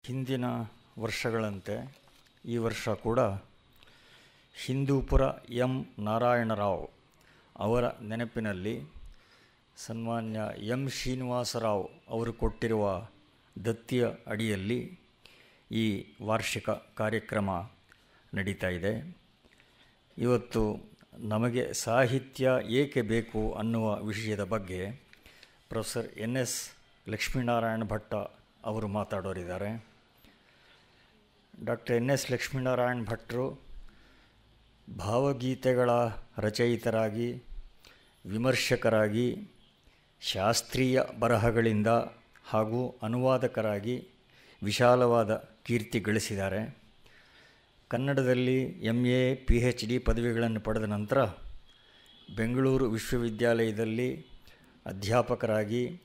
ಹಿಂದಿನ ವರ್ಷಗಳಂತೆ ಈ ವರ್ಷ ಕೂಡ ಹಿಂದೂಪುರ ಎಂ ನಾರಾಯಣರಾವ್ ಅವರ ನೆನಪಿನಲ್ಲಿ ಸನ್ಮಾನ್ಯ ಎಂ ಶ್ರೀನಿವಾಸರಾವ್ ಅವರು ಕೊಟ್ಟಿರುವ ದತ್ತಿಯ ಅಡಿಯಲ್ಲಿ ಈ ವಾರ್ಷಿಕ ಕಾರ್ಯಕ್ರಮ ನಡೀತಾ ಇದೆ. ಇವತ್ತು ನಮಗೆ ಸಾಹಿತ್ಯ ಏಕೆ ಬೇಕು ಅನ್ನುವ ವಿಷಯದ ಬಗ್ಗೆ ಪ್ರೊಫೆಸರ್ ಎನ್.ಎಸ್. ಲಕ್ಷ್ಮೀನಾರಾಯಣ ಭಟ್ಟ ಅವರು ಮಾತಾಡೋರಿದ್ದಾರೆ. ಡಾಕ್ಟರ್ ಎನ್.ಎಸ್. ಲಕ್ಷ್ಮೀನಾರಾಯಣ ಭಟ್ರು ಭಾವಗೀತೆಗಳ ರಚಯಿತರಾಗಿ, ವಿಮರ್ಶಕರಾಗಿ, ಶಾಸ್ತ್ರೀಯ ಬರಹಗಳಿಂದ ಹಾಗೂ ಅನುವಾದಕರಾಗಿ ವಿಶಾಲವಾದ ಕೀರ್ತಿ ಗಳಿಸಿದ್ದಾರೆ. ಕನ್ನಡದಲ್ಲಿ MA, PhD ಪದವಿಗಳನ್ನು ಪಡೆದ ನಂತರ ಬೆಂಗಳೂರು ವಿಶ್ವವಿದ್ಯಾಲಯದಲ್ಲಿ ಅಧ್ಯಾಪಕರಾಗಿ,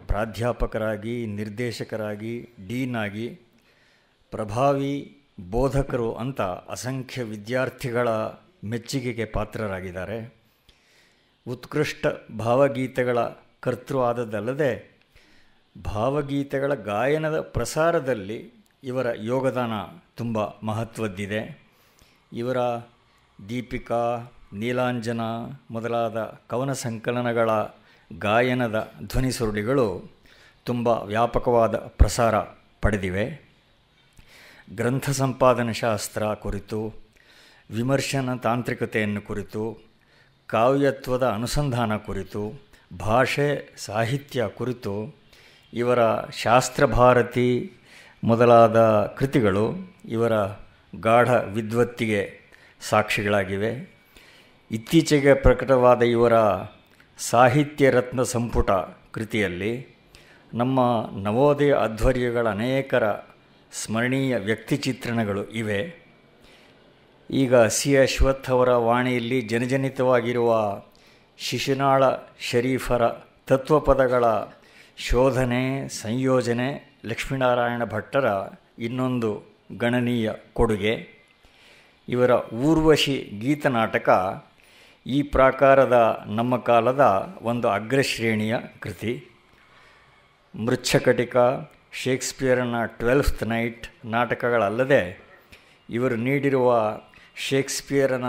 ಪ್ರಾಧ್ಯಾಪಕರಾಗಿ, ನಿರ್ದೇಶಕರಾಗಿ, ಡೀನ್ ಆಗಿ, ಪ್ರಭಾವಿ ಬೋಧಕರು ಅಂತ ಅಸಂಖ್ಯ ವಿದ್ಯಾರ್ಥಿಗಳ ಮೆಚ್ಚುಗೆಗೆ ಪಾತ್ರರಾಗಿದ್ದಾರೆ. ಉತ್ಕೃಷ್ಟ ಭಾವಗೀತೆಗಳ ಕರ್ತೃ ಆದದ್ದಲ್ಲದೆ ಭಾವಗೀತೆಗಳ ಗಾಯನದ ಪ್ರಸಾರದಲ್ಲಿ ಇವರ ಯೋಗದಾನ ತುಂಬ ಮಹತ್ವದ್ದಿದೆ. ಇವರ ದೀಪಿಕಾ, ನೀಲಾಂಜನ ಮೊದಲಾದ ಕವನ ಸಂಕಲನಗಳ ಗಾಯನದ ಧ್ವನಿ ಸುರುಳಿಗಳು ತುಂಬ ವ್ಯಾಪಕವಾದ ಪ್ರಸಾರ ಪಡೆದಿವೆ. ಗ್ರಂಥ ಸಂಪಾದನೆ ಶಾಸ್ತ್ರ ಕುರಿತು, ವಿಮರ್ಶನ ತಾಂತ್ರಿಕತೆಯನ್ನು ಕುರಿತು, ಕಾವ್ಯತ್ವದ ಅನುಸಂಧಾನ ಕುರಿತು, ಭಾಷೆ ಸಾಹಿತ್ಯ ಕುರಿತು ಇವರ ಶಾಸ್ತ್ರಭಾರತಿ ಮೊದಲಾದ ಕೃತಿಗಳು ಇವರ ಗಾಢ ವಿದ್ವತ್ತಿಗೆ ಸಾಕ್ಷಿಗಳಾಗಿವೆ. ಇತ್ತೀಚೆಗೆ ಪ್ರಕಟವಾದ ಇವರ ಸಾಹಿತ್ಯ ರತ್ನ ಸಂಪುಟ ಕೃತಿಯಲ್ಲಿ ನಮ್ಮ ನವೋದಯ ಆಧ್ವರ್ಯಗಳ ಅನೇಕರ ಸ್ಮರಣೀಯ ವ್ಯಕ್ತಿಚಿತ್ರಣಗಳು ಇವೆ. ಈಗ C. ಅಶ್ವಥ್ ಅವರ ವಾಣಿಯಲ್ಲಿ ಜನಜನಿತವಾಗಿರುವ ಶಿಶುನಾಳ ಶರೀಫರ ತತ್ವಪದಗಳ ಶೋಧನೆ, ಸಂಯೋಜನೆ ಲಕ್ಷ್ಮೀನಾರಾಯಣ ಭಟ್ಟರ ಇನ್ನೊಂದು ಗಣನೀಯ ಕೊಡುಗೆ. ಇವರ ಊರ್ವಶಿ ಗೀತನಾಟಕ ಈ ಪ್ರಾಕಾರದ ನಮ್ಮ ಕಾಲದ ಒಂದು ಅಗ್ರಶ್ರೇಣಿಯ ಕೃತಿ. ಮೃಚ್ಛಕಟಿಕ, ಶೇಕ್ಸ್ಪಿಯರನ 12th ನೈಟ್ ನಾಟಕಗಳಲ್ಲದೆ ಇವರು ನೀಡಿರುವ ಶೇಕ್ಸ್ಪಿಯರನ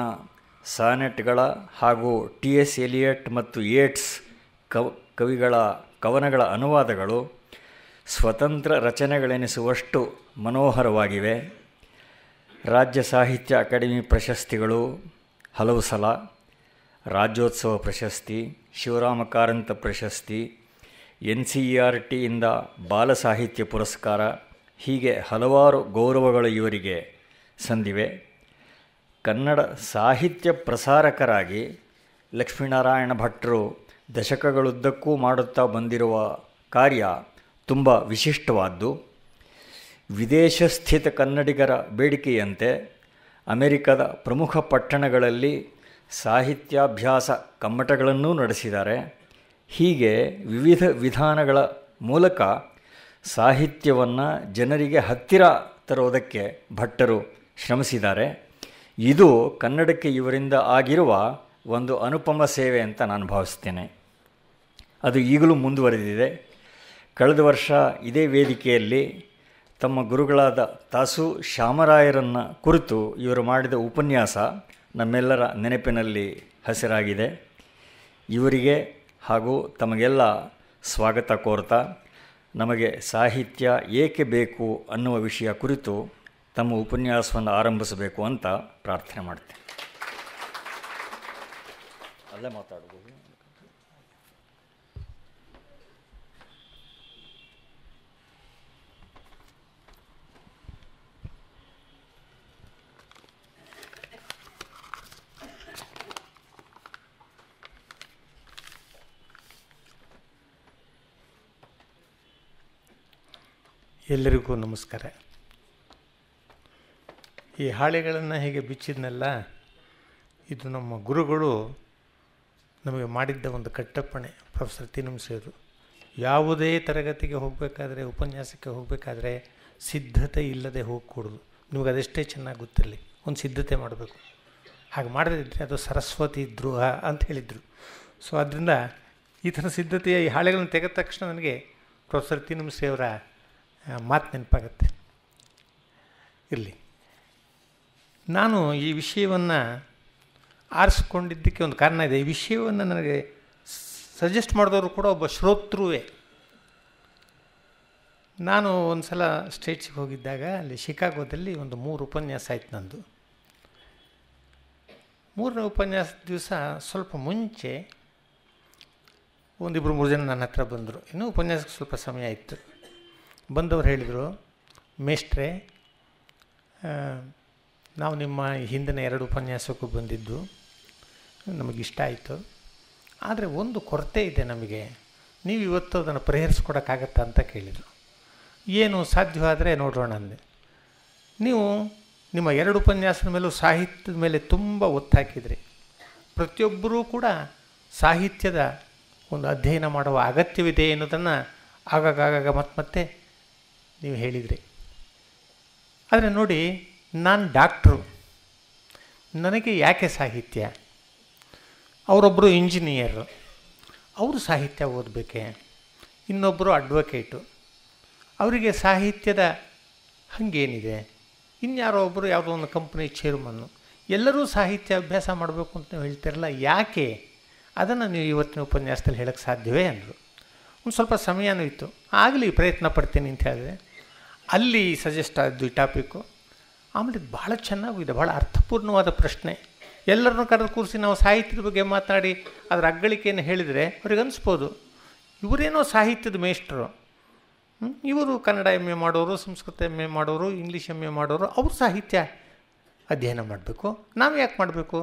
ಸಾನೆಟ್ಗಳ ಹಾಗೂ T.S. ಎಲಿಯಟ್ ಮತ್ತು ಯೇಟ್ಸ್ ಕವಿಗಳ ಕವನಗಳ ಅನುವಾದಗಳು ಸ್ವತಂತ್ರ ರಚನೆಗಳೆನಿಸುವಷ್ಟು ಮನೋಹರವಾಗಿವೆ. ರಾಜ್ಯ ಸಾಹಿತ್ಯ ಅಕಾಡೆಮಿ ಪ್ರಶಸ್ತಿಗಳು ಹಲವು ಸಲ, ರಾಜ್ಯೋತ್ಸವ ಪ್ರಶಸ್ತಿ, ಶಿವರಾಮ ಕಾರಂತ ಪ್ರಶಸ್ತಿ, NCERTಯಿಂದ ಬಾಲ ಸಾಹಿತ್ಯ ಪುರಸ್ಕಾರ, ಹೀಗೆ ಹಲವಾರು ಗೌರವಗಳು ಇವರಿಗೆ ಸಂದಿವೆ. ಕನ್ನಡ ಸಾಹಿತ್ಯ ಪ್ರಸಾರಕರಾಗಿ ಲಕ್ಷ್ಮೀನಾರಾಯಣ ಭಟ್ರು ದಶಕಗಳುದ್ದಕ್ಕೂ ಮಾಡುತ್ತಾ ಬಂದಿರುವ ಕಾರ್ಯ ತುಂಬ ವಿಶಿಷ್ಟವಾದ್ದು. ವಿದೇಶ ಸ್ಥಿತ ಕನ್ನಡಿಗರ ಬೇಡಿಕೆಯಂತೆ ಅಮೆರಿಕದ ಪ್ರಮುಖ ಪಟ್ಟಣಗಳಲ್ಲಿ ಸಾಹಿತ್ಯಾಭ್ಯಾಸ ಕಮ್ಮಟಗಳನ್ನೂ ನಡೆಸಿದ್ದಾರೆ. ಹೀಗೆ ವಿವಿಧ ವಿಧಾನಗಳ ಮೂಲಕ ಸಾಹಿತ್ಯವನ್ನು ಜನರಿಗೆ ಹತ್ತಿರ ತರುವುದಕ್ಕೆ ಭಟ್ಟರು ಶ್ರಮಿಸಿದ್ದಾರೆ. ಇದು ಕನ್ನಡಕ್ಕೆ ಇವರಿಂದ ಆಗಿರುವ ಒಂದು ಅನುಪಮ ಸೇವೆ ಅಂತ ನಾನು ಭಾವಿಸ್ತೇನೆ. ಅದು ಈಗಲೂ ಮುಂದುವರೆದಿದೆ. ಕಳೆದ ವರ್ಷ ಇದೇ ವೇದಿಕೆಯಲ್ಲಿ ತಮ್ಮ ಗುರುಗಳಾದ ತಾಸು ಶ್ಯಾಮರಾಯರನ್ನು ಕುರಿತು ಇವರು ಮಾಡಿದ ಉಪನ್ಯಾಸ ನಮ್ಮೆಲ್ಲರ ನೆನಪಿನಲ್ಲಿ ಹಸಿರಾಗಿದೆ. ಇವರಿಗೆ ಹಾಗೂ ತಮಗೆಲ್ಲ ಸ್ವಾಗತ ಕೋರ್ತಾ ನಮಗೆ ಸಾಹಿತ್ಯ ಏಕೆ ಬೇಕು ಅನ್ನುವ ವಿಷಯ ಕುರಿತು ತಮ್ಮ ಉಪನ್ಯಾಸವನ್ನು ಆರಂಭಿಸಬೇಕು ಅಂತ ಪ್ರಾರ್ಥನೆ ಮಾಡ್ತೇನೆ. ಅಲ್ಲೇ ಮಾತಾಡ್ಬೋದು. ಎಲ್ಲರಿಗೂ ನಮಸ್ಕಾರ. ಈ ಹಾಳೆಗಳನ್ನು ಹೇಗೆ ಬಿಚ್ಚಿದ್ನಲ್ಲ, ಇದು ನಮ್ಮ ಗುರುಗಳು ನಮಗೆ ಮಾಡಿದ್ದ ಒಂದು ಕಟ್ಟಪ್ಪಣೆ. ಪ್ರೊಫೆಸರ್ ತೀನಂಸೇರು ಯಾವುದೇ ತರಗತಿಗೆ ಹೋಗಬೇಕಾದ್ರೆ, ಉಪನ್ಯಾಸಕ್ಕೆ ಹೋಗಬೇಕಾದ್ರೆ ಸಿದ್ಧತೆ ಇಲ್ಲದೆ ಹೋಗಕೂಡದು. ನಿಮಗೆ ಅದೆಷ್ಟೇ ಚೆನ್ನಾಗಿ ಗೊತ್ತಿರಲಿ, ಒಂದು ಸಿದ್ಧತೆ ಮಾಡಬೇಕು. ಹಾಗೆ ಮಾಡದಿದ್ದರೆ ಅದು ಸರಸ್ವತಿ ದ್ರೋಹ ಅಂತ ಹೇಳಿದರು. ಸೊ ಅದರಿಂದ ಈ ಥರ ಸಿದ್ಧತೆಯ ಈ ಹಾಳೆಗಳನ್ನು ತೆಗೆದ ತಕ್ಷಣ ನನಗೆ ಪ್ರೊಫೆಸರ್ ತೀನಂಸೇವರ ಮಾತು ನೆನಪಾಗುತ್ತೆ. ಇರಲಿ. ನಾನು ಈ ವಿಷಯವನ್ನು ಆರಿಸ್ಕೊಂಡಿದ್ದಕ್ಕೆ ಒಂದು ಕಾರಣ ಇದೆ. ಈ ವಿಷಯವನ್ನು ನನಗೆ ಸಜೆಸ್ಟ್ ಮಾಡಿದವರು ಕೂಡ ಒಬ್ಬ ಶ್ರೋತೃವೇ. ನಾನು ಒಂದು ಸಲ ಸ್ಟೇಟ್ಸಿಗೆ ಹೋಗಿದ್ದಾಗ ಅಲ್ಲಿ ಶಿಕಾಗೋದಲ್ಲಿ ಒಂದು 3 ಉಪನ್ಯಾಸ ಆಯ್ತು ನಂದು. 3ನೇ ಉಪನ್ಯಾಸದ ದಿವಸ ಸ್ವಲ್ಪ ಮುಂಚೆ 1-2-3 ಜನ ನನ್ನ ಹತ್ರ ಬಂದರು. ಇನ್ನೂ ಉಪನ್ಯಾಸಕ್ಕೆ ಸ್ವಲ್ಪ ಸಮಯ ಇತ್ತು. ಬಂದವರು ಹೇಳಿದರು, ಮೇಷ್ಟ್ರೆ, ನಾವು ನಿಮ್ಮ ಹಿಂದಿನ 2 ಉಪನ್ಯಾಸಕ್ಕೂ ಬಂದಿದ್ದು, ನಮಗಿಷ್ಟ ಆಯಿತು. ಆದರೆ ಒಂದು ಕೊರತೆ ಇದೆ ನಮಗೆ, ನೀವು ಇವತ್ತು ಅದನ್ನು ಪರಿಹರಿಸ್ಕೊಡೋಕ್ಕಾಗತ್ತಾ ಅಂತ ಕೇಳಿದರು. ಏನು ಸಾಧ್ಯವಾದರೆ ನೋಡೋಣ ಅಂದೆ. ನೀವು ನಿಮ್ಮ 2 ಉಪನ್ಯಾಸದ ಮೇಲೂ ಸಾಹಿತ್ಯದ ಮೇಲೆ ತುಂಬ ಒತ್ತು ಹಾಕಿದ್ರಿ. ಪ್ರತಿಯೊಬ್ಬರೂ ಕೂಡ ಸಾಹಿತ್ಯದ ಒಂದು ಅಧ್ಯಯನ ಮಾಡುವ ಅಗತ್ಯವಿದೆ ಎನ್ನುವುದನ್ನು ಆಗಾಗ ಮತ್ತೆ ನೀವು ಹೇಳಿದ್ರಿ. ಆದರೆ ನೋಡಿ, ನಾನು ಡಾಕ್ಟ್ರು, ನನಗೆ ಯಾಕೆ ಸಾಹಿತ್ಯ? ಅವರೊಬ್ಬರು ಇಂಜಿನಿಯರು, ಅವರು ಸಾಹಿತ್ಯ ಓದಬೇಕೆ? ಇನ್ನೊಬ್ಬರು ಅಡ್ವೊಕೇಟು, ಅವರಿಗೆ ಸಾಹಿತ್ಯದ ಹಾಗೇನಿದೆ? ಇನ್ಯಾರೋ ಒಬ್ಬರು ಯಾವುದೋ ಒಂದು ಕಂಪ್ನಿ ಚೇರ್ಮನ್ನು, ಎಲ್ಲರೂ ಸಾಹಿತ್ಯ ಅಭ್ಯಾಸ ಮಾಡಬೇಕು ಅಂತ ನೀವು ಹೇಳ್ತಿರಲ್ಲ, ಯಾಕೆ? ಅದನ್ನು ನೀವು ಇವತ್ತಿನ ಉಪನ್ಯಾಸದಲ್ಲಿ ಹೇಳೋಕ್ಕೆ ಸಾಧ್ಯವೇ ಅಂದರು. ಒಂದು ಸ್ವಲ್ಪ ಸಮಯನೂ ಇತ್ತು. ಆಗಲಿ, ಪ್ರಯತ್ನ ಪಡ್ತೀನಿ ಅಂತ ಹೇಳಿದೆ. ಅಲ್ಲಿ ಸಜೆಸ್ಟ್ ಆದ್ದು ಈ ಟಾಪಿಕ್ಕು. ಆಮೇಲೆ ಇದು ಭಾಳ ಚೆನ್ನಾಗಿದೆ, ಭಾಳ ಅರ್ಥಪೂರ್ಣವಾದ ಪ್ರಶ್ನೆ. ಎಲ್ಲರನ್ನೂ ಕರೆದು ಕೂರಿಸಿ ನಾವು ಸಾಹಿತ್ಯದ ಬಗ್ಗೆ ಮಾತಾಡಿ ಅದರ ಅಗ್ಗಳಿಕೆಯನ್ನು ಹೇಳಿದರೆ ಅವ್ರಿಗೆ ಅನಿಸ್ಬೋದು, ಇವರೇನೋ ಸಾಹಿತ್ಯದ ಮೇಷ್ಟ್ರು, ಇವರು ಕನ್ನಡ MA ಮಾಡೋರು, ಸಂಸ್ಕೃತ MA ಮಾಡೋರು, ಇಂಗ್ಲೀಷ್ MA ಮಾಡೋರು, ಅವರು ಸಾಹಿತ್ಯ ಅಧ್ಯಯನ ಮಾಡಬೇಕು, ನಾವು ಯಾಕೆ ಮಾಡಬೇಕು?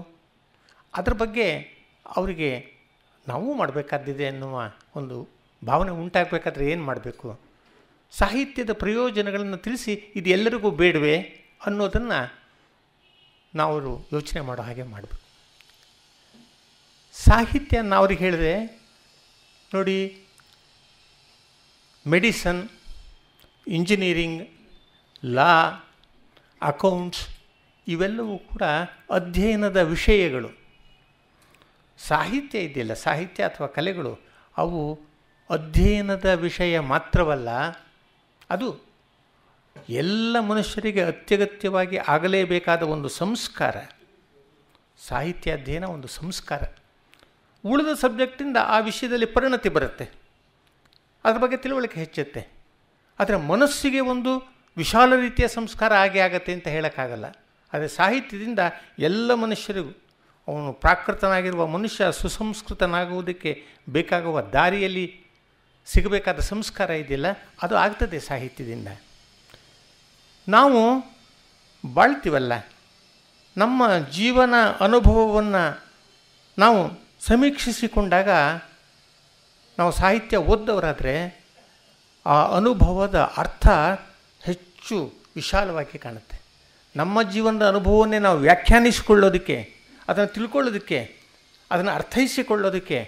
ಅದ್ರ ಬಗ್ಗೆ ಅವರಿಗೆ ನಾವು ಮಾಡಬೇಕಾದಿದೆ ಅನ್ನುವ ಒಂದು ಭಾವನೆ ಉಂಟಾಗಬೇಕಾದ್ರೆ ಏನು ಮಾಡಬೇಕು? ಸಾಹಿತ್ಯದ ಪ್ರಯೋಜನಗಳನ್ನು ತಿಳಿಸಿ ಇದು ಎಲ್ಲರಿಗೂ ಬೇಡವೇ ಅನ್ನೋದನ್ನು ನಾವು ಯೋಚನೆ ಮಾಡೋ ಹಾಗೆ ಮಾಡಬೇಕು. ಸಾಹಿತ್ಯ ನಾನು ಅವ್ರಿಗೆ ಹೇಳಿದೆ, ನೋಡಿ, ಮೆಡಿಸನ್, ಇಂಜಿನಿಯರಿಂಗ್, ಲಾ, ಅಕೌಂಟ್ಸ್ ಇವೆಲ್ಲವೂ ಕೂಡ ಅಧ್ಯಯನದ ವಿಷಯಗಳು. ಸಾಹಿತ್ಯ ಇದೆಯಲ್ಲ, ಸಾಹಿತ್ಯ ಅಥವಾ ಕಲೆಗಳು, ಅವು ಅಧ್ಯಯನದ ವಿಷಯ ಮಾತ್ರವಲ್ಲ, ಅದು ಎಲ್ಲ ಮನುಷ್ಯರಿಗೆ ಅತ್ಯಗತ್ಯವಾಗಿ ಆಗಲೇಬೇಕಾದ ಒಂದು ಸಂಸ್ಕಾರ. ಸಾಹಿತ್ಯ ಅಧ್ಯಯನ ಒಂದು ಸಂಸ್ಕಾರ. ಉಳಿದ ಸಬ್ಜೆಕ್ಟಿಂದ ಆ ವಿಷಯದಲ್ಲಿ ಪರಿಣತಿ ಬರುತ್ತೆ, ಅದ್ರ ಬಗ್ಗೆ ತಿಳುವಳಿಕೆ ಹೆಚ್ಚುತ್ತೆ. ಆದರೆ ಮನಸ್ಸಿಗೆ ಒಂದು ವಿಶಾಲ ರೀತಿಯ ಸಂಸ್ಕಾರ ಆಗತ್ತೆ ಅಂತ ಹೇಳೋಕ್ಕಾಗಲ್ಲ. ಆದರೆ ಸಾಹಿತ್ಯದಿಂದ ಎಲ್ಲ ಮನುಷ್ಯರಿಗೂ, ಅವನು ಪ್ರಾಕೃತನಾಗಿರುವ ಮನುಷ್ಯ ಸುಸಂಸ್ಕೃತನಾಗುವುದಕ್ಕೆ ಬೇಕಾಗುವ ದಾರಿಯಲ್ಲಿ ಸಿಗಬೇಕಾದ ಸಂಸ್ಕಾರ ಇದೆಯಲ್ಲ, ಅದು ಆಗ್ತದೆ ಸಾಹಿತ್ಯದಿಂದ. ನಾವು ಬಾಳ್ತೀವಲ್ಲ, ನಮ್ಮ ಜೀವನ ಅನುಭವವನ್ನು ನಾವು ಸಮೀಕ್ಷಿಸಿಕೊಂಡಾಗ ನಾವು ಸಾಹಿತ್ಯ ಓದ್ದವರಾದರೆ ಆ ಅನುಭವದ ಅರ್ಥ ಹೆಚ್ಚು ವಿಶಾಲವಾಗಿ ಕಾಣುತ್ತೆ. ನಮ್ಮ ಜೀವನದ ಅನುಭವವನ್ನೇ ನಾವು ವ್ಯಾಖ್ಯಾನಿಸಿಕೊಳ್ಳೋದಕ್ಕೆ, ಅದನ್ನು ತಿಳ್ಕೊಳ್ಳೋದಕ್ಕೆ, ಅದನ್ನು ಅರ್ಥೈಸಿಕೊಳ್ಳೋದಕ್ಕೆ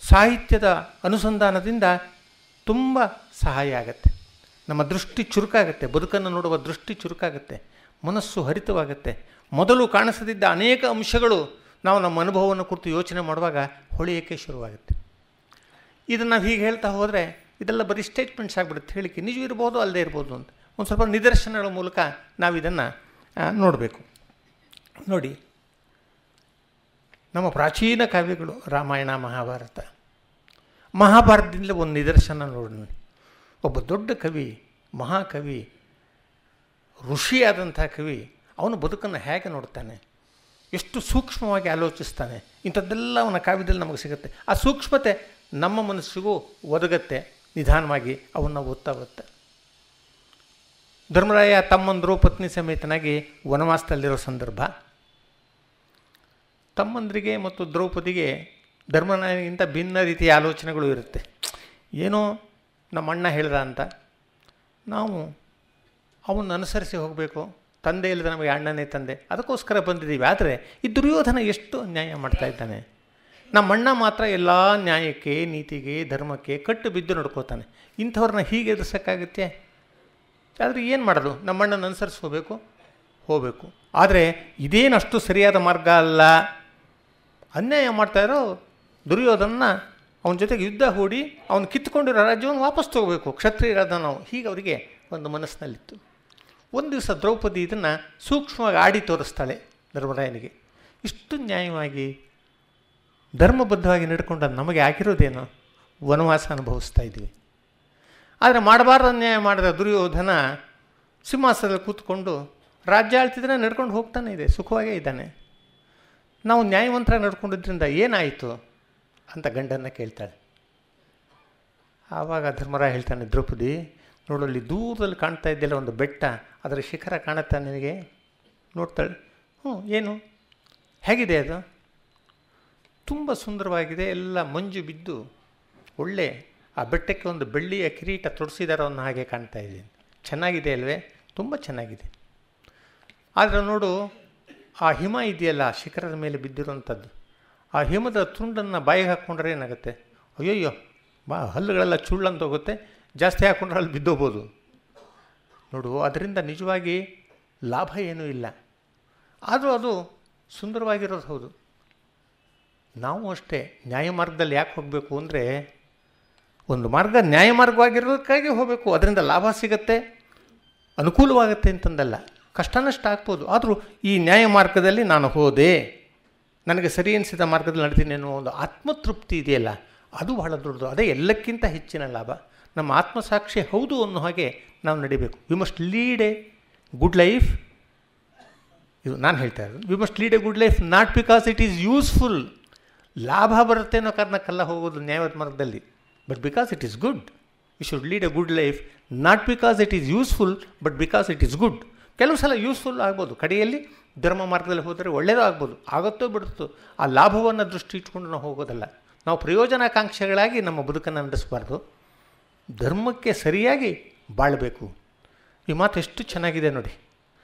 ಸಾಹಿತ್ಯದ ಅನುಸಂಧಾನದಿಂದ ತುಂಬ ಸಹಾಯ ಆಗುತ್ತೆ. ನಮ್ಮ ದೃಷ್ಟಿ ಚುರುಕಾಗುತ್ತೆ, ಬದುಕನ್ನು ನೋಡುವ ದೃಷ್ಟಿ ಚುರುಕಾಗುತ್ತೆ, ಮನಸ್ಸು ಹರಿತವಾಗುತ್ತೆ. ಮೊದಲು ಕಾಣಿಸದಿದ್ದ ಅನೇಕ ಅಂಶಗಳು ನಾವು ನಮ್ಮ ಅನುಭವವನ್ನು ಕುರಿತು ಯೋಚನೆ ಮಾಡುವಾಗ ಹೊಳೆಯೋಕ್ಕೆ ಶುರುವಾಗುತ್ತೆ. ಇದನ್ನು ನಾವು ಹೀಗೆ ಹೇಳ್ತಾ ಹೋದರೆ ಇದೆಲ್ಲ ಬರೀ ಸ್ಟೇಟ್ಮೆಂಟ್ಸ್ ಆಗಿಬಿಡುತ್ತೆ, ಹೇಳಿಕೆ ನಿಜ ಇರ್ಬೋದು ಅಲ್ಲದೆ ಇರ್ಬೋದು ಅಂತ. ಒಂದು ಸ್ವಲ್ಪ ನಿದರ್ಶನಗಳ ಮೂಲಕ ನಾವು ಇದನ್ನು ನೋಡಬೇಕು. ನೋಡಿ, ನಮ್ಮ ಪ್ರಾಚೀನ ಕಾವ್ಯಗಳು ರಾಮಾಯಣ, ಮಹಾಭಾರತ. ಮಹಾಭಾರತದಿಂದಲೇ ಒಂದು ನಿದರ್ಶನ ನೋಡೋಣ. ಒಬ್ಬ ದೊಡ್ಡ ಕವಿ, ಮಹಾಕವಿ, ಋಷಿಯಾದಂಥ ಕವಿ, ಅವನು ಬದುಕನ್ನು ಹೇಗೆ ನೋಡ್ತಾನೆ, ಎಷ್ಟು ಸೂಕ್ಷ್ಮವಾಗಿ ಆಲೋಚಿಸ್ತಾನೆ, ಇಂಥದ್ದೆಲ್ಲ ಅವನ ಕಾವ್ಯದಲ್ಲಿ ನಮಗೆ ಸಿಗುತ್ತೆ. ಆ ಸೂಕ್ಷ್ಮತೆ ನಮ್ಮ ಮನಸ್ಸಿಗೂ ಒದಗತ್ತೆ. ನಿಧಾನವಾಗಿ ಅವನ್ನ ಓದ್ತಾ ಧರ್ಮರಾಯ ತಮ್ಮಂದರು ಪತ್ನಿ ಸಮೇತನಾಗಿ ವನವಾಸದಲ್ಲಿರೋ ಸಂದರ್ಭ. ತಮ್ಮಂದರಿಗೆ ಮತ್ತು ದ್ರೌಪದಿಗೆ ಧರ್ಮರಾಯನಿಗಿಂತ ಭಿನ್ನ ರೀತಿಯ ಆಲೋಚನೆಗಳು ಇರುತ್ತೆ. ಏನೋ ನಮ್ಮ ಅಣ್ಣ ಹೇಳ್ದ ಅಂತ ನಾವು ಅವನ್ನ ಅನುಸರಿಸಿ ಹೋಗಬೇಕು, ತಂದೆ ಇಲ್ಲದೆ ನಮಗೆ ಅಣ್ಣನೇ ತಂದೆ, ಅದಕ್ಕೋಸ್ಕರ ಬಂದಿದ್ದೀವಿ. ಆದರೆ ಈ ದುರ್ಯೋಧನ ಎಷ್ಟು ಅನ್ಯಾಯ ಮಾಡ್ತಾ ಇದ್ದಾನೆ. ನಮ್ಮ ಅಣ್ಣ ಮಾತ್ರ ಎಲ್ಲ ನ್ಯಾಯಕ್ಕೆ, ನೀತಿಗೆ, ಧರ್ಮಕ್ಕೆ ಕಟ್ಟು ಬಿದ್ದು ನಡ್ಕೋತಾನೆ. ಇಂಥವ್ರನ್ನ ಹೀಗೆ ಎದುರಿಸೋಕ್ಕಾಗುತ್ತೆ? ಆದರೆ ಏನು ಮಾಡೋದು, ನಮ್ಮಣ್ಣನ ಅನುಸರಿಸ್ಕೋಬೇಕು, ಹೋಗಬೇಕು. ಆದರೆ ಇದೇನಷ್ಟು ಸರಿಯಾದ ಮಾರ್ಗ ಅಲ್ಲ. ಅನ್ಯಾಯ ಮಾಡ್ತಾಯಿರೋ ದುರ್ಯೋಧನ ಅವನ ಜೊತೆಗೆ ಯುದ್ಧ ಹೂಡಿ ಅವನು ಕಿತ್ತುಕೊಂಡಿರೋ ರಾಜ್ಯವನ್ನು ವಾಪಸ್ ತೊಗೋಬೇಕು, ಕ್ಷತ್ರಿಯರಾದ ನಾವು. ಹೀಗೆ ಅವರಿಗೆ ಒಂದು ಮನಸ್ಸಿನಲ್ಲಿತ್ತು. ಒಂದು ದಿವಸ ದ್ರೌಪದಿ ಇದನ್ನು ಸೂಕ್ಷ್ಮವಾಗಿ ಆಡಿ ತೋರಿಸ್ತಾಳೆ ಧರ್ಮರಾಯನಿಗೆ. ಇಷ್ಟು ನ್ಯಾಯವಾಗಿ ಧರ್ಮಬದ್ಧವಾಗಿ ನಡ್ಕೊಂಡು ನಮಗೆ ಆಗಿರೋದೇನು? ವನವಾಸ ಅನುಭವಿಸ್ತಾ ಇದ್ವಿ. ಆದರೆ ಮಾಡಬಾರ್ದು ಅನ್ಯಾಯ ಮಾಡಿದ ದುರ್ಯೋಧನ ಸಿಂಹಾಸನದಲ್ಲಿ ಕೂತ್ಕೊಂಡು ರಾಜ್ಯ ಆಳ್ತಿದ್ರೆ ನಡ್ಕೊಂಡು ಹೋಗ್ತಾನೆ ಇದೆ, ಸುಖವಾಗೇ ಇದ್ದಾನೆ. ನಾವು ನ್ಯಾಯವಂತರಾಗಿ ನಡ್ಕೊಂಡಿದ್ದರಿಂದ ಏನಾಯಿತು ಅಂತ ಗಂಡನ್ನು ಕೇಳ್ತಾಳೆ. ಆವಾಗ ಧರ್ಮರಾಯ ಹೇಳ್ತಾನೆ, ದ್ರೌಪದಿ ನೋಡಲ್ಲಿ ದೂರದಲ್ಲಿ ಕಾಣ್ತಾ ಇದ್ದೆಲ್ಲ ಒಂದು ಬೆಟ್ಟ, ಅದರ ಶಿಖರ ಕಾಣುತ್ತಾ ನಿನಗೆ? ನೋಡ್ತಾಳೆ. ಏನು, ಹೇಗಿದೆ ಅದು? ತುಂಬ ಸುಂದರವಾಗಿದೆ, ಎಲ್ಲ ಮಂಜು ಬಿದ್ದು ಒಳ್ಳೆ ಆ ಬೆಟ್ಟಕ್ಕೆ ಒಂದು ಬೆಳ್ಳಿಯ ಕಿರೀಟ ತೊಡಿಸಿದಾರೋ ಅನ್ನೋ ಹಾಗೆ ಕಾಣ್ತಾ ಇದ್ದೀನಿ. ಚೆನ್ನಾಗಿದೆ ಅಲ್ವೇ? ತುಂಬ ಚೆನ್ನಾಗಿದೆ. ಆದರೆ ನೋಡು, ಆ ಹಿಮ ಇದೆಯಲ್ಲ ಶಿಖರದ ಮೇಲೆ ಬಿದ್ದಿರುವಂಥದ್ದು, ಆ ಹಿಮದ ತುಂಡನ್ನು ಬಾಯಿಗೆ ಹಾಕ್ಕೊಂಡ್ರೆ ಏನಾಗುತ್ತೆ? ಅಯ್ಯಯ್ಯೋ, ಹಲ್ಲುಗಳೆಲ್ಲ ಚುಳ್ಳಂತ ಹೋಗುತ್ತೆ, ಜಾಸ್ತಿ ಹಾಕ್ಕೊಂಡ್ರೆ ಅಲ್ಲಿ ಬಿದ್ದೋಗ್ಬೋದು. ನೋಡು, ಅದರಿಂದ ನಿಜವಾಗಿ ಲಾಭ ಏನೂ ಇಲ್ಲ. ಆದರೂ ಅದು ಸುಂದರವಾಗಿರೋದು ಹೌದು. ನಾವು ಅಷ್ಟೇ ನ್ಯಾಯ ಮಾರ್ಗದಲ್ಲಿ ಯಾಕೆ ಹೋಗಬೇಕು ಅಂದರೆ, ಒಂದು ಮಾರ್ಗ ನ್ಯಾಯ ಮಾರ್ಗವಾಗಿರೋದಕ್ಕಾಗಿ ಹೋಗಬೇಕು. ಅದರಿಂದ ಲಾಭ ಸಿಗುತ್ತೆ, ಅನುಕೂಲವಾಗುತ್ತೆ ಅಂತಂದಲ್ಲ. ಕಷ್ಟ ನಷ್ಟ ಆಗ್ಬೋದು, ಆದರೂ ಈ ನ್ಯಾಯ ಮಾರ್ಗದಲ್ಲಿ ನಾನು ಹೋದೆ, ನನಗೆ ಸರಿ ಅನಿಸಿದ ಮಾರ್ಗದಲ್ಲಿ ನಡೆದೀನಿ ಅನ್ನೋ ಒಂದು ಆತ್ಮತೃಪ್ತಿ ಇದೆಯಲ್ಲ, ಅದು ಬಹಳ ದೊಡ್ಡದು. ಅದೇ ಎಲ್ಲಕ್ಕಿಂತ ಹೆಚ್ಚಿನ ಲಾಭ. ನಮ್ಮ ಆತ್ಮಸಾಕ್ಷಿ ಹೌದು ಅನ್ನೋ ಹಾಗೆ ನಾವು ನಡಿಬೇಕು. We must lead A good life. ಇದು ನಾನು ಹೇಳ್ತಾ ಇರೋದು. We must lead A good life not because it is useful. ಲಾಭ ಬರುತ್ತೆ ಅನ್ನೋ ಕಾರಣಕ್ಕೆಲ್ಲ ಹೋಗೋದು ನ್ಯಾಯವಾದ ಮಾರ್ಗದಲ್ಲಿ, but because it is good. We should lead A good life not because it is useful, but because it is good. ಕೆಲವು ಸಲ useful ಆಗ್ಬೋದು, ಕಡೆಯಲ್ಲಿ ಧರ್ಮ ಮಾರ್ಗದಲ್ಲಿ ಹೋದರೆ ಒಳ್ಳೆಯದು ಆಗ್ಬೋದು, ಆಗುತ್ತೋ ಬಿಡುತ್ತೋ. ಆ ಲಾಭವನ್ನು ದೃಷ್ಟಿ ಇಟ್ಕೊಂಡು ನಾವು ಹೋಗೋದಲ್ಲ. ನಾವು ಪ್ರಯೋಜನಾಕಾಂಕ್ಷೆಗಳಾಗಿ ನಮ್ಮ ಬದುಕನ್ನು ನಡೆಸಬಾರ್ದು, ಧರ್ಮಕ್ಕೆ ಸರಿಯಾಗಿ ಬಾಳಬೇಕು. ಈ ಮಾತು ಎಷ್ಟು ಚೆನ್ನಾಗಿದೆ ನೋಡಿ.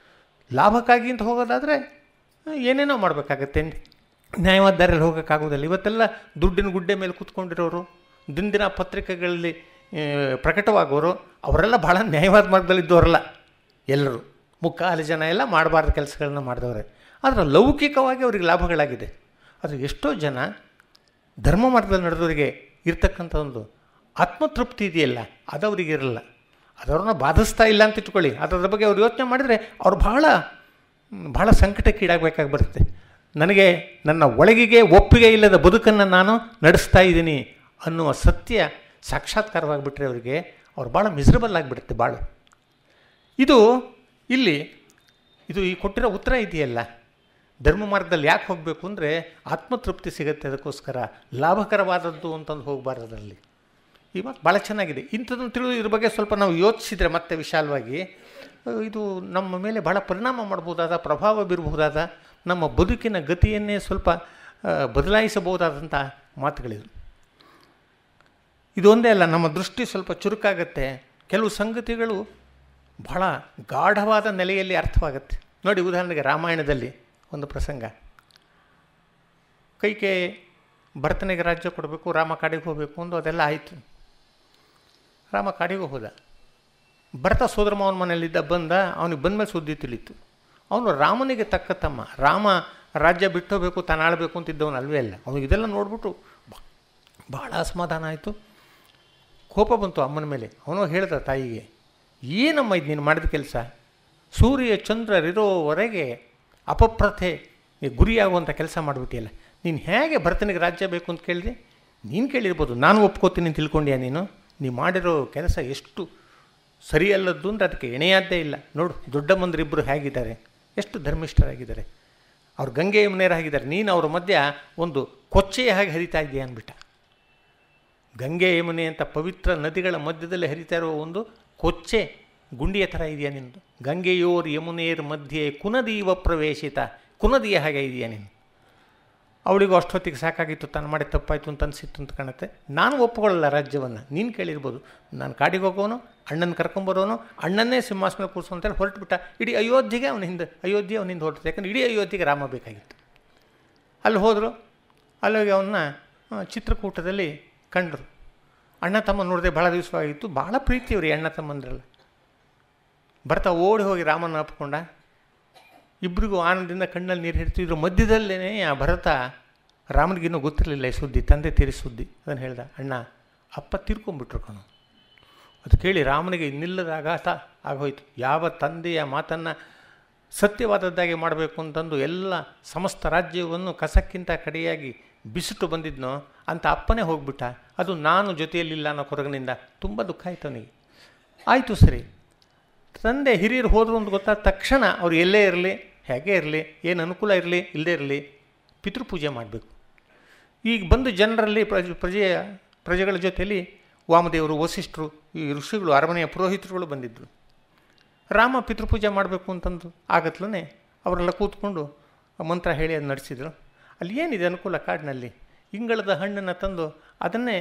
ಲಾಭಕ್ಕಾಗಿ ಅಂತ ಹೋಗೋದಾದರೆ ಏನೇನೋ ಮಾಡಬೇಕಾಗತ್ತೆ, ನ್ಯಾಯವಾದ ದಾರಿಯಲ್ಲಿ ಹೋಗೋಕ್ಕಾಗೋದಿಲ್ಲ. ಇವತ್ತೆಲ್ಲ ದುಡ್ಡಿನ ಗುಡ್ಡೆ ಮೇಲೆ ಕೂತ್ಕೊಂಡಿರೋರು, ದಿನ ಪತ್ರಿಕೆಗಳಲ್ಲಿ ಪ್ರಕಟವಾಗೋರು, ಅವರೆಲ್ಲ ಭಾಳ ನ್ಯಾಯವಾದ ಮಾರ್ಗದಲ್ಲಿದ್ದವರಲ್ಲ. ಎಲ್ಲರೂ ಮುಕ್ಕಾಲು ಜನ ಎಲ್ಲ ಮಾಡಬಾರ್ದು ಕೆಲಸಗಳನ್ನ ಮಾಡಿದವ್ರೆ. ಆದರೆ ಲೌಕಿಕವಾಗಿ ಅವ್ರಿಗೆ ಲಾಭಗಳಾಗಿದೆ. ಆದರೆ ಎಷ್ಟೋ ಜನ ಧರ್ಮ ಮಾರ್ಗದಲ್ಲಿ ನಡೆದವರಿಗೆ ಇರ್ತಕ್ಕಂಥ ಒಂದು ಆತ್ಮತೃಪ್ತಿ ಇದೆಯಲ್ಲ, ಅದು ಅವರಿಗೆ ಇರಲ್ಲ. ಅದವ್ರನ್ನ ಬಾಧಿಸ್ತಾ ಇಲ್ಲ ಅಂತ ಇಟ್ಕೊಳ್ಳಿ, ಅದರ ಬಗ್ಗೆ ಅವ್ರು ಯೋಚನೆ ಮಾಡಿದರೆ ಅವ್ರು ಭಾಳ ಸಂಕಟಕ್ಕೀಡಾಗಬೇಕಾಗಿ ಬರುತ್ತೆ. ನನಗೆ ನನ್ನ ಒಳಗಿಗೆ ಒಪ್ಪಿಗೆ ಇಲ್ಲದ ಬದುಕನ್ನು ನಾನು ನಡೆಸ್ತಾ ಇದ್ದೀನಿ ಅನ್ನುವ ಸತ್ಯ ಸಾಕ್ಷಾತ್ಕಾರವಾಗಿಬಿಟ್ರೆ ಅವರಿಗೆ ಅವ್ರು ಭಾಳ ಮಿಸರಬಲ್ ಆಗಿಬಿಡುತ್ತೆ ಬಾಳು. ಇದು ಈ ಕೊಟ್ಟಿರೋ ಉತ್ತರ ಇದೆಯಲ್ಲ, ಧರ್ಮ ಮಾರ್ಗದಲ್ಲಿ ಯಾಕೆ ಹೋಗಬೇಕು ಅಂದರೆ ಆತ್ಮತೃಪ್ತಿ ಸಿಗುತ್ತೆ, ಅದಕ್ಕೋಸ್ಕರ ಲಾಭಕರವಾದದ್ದು ಅಂತಂದು ಹೋಗಬಾರ್ದು. ಅದರಲ್ಲಿ ಈ ಮಾತು ಭಾಳ ಚೆನ್ನಾಗಿದೆ. ಇಂಥದ್ದನ್ನು ತಿಳಿದು ಇದ್ರ ಬಗ್ಗೆ ಸ್ವಲ್ಪ ನಾವು ಯೋಚಿಸಿದರೆ ಮತ್ತೆ ವಿಶಾಲವಾಗಿ, ಇದು ನಮ್ಮ ಮೇಲೆ ಭಾಳ ಪರಿಣಾಮ ಮಾಡ್ಬೋದಾದ, ಪ್ರಭಾವ ಬೀರಬಹುದಾದ, ನಮ್ಮ ಬದುಕಿನ ಗತಿಯನ್ನೇ ಸ್ವಲ್ಪ ಬದಲಾಯಿಸಬಹುದಾದಂಥ ಮಾತುಗಳಿದು. ಇದೊಂದೇ ಅಲ್ಲ, ನಮ್ಮ ದೃಷ್ಟಿ ಸ್ವಲ್ಪ ಚುರುಕಾಗತ್ತೆ. ಕೆಲವು ಸಂಗತಿಗಳು ಬಹಳ ಗಾಢವಾದ ನೆಲೆಯಲ್ಲಿ ಅರ್ಥವಾಗುತ್ತೆ. ನೋಡಿ, ಉದಾಹರಣೆಗೆ ರಾಮಾಯಣದಲ್ಲಿ ಒಂದು ಪ್ರಸಂಗ. ಕೈಕೇಯಿ ಭರತನಿಗೆ ರಾಜ್ಯ ಕೊಡಬೇಕು, ರಾಮ ಕಾಡಿಗೆ ಹೋಗಬೇಕು ಅಂದು ಅದೆಲ್ಲ ಆಯಿತು. ರಾಮ ಕಾಡಿಗೆ ಹೋದ. ಭರತ ಸೋದರ ಮಾವನ ಮನೆಯಲ್ಲಿದ್ದ, ಅವನಿಗೆ ಬಂದಮೇಲೆ ಸುದ್ದಿ ತಿಳಿತು. ಅವನು ರಾಮನಿಗೆ ತಕ್ಕ ತಮ್ಮ. ರಾಮ ರಾಜ್ಯ ಬಿಟ್ಟು ಹೋಗಬೇಕು, ತಾನು ಆಳಬೇಕು ಅಂತಿದ್ದವನು ಅಲ್ವೇ ಅಲ್ಲ. ಅವನಿಗೆ ಇದೆಲ್ಲ ನೋಡ್ಬಿಟ್ಟು ಭಾಳ ಅಸಮಾಧಾನ ಆಯಿತು, ಕೋಪ ಬಂತು ಅಮ್ಮನ ಮೇಲೆ. ಅವನು ಹೇಳ್ದ ತಾಯಿಗೆ, ಏನಮ್ಮ ಇದು ನೀನು ಮಾಡಿದ ಕೆಲಸ? ಸೂರ್ಯ ಚಂದ್ರರಿರೋವರೆಗೆ ಅಪಪ್ರಥೆ ಗುರಿಯಾಗುವಂಥ ಕೆಲಸ ಮಾಡಿಬಿಟ್ಟಿಯಲ್ಲ. ನೀನು ಹೇಗೆ ಭರತನಿಗೆ ರಾಜ್ಯ ಬೇಕು ಅಂತ ಕೇಳಿದೆ? ನೀನು ಕೇಳಿರ್ಬೋದು, ನಾನು ಒಪ್ಕೋತೀನಿ ತಿಳ್ಕೊಂಡ್ಯಾ ನೀನು? ನೀನು ಮಾಡಿರೋ ಕೆಲಸ ಎಷ್ಟು ಸರಿಯಲ್ಲದ್ದು ಅಂದರೆ ಅದಕ್ಕೆ ಎಣೆಯಾದ್ದೇ ಇಲ್ಲ. ನೋಡು, ದೊಡ್ಡ ಮಂದಿರಿಬ್ಬರು ಹೇಗಿದ್ದಾರೆ, ಎಷ್ಟು ಧರ್ಮಿಷ್ಠರಾಗಿದ್ದಾರೆ, ಅವ್ರು ಗಂಗೆ ಯಮುನೆಯರಾಗಿದ್ದಾರೆ. ನೀನು ಅವ್ರ ಮಧ್ಯ ಒಂದು ಕೊಚ್ಚೆಯ ಹಾಗೆ ಹರಿತಾ ಇದೆಯಾ ಅಂದ್ಬಿಟ್ಟ. ಗಂಗೆ ಯಮುನೆ ಅಂತ ಪವಿತ್ರ ನದಿಗಳ ಮಧ್ಯದಲ್ಲಿ ಹರಿತಾ ಇರೋ ಒಂದು ಕೊಚ್ಚೆ ಗುಂಡಿಯ ಥರ ಇದೆಯಾ ನಿಂದು? ಗಂಗೆಯೋರ್ ಯಮುನೇರ್ ಮಧ್ಯೆ ಕುನದೀವ ಪ್ರವೇಶಿತ, ಕುನದಿಯ ಹಾಗೆ ಇದೆಯಾ ನೀನು? ಅವಳಿಗೂ ಅಷ್ಟೊತ್ತಿಗೆ ಸಾಕಾಗಿತ್ತು, ತಾನು ಮಾಡಿ ತಪ್ಪಾಯಿತು ಅಂತ ಅನಿಸಿತ್ತು ಅಂತ ಕಾಣುತ್ತೆ. ನಾನು ಒಪ್ಕೊಳ್ಳಲ್ಲ ರಾಜ್ಯವನ್ನು. ನೀನು ಕೇಳಿರ್ಬೋದು, ನಾನು ಕಾಡಿಗೆ ಹೋಗೋನು, ಅಣ್ಣನ ಕರ್ಕೊಂಬರೋನು, ಅಣ್ಣನ್ನೇ ಸಿಂಹಾಸನ ಕೂರಿಸು ಅಂತೇಳಿ ಹೊರಟುಬಿಟ್ಟ. ಇಡೀ ಅಯೋಧ್ಯೆಗೆ ಅವನ ಹಿಂದೆ ಹೊರಟು. ಯಾಕಂದ್ರೆ ಇಡೀ ಅಯೋಧ್ಯೆಗೆ ರಾಮ ಬೇಕಾಗಿತ್ತು. ಅಲ್ಲಿ ಹೋದರು. ಅಲ್ಲಿಗೆ ಅವನ್ನ ಚಿತ್ರಕೂಟದಲ್ಲಿ ಕಂಡರು. ಅಣ್ಣ ತಮ್ಮ ನೋಡಿದೆ, ಭಾಳ ದಿವಸವಾಗಿತ್ತು, ಭಾಳ ಪ್ರೀತಿಯವ್ರಿ ಅಣ್ಣ ತಮ್ಮಂದ್ರಲ್ಲ. ಭರತ ಓಡಿ ಹೋಗಿ ರಾಮನ ಅಪ್ಕೊಂಡ. ಇಬ್ಬರಿಗೂ ಆನಂದದಿಂದ ಕಣ್ಣಲ್ಲಿ ನೀರು ಹಿಡ್ತಿದ್ರು. ಮಧ್ಯದಲ್ಲೇ ಆ ಭರತ, ರಾಮನಿಗಿನ್ನೂ ಗೊತ್ತಿರಲಿಲ್ಲ ಈ ಸುದ್ದಿ, ತಂದೆ ತೀರಿ ಸುದ್ದಿ. ಅದನ್ನು ಹೇಳ್ದ, ಅಣ್ಣ ಅಪ್ಪ ತೀರ್ಕೊಂಬಿಟ್ರು ಕಣು. ಅದು ಕೇಳಿ ರಾಮನಿಗೆ ಇನ್ನಿಲ್ಲದ ಆಘಾತ ಆಗೋಯ್ತು. ಯಾವ ತಂದೆಯ ಮಾತನ್ನು ಸತ್ಯವಾದದ್ದಾಗಿ ಮಾಡಬೇಕು ಅಂತಂದು ಎಲ್ಲ ಸಮಸ್ತ ರಾಜ್ಯವನ್ನು ಕಸಕ್ಕಿಂತ ಕಡೆಯಾಗಿ ಬಿಸಿಟು ಬಂದಿದ್ನೋ ಅಂತ ಅಪ್ಪನೇ ಹೋಗ್ಬಿಟ್ಟ. ಅದು ನಾನು ಜೊತೆಯಲ್ಲಿಲ್ಲ ಅನ್ನೋ ಕೊರಗಿನಿಂದ ತುಂಬ ದುಃಖ ಆಯಿತು ಅವನಿಗೆ. ಆಯಿತು ಸರಿ, ತಂದೆ ಹಿರಿಯರು ಹೋದರು ಅಂತ ಗೊತ್ತಾದ ತಕ್ಷಣ ಅವ್ರು ಎಲ್ಲೇ ಇರಲಿ, ಹೇಗೆ ಇರಲಿ, ಏನು ಅನುಕೂಲ ಇರಲಿ ಇಲ್ಲದೇ ಇರಲಿ, ಪಿತೃಪೂಜೆ ಮಾಡಬೇಕು. ಈಗ ಬಂದು ಜನರಲ್ಲಿ ಪ್ರಜೆಗಳ ಜೊತೆಯಲ್ಲಿ ವಾಮದೇವರು, ವಸಿಷ್ಠರು, ಈ ಋಷಿಗಳು, ಅರಮನೆಯ ಪುರೋಹಿತರುಗಳು ಬಂದಿದ್ದರು. ರಾಮ ಪಿತೃಪೂಜೆ ಮಾಡಬೇಕು ಅಂತಂದು ಆಗತ್ಲೇ ಅವರೆಲ್ಲ ಕೂತ್ಕೊಂಡು ಮಂತ್ರ ಹೇಳಿ ಅದು ನಡೆಸಿದರು. ಅಲ್ಲಿ ಏನಿದೆ ಅನುಕೂಲ, ಕಾಡಿನಲ್ಲಿ ಇಂಗಳದ ಹಣ್ಣನ್ನು ತಂದು ಅದನ್ನೇ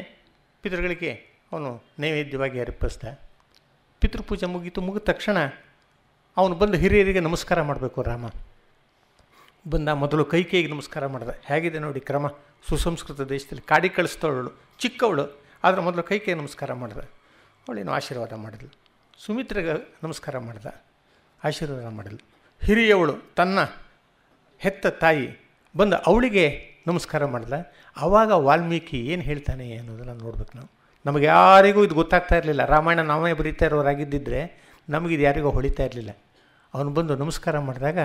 ಪಿತೃಗಳಿಗೆ ಅವನು ನೈವೇದ್ಯವಾಗಿ ಅರ್ಪಿಸ್ದ. ಪಿತೃಪೂಜೆ ಮುಗಿದ ತಕ್ಷಣ ಅವನು ಬಂದು ಹಿರಿಯರಿಗೆ ನಮಸ್ಕಾರ ಮಾಡಬೇಕು. ರಾಮ ಬಂದ ಮೊದಲು ಕೈಕೇಯಿಗೆ ನಮಸ್ಕಾರ ಮಾಡಿದ. ಹೇಗಿದೆ ನೋಡಿ ಕ್ರಮ, ಸುಸಂಸ್ಕೃತ ದೇಶದಲ್ಲಿ. ಕಾಡಿಗೆ ಕಳಿಸ್ತವಳು, ಚಿಕ್ಕವಳು, ಆದರೆ ಮೊದಲು ಕೈಕೇಯಿಗೆ ನಮಸ್ಕಾರ ಮಾಡಿದ. ಅವಳೇನು ಆಶೀರ್ವಾದ ಮಾಡಿದ್ಳು. ಸುಮಿತ್ರೆಗೆ ನಮಸ್ಕಾರ ಮಾಡಿದ, ಆಶೀರ್ವಾದ ಮಾಡಿದ್ಳು. ಹಿರಿಯವಳು ತನ್ನ ಹೆತ್ತ ತಾಯಿ ಬಂದು ಅವಳಿಗೆ ನಮಸ್ಕಾರ ಮಾಡಿದ. ಆವಾಗ ವಾಲ್ಮೀಕಿ ಏನು ಹೇಳ್ತಾನೆ ಅನ್ನೋದನ್ನು ನೋಡ್ಬೇಕು ನಾವು. ನಮಗೆ ಯಾರಿಗೂ ಇದು ಗೊತ್ತಾಗ್ತಾ ಇರಲಿಲ್ಲ. ರಾಮಾಯಣ ನಾವೇ ಬರೀತಾ ಇರೋರಾಗಿದ್ದಿದ್ರೆ ನಮಗಿದು ಯಾರಿಗೂ ಹೊಳಿತಾ ಇರಲಿಲ್ಲ. ಅವನು ಬಂದು ನಮಸ್ಕಾರ ಮಾಡಿದಾಗ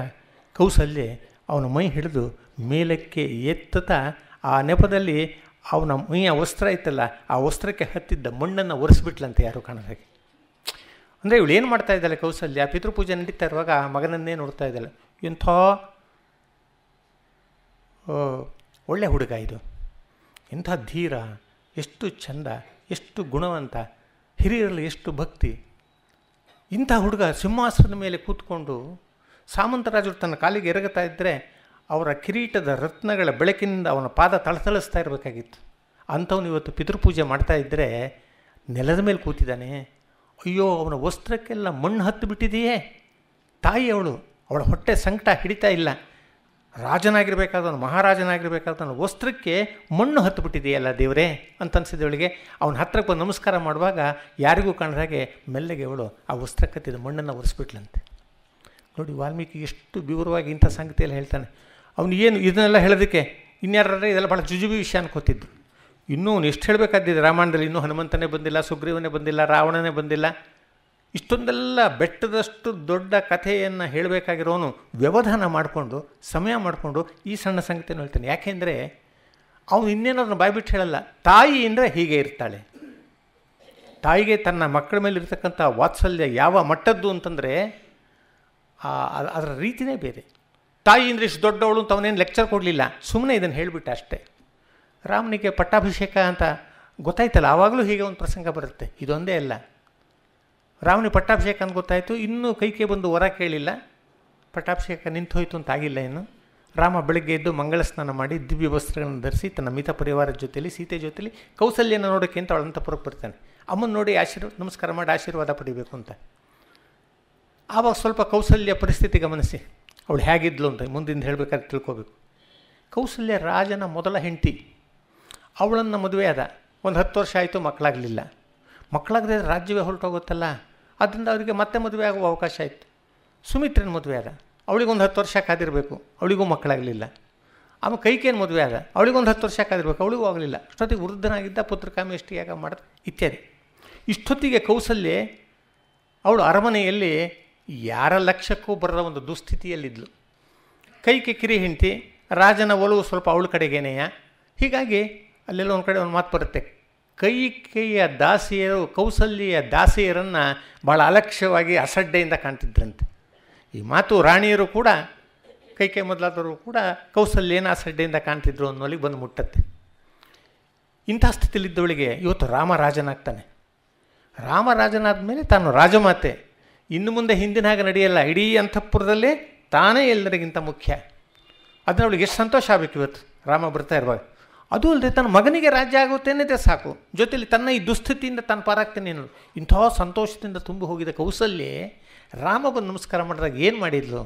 ಕೌಸಲ್ಯೆ ಅವನ ಮೈ ಹಿಡಿದು ಮೇಲಕ್ಕೆ ಎತ್ತುತ್ತಾ ಆ ನೆಪದಲ್ಲಿ ಅವನ ಮೈಯ ವಸ್ತ್ರ ಇತ್ತಲ್ಲ, ಆ ವಸ್ತ್ರಕ್ಕೆ ಹತ್ತಿದ್ದ ಮಣ್ಣನ್ನು ಒರೆಸ್ಬಿಟ್ಲಂತೆ ಯಾರು ಕಾಣೋದಾಗೆ. ಅಂದರೆ ಇವಳು ಏನು ಮಾಡ್ತಾ ಇದ್ದಾಳೆ ಕೌಸಲ್ಯ, ಪಿತೃಪೂಜೆ ನಡೀತಾ ಇರುವಾಗ ಆ ಮಗನನ್ನೇ ನೋಡ್ತಾ ಇದ್ದಾಳೆ. ಎಂಥ ಒಳ್ಳೆ ಹುಡುಗ ಇದು, ಎಂಥ ಧೀರ, ಎಷ್ಟು ಚಂದ, ಎಷ್ಟು ಗುಣವಂತ, ಹಿರಿಯರಲ್ಲಿ ಎಷ್ಟು ಭಕ್ತಿ. ಇಂಥ ಹುಡುಗ ಸಿಂಹಾಸನದ ಮೇಲೆ ಕೂತ್ಕೊಂಡು ಸಾಮಂತರಾಜರು ತನ್ನ ಕಾಲಿಗೆ ಎರಗುತ್ತಾ ಇದ್ದರೆ ಅವರ ಕಿರೀಟದ ರತ್ನಗಳ ಬೆಳಕಿನಿಂದ ಅವನ ಪಾದ ತಳತಳಿಸ್ತಾ ಇರಬೇಕಾಗಿತ್ತು. ಅಂಥವನು ಇವತ್ತು ಪಿತೃಪೂಜೆ ಮಾಡ್ತಾ ಇದ್ದರೆ ನೆಲದ ಮೇಲೆ ಕೂತಿದ್ದಾನೆ. ಅಯ್ಯೋ, ಅವನ ವಸ್ತ್ರಕ್ಕೆಲ್ಲ ಮಣ್ಣು ಹತ್ತು ಬಿಟ್ಟಿದೆಯೇ. ತಾಯಿ ಅವಳ ಹೊಟ್ಟೆ ಸಂಕಟ ಹಿಡಿತಾ ಇಲ್ಲ. ರಾಜನಾಗಿರಬೇಕಾದವನು, ಮಹಾರಾಜನಾಗಿರಬೇಕಾದವನು ವಸ್ತ್ರಕ್ಕೆ ಮಣ್ಣು ಹತ್ತು ಬಿಟ್ಟಿದೆಯಲ್ಲ ದೇವರೇ ಅಂತ ಅನಿಸಿದವಳಿಗೆ. ಅವನ ಹತ್ರಕ್ಕೆ ಬಂದು ನಮಸ್ಕಾರ ಮಾಡುವಾಗ ಯಾರಿಗೂ ಕಾಣದ ಹಾಗೆ ಮೆಲ್ಲಗೆ ಅವಳು ಆ ವಸ್ತ್ರ ಕತ್ತಿದ ಮಣ್ಣನ್ನು ಒರೆಸ್ಬಿಟ್ಲಂತೆ. ನೋಡಿ ವಾಲ್ಮೀಕಿ ಎಷ್ಟು ವಿವರವಾಗಿ ಇಂಥ ಸಂಗತಿಯಲ್ಲಿ ಹೇಳ್ತಾನೆ. ಅವನು ಏನು ಇದನ್ನೆಲ್ಲ ಹೇಳೋದಕ್ಕೆ ಇನ್ಯಾರೇ ಇದೆಲ್ಲ ಭಾಳ ಜುಜುಬಿ ವಿಷಯ ಅನ್ಕೋತಿದ್ದು. ಇನ್ನೂ ಅವನು ಎಷ್ಟು ಹೇಳಬೇಕಾದಿದೆ ರಾಮಾಯಣದಲ್ಲಿ. ಇನ್ನೂ ಹನುಮಂತನೇ ಬಂದಿಲ್ಲ, ಸುಗ್ರೀವನೇ ಬಂದಿಲ್ಲ, ರಾವಣನೇ ಬಂದಿಲ್ಲ. ಇಷ್ಟೊಂದೆಲ್ಲ ಬೆಟ್ಟದಷ್ಟು ದೊಡ್ಡ ಕಥೆಯನ್ನು ಹೇಳಬೇಕಾಗಿರೋನು ವ್ಯವಧಾನ ಮಾಡಿಕೊಂಡು, ಸಮಯ ಮಾಡಿಕೊಂಡು ಈ ಸಣ್ಣ ಸಂಗತಿಯನ್ನು ಹೇಳ್ತಾನೆ. ಯಾಕೆಂದರೆ ಅವನು ಇನ್ನೇನಾದ್ರೂ ಬಾಯ್ಬಿಟ್ಟು ಹೇಳಲ್ಲ. ತಾಯಿ ಅಂದರೆ ಹೀಗೆ ಇರ್ತಾಳೆ. ತಾಯಿಗೆ ತನ್ನ ಮಕ್ಕಳ ಮೇಲೆ ಇರ್ತಕ್ಕಂಥ ವಾತ್ಸಲ್ಯ ಯಾವ ಮಟ್ಟದ್ದು ಅಂತಂದರೆ ಅದರ ರೀತಿಯೇ ಬೇರೆ. ತಾಯಿ ಅಂದರೆ ಇಷ್ಟು ದೊಡ್ಡವಳು ಅಂತ ಅವನೇನು ಲೆಕ್ಚರ್ ಕೊಡಲಿಲ್ಲ, ಸುಮ್ಮನೆ ಇದನ್ನು ಹೇಳಿಬಿಟ್ಟ ಅಷ್ಟೇ. ರಾಮನಿಗೆ ಪಟ್ಟಾಭಿಷೇಕ ಅಂತ ಗೊತ್ತಾಯ್ತಲ್ಲ, ಆವಾಗಲೂ ಹೀಗೆ ಒಂದು ಪ್ರಸಂಗ ಬರುತ್ತೆ. ಇದೊಂದೇ ಅಲ್ಲ, ರಾಮನಿಗೆ ಪಟ್ಟಾಭಿಷೇಕ ಅಂತ ಗೊತ್ತಾಯಿತು, ಇನ್ನೂ ಕೈಗೆ ಬಂದು ವರ ಕೇಳಿಲ್ಲ, ಪಟ್ಟಾಭಿಷೇಕ ನಿಂತು ಹೋಯಿತು ಅಂತ ಆಗಿಲ್ಲ ಇನ್ನು. ರಾಮ ಬೆಳಗ್ಗೆ ಎದ್ದು ಮಂಗಳ ಸ್ನಾನ ಮಾಡಿ ದಿವ್ಯ ವಸ್ತ್ರಗಳನ್ನು ಧರಿಸಿ ತನ್ನ ಮಿತ ಪರಿವಾರದ ಜೊತೆಯಲ್ಲಿ, ಸೀತೆ ಜೊತೆಯಲ್ಲಿ ಕೌಸಲ್ಯನ ನೋಡೋಕ್ಕೆ ಅಂತ ಅವಳ ಅಂತಃಪುರಕ್ಕೆ ಬರ್ತಾನೆ. ಅಮ್ಮನ ನೋಡಿ ನಮಸ್ಕಾರ ಮಾಡಿ ಆಶೀರ್ವಾದ ಪಡಿಬೇಕು ಅಂತ. ಆವಾಗ ಸ್ವಲ್ಪ ಕೌಸಲ್ಯ ಪರಿಸ್ಥಿತಿ ಗಮನಿಸಿ, ಅವಳು ಹೇಗಿದ್ಲು ಅಂತ ಮುಂದಿಂದ ಹೇಳಬೇಕಾದ್ರೆ ತಿಳ್ಕೋಬೇಕು. ಕೌಸಲ್ಯ ರಾಜನ ಮೊದಲ ಹೆಂಡತಿ. ಅವಳನ್ನು ಮದುವೆ ಆದ. ಒಂದು 10 ವರ್ಷ ಆಯಿತು, ಮಕ್ಕಳಾಗಲಿಲ್ಲ. ಮಕ್ಕಳಾಗದೆ ರಾಜ್ಯವೇ ಹೊರಟೋಗುತ್ತಲ್ಲ, ಅದರಿಂದ ಅವರಿಗೆ ಮತ್ತೆ ಮದುವೆ ಆಗುವ ಅವಕಾಶ ಆಯಿತು. ಸುಮಿತ್ರನ ಮದುವೆ ಆದ. ಅವಳಿಗೊಂದು 10 ವರ್ಷ ಕಾದಿರಬೇಕು, ಅವಳಿಗೂ ಮಕ್ಕಳಾಗಲಿಲ್ಲ. ಆಮೇಲೆ ಕೈಕೇಯನ್ನು ಮದುವೆ ಆದ. ಅವಳಿಗೊಂದು 10 ವರ್ಷ ಕಾದಿರಬೇಕು, ಅವಳಿಗೂ ಆಗಲಿಲ್ಲ. ಅಷ್ಟೊತ್ತಿಗೆ ವೃದ್ಧನಾಗಿದ್ದ, ಪುತ್ರಕಾಮೇಷ್ಟಿ ಯಾಗ ಮಾಡಿದ ಇತ್ಯಾದಿ. ಇಷ್ಟೊತ್ತಿಗೆ ಕೌಸಲ್ಯೆ ಅವಳು ಅರಮನೆಯಲ್ಲಿ ಯಾರ ಲಕ್ಷ್ಯಕ್ಕೂ ಬರದ ಒಂದು ದುಸ್ಥಿತಿಯಲ್ಲಿದ್ದಳು. ಕೈಕೆ ಕಿರಿ ಹೆಂಡತಿ, ರಾಜನ ಒಲವು ಸ್ವಲ್ಪ ಅವಳ ಕಡೆಗೇನೆಯ. ಹೀಗಾಗಿ ಅಲ್ಲೆಲ್ಲ ಒಂದು ಕಡೆ ಒಂದು ಮಾತು ಬರುತ್ತೆ, ಕೈಕೆಯ ದಾಸಿಯರು ಕೌಸಲ್ಯ ದಾಸಿಯರನ್ನು ಭಾಳ ಅಲಕ್ಷ್ಯವಾಗಿ ಅಸಡ್ಡೆಯಿಂದ ಕಾಣ್ತಿದ್ರಂತೆ. ಈ ಮಾತು ರಾಣಿಯರು ಕೂಡ, ಕೈಕೆ ಮೊದಲಾದವರು ಕೂಡ ಕೌಸಲ್ಯನ ಅಸಡ್ಡೆಯಿಂದ ಕಾಣ್ತಿದ್ರು ಅನ್ನೋಲ್ಲಿಗೆ ಬಂದು ಮುಟ್ಟತ್ತೆ. ಇಂಥ ಸ್ಥಿತಿಲಿದ್ದವಳಿಗೆ ಇವತ್ತು ರಾಮರಾಜನಾಗ್ತಾನೆ. ರಾಮರಾಜನಾದ ಮೇಲೆ ತಾನು ರಾಜಮಾತೆ. ಇನ್ನು ಮುಂದೆ ಹಿಂದಿನ ಹಾಗೆ ನಡೆಯಲ್ಲ. ಇಡೀ ಅಂತಃಪುರದಲ್ಲೇ ತಾನೇ ಎಲ್ಲರಿಗಿಂತ ಮುಖ್ಯ. ಅದನ್ನ ಅವಳಿಗೆ ಎಷ್ಟು ಸಂತೋಷ ಆಗಬೇಕು ಇವತ್ತು ರಾಮ ಬರ್ತಾ ಇರುವಾಗ. ಅದು ಅಲ್ಲದೆ ತನ್ನ ಮಗನಿಗೆ ರಾಜ್ಯ ಆಗುತ್ತೇನೆ ಸಾಕು, ಜೊತೆಯಲ್ಲಿ ತನ್ನ ಈ ದುಸ್ಥಿತಿಯಿಂದ ತಾನು ಪಾರಾಗ್ತೇನೆ ಅನ್ನೋದು. ಇಂಥ ಸಂತೋಷದಿಂದ ತುಂಬಿ ಹೋಗಿದ್ದ ಕೌಸಲ್ಯೆ ರಾಮ ಬಂದು ನಮಸ್ಕಾರ ಮಾಡಿದಾಗ ಏನು ಮಾಡಿದ್ಲು?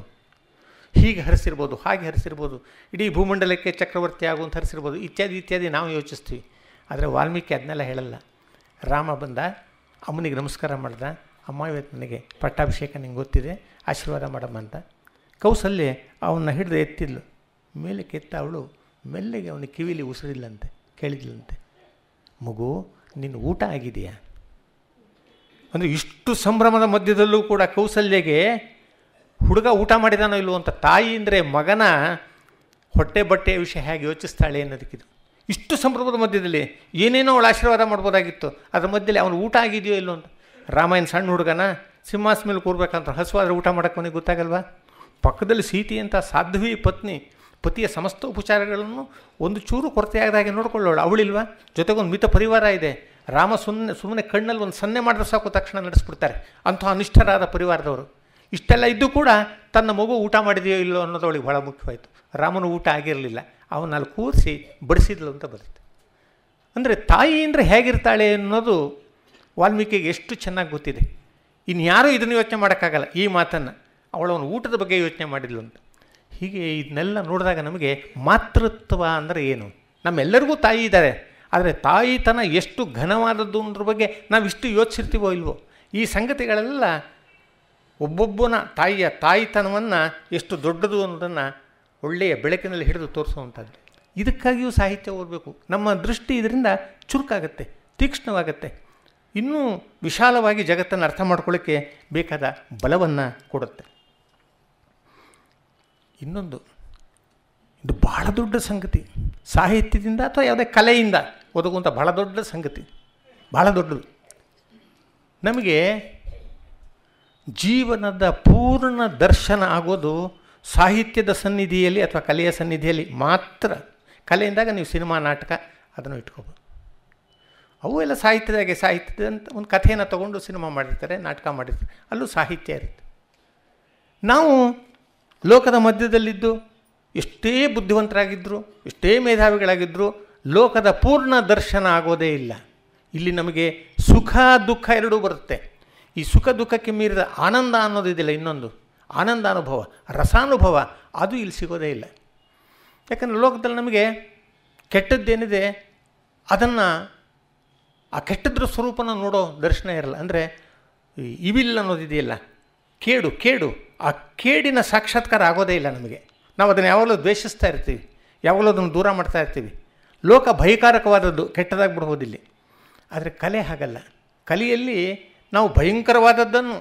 ಹೀಗೆ ಹರಿಸಿರ್ಬೋದು, ಹಾಗೆ ಹರಿಸಿರ್ಬೋದು, ಇಡೀ ಭೂಮಂಡಲಕ್ಕೆ ಚಕ್ರವರ್ತಿ ಆಗುವಂತ ಹರಿಸಿರ್ಬೋದು, ಇತ್ಯಾದಿ ಇತ್ಯಾದಿ ನಾವು ಯೋಚಿಸ್ತೀವಿ. ಆದರೆ ವಾಲ್ಮೀಕಿ ಅದನ್ನೆಲ್ಲ ಹೇಳಲ್ಲ. ರಾಮ ಬಂದ, ಅಮ್ಮನಿಗೆ ನಮಸ್ಕಾರ ಮಾಡ್ದ. ಅಮ್ಮ ಇವತ್ತು ನನಗೆ ಪಟ್ಟಾಭಿಷೇಕ ನಿಂಗೆ ಗೊತ್ತಿದೆ, ಆಶೀರ್ವಾದ ಮಾಡಮ್ಮ ಅಂತ. ಕೌಸಲ್ಯೆ ಅವನ್ನ ಹಿಡಿದು ಎತ್ತಿದ್ಲು. ಮೇಲೆ ಕೆತ್ತ ಅವಳು ಮೆಲ್ಲಗೆ ಅವನಿಗೆ ಕಿವಿಲಿ ಉಸಿರಿಲ್ಲಂತೆ, ಕೇಳಿದ್ಲಂತೆ, ಮಗು ನಿನ್ನ ಊಟ ಆಗಿದೆಯಾ? ಅಂದರೆ ಇಷ್ಟು ಸಂಭ್ರಮದ ಮಧ್ಯದಲ್ಲೂ ಕೂಡ ಕೌಸಲ್ಯಗೆ ಹುಡುಗ ಊಟ ಮಾಡಿದಾನೋ ಇಲ್ವೋ ಅಂತ ತಾಯಿ ಅಂದರೆ ಮಗನ ಹೊಟ್ಟೆ ಬಟ್ಟೆಯ ವಿಷಯ ಹೇಗೆ ಯೋಚಿಸ್ತಾಳೆ ಅನ್ನೋದಕ್ಕಿದು. ಇಷ್ಟು ಸಂಭ್ರಮದ ಮಧ್ಯದಲ್ಲಿ ಏನೇನೋ ಅವಳು ಆಶೀರ್ವಾದ ಮಾಡ್ಬೋದಾಗಿತ್ತು, ಅದ್ರ ಮಧ್ಯದಲ್ಲಿ ಅವನು ಊಟ ಆಗಿದೆಯೋ ಇಲ್ಲೋ ಅಂತ. ರಾಮಾಯಣ ಸಣ್ಣ ಹುಡುಗನ ಸಿಂಹಾಸ ಮೇಲೆ ಕೂರ್ಬೇಕಂತ ಹಸುವಾದ್ರೆ ಊಟ ಮಾಡೋಕ್ಕೆ ಅವನಿಗೆ ಗೊತ್ತಾಗಲ್ವಾ? ಪಕ್ಕದಲ್ಲಿ ಸೀತೆ ಅಂತ ಸಾಧ್ವಿ ಪತ್ನಿ, ಪತಿಯ ಸಮಸ್ತ ಉಪಚಾರಗಳನ್ನು ಒಂದು ಚೂರು ಕೊರತೆ ಆಗದಾಗೆ ನೋಡ್ಕೊಳ್ಳೋಳು ಅವಳಿಲ್ವಾ? ಜೊತೆಗೊಂದು ಮಿತ ಪರಿವಾರ ಇದೆ. ರಾಮ ಸುಮ್ಮನೆ ಕಣ್ಣಲ್ಲಿ ಒಂದು ಸನ್ನೆ ಮಾಡಿದ್ರೆ ಸಾಕು ತಕ್ಷಣ ನಡೆಸ್ಬಿಡ್ತಾರೆ. ಅಂಥ ಅನಿಷ್ಠರಾದ ಪರಿವಾರದವರು. ಇಷ್ಟೆಲ್ಲ ಇದ್ದು ಕೂಡ ತನ್ನ ಮಗು ಊಟ ಮಾಡಿದೆಯೋ ಇಲ್ಲೋ ಅನ್ನೋದು ಅವಳಿಗೆ ಭಾಳ ಮುಖ್ಯವಾಯಿತು. ರಾಮನು ಊಟ ಆಗಿರಲಿಲ್ಲ, ಅವನಲ್ಲಿ ಕೂರಿಸಿ ಬಡಿಸಿದ್ಲು ಅಂತ ಬರುತ್ತೆ. ಅಂದರೆ ತಾಯಿ ಅಂದರೆ ಹೇಗಿರ್ತಾಳೆ ಅನ್ನೋದು ವಾಲ್ಮೀಕಿಗೆ ಎಷ್ಟು ಚೆನ್ನಾಗಿ ಗೊತ್ತಿದೆ. ಇನ್ಯಾರೂ ಇದನ್ನು ಯೋಚನೆ ಮಾಡೋಕ್ಕಾಗಲ್ಲ ಈ ಮಾತನ್ನು. ಅವಳವನು ಊಟದ ಬಗ್ಗೆ ಯೋಚನೆ ಮಾಡಿದ್ಲು ಅಂತ. ಹೀಗೆ ಇದನ್ನೆಲ್ಲ ನೋಡಿದಾಗ ನಮಗೆ ಮಾತೃತ್ವ ಅಂದರೆ ಏನು? ನಮ್ಮೆಲ್ಲರಿಗೂ ತಾಯಿ ಇದ್ದಾರೆ, ಆದರೆ ತಾಯಿತನ ಎಷ್ಟು ಘನವಾದದ್ದು ಅನ್ನೋದ್ರ ಬಗ್ಗೆ ನಾವು ಇಷ್ಟು ಯೋಚಿಸಿರ್ತೀವೋ ಇಲ್ವೋ? ಈ ಸಂಗತಿಗಳೆಲ್ಲ ಒಬ್ಬೊಬ್ಬನ ತಾಯಿತನವನ್ನು ಎಷ್ಟು ದೊಡ್ಡದು ಅನ್ನೋದನ್ನು ಒಳ್ಳೆಯ ಬೆಳಕಿನಲ್ಲಿ ಹಿಡಿದು ತೋರಿಸುವಂಥದ್ದು. ಇದಕ್ಕಾಗಿಯೂ ಸಾಹಿತ್ಯ ಓದಬೇಕು. ನಮ್ಮ ದೃಷ್ಟಿ ಇದರಿಂದ ಚುರುಕಾಗತ್ತೆ, ತೀಕ್ಷ್ಣವಾಗತ್ತೆ, ಇನ್ನೂ ವಿಶಾಲವಾಗಿ ಜಗತ್ತನ್ನು ಅರ್ಥ ಮಾಡ್ಕೊಳ್ಳೋಕ್ಕೆ ಬೇಕಾದ ಬಲವನ್ನು ಕೊಡುತ್ತೆ. ಇನ್ನೊಂದು, ಇದು ಬಹಳ ದೊಡ್ಡ ಸಂಗತಿ. ಸಾಹಿತ್ಯದಿಂದ ಅಥವಾ ಯಾವುದೇ ಕಲೆಯಿಂದ ಒದಗುವಂಥ ಬಹಳ ದೊಡ್ಡ ಸಂಗತಿ, ಬಹಳ ದೊಡ್ಡದು. ನಮಗೆ ಜೀವನದ ಪೂರ್ಣ ದರ್ಶನ ಆಗೋದು ಸಾಹಿತ್ಯದ ಸನ್ನಿಧಿಯಲ್ಲಿ ಅಥವಾ ಕಲೆಯ ಸನ್ನಿಧಿಯಲ್ಲಿ ಮಾತ್ರ. ಕಲೆಯಿಂದಾಗ ನೀವು ಸಿನಿಮಾ, ನಾಟಕ ಅದನ್ನು ಇಟ್ಕೋಬೋದು. ಅವು ಎಲ್ಲ ಸಾಹಿತ್ಯದಾಗೆ ಸಾಹಿತ್ಯದಂತ ಒಂದು ಕಥೆಯನ್ನು ತೊಗೊಂಡು ಸಿನಿಮಾ ಮಾಡಿರ್ತಾರೆ, ನಾಟಕ ಮಾಡಿರ್ತಾರೆ, ಅಲ್ಲೂ ಸಾಹಿತ್ಯ ಇರುತ್ತೆ. ನಾವು ಲೋಕದ ಮಧ್ಯದಲ್ಲಿದ್ದು ಎಷ್ಟೇ ಬುದ್ಧಿವಂತರಾಗಿದ್ದರು, ಎಷ್ಟೇ ಮೇಧಾವಿಗಳಾಗಿದ್ದರೂ ಲೋಕದ ಪೂರ್ಣ ದರ್ಶನ ಆಗೋದೇ ಇಲ್ಲ. ಇಲ್ಲಿ ನಮಗೆ ಸುಖ ದುಃಖ ಎರಡೂ ಬರುತ್ತೆ. ಈ ಸುಖ ದುಃಖಕ್ಕೆ ಮೀರಿದ ಆನಂದ ಅನ್ನೋದಿದೆಯಲ್ಲ, ಇನ್ನೊಂದು ಆನಂದ ಅನುಭವ, ರಸಾನುಭವ, ಅದು ಇಲ್ಲಿ ಸಿಗೋದೇ ಇಲ್ಲ. ಯಾಕಂದರೆ ಲೋಕದಲ್ಲಿ ನಮಗೆ ಕೆಟ್ಟದ್ದೇನಿದೆ ಅದನ್ನು, ಆ ಕೆಟ್ಟದ್ರ ಸ್ವರೂಪನ ನೋಡೋ ದರ್ಶನ ಇರಲ್ಲ. ಅಂದರೆ ಇವಿಲ್ ಅನ್ನೋದಿದೆಯಲ್ಲ, ಕೇಡು, ಆ ಕೇಡಿನ ಸಾಕ್ಷಾತ್ಕಾರ ಆಗೋದೇ ಇಲ್ಲ ನಮಗೆ. ನಾವು ಅದನ್ನು ಯಾವಾಗಲೂ ದ್ವೇಷಿಸ್ತಾ ಇರ್ತೀವಿ, ಯಾವಾಗಲೂ ಅದನ್ನು ದೂರ ಮಾಡ್ತಾ ಇರ್ತೀವಿ. ಲೋಕ ಭಯಂಕರವಾದದ್ದು, ಕೆಟ್ಟದಾಗಿ ಬಿಡ್ಬೋದಿಲ್ಲಿ. ಆದರೆ ಕಲೆ ಹಾಗಲ್ಲ. ಕಲೆಯಲ್ಲಿ ನಾವು ಭಯಂಕರವಾದದ್ದನ್ನು,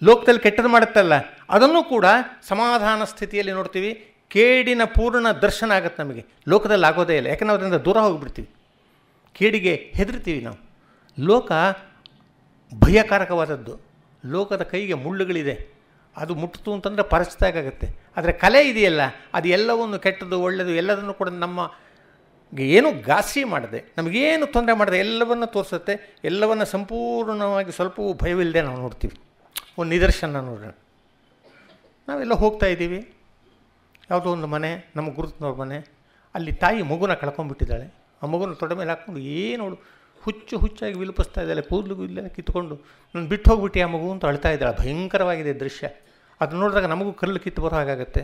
ಲೋಕದಲ್ಲಿ ಕೆಟ್ಟದ್ದು ಮಾಡುತ್ತಲ್ಲ ಅದನ್ನು ಕೂಡ ಸಮಾಧಾನ ಸ್ಥಿತಿಯಲ್ಲಿ ನೋಡ್ತೀವಿ. ಕೇಡಿನ ಪೂರ್ಣ ದರ್ಶನ ಆಗುತ್ತೆ ನಮಗೆ. ಲೋಕದಲ್ಲಿ ಆಗೋದೇ ಇಲ್ಲ, ಯಾಕಂದರೆ ನಾವು ಅದರಿಂದ ದೂರ ಹೋಗಿಬಿಡ್ತೀವಿ, ಕೇಡಿಗೆ ಹೆದರ್ತೀವಿ ನಾವು. ಲೋಕ ಭಯಕಾರಕವಾದದ್ದು, ಲೋಕದ ಕೈಗೆ ಮುಳ್ಳುಗಳಿದೆ, ಅದು ಮುಟ್ಟಿತು ಅಂತಂದರೆ ಪರಚಿತಾಗುತ್ತೆ. ಆದರೆ ಕಲೆ ಇದೆಯಲ್ಲ, ಅದು ಎಲ್ಲವನ್ನು ಕೆಟ್ಟದ್ದು ಒಳ್ಳೆಯದು ಎಲ್ಲದನ್ನು ಕೂಡ ನಮಗೆ ಏನು ಘಾಸಿ ಮಾಡದೆ, ನಮಗೇನು ತೊಂದರೆ ಮಾಡದೆ ಎಲ್ಲವನ್ನು ತೋರಿಸುತ್ತೆ. ಎಲ್ಲವನ್ನು ಸಂಪೂರ್ಣವಾಗಿ ಸ್ವಲ್ಪವೂ ಭಯವಿಲ್ಲದೆ ನಾವು ನೋಡ್ತೀವಿ. ಒಂದು ನಿದರ್ಶನ ನೋಡೋಣ. ನಾವೆಲ್ಲ ಹೋಗ್ತಾ ಇದ್ದೀವಿ, ಯಾವುದೋ ಒಂದು ಮನೆ, ನಮ್ಮ ಗುರುತಿನವ್ರ ಮನೆ, ಅಲ್ಲಿ ತಾಯಿ ಮಗುನ ಕಳ್ಕೊಂಡ್ಬಿಟ್ಟಿದ್ದಾಳೆ. ಆ ಮಗುನ ತೊಡೆ ಮೇಲೆ ಹಾಕ್ಕೊಂಡು ಏನೋಳು ಹುಚ್ಚಾಗಿ ವಿಲಪಿಸ್ತಾ ಇದ್ದಾಳೆ, ಕೂದಲು ಇಲ್ಲೆಲ್ಲ ಕಿತ್ಕೊಂಡು, ನಾನು ಬಿಟ್ಟು ಹೋಗ್ಬಿಟ್ಟು ಆ ಮಗು ಅಂತ ಅಳ್ತಾ ಇದ್ದಾಳೆ. ಭಯಂಕರವಾಗಿದೆ ದೃಶ್ಯ. ಅದು ನೋಡಿದಾಗ ನಮಗೂ ಕಲ್ಲು ಕಿತ್ತು ಬರೋ ಹಾಗಾಗತ್ತೆ.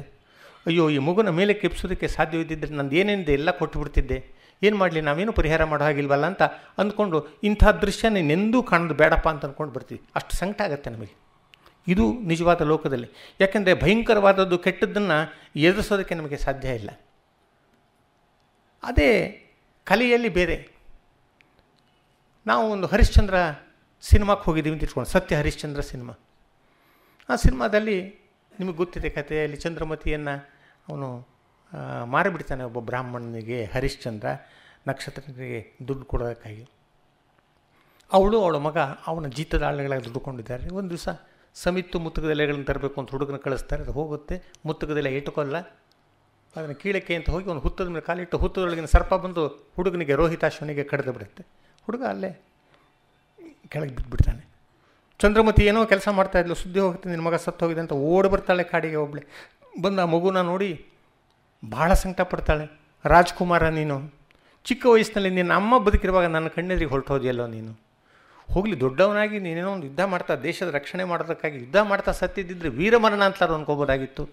ಅಯ್ಯೋ, ಈ ಮಗುನ ಮೇಲೆ ಕೆಪ್ಸೋದಕ್ಕೆ ಸಾಧ್ಯವಿದ್ದಿದ್ದರೆ ನಂದು ಏನೇನಿದೆ ಎಲ್ಲ ಕೊಟ್ಟುಬಿಡ್ತಿದ್ದೆ, ಏನು ಮಾಡಲಿ, ನಾವೇನು ಪರಿಹಾರ ಮಾಡೋ ಹಾಗಿಲ್ವಲ್ಲ ಅಂತ ಅಂದ್ಕೊಂಡು ಇಂಥ ದೃಶ್ಯ ನೀನೆಂದೂ ಕಾಣೋದು ಬೇಡಪ್ಪ ಅಂತ ಅಂದ್ಕೊಂಡು ಬರ್ತೀವಿ. ಅಷ್ಟು ಸಂಕಟ ಆಗುತ್ತೆ ನಮಗೆ. ಇದು ನಿಜವಾದ ಲೋಕದಲ್ಲಿ. ಯಾಕೆಂದರೆ ಭಯಂಕರವಾದದ್ದು, ಕೆಟ್ಟದ್ದನ್ನು ಎದುರಿಸೋದಕ್ಕೆ ನಮಗೆ ಸಾಧ್ಯ ಇಲ್ಲ. ಅದೇ ಕಲೆಯಲ್ಲಿ ಬೇರೆ. ನಾವು ಒಂದು ಹರಿಶ್ಚಂದ್ರ ಸಿನಿಮಾಕ್ಕೆ ಹೋಗಿದ್ದೀವಿ ಅಂತ ಇಟ್ಕೊಂಡು, ಸತ್ಯ ಹರಿಶ್ಚಂದ್ರ ಸಿನಿಮಾ. ಆ ಸಿನಿಮಾದಲ್ಲಿ ನಿಮಗೆ ಗೊತ್ತಿದೆ ಕಥೆಯಲ್ಲಿ, ಚಂದ್ರಮತಿಯನ್ನು ಅವನು ಮಾರಿಬಿಡ್ತಾನೆ ಒಬ್ಬ ಬ್ರಾಹ್ಮಣನಿಗೆ. ಹರಿಶ್ಚಂದ್ರ ನಕ್ಷತ್ರನಿಗೆ ದುಡ್ಡು ಕೊಡೋದಕ್ಕಾಗಿ. ಅವಳ ಮಗ ಅವನ ಜೀತದ ಆಳುಗಳಾಗಿ ದುಡ್ಡುಕೊಂಡಿದ್ದಾರೆ. ಒಂದು ದಿವಸ ಸಮಿತ್ತು ಮುತ್ತುಕದ ಎಲೆಗಳನ್ನು ತರಬೇಕು ಅಂತ ಹುಡುಗನ ಕಳಿಸ್ತಾರೆ. ಅದು ಹೋಗುತ್ತೆ, ಮುತ್ತುಕದೆಲೆ ಇಟ್ಟುಕೊಲ್ಲ, ಅದನ್ನು ಕೀಳಕ್ಕೆ ಅಂತ ಹೋಗಿ ಒಂದು ಹುತ್ತದ ಮೇಲೆ ಕಾಲಿಟ್ಟು ಹುತ್ತದೊಳಗಿನ ಸರ್ಪ ಬಂದು ಹುಡುಗನಿಗೆ, ರೋಹಿತಾಶ್ವನಿಗೆ ಕಡಿದು ಬಿಡುತ್ತೆ. ಹುಡುಗ ಅಲ್ಲೇ ಕೆಳಗೆ ಬಿದ್ದುಬಿಡ್ತಾನೆ. ಚಂದ್ರಮತಿ ಏನೋ ಕೆಲಸ ಮಾಡ್ತಾಯಿದ್ಲು, ಸುದ್ದಿ ಹೋಗುತ್ತೆ ನಿನ್ನ ಮಗ ಸತ್ತು ಹೋಗಿದೆ ಅಂತ ಓಡಿ ಬರ್ತಾಳೆ ಕಾಡಿಗೆ. ಒಬ್ಬಳೆ ಬಂದು ಆ ಮಗುನ ನೋಡಿ ಭಾಳ ಸಂಕಟ ಪಡ್ತಾಳೆ. ರಾಜ್ಕುಮಾರ ನೀನು, ಚಿಕ್ಕ ವಯಸ್ಸಿನಲ್ಲಿ ನಿನ್ನ ಅಮ್ಮ ಬದುಕಿರುವಾಗ ನನ್ನ ಕಣ್ಣೆದುರಿಗೆ ಹೊರಟೋದಿಯಲ್ಲೋ ನೀನು. ಹೋಗಲಿ, ದೊಡ್ಡವನಾಗಿ ನೀನೇನೋ ಒಂದು ಯುದ್ಧ ಮಾಡ್ತಾ, ದೇಶದ ರಕ್ಷಣೆ ಮಾಡೋದಕ್ಕಾಗಿ ಯುದ್ಧ ಮಾಡ್ತಾ ಸತ್ತಿದ್ದಿದ್ರೆ ವೀರಮರಣ ಅಂತಾರು ಅನ್ಕೋಬೋದಾಗಿತ್ತು.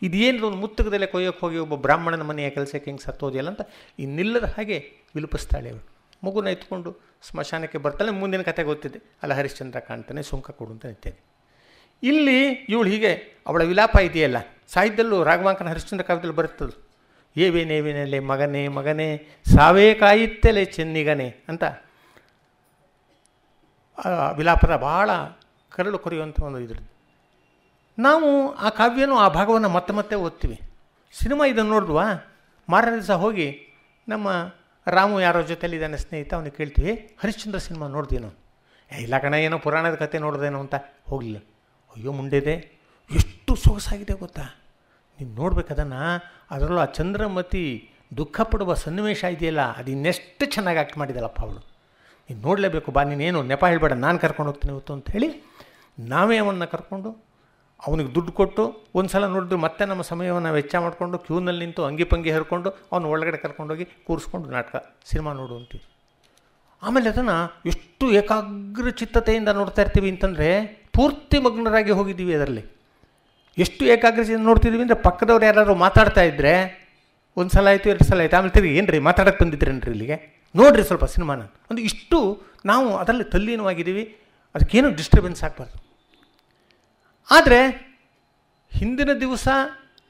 ಇದೇನು ಒಂದು ಮುತ್ತುಕದಲ್ಲೇ ಕೊಯ್ಯೋಕ್ಕೆ ಹೋಗಿ ಒಬ್ಬ ಬ್ರಾಹ್ಮಣನ ಮನೆಯ ಕೆಲಸಕ್ಕೆ ಹಿಂಗೆ ಸತ್ತೋದಿಯಲ್ಲ ಅಂತ ಇನ್ನಿಲ್ಲದ ಹಾಗೆ ವಿಲಪಿಸ್ತಾಳೆ ಅವಳು. ಮಗುನ ಎತ್ಕೊಂಡು ಸ್ಮಶಾನಕ್ಕೆ ಬರ್ತಾಳೆ. ಮುಂದಿನ ಕತೆ ಗೊತ್ತಿದೆ ಅಲ್ಲ, ಹರಿಶ್ಚಂದ್ರ ಕಾಣ್ತಾನೆ, ಸುಂಕ ಕೊಡು ಅಂತ ನಿಂತೇನೆ. ಇಲ್ಲಿ ಇವಳು ಹೀಗೆ ಅವಳ ವಿಲಾಪ ಇದೆಯಲ್ಲ, ಸಾಹಿತ್ಯದಲ್ಲೂ ರಾಘವಾಂಕನ ಹರಿಶ್ಚಂದ್ರ ಕಾವ್ಯದಲ್ಲಿ ಬರುತ್ತದು. ಏವೇನೇವೇನೆಲೆ ಮಗನೇ ಮಗನೇ ಸಾವೇ ಕಾಯಿತ್ತೆಲೆ ಚೆನ್ನಿಗನೆ ಅಂತ. ವಿಲಾಪದ ಭಾಳ ಕರಳು ಕೊರೆಯುವಂಥ ಒಂದು ಇದ್ರದ್ದು. ನಾವು ಆ ಕಾವ್ಯನೂ ಆ ಭಾಗವನ್ನು ಮತ್ತೆ ಮತ್ತೆ ಓದ್ತೀವಿ. ಸಿನಿಮಾ ಇದನ್ನು ನೋಡಿದ್ವಾ, ಮಾರನೇ ದಿವಸ ಹೋಗಿ ನಮ್ಮ ರಾಮು ಯಾರೋ ಜೊತೆಲಿದ್ದಾನೆ ಸ್ನೇಹಿತ, ಅವನಿಗೆ ಕೇಳ್ತೀವಿ ಹರಿಶ್ಚಂದ್ರ ಸಿನಿಮಾ ನೋಡ್ದೇನೋ, ಇಲ್ಲ ಕಣ ಏನೋ ಪುರಾಣದ ಕಥೆ ನೋಡ್ದೇನೋ ಅಂತ. ಹೋಗಲಿಲ್ಲ. ಅಯ್ಯೋ ಮುಂಡೆದೆ, ಎಷ್ಟು ಸೊಗಸಾಗಿದೆ ಗೊತ್ತಾ, ನೀನು ನೋಡ್ಬೇಕದನ್ನು. ಅದರಲ್ಲೂ ಆ ಚಂದ್ರಮತಿ ದುಃಖ ಪಡುವ ಸನ್ನಿವೇಶ ಇದೆಯಲ್ಲ, ಅದು ಇನ್ನೆಷ್ಟು ಚೆನ್ನಾಗಿ ಆಕ್ಟ್ ಮಾಡಿದಲ್ಲಪ್ಪ ಅವಳು, ನೀನು ನೋಡಲೇಬೇಕು, ಬಾ ನೀನೇನು ನೆಪ ಹೇಳ್ಬೇಡ, ನಾನು ಕರ್ಕೊಂಡು ಹೋಗ್ತೀನಿ ಇವತ್ತು ಅಂತ ಹೇಳಿ ನಾವೇ ಅವನ್ನ ಕರ್ಕೊಂಡು ಅವನಿಗೆ ದುಡ್ಡು ಕೊಟ್ಟು ಒಂದು ಸಲ ನೋಡಿದ್ರು ಮತ್ತೆ ನಮ್ಮ ಸಮಯವನ್ನು ವೆಚ್ಚ ಮಾಡಿಕೊಂಡು ಕ್ಯೂನಲ್ಲಿ ನಿಂತು ಅಂಗಿ ಪಂಗಿ ಹರ್ಕೊಂಡು ಅವನು ಒಳಗಡೆ ಕರ್ಕೊಂಡೋಗಿ ಕೂರಿಸ್ಕೊಂಡು ನಾಟಕ ಸಿನಿಮಾ ನೋಡು ಅಂತೀವಿ. ಆಮೇಲೆ ಅದನ್ನು ಎಷ್ಟು ಏಕಾಗ್ರ ಚಿತ್ತತೆಯಿಂದ ನೋಡ್ತಾ ಇರ್ತೀವಿ ಅಂತಂದರೆ ಪೂರ್ತಿ ಮಗ್ನರಾಗಿ ಹೋಗಿದ್ದೀವಿ ಅದರಲ್ಲಿ. ಎಷ್ಟು ಏಕಾಗ್ರತೆಯಿಂದ ನೋಡ್ತಿದ್ದೀವಿ ಅಂದರೆ ಪಕ್ಕದವ್ರು ಯಾರಾದ್ರು ಮಾತಾಡ್ತಾ ಇದ್ದರೆ ಒಂದು ಸಲ ಆಯಿತು, ಎರಡು ಸಲ ಆಯಿತು, ಆಮೇಲೆ ತಿರುಗಿ ಏನು ರೀ ಮಾತಾಡೋಕ್ಕೆ ಬಂದಿದ್ರೇನ್ರಿ ಇಲ್ಲಿಗೆ, ನೋಡಿರಿ ಸ್ವಲ್ಪ ಸಿನಿಮಾನ ಒಂದು. ಇಷ್ಟು ನಾವು ಅದರಲ್ಲಿ ತಲ್ಲೀನವಾಗಿದ್ದೀವಿ, ಅದಕ್ಕೇನು ಡಿಸ್ಟರ್ಬೆನ್ಸ್ ಆಗಬಾರ್ದು. ಆದರೆ ಹಿಂದಿನ ದಿವಸ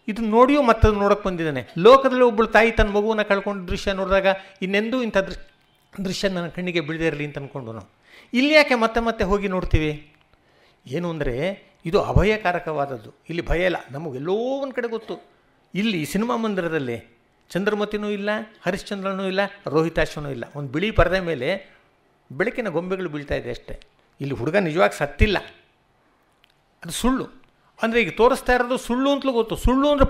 ಇದನ್ನು ನೋಡಿಯೂ ಮತ್ತದು ನೋಡೋಕ್ಕೆ ಬಂದಿದ್ದಾನೆ. ಲೋಕದಲ್ಲಿ ಒಬ್ಬಳು ತಾಯಿ ತನ್ನ ಮಗುವನ್ನು ಕಳ್ಕೊಂಡು ದೃಶ್ಯ ನೋಡಿದಾಗ ಇನ್ನೆಂದೂ ಇಂಥ ದೃಶ್ಯ ನನ್ನ ಕಣ್ಣಿಗೆ ಬೀಳದೇ ಇರಲಿ ಅಂತ ಅಂದ್ಕೊಂಡು ನಾವು ಇಲ್ಲಿ ಯಾಕೆ ಮತ್ತೆ ಮತ್ತೆ ಹೋಗಿ ನೋಡ್ತೀವಿ? ಏನು ಅಂದರೆ ಇದು ಅಭಯಕಾರಕವಾದದ್ದು. ಇಲ್ಲಿ ಭಯ ಇಲ್ಲ, ನಮಗೆಲ್ಲೋ ಒಂದು ಕಡೆ ಗೊತ್ತು. ಇಲ್ಲಿ ಸಿನಿಮಾ ಮಂದಿರದಲ್ಲಿ ಚಂದ್ರಮತಿನೂ ಇಲ್ಲ, ಹರಿಶ್ಚಂದ್ರನೂ ಇಲ್ಲ, ರೋಹಿತಾಶ್ವನೂ ಇಲ್ಲ. ಒಂದು ಬಿಳಿ ಪರದೆ ಮೇಲೆ ಬೆಳಕಿನ ಗೊಂಬೆಗಳು ಬೀಳ್ತಾ ಇದೆ ಅಷ್ಟೇ. ಇಲ್ಲಿ ಹುಡುಗ ನಿಜವಾಗಿ ಸತ್ತಿಲ್ಲ, ಅದು ಸುಳ್ಳು. ಅಂದರೆ ಈಗ ತೋರಿಸ್ತಾ ಇರೋದು ಸುಳ್ಳು ಅಂತಲೂ ಗೊತ್ತು. ಸುಳ್ಳು ಅಂದರೆ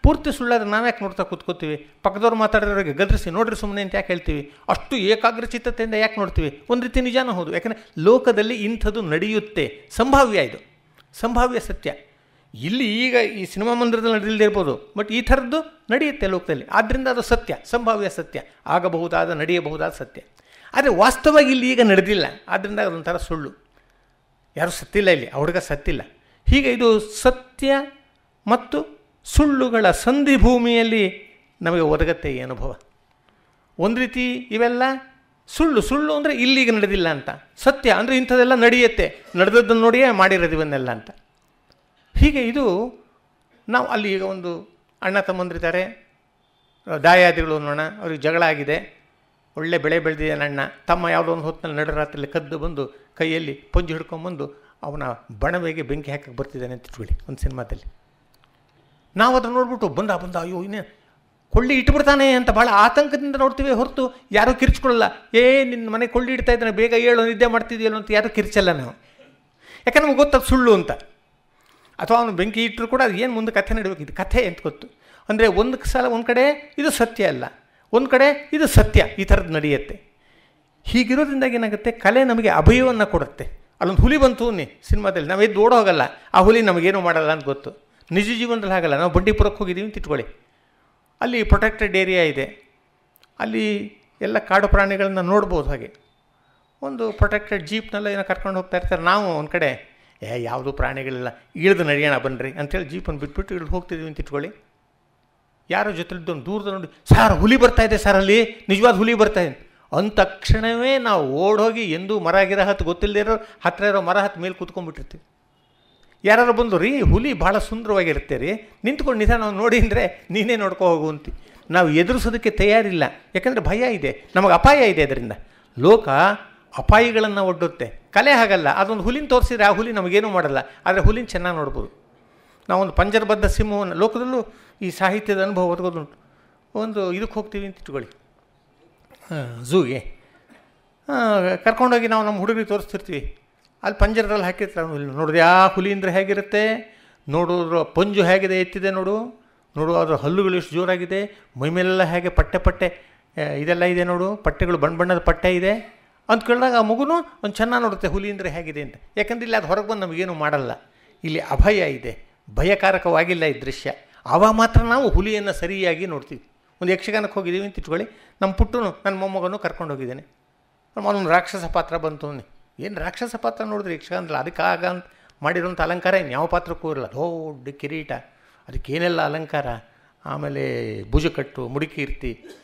ಪೂರ್ತಿ ಸುಳ್ಳಾದ್ರೆ ನಾವ್ಯಾಕೆ ನೋಡ್ತಾ ಕೂತ್ಕೋತೀವಿ? ಪಕ್ಕದವ್ರು ಮಾತಾಡೋರಿಗೆ ಗದರಿಸಿ ನೋಡ್ರಿ ಸುಮ್ಮನೆ ಅಂತ ಯಾಕೆ ಹೇಳ್ತೀವಿ? ಅಷ್ಟು ಏಕಾಗ್ರಚಿತ್ತತೆಯಿಂದ ಯಾಕೆ ನೋಡ್ತೀವಿ? ಒಂದು ರೀತಿ ನಿಜಾನೂ ಹೌದು, ಯಾಕಂದರೆ ಲೋಕದಲ್ಲಿ ಇಂಥದ್ದು ನಡೆಯುತ್ತೆ, ಸಂಭಾವ್ಯ, ಇದು ಸಂಭಾವ್ಯ ಸತ್ಯ. ಇಲ್ಲಿ ಈಗ ಈ ಸಿನಿಮಾ ಮಂದಿರದಲ್ಲಿ ನಡೆದಿಲ್ಲದೆ ಇರ್ಬೋದು, ಬಟ್ ಈ ಥರದ್ದು ನಡೆಯುತ್ತೆ ಲೋಕದಲ್ಲಿ. ಆದ್ದರಿಂದ ಅದು ಸತ್ಯ, ಸಂಭಾವ್ಯ ಸತ್ಯ, ಆಗಬಹುದಾದ ನಡೆಯಬಹುದಾದ ಸತ್ಯ. ಆದರೆ ವಾಸ್ತವವಾಗಿ ಇಲ್ಲಿ ಈಗ ನಡೆದಿಲ್ಲ, ಆದ್ದರಿಂದ ಅದೊಂಥರ ಸುಳ್ಳು. ಯಾರೂ ಸತ್ತಿಲ್ಲ ಇಲ್ಲಿ, ಆ ಹುಡುಗ ಸತ್ತಿಲ್ಲ. ಹೀಗೆ ಇದು ಸತ್ಯ ಮತ್ತು ಸುಳ್ಳುಗಳ ಸಂಧಿ ಭೂಮಿಯಲ್ಲಿ ನಮಗೆ ಒದಗತ್ತೆ ಈ ಅನುಭವ. ಒಂದು ರೀತಿ ಇವೆಲ್ಲ ಸುಳ್ಳು ಅಂದರೆ ಇಲ್ಲಿಗೆ ನಡೆದಿಲ್ಲ ಅಂತ, ಸತ್ಯ ಅಂದರೆ ಇಂಥದ್ದೆಲ್ಲ ನಡೆಯುತ್ತೆ, ನಡೆದದ್ದನ್ನು ನೋಡಿಯೇ ಮಾಡಿರೋದು ಇವನ್ನೆಲ್ಲ ಅಂತ. ಹೀಗೆ ಇದು ನಾವು ಅಲ್ಲಿ ಈಗ ಒಂದು ಅಣ್ಣ ತಮ್ಮಂದಿರಿದ್ದಾರೆ, ದಾಯಾದಿಗಳು ಅನ್ನೋಣ, ಅವ್ರಿಗೆ ಜಗಳ ಆಗಿದೆ, ಒಳ್ಳೆ ಬೆಳೆ ಬೆಳೆದಿದ್ದಾನೆ ಅಣ್ಣ. ತಮ್ಮ ಯಾವುದೋ ಒಂದು ಹೊತ್ತಿನಲ್ಲಿ ನಡರಾತ್ರಿಯಲ್ಲಿ ಕದ್ದು ಬಂದು ಕೈಯಲ್ಲಿ ಪಂಜು ಹಿಡ್ಕೊಂಬಂದು ಅವನ ಬಣವೆಗೆ ಬೆಂಕಿ ಹಾಕಕ್ಕೆ ಬರ್ತಿದ್ದಾನೆ ಅಂತ ಇಟ್ಕೊಳ್ಳಿ ಒಂದು ಸಿನಿಮಾದಲ್ಲಿ. ನಾವು ಅದನ್ನು ನೋಡ್ಬಿಟ್ಟು ಬಂದ ಅಯ್ಯೋ ಇನ್ನೇ ಕೊಳ್ಳಿ ಇಟ್ಬಿಡ್ತಾನೆ ಅಂತ ಭಾಳ ಆತಂಕದಿಂದ ನೋಡ್ತೀವಿ ಹೊರತು ಯಾರೂ ಕಿರ್ಚ್ಕೊಳ್ಳಲ್ಲ. ನಿನ್ನ ಮನೆ ಕೊಳ್ಳಿ ಇಡ್ತಾ ಇದ್ದಾನೆ, ಬೇಗ ಹೇಳೋ, ನಿದ್ದೆ ಮಾಡ್ತಿದೆಯಲ್ಲ ಅಂತ ಯಾರೂ ಕಿರ್ಚಲ್ಲ ನಾವು, ಯಾಕಂದ್ರೆ ನಮ್ಗೆ ಗೊತ್ತದು ಸುಳ್ಳು ಅಂತ. ಅಥವಾ ಅವನು ಬೆಂಕಿ ಇಟ್ಟರು ಕೂಡ ಅದು ಏನು ಮುಂದೆ ಕಥೆ ನಡಬೇಕು, ಇದು ಕಥೆ ಅಂತ ಗೊತ್ತು. ಅಂದರೆ ಒಂದು ಸಲ ಒಂದು ಕಡೆ ಇದು ಸತ್ಯ ಅಲ್ಲ, ಒಂದು ಕಡೆ ಇದು ಸತ್ಯ, ಈ ಥರದ್ದು ನಡೆಯುತ್ತೆ. ಹೀಗಿರೋದ್ರಿಂದಾಗಿ ಏನಾಗುತ್ತೆ, ಕಲೆ ನಮಗೆ ಅಭಯವನ್ನು ಕೊಡುತ್ತೆ. ಅಲ್ಲೊಂದು ಹುಲಿ ಬಂತು ಸಿನಿಮಾದಲ್ಲಿ, ನಾವು ಎದ್ದು ಓಡೋ ಹೋಗಲ್ಲ, ಆ ಹುಲಿ ನಮಗೇನು ಮಾಡಲ್ಲ ಅಂತ ಗೊತ್ತು. ನಿಜ ಜೀವನದಲ್ಲಿ ಹಾಗಲ್ಲ. ನಾವು ಬಂಡೀಪುರಕ್ಕೆ ಹೋಗಿದ್ದೀವಿ ಅಂತ ಇಟ್ಕೊಳ್ಳಿ, ಅಲ್ಲಿ ಪ್ರೊಟೆಕ್ಟೆಡ್ ಏರಿಯಾ ಇದೆ, ಅಲ್ಲಿ ಎಲ್ಲ ಕಾಡು ಪ್ರಾಣಿಗಳನ್ನ ನೋಡ್ಬೋದು. ಹಾಗೆ ಒಂದು ಪ್ರೊಟೆಕ್ಟೆಡ್ ಜೀಪ್ನೆಲ್ಲ ಏನೋ ಕರ್ಕೊಂಡು ಹೋಗ್ತಾ ಇರ್ತಾರೆ. ನಾವು ಒಂದು ಕಡೆ ಯಾವುದೂ ಪ್ರಾಣಿಗಳಿಲ್ಲ, ಇಳಿದು ನಡೆಯೋಣ ಬನ್ನಿರಿ ಅಂತೇಳಿ ಜೀಪನ್ನು ಬಿಟ್ಬಿಟ್ಟು ಇಳಿದು ಹೋಗ್ತಿದ್ದೀವಿ ಅಂತ ಇಟ್ಕೊಳ್ಳಿ. ಯಾರೋ ಜೊತೆಲಿದ್ದೊಂದು ದೂರದ ನೋಡಿ, ಸಾರ್ ಹುಲಿ ಬರ್ತಾಯಿದೆ ಸರ್, ಅಲ್ಲಿ ನಿಜವಾದ ಹುಲಿ ಬರ್ತಾಯಿದೆ ಅಂದ ತಕ್ಷಣವೇ ನಾವು ಓಡೋಗಿ ಎಂದೂ ಮರ ಗಿರ ಹತ್ತು ಗೊತ್ತಿಲ್ಲದೆ ಇರೋ ಹತ್ತಿರ ಇರೋ ಮರ ಹತ್ತು ಮೇಲೆ ಕೂತ್ಕೊಂಡ್ಬಿಟ್ಟಿರ್ತೀವಿ. ಯಾರು ಬಂದು ರೀ ಹುಲಿ ಭಾಳ ಸುಂದರವಾಗಿರುತ್ತೆ ರೀ, ನಿಂತ್ಕೊಂಡು ನಿಧಾನ ನಾವು ನೋಡಿ ಅಂದರೆ ನೀನೇ ನೋಡ್ಕೊ ಹೋಗು ಅಂತೀವಿ. ನಾವು ಎದುರಿಸೋದಕ್ಕೆ ತಯಾರಿಲ್ಲ, ಯಾಕಂದರೆ ಭಯ ಇದೆ, ನಮಗೆ ಅಪಾಯ ಇದೆ. ಅದರಿಂದ ಲೋಕ ಅಪಾಯಗಳನ್ನು ಒಡ್ಡುತ್ತೆ. ಕಲೆ ಹಾಗಲ್ಲ, ಅದೊಂದು ಹುಲಿನ ತೋರಿಸಿದ್ರೆ ಆ ಹುಲಿ ನಮಗೇನೂ ಮಾಡಲ್ಲ, ಆದರೆ ಹುಲಿನ ಚೆನ್ನಾಗಿ ನೋಡ್ಬೋದು. ನಾವೊಂದು ಪಂಜರಬದ್ಧ ಸಿಂಹವನ್ನು, ಲೋಕದಲ್ಲೂ ಈ ಸಾಹಿತ್ಯದ ಅನುಭವ ಒದಗೋದುಂಟು. ಒಂದು ಇದಕ್ಕೆ ಹೋಗ್ತೀವಿ ಅಂತ ಇಟ್ಕೊಳ್ಳಿ, ಝೂಗೆ ಕರ್ಕೊಂಡೋಗಿ ನಾವು ನಮ್ಮ ಹುಡುಗರಿಗೆ ತೋರಿಸ್ತಿರ್ತೀವಿ. ಅಲ್ಲಿ ಪಂಜರದಲ್ಲಿ ಹಾಕಿರ್ತಾರೆ, ನೋಡಿದ್ರೆ ಆ ಹುಲಿ ಅಂದರೆ ಹೇಗಿರುತ್ತೆ, ನೋಡೋದ್ರ ಪಂಜು ಹೇಗಿದೆ, ಎತ್ತಿದೆ ನೋಡು ಅದರ ಹಲ್ಲುಗಳು ಎಷ್ಟು ಜೋರಾಗಿದೆ, ಮೈಮೇಲೆಲ್ಲ ಹೇಗೆ ಪಟ್ಟೆ ಇದೆಲ್ಲ ಇದೆ ನೋಡು, ಪಟ್ಟೆಗಳು ಬಣ್ಣದ ಪಟ್ಟೆ ಇದೆ ಅಂತ ಕೇಳಿದಾಗ ಆ ಮಗುನೂ ಒಂದು ಚೆನ್ನಾಗಿ ನೋಡುತ್ತೆ ಹುಲಿ ಅಂದರೆ ಹೇಗಿದೆ ಅಂತ. ಯಾಕಂದರೆ ಇಲ್ಲಿ ಅದು ಹೊರಗೆ ಬಂದು ನಮಗೇನು ಮಾಡಲ್ಲ, ಇಲ್ಲಿ ಅಭಯ ಇದೆ, ಭಯಕಾರಕವಾಗಿಲ್ಲ ಈ ದೃಶ್ಯ. ಆವಾಗ ಮಾತ್ರ ನಾವು ಹುಲಿಯನ್ನು ಸರಿಯಾಗಿ ನೋಡ್ತೀವಿ. ಒಂದು ಯಕ್ಷಗಾನಕ್ಕೆ ಹೋಗಿದ್ದೀವಿ ಅಂತ ಇಟ್ಕೊಳ್ಳಿ, ನಮ್ಮ ಪುಟ್ಟನು ನನ್ನ ಮೊಮ್ಮಗನೂ ಕರ್ಕೊಂಡು ಹೋಗಿದ್ದೇನೆ. ಅವನೊಂದು ರಾಕ್ಷಸ ಪಾತ್ರ ಬಂತು, ಏನು ರಾಕ್ಷಸ ಪಾತ್ರ ನೋಡಿದ್ರೆ ಯಕ್ಷಗಾನದಲ್ಲಿ ಅದಕ್ಕೆ ಆಗ ಅಂತ ಮಾಡಿರೋಂಥ ಅಲಂಕಾರ ಏನು ಯಾವ ಪಾತ್ರಕ್ಕೂ ಇರಲ್ಲ. ದೊಡ್ಡ ಕಿರೀಟ, ಅದಕ್ಕೇನೆಲ್ಲ ಅಲಂಕಾರ, ಆಮೇಲೆ ಭುಜಕಟ್ಟು, ಮುಡಿಕೀರ್ತಿ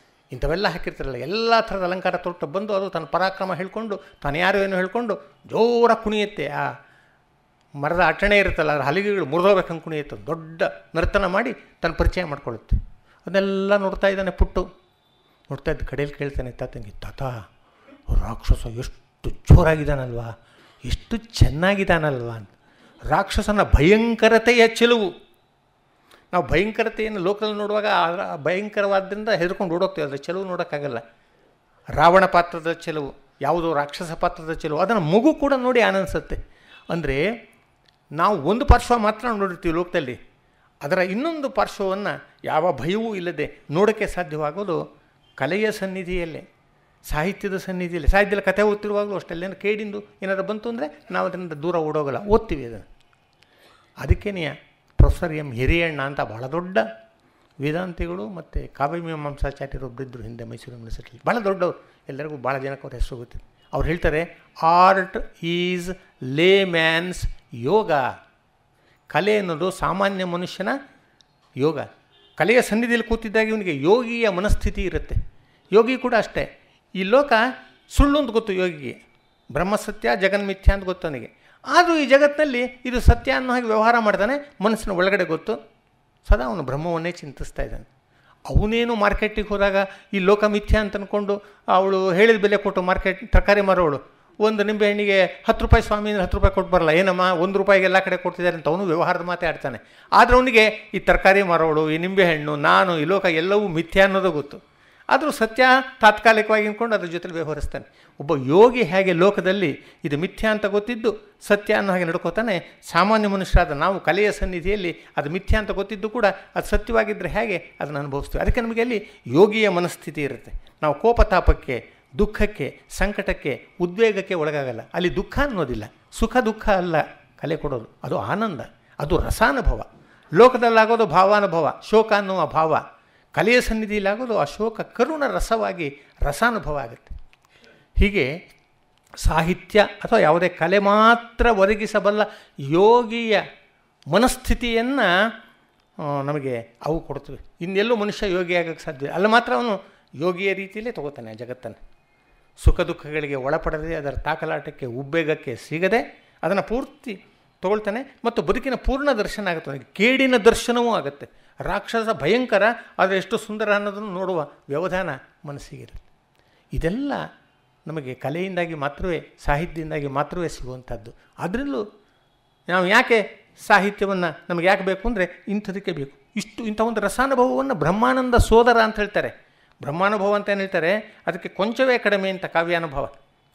ಇಂಥವೆಲ್ಲ ಹಾಕಿರ್ತಾರಲ್ಲ, ಎಲ್ಲ ಥರದ ಅಲಂಕಾರ ತೊಟ್ಟು ಬಂದು ಅದು ತನ್ನ ಪರಾಕ್ರಮ ಹೇಳ್ಕೊಂಡು, ತಾನು ಯಾರು ಏನು ಹೇಳ್ಕೊಂಡು ಜೋರಾಗಿ ಕುಣಿಯುತ್ತೆ. ಆ ಮರದ ಅಟಣೆ ಇರುತ್ತಲ್ಲ, ಅದರ ಹಲಿಗೆಗಳು ಮುರಿದೋಬೇಕಂಗೆ ಕುಣಿಯುತ್ತೆ, ದೊಡ್ಡ ನರ್ತನ ಮಾಡಿ ತನ್ನ ಪರಿಚಯ ಮಾಡ್ಕೊಳ್ಳುತ್ತೆ. ಅದನ್ನೆಲ್ಲ ನೋಡ್ತಾ ಇದ್ದಾನೆ ಪುಟ್ಟು. ನೋಡ್ತಾ ಇದ್ದು ಕಡೆಯಲ್ಲಿ ಕೇಳ್ತಾನೆ ತಾತಂಗೆ, ತಾತ ರಾಕ್ಷಸ ಎಷ್ಟು ಎಷ್ಟು ಜೋರಾಗಿದ್ದಾನಲ್ವಾ, ಎಷ್ಟು ಚೆನ್ನಾಗಿದ್ದಾನಲ್ವಾ ಅಂತ. ರಾಕ್ಷಸನ ಭಯಂಕರತೆಯ ಚೆಲುವು. ನಾವು ಭಯಂಕರತೆಯನ್ನು ಲೋಕದಲ್ಲಿ ನೋಡುವಾಗ ಭಯಂಕರವಾದ್ದರಿಂದ ಹೆದರ್ಕೊಂಡು ಓಡೋಗ್ತೀವಿ, ಅದರ ಚೆಲುವು ನೋಡೋಕ್ಕಾಗಲ್ಲ. ರಾವಣ ಪಾತ್ರದ ಚೆಲುವು, ಯಾವುದೋ ರಾಕ್ಷಸ ಪಾತ್ರದ ಚೆಲುವು, ಅದನ್ನು ಮಗು ಕೂಡ ನೋಡಿ ಆನಂದಿಸುತ್ತೆ. ಅಂದರೆ ನಾವು ಒಂದು ಪಾರ್ಶ್ವ ಮಾತ್ರ ನೋಡಿರ್ತೀವಿ ಲೋಕದಲ್ಲಿ, ಅದರ ಇನ್ನೊಂದು ಪಾರ್ಶ್ವವನ್ನು ಯಾವ ಭಯವೂ ಇಲ್ಲದೆ ನೋಡೋಕ್ಕೆ ಸಾಧ್ಯವಾಗೋದು ಕಲೆಯ ಸನ್ನಿಧಿಯಲ್ಲೇ, ಸಾಹಿತ್ಯದ ಸನ್ನಿಧಿಯಲ್ಲಿ. ಸಾಹಿತ್ಯದಲ್ಲಿ ಕಥೆ ಓದ್ತಿರುವಾಗಲೂ ಅಷ್ಟೆಲ್ಲೇನು ಕೇಡಿಂದು ಏನಾದರೂ ಬಂತು ಅಂದರೆ ನಾವು ಅದರಿಂದ ದೂರ ಓಡೋಗಲ್ಲ, ಓದ್ತೀವಿ ಅದನ್ನು. ಅದಕ್ಕೇನೆಯ ಪ್ರೊಫೆಸರ್ ಎಂ ಹಿರಿಯಣ್ಣ ಅಂತ ಬಹಳ ದೊಡ್ಡ ವೇದಾಂತಿಗಳು ಮತ್ತು ಕಾವ್ಯಮೀಮಾಂಸಾಚಾರ್ಯರು ಒಬ್ಬರಿದ್ದರು ಹಿಂದೆ ಮೈಸೂರು ಯೂನಿವರ್ಸಿಟಿಲಿ, ಭಾಳ ದೊಡ್ಡವರು, ಎಲ್ಲರಿಗೂ ಭಾಳ ಜನಕ್ಕೆ ಅವ್ರ ಹೆಸರು ಗೊತ್ತಿದೆ. ಅವ್ರು ಹೇಳ್ತಾರೆ, ಆರ್ಟ್ ಈಸ್ ಲೇ ಮ್ಯಾನ್ಸ್ ಯೋಗ. ಕಲೆ ಅನ್ನೋದು ಸಾಮಾನ್ಯ ಮನುಷ್ಯನ ಯೋಗ. ಕಲೆಯ ಸನ್ನಿಧಿಯಲ್ಲಿ ಕೂತಿದ್ದಾಗ ಇವನಿಗೆ ಯೋಗಿಯ ಮನಸ್ಥಿತಿ ಇರುತ್ತೆ. ಯೋಗಿ ಕೂಡ ಅಷ್ಟೇ, ಈ ಲೋಕ ಸುಳ್ಳು ಅಂತ ಗೊತ್ತು ಯೋಗಿಗೆ, ಬ್ರಹ್ಮಸತ್ಯ ಜಗನ್ಮಿಥ್ಯ ಅಂತ ಗೊತ್ತು ಅವನಿಗೆ. ಆದರೂ ಈ ಜಗತ್ತಿನಲ್ಲಿ ಇದು ಸತ್ಯ ಅನ್ನೋ ಹಾಗೆ ವ್ಯವಹಾರ ಮಾಡ್ತಾನೆ, ಮನಸ್ಸಿನ ಒಳಗಡೆ ಗೊತ್ತು, ಸದಾ ಅವನು ಬ್ರಹ್ಮವನ್ನೇ ಚಿಂತಿಸ್ತಾ ಇದ್ದಾನೆ. ಅವನೇನು ಮಾರ್ಕೆಟಿಗೆ ಹೋದಾಗ ಈ ಲೋಕ ಮಿಥ್ಯ ಅಂತ ಅಂದ್ಕೊಂಡು ಅವಳು ಹೇಳಿದ ಬೆಲೆ ಕೊಟ್ಟು ತರಕಾರಿ ಮಾರೋಳು ಒಂದು ನಿಂಬೆ ಹಣ್ಣಿಗೆ 10 ರೂಪಾಯಿ ಸ್ವಾಮಿ ಅಂದರೆ 10 ರೂಪಾಯಿ ಕೊಟ್ಟು ಬರಲ್ಲ, ಏನಮ್ಮ 1 ರೂಪಾಯಿಗೆ ಎಲ್ಲ ಕಡೆ ಕೊಡ್ತಿದ್ದಾರೆ ಅಂತ ಅವನು ವ್ಯವಹಾರದ ಮಾತೇ ಆಡ್ತಾನೆ. ಆದರೆ ಅವನಿಗೆ ಈ ತರಕಾರಿ ಮಾರೋಳು, ಈ ನಿಂಬೆ ಹಣ್ಣು, ನಾನು, ಈ ಲೋಕ ಎಲ್ಲವೂ ಮಿಥ್ಯ ಅನ್ನೋದು ಗೊತ್ತು. ಆದರೂ ಸತ್ಯ ತಾತ್ಕಾಲಿಕವಾಗಿ ಅಂದ್ಕೊಂಡು ಅದ್ರ ಜೊತೆ ವ್ಯವಹರಿಸ್ತಾನೆ. ಒಬ್ಬ ಯೋಗಿ ಹೇಗೆ ಲೋಕದಲ್ಲಿ ಇದು ಮಿಥ್ಯ ಅಂತ ಗೊತ್ತಿದ್ದು ಸತ್ಯ ಅನ್ನೋ ಹಾಗೆ ನಡ್ಕೋತಾನೆ, ಸಾಮಾನ್ಯ ಮನುಷ್ಯರಾದ ನಾವು ಕಲೆಯ ಸನ್ನಿಧಿಯಲ್ಲಿ ಅದು ಮಿಥ್ಯ ಅಂತ ಗೊತ್ತಿದ್ದು ಕೂಡ ಅದು ಸತ್ಯವಾಗಿದ್ದರೆ ಹೇಗೆ ಅದನ್ನು ಅನುಭವಿಸ್ತೀವಿ. ಅದಕ್ಕೆ ನಮಗೆ ಅಲ್ಲಿ ಯೋಗಿಯ ಮನಸ್ಥಿತಿ ಇರುತ್ತೆ. ನಾವು ಕೋಪತಾಪಕ್ಕೆ, ದುಃಖಕ್ಕೆ, ಸಂಕಟಕ್ಕೆ, ಉದ್ವೇಗಕ್ಕೆ ಒಳಗಾಗಲ್ಲ. ಅಲ್ಲಿ ದುಃಖ ಅನ್ನೋದಿಲ್ಲ, ಸುಖ ದುಃಖ ಅಲ್ಲ ಕಲೆ ಕೊಡೋದು, ಅದು ಆನಂದ, ಅದು ರಸಾನುಭವ. ಲೋಕದಲ್ಲಾಗೋದು ಭಾವಾನುಭವ, ಶೋಕ ಅನ್ನುವ ಭಾವ. ಕಲೆಯ ಸನ್ನಿಧಿಯಲ್ಲಾಗೋದು ಆ ಶೋಕ ಕರುಣ ರಸವಾಗಿ ರಸಾನುಭವ ಆಗುತ್ತೆ. ಹೀಗೆ ಸಾಹಿತ್ಯ ಅಥವಾ ಯಾವುದೇ ಕಲೆ ಮಾತ್ರ ಒದಗಿಸಬಲ್ಲ ಯೋಗಿಯ ಮನಸ್ಥಿತಿಯನ್ನು ನಮಗೆ ಅವು ಕೊಡ್ತವೆ. ಇನ್ನೆಲ್ಲೂ ಮನುಷ್ಯ ಯೋಗಿ ಆಗೋಕ್ಕೆ ಸಾಧ್ಯ. ಅಲ್ಲಿ ಮಾತ್ರ ಅವನು ಯೋಗಿಯ ರೀತಿಯಲ್ಲೇ ತಗೋತಾನೆ ಜಗತ್ತನ್ನು. ಸುಖ ದುಃಖಗಳಿಗೆ ಒಳಪಡದೆ, ಅದರ ತಾಕಲಾಟಕ್ಕೆ, ಉಬ್ಬೇಗಕ್ಕೆ ಸಿಗದೆ ಅದನ್ನು ಪೂರ್ತಿ ತಗೊಳ್ತಾನೆ ಮತ್ತು ಬದುಕಿನ ಪೂರ್ಣ ದರ್ಶನ ಆಗುತ್ತೆ. ಅವನಿಗೆ ಕೇಡಿನ ದರ್ಶನವೂ ಆಗುತ್ತೆ. ರಾಕ್ಷಸ ಭಯಂಕರ, ಆದರೆ ಎಷ್ಟು ಸುಂದರ ಅನ್ನೋದನ್ನು ನೋಡುವ ವ್ಯವಧಾನ ಮನಸ್ಸಿಗಿರುತ್ತೆ. ಇದೆಲ್ಲ ನಮಗೆ ಕಲೆಯಿಂದಾಗಿ ಮಾತ್ರವೇ, ಸಾಹಿತ್ಯದಿಂದಾಗಿ ಮಾತ್ರವೇ ಸಿಗುವಂಥದ್ದು. ಅದರಲ್ಲೂ ನಾವು ಯಾಕೆ ಸಾಹಿತ್ಯವನ್ನು ನಮಗೆ ಯಾಕೆ ಬೇಕು ಅಂದರೆ ಇಂಥದಕ್ಕೆ ಬೇಕು. ಇಂಥ ಒಂದು ರಸಾನುಭವವನ್ನು ಬ್ರಹ್ಮಾನಂದ ಸೋದರ ಅಂತ ಹೇಳ್ತಾರೆ. ಬ್ರಹ್ಮಾನುಭವ ಅಂತ ಏನು ಹೇಳ್ತಾರೆ, ಅದಕ್ಕೆ ಕೊಂಚವೇ ಕಡಿಮೆ ಅಂತ ಕಾವ್ಯಾನುಭವ,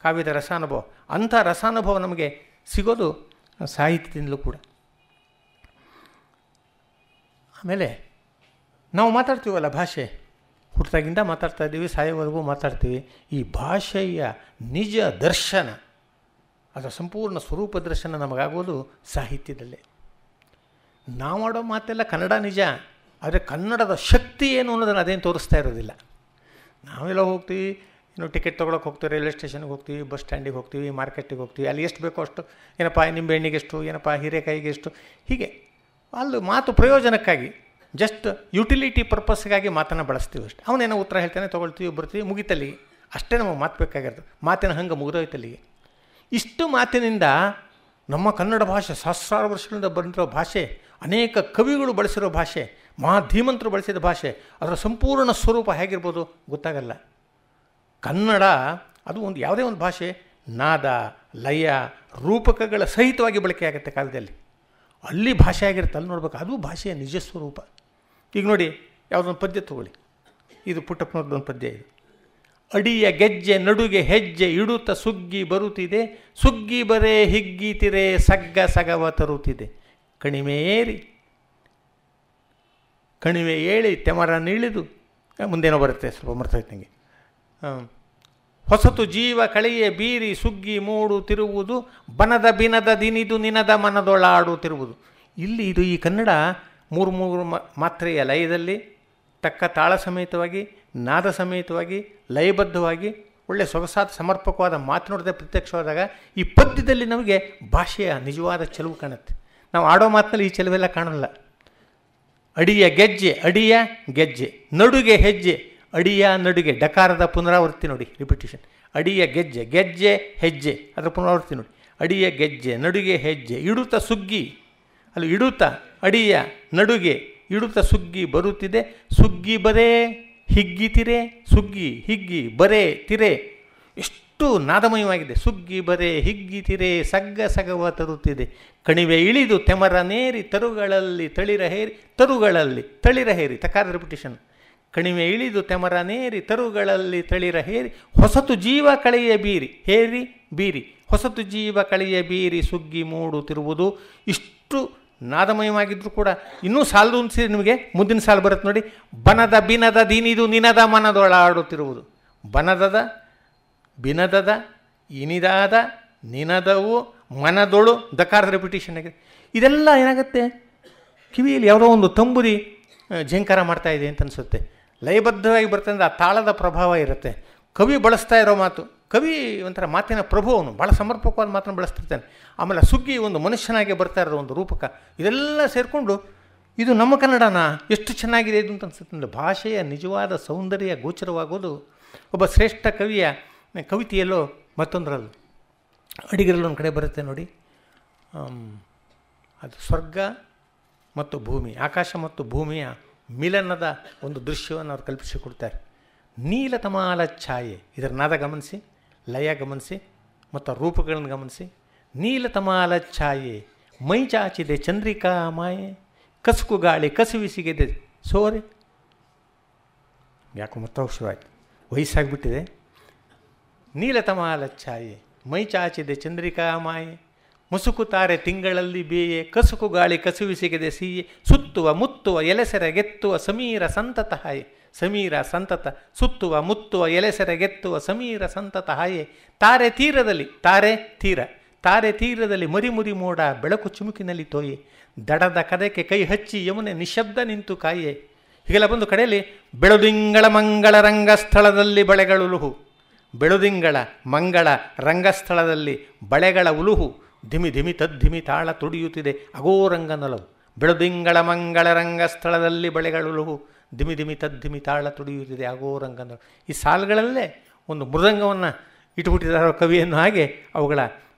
ಕಾವ್ಯದ ರಸಾನುಭವ. ಅಂಥ ರಸಾನುಭವ ನಮಗೆ ಸಿಗೋದು ಸಾಹಿತ್ಯದಿಂದಲೂ ಕೂಡ. ಆಮೇಲೆ ನಾವು ಮಾತಾಡ್ತೀವಲ್ಲ, ಭಾಷೆ ಹುಟ್ಟಿದಾಗಿಂದ ಮಾತಾಡ್ತಾ ಇದ್ದೀವಿ, ಸಾಯೋವರೆಗೂ ಮಾತಾಡ್ತೀವಿ. ಈ ಭಾಷೆಯ ನಿಜ ದರ್ಶನ, ಅದರ ಸಂಪೂರ್ಣ ಸ್ವರೂಪ ದರ್ಶನ ನಮಗಾಗೋದು ಸಾಹಿತ್ಯದಲ್ಲೇ. ನಾವಾಡೋ ಮಾತೆಲ್ಲ ಕನ್ನಡ ನಿಜ, ಆದರೆ ಕನ್ನಡದ ಶಕ್ತಿ ಏನು ಅನ್ನೋದನ್ನು ಅದೇನು ತೋರಿಸ್ತಾ ಇರೋದಿಲ್ಲ. ನಾವೆಲ್ಲ ಹೋಗ್ತೀವಿ, ಟಿಕೆಟ್ ತೊಗೊಳಕ್ಕೆ ಹೋಗ್ತೀವಿ, ರೈಲ್ವೆ ಸ್ಟೇಷನ್ಗೆ ಹೋಗ್ತೀವಿ, ಬಸ್ ಸ್ಟ್ಯಾಂಡಿಗೆ ಹೋಗ್ತೀವಿ, ಮಾರ್ಕೆಟಿಗೆ ಹೋಗ್ತೀವಿ, ಅಲ್ಲಿ ಎಷ್ಟು ಬೇಕೋ ಅಷ್ಟು, ಏನಪ್ಪ ನಿಂಬೆ ಹಣ್ಣಿಗೆ ಎಷ್ಟು, ಏನಪ್ಪ ಹೀರೆಕಾಯಿಗೆ ಎಷ್ಟು, ಹೀಗೆ ಅಲ್ಲಿ ಮಾತು ಪ್ರಯೋಜನಕ್ಕಾಗಿ, ಜಸ್ಟ್ ಯುಟಿಲಿಟಿ ಪರ್ಪಸ್ಗಾಗಿ ಮಾತನ್ನು ಬಳಸ್ತೀವಿ ಅಷ್ಟೇ. ಅವನೇನೋ ಉತ್ತರ ಹೇಳ್ತಾನೆ, ತೊಗೊಳ್ತೀವಿ, ಬರ್ತೀವಿ, ಮುಗಿತಲ್ಲಿಗೆ. ಅಷ್ಟೇ ನಮಗೆ ಮಾತು ಬೇಕಾಗಿರೋದು. ಮಾತಿನ ಹಂಗೆ ಮುಗಿದೋಯ್ತಲ್ಲಿಗೆ. ಇಷ್ಟು ಮಾತಿನಿಂದ ನಮ್ಮ ಕನ್ನಡ ಭಾಷೆ ಸಹಸ್ರಾರು ವರ್ಷಗಳಿಂದ ಬಂದಿರೋ ಭಾಷೆ, ಅನೇಕ ಕವಿಗಳು ಬಳಸಿರೋ ಭಾಷೆ, ಮಹಾಧೀಮಂತರು ಬಳಸಿದ ಭಾಷೆ, ಅದರ ಸಂಪೂರ್ಣ ಸ್ವರೂಪ ಹೇಗಿರ್ಬೋದು ಗೊತ್ತಾಗಲ್ಲ. ಕನ್ನಡ ಅದು ಒಂದು ಯಾವುದೇ ಒಂದು ಭಾಷೆ ನಾದ, ಲಯ, ರೂಪಕಗಳ ಸಹಿತವಾಗಿ ಬಳಕೆ ಆಗುತ್ತೆ ಕಾಲದಲ್ಲಿ. ಅಲ್ಲಿ ಭಾಷೆ ಆಗಿರುತ್ತೆ, ಅಲ್ಲಿ ನೋಡ್ಬೇಕು, ಅದು ಭಾಷೆಯ ನಿಜ ಸ್ವರೂಪ. ಈಗ ನೋಡಿ, ಯಾವುದೊಂದು ಪದ್ಯ ತಗೊಳ್ಳಿ, ಇದು ಪುಟ್ಟಪ್ಪನವ್ರದ್ದೊಂದು ಪದ್ಯ ಇದು. ಅಡಿಯ ಗೆಜ್ಜೆ ನಡುಗೆ ಹೆಜ್ಜೆ ಇಡುತ್ತ ಸುಗ್ಗಿ ಬರುತ್ತಿದೆ, ಸುಗ್ಗಿ ಬರೇ ಹಿಗ್ಗಿತಿರೆ ಸಗ್ಗ ಸಗವ ತರುತ್ತಿದೆ, ಕಣಿಮೆ ಏಳಿ ತೆಮರ ನಿಳಿದು, ಮುಂದೇನೋ ಬರುತ್ತೆ, ಸ್ವಲ್ಪ ಮರ್ತೈತೆ ನನಗೆ. ಹೊಸತು ಜೀವ ಕಳೆಯೇ ಬೀರಿ ಸುಗ್ಗಿ ಮೂಡುತ್ತಿರುವುದು, ಬನದ ಬಿನದ ದಿನಿದು ನಿನದ ಮನದೊಳಾಡುತ್ತಿರುವುದು. ಇಲ್ಲಿ ಇದು ಈ ಕನ್ನಡ ಮೂರು ಮಾತ್ರೆಯ ಲಯದಲ್ಲಿ ತಕ್ಕ ತಾಳ ಸಮೇತವಾಗಿ, ನಾದ ಸಮೇತವಾಗಿ, ಲಯಬದ್ಧವಾಗಿ, ಒಳ್ಳೆಯ ಸೊಗಸಾದ ಸಮರ್ಪಕವಾದ ಮಾತನಾಡದೆ ಪ್ರತ್ಯಕ್ಷವಾದಾಗ ಈ ಪದ್ಯದಲ್ಲಿ ನಮಗೆ ಭಾಷೆಯ ನಿಜವಾದ ಚೆಲುವು ಕಾಣುತ್ತೆ. ನಾವು ಆಡೋ ಮಾತಿನಲ್ಲಿ ಈ ಚೆಲುವೆಲ್ಲ ಕಾಣಲ್ಲ. ಅಡಿಯ ಗೆಜ್ಜೆ, ಅಡಿಯ ಗೆಜ್ಜೆ, ನಡುಗೆ ಹೆಜ್ಜೆ, ಅಡಿಯ ನಡುಗೆ, ಡಕಾರದ ಪುನರಾವರ್ತಿ ನೋಡಿ, ರಿಪಿಟೇಷನ್. ಅಡಿಯ ಗೆಜ್ಜೆ, ಗೆಜ್ಜೆ ಹೆಜ್ಜೆ, ಅದರ ಪುನರಾವರ್ತಿ ನೋಡಿ. ಅಡಿಯ ಗೆಜ್ಜೆ ನಡುಗೆ ಹೆಜ್ಜೆ ಇಡುತ್ತ ಸುಗ್ಗಿ, ಅಲ್ಲಿ ಇಡುತ್ತ ಅಡಿಯ ನಡುಗೆ ಇಡುತ್ತ ಸುಗ್ಗಿ ಬರುತ್ತಿದೆ, ಸುಗ್ಗಿ ಬರೇ ಹಿಗ್ಗಿತಿರೆ, ಸುಗ್ಗಿ ಹಿಗ್ಗಿ ಬರೇ ತಿರೆ, ಎಷ್ಟು ನಾದಮಯವಾಗಿದೆ. ಸುಗ್ಗಿ ಬರೆ ಹಿಗ್ಗಿತಿರೆ ಸಗ್ಗ ಸಗವ ತರುತ್ತಿದೆ, ಕಣಿವೆ ಇಳಿದು ತೆಮರನೇರಿ ತರುಗಳಲ್ಲಿ ತಳಿರ ಹೇರಿ, ತರುಗಳಲ್ಲಿ ತಳಿರ ಹೇರಿ, ತಕಾರ ರಿಪಿಟೇಷನ್. ಕಣಿವೆ ಇಳಿದು ತೆಮರನೇರಿ ತರುಗಳಲ್ಲಿ ತಳಿರ ಹೇರಿ, ಹೊಸತು ಜೀವ ಕಳೆಯ ಬೀರಿ, ಹೇರಿ ಬೀರಿ, ಹೊಸತು ಜೀವ ಕಳೆಯ ಬೀರಿ ಸುಗ್ಗಿ ಮೂಡುತ್ತಿರುವುದು. ಇಷ್ಟು ನಾದಮಯವಾಗಿದ್ದರೂ ಕೂಡ ಇನ್ನೂ ಸಾಲದು ಅನಿಸಿ ನಿಮಗೆ ಮುಂದಿನ ಸಾಲು ಬರುತ್ತೆ ನೋಡಿ. ಬನದ ಬಿನದ ದಿನಿದು ನಿನದ ಮನದೊಳಾಡುತ್ತಿರುವುದು. ಬನದದ ಬಿನದದ ಇನಿದಾದ ನಿನದವು ಮನದೊಳು, ದಕಾರದ ರಿಪಿಟೇಷನ್ ಆಗಿದೆ. ಇದೆಲ್ಲ ಏನಾಗುತ್ತೆ, ಕಿವಿಯಲ್ಲಿ ಯಾವುದೋ ಒಂದು ತಂಬುರಿ ಝಂಕಾರ ಮಾಡ್ತಾ ಇದೆ ಅಂತ ಅನಿಸುತ್ತೆ. ಲಯಬದ್ಧವಾಗಿ ಬರ್ತಂದ್ರೆ ಆ ತಾಳದ ಪ್ರಭಾವ ಇರುತ್ತೆ. ಕವಿ ಬಳಸ್ತಾ ಇರೋ ಮಾತು, ಕವಿ ಒಂಥರ ಮಾತಿನ ಪ್ರಭು, ಅವನು ಭಾಳ ಸಮರ್ಪಕವಾದ ಮಾತನ್ನು ಬಳಸ್ತಿರ್ತಾನೆ. ಆಮೇಲೆ ಸುಗ್ಗಿ ಒಂದು ಮನುಷ್ಯನಾಗೆ ಬರ್ತಾ ಇರೋ ಒಂದು ರೂಪಕ, ಇದೆಲ್ಲ ಸೇರಿಕೊಂಡು ಇದು ನಮ್ಮ ಕನ್ನಡನ ಎಷ್ಟು ಚೆನ್ನಾಗಿದೆ ಇದು ಅಂತ ಅನಿಸುತ್ತೆ. ಭಾಷೆಯ ನಿಜವಾದ ಸೌಂದರ್ಯ ಗೋಚರವಾಗೋದು ಒಬ್ಬ ಶ್ರೇಷ್ಠ ಕವಿಯ ಕವಿತೆಯಲ್ಲೋ ಮತ್ತೊಂದರಲ್ಲೂ. ಅಡಿಗರಲ್ಲೂ ಒಂದು ಕಡೆ ಬರುತ್ತೆ ನೋಡಿ, ಅದು ಸ್ವರ್ಗ ಮತ್ತು ಭೂಮಿ, ಆಕಾಶ ಮತ್ತು ಭೂಮಿಯ ಮಿಲನದ ಒಂದು ದೃಶ್ಯವನ್ನು ಅವ್ರು ಕಲ್ಪಿಸಿಕೊಡ್ತಾರೆ. ನೀಲತಮಾಲ ಛಾಯೆ, ಇದರ ನಾದ ಗಮನಿಸಿ, ಲಯ ಗಮನಿಸಿ ಮತ್ತು ರೂಪಗಳನ್ನು ಗಮನಿಸಿ. ನೀಲತಮಾಲ ಛಾಯೆ ಮೈ ಚಾಚಿದೆ ಚಂದ್ರಿಕಾ ಮಾಯೆ, ಕಸುಕು ಗಾಳಿ ಕಸುವಿಸಿಗಿದೆ ಸೋರೆ. ಯಾಕೋ ಮತ್ತವಶ್ಯವಾಯಿತು, ವಯಸ್ಸಾಗಿಬಿಟ್ಟಿದೆ. ನೀಲತಮಾಲ ಛಾಯೆ ಮೈ ಚಾಚಿದೆ ಚಂದ್ರಿಕಾ ಮಾಯೆ, ಮುಸುಕುತ್ತಾರೆ ತಿಂಗಳಲ್ಲಿ ಬೇಯೆ, ಕಸುಕು ಗಾಳಿ ಕಸುವಿಸಿಗಿದೆ ಸೀಯೆ, ಸುತ್ತುವ ಮುತ್ತುವ ಎಲೆಸೆರಗೆತ್ತುವ ಸಮೀರ ಸಂತತ ಹಾಯೆ. ಸಮೀರ ಸಂತತ ಸುತ್ತುವ ಮುತ್ತುವ ಎಲೆಸೆರಗೆತ್ತುವ ಸಮೀರ ಸಂತತ ಹಾಯೆ. ತಾರೆ ತೀರದಲ್ಲಿ, ತಾರೆ ತೀರ, ತಾರೆ ತೀರದಲ್ಲಿ ಮರಿ ಮುರಿ ಮೋಡ ಬೆಳಕು ಚುಮುಕಿನಲ್ಲಿ ತೋಯೆ, ದಡದ ಕದಕ್ಕೆ ಕೈ ಹಚ್ಚಿ ಯಮುನೆ ನಿಶಬ್ದ ನಿಂತು ಕಾಯೆ. ಹೀಗೆಲ್ಲ ಬಂದು ಕಡೆಯಲ್ಲಿ ಬೆಳುದಿಂಗಳ ಮಂಗಳ ರಂಗಸ್ಥಳದಲ್ಲಿ ಬಳೆಗಳ ಉಲುಹು, ಬೆಳುದಿಂಗಳ ಮಂಗಳ ರಂಗಸ್ಥಳದಲ್ಲಿ ಬಳೆಗಳ ಉಲುಹು, ಧಿಮಿ ಧಿಮಿ ತದ್ಧಿಮಿ ತಾಳ ತುಡಿಯುತ್ತಿದೆ ಅಗೋರಂಗನಲವು. ಬೆಳುದಿಂಗಳ ಮಂಗಳ ರಂಗಸ್ಥಳದಲ್ಲಿ ಬಳೆಗಳುಲುಹು, ಧಿಮಿ ಧಿಮಿ ತದ್ಧಿಮಿ ತಾಳ ತುಡಿಯುತ್ತಿದೆ ಅಗೋರಂಗನಲವು. ಈ ಸಾಲುಗಳಲ್ಲೇ ಒಂದು ಮೃದಂಗವನ್ನು ಇಟ್ಬಿಟ್ಟಿದ್ದಾರೆ ಕವಿಯನ್ನು, ಹಾಗೆ ಅವುಗಳ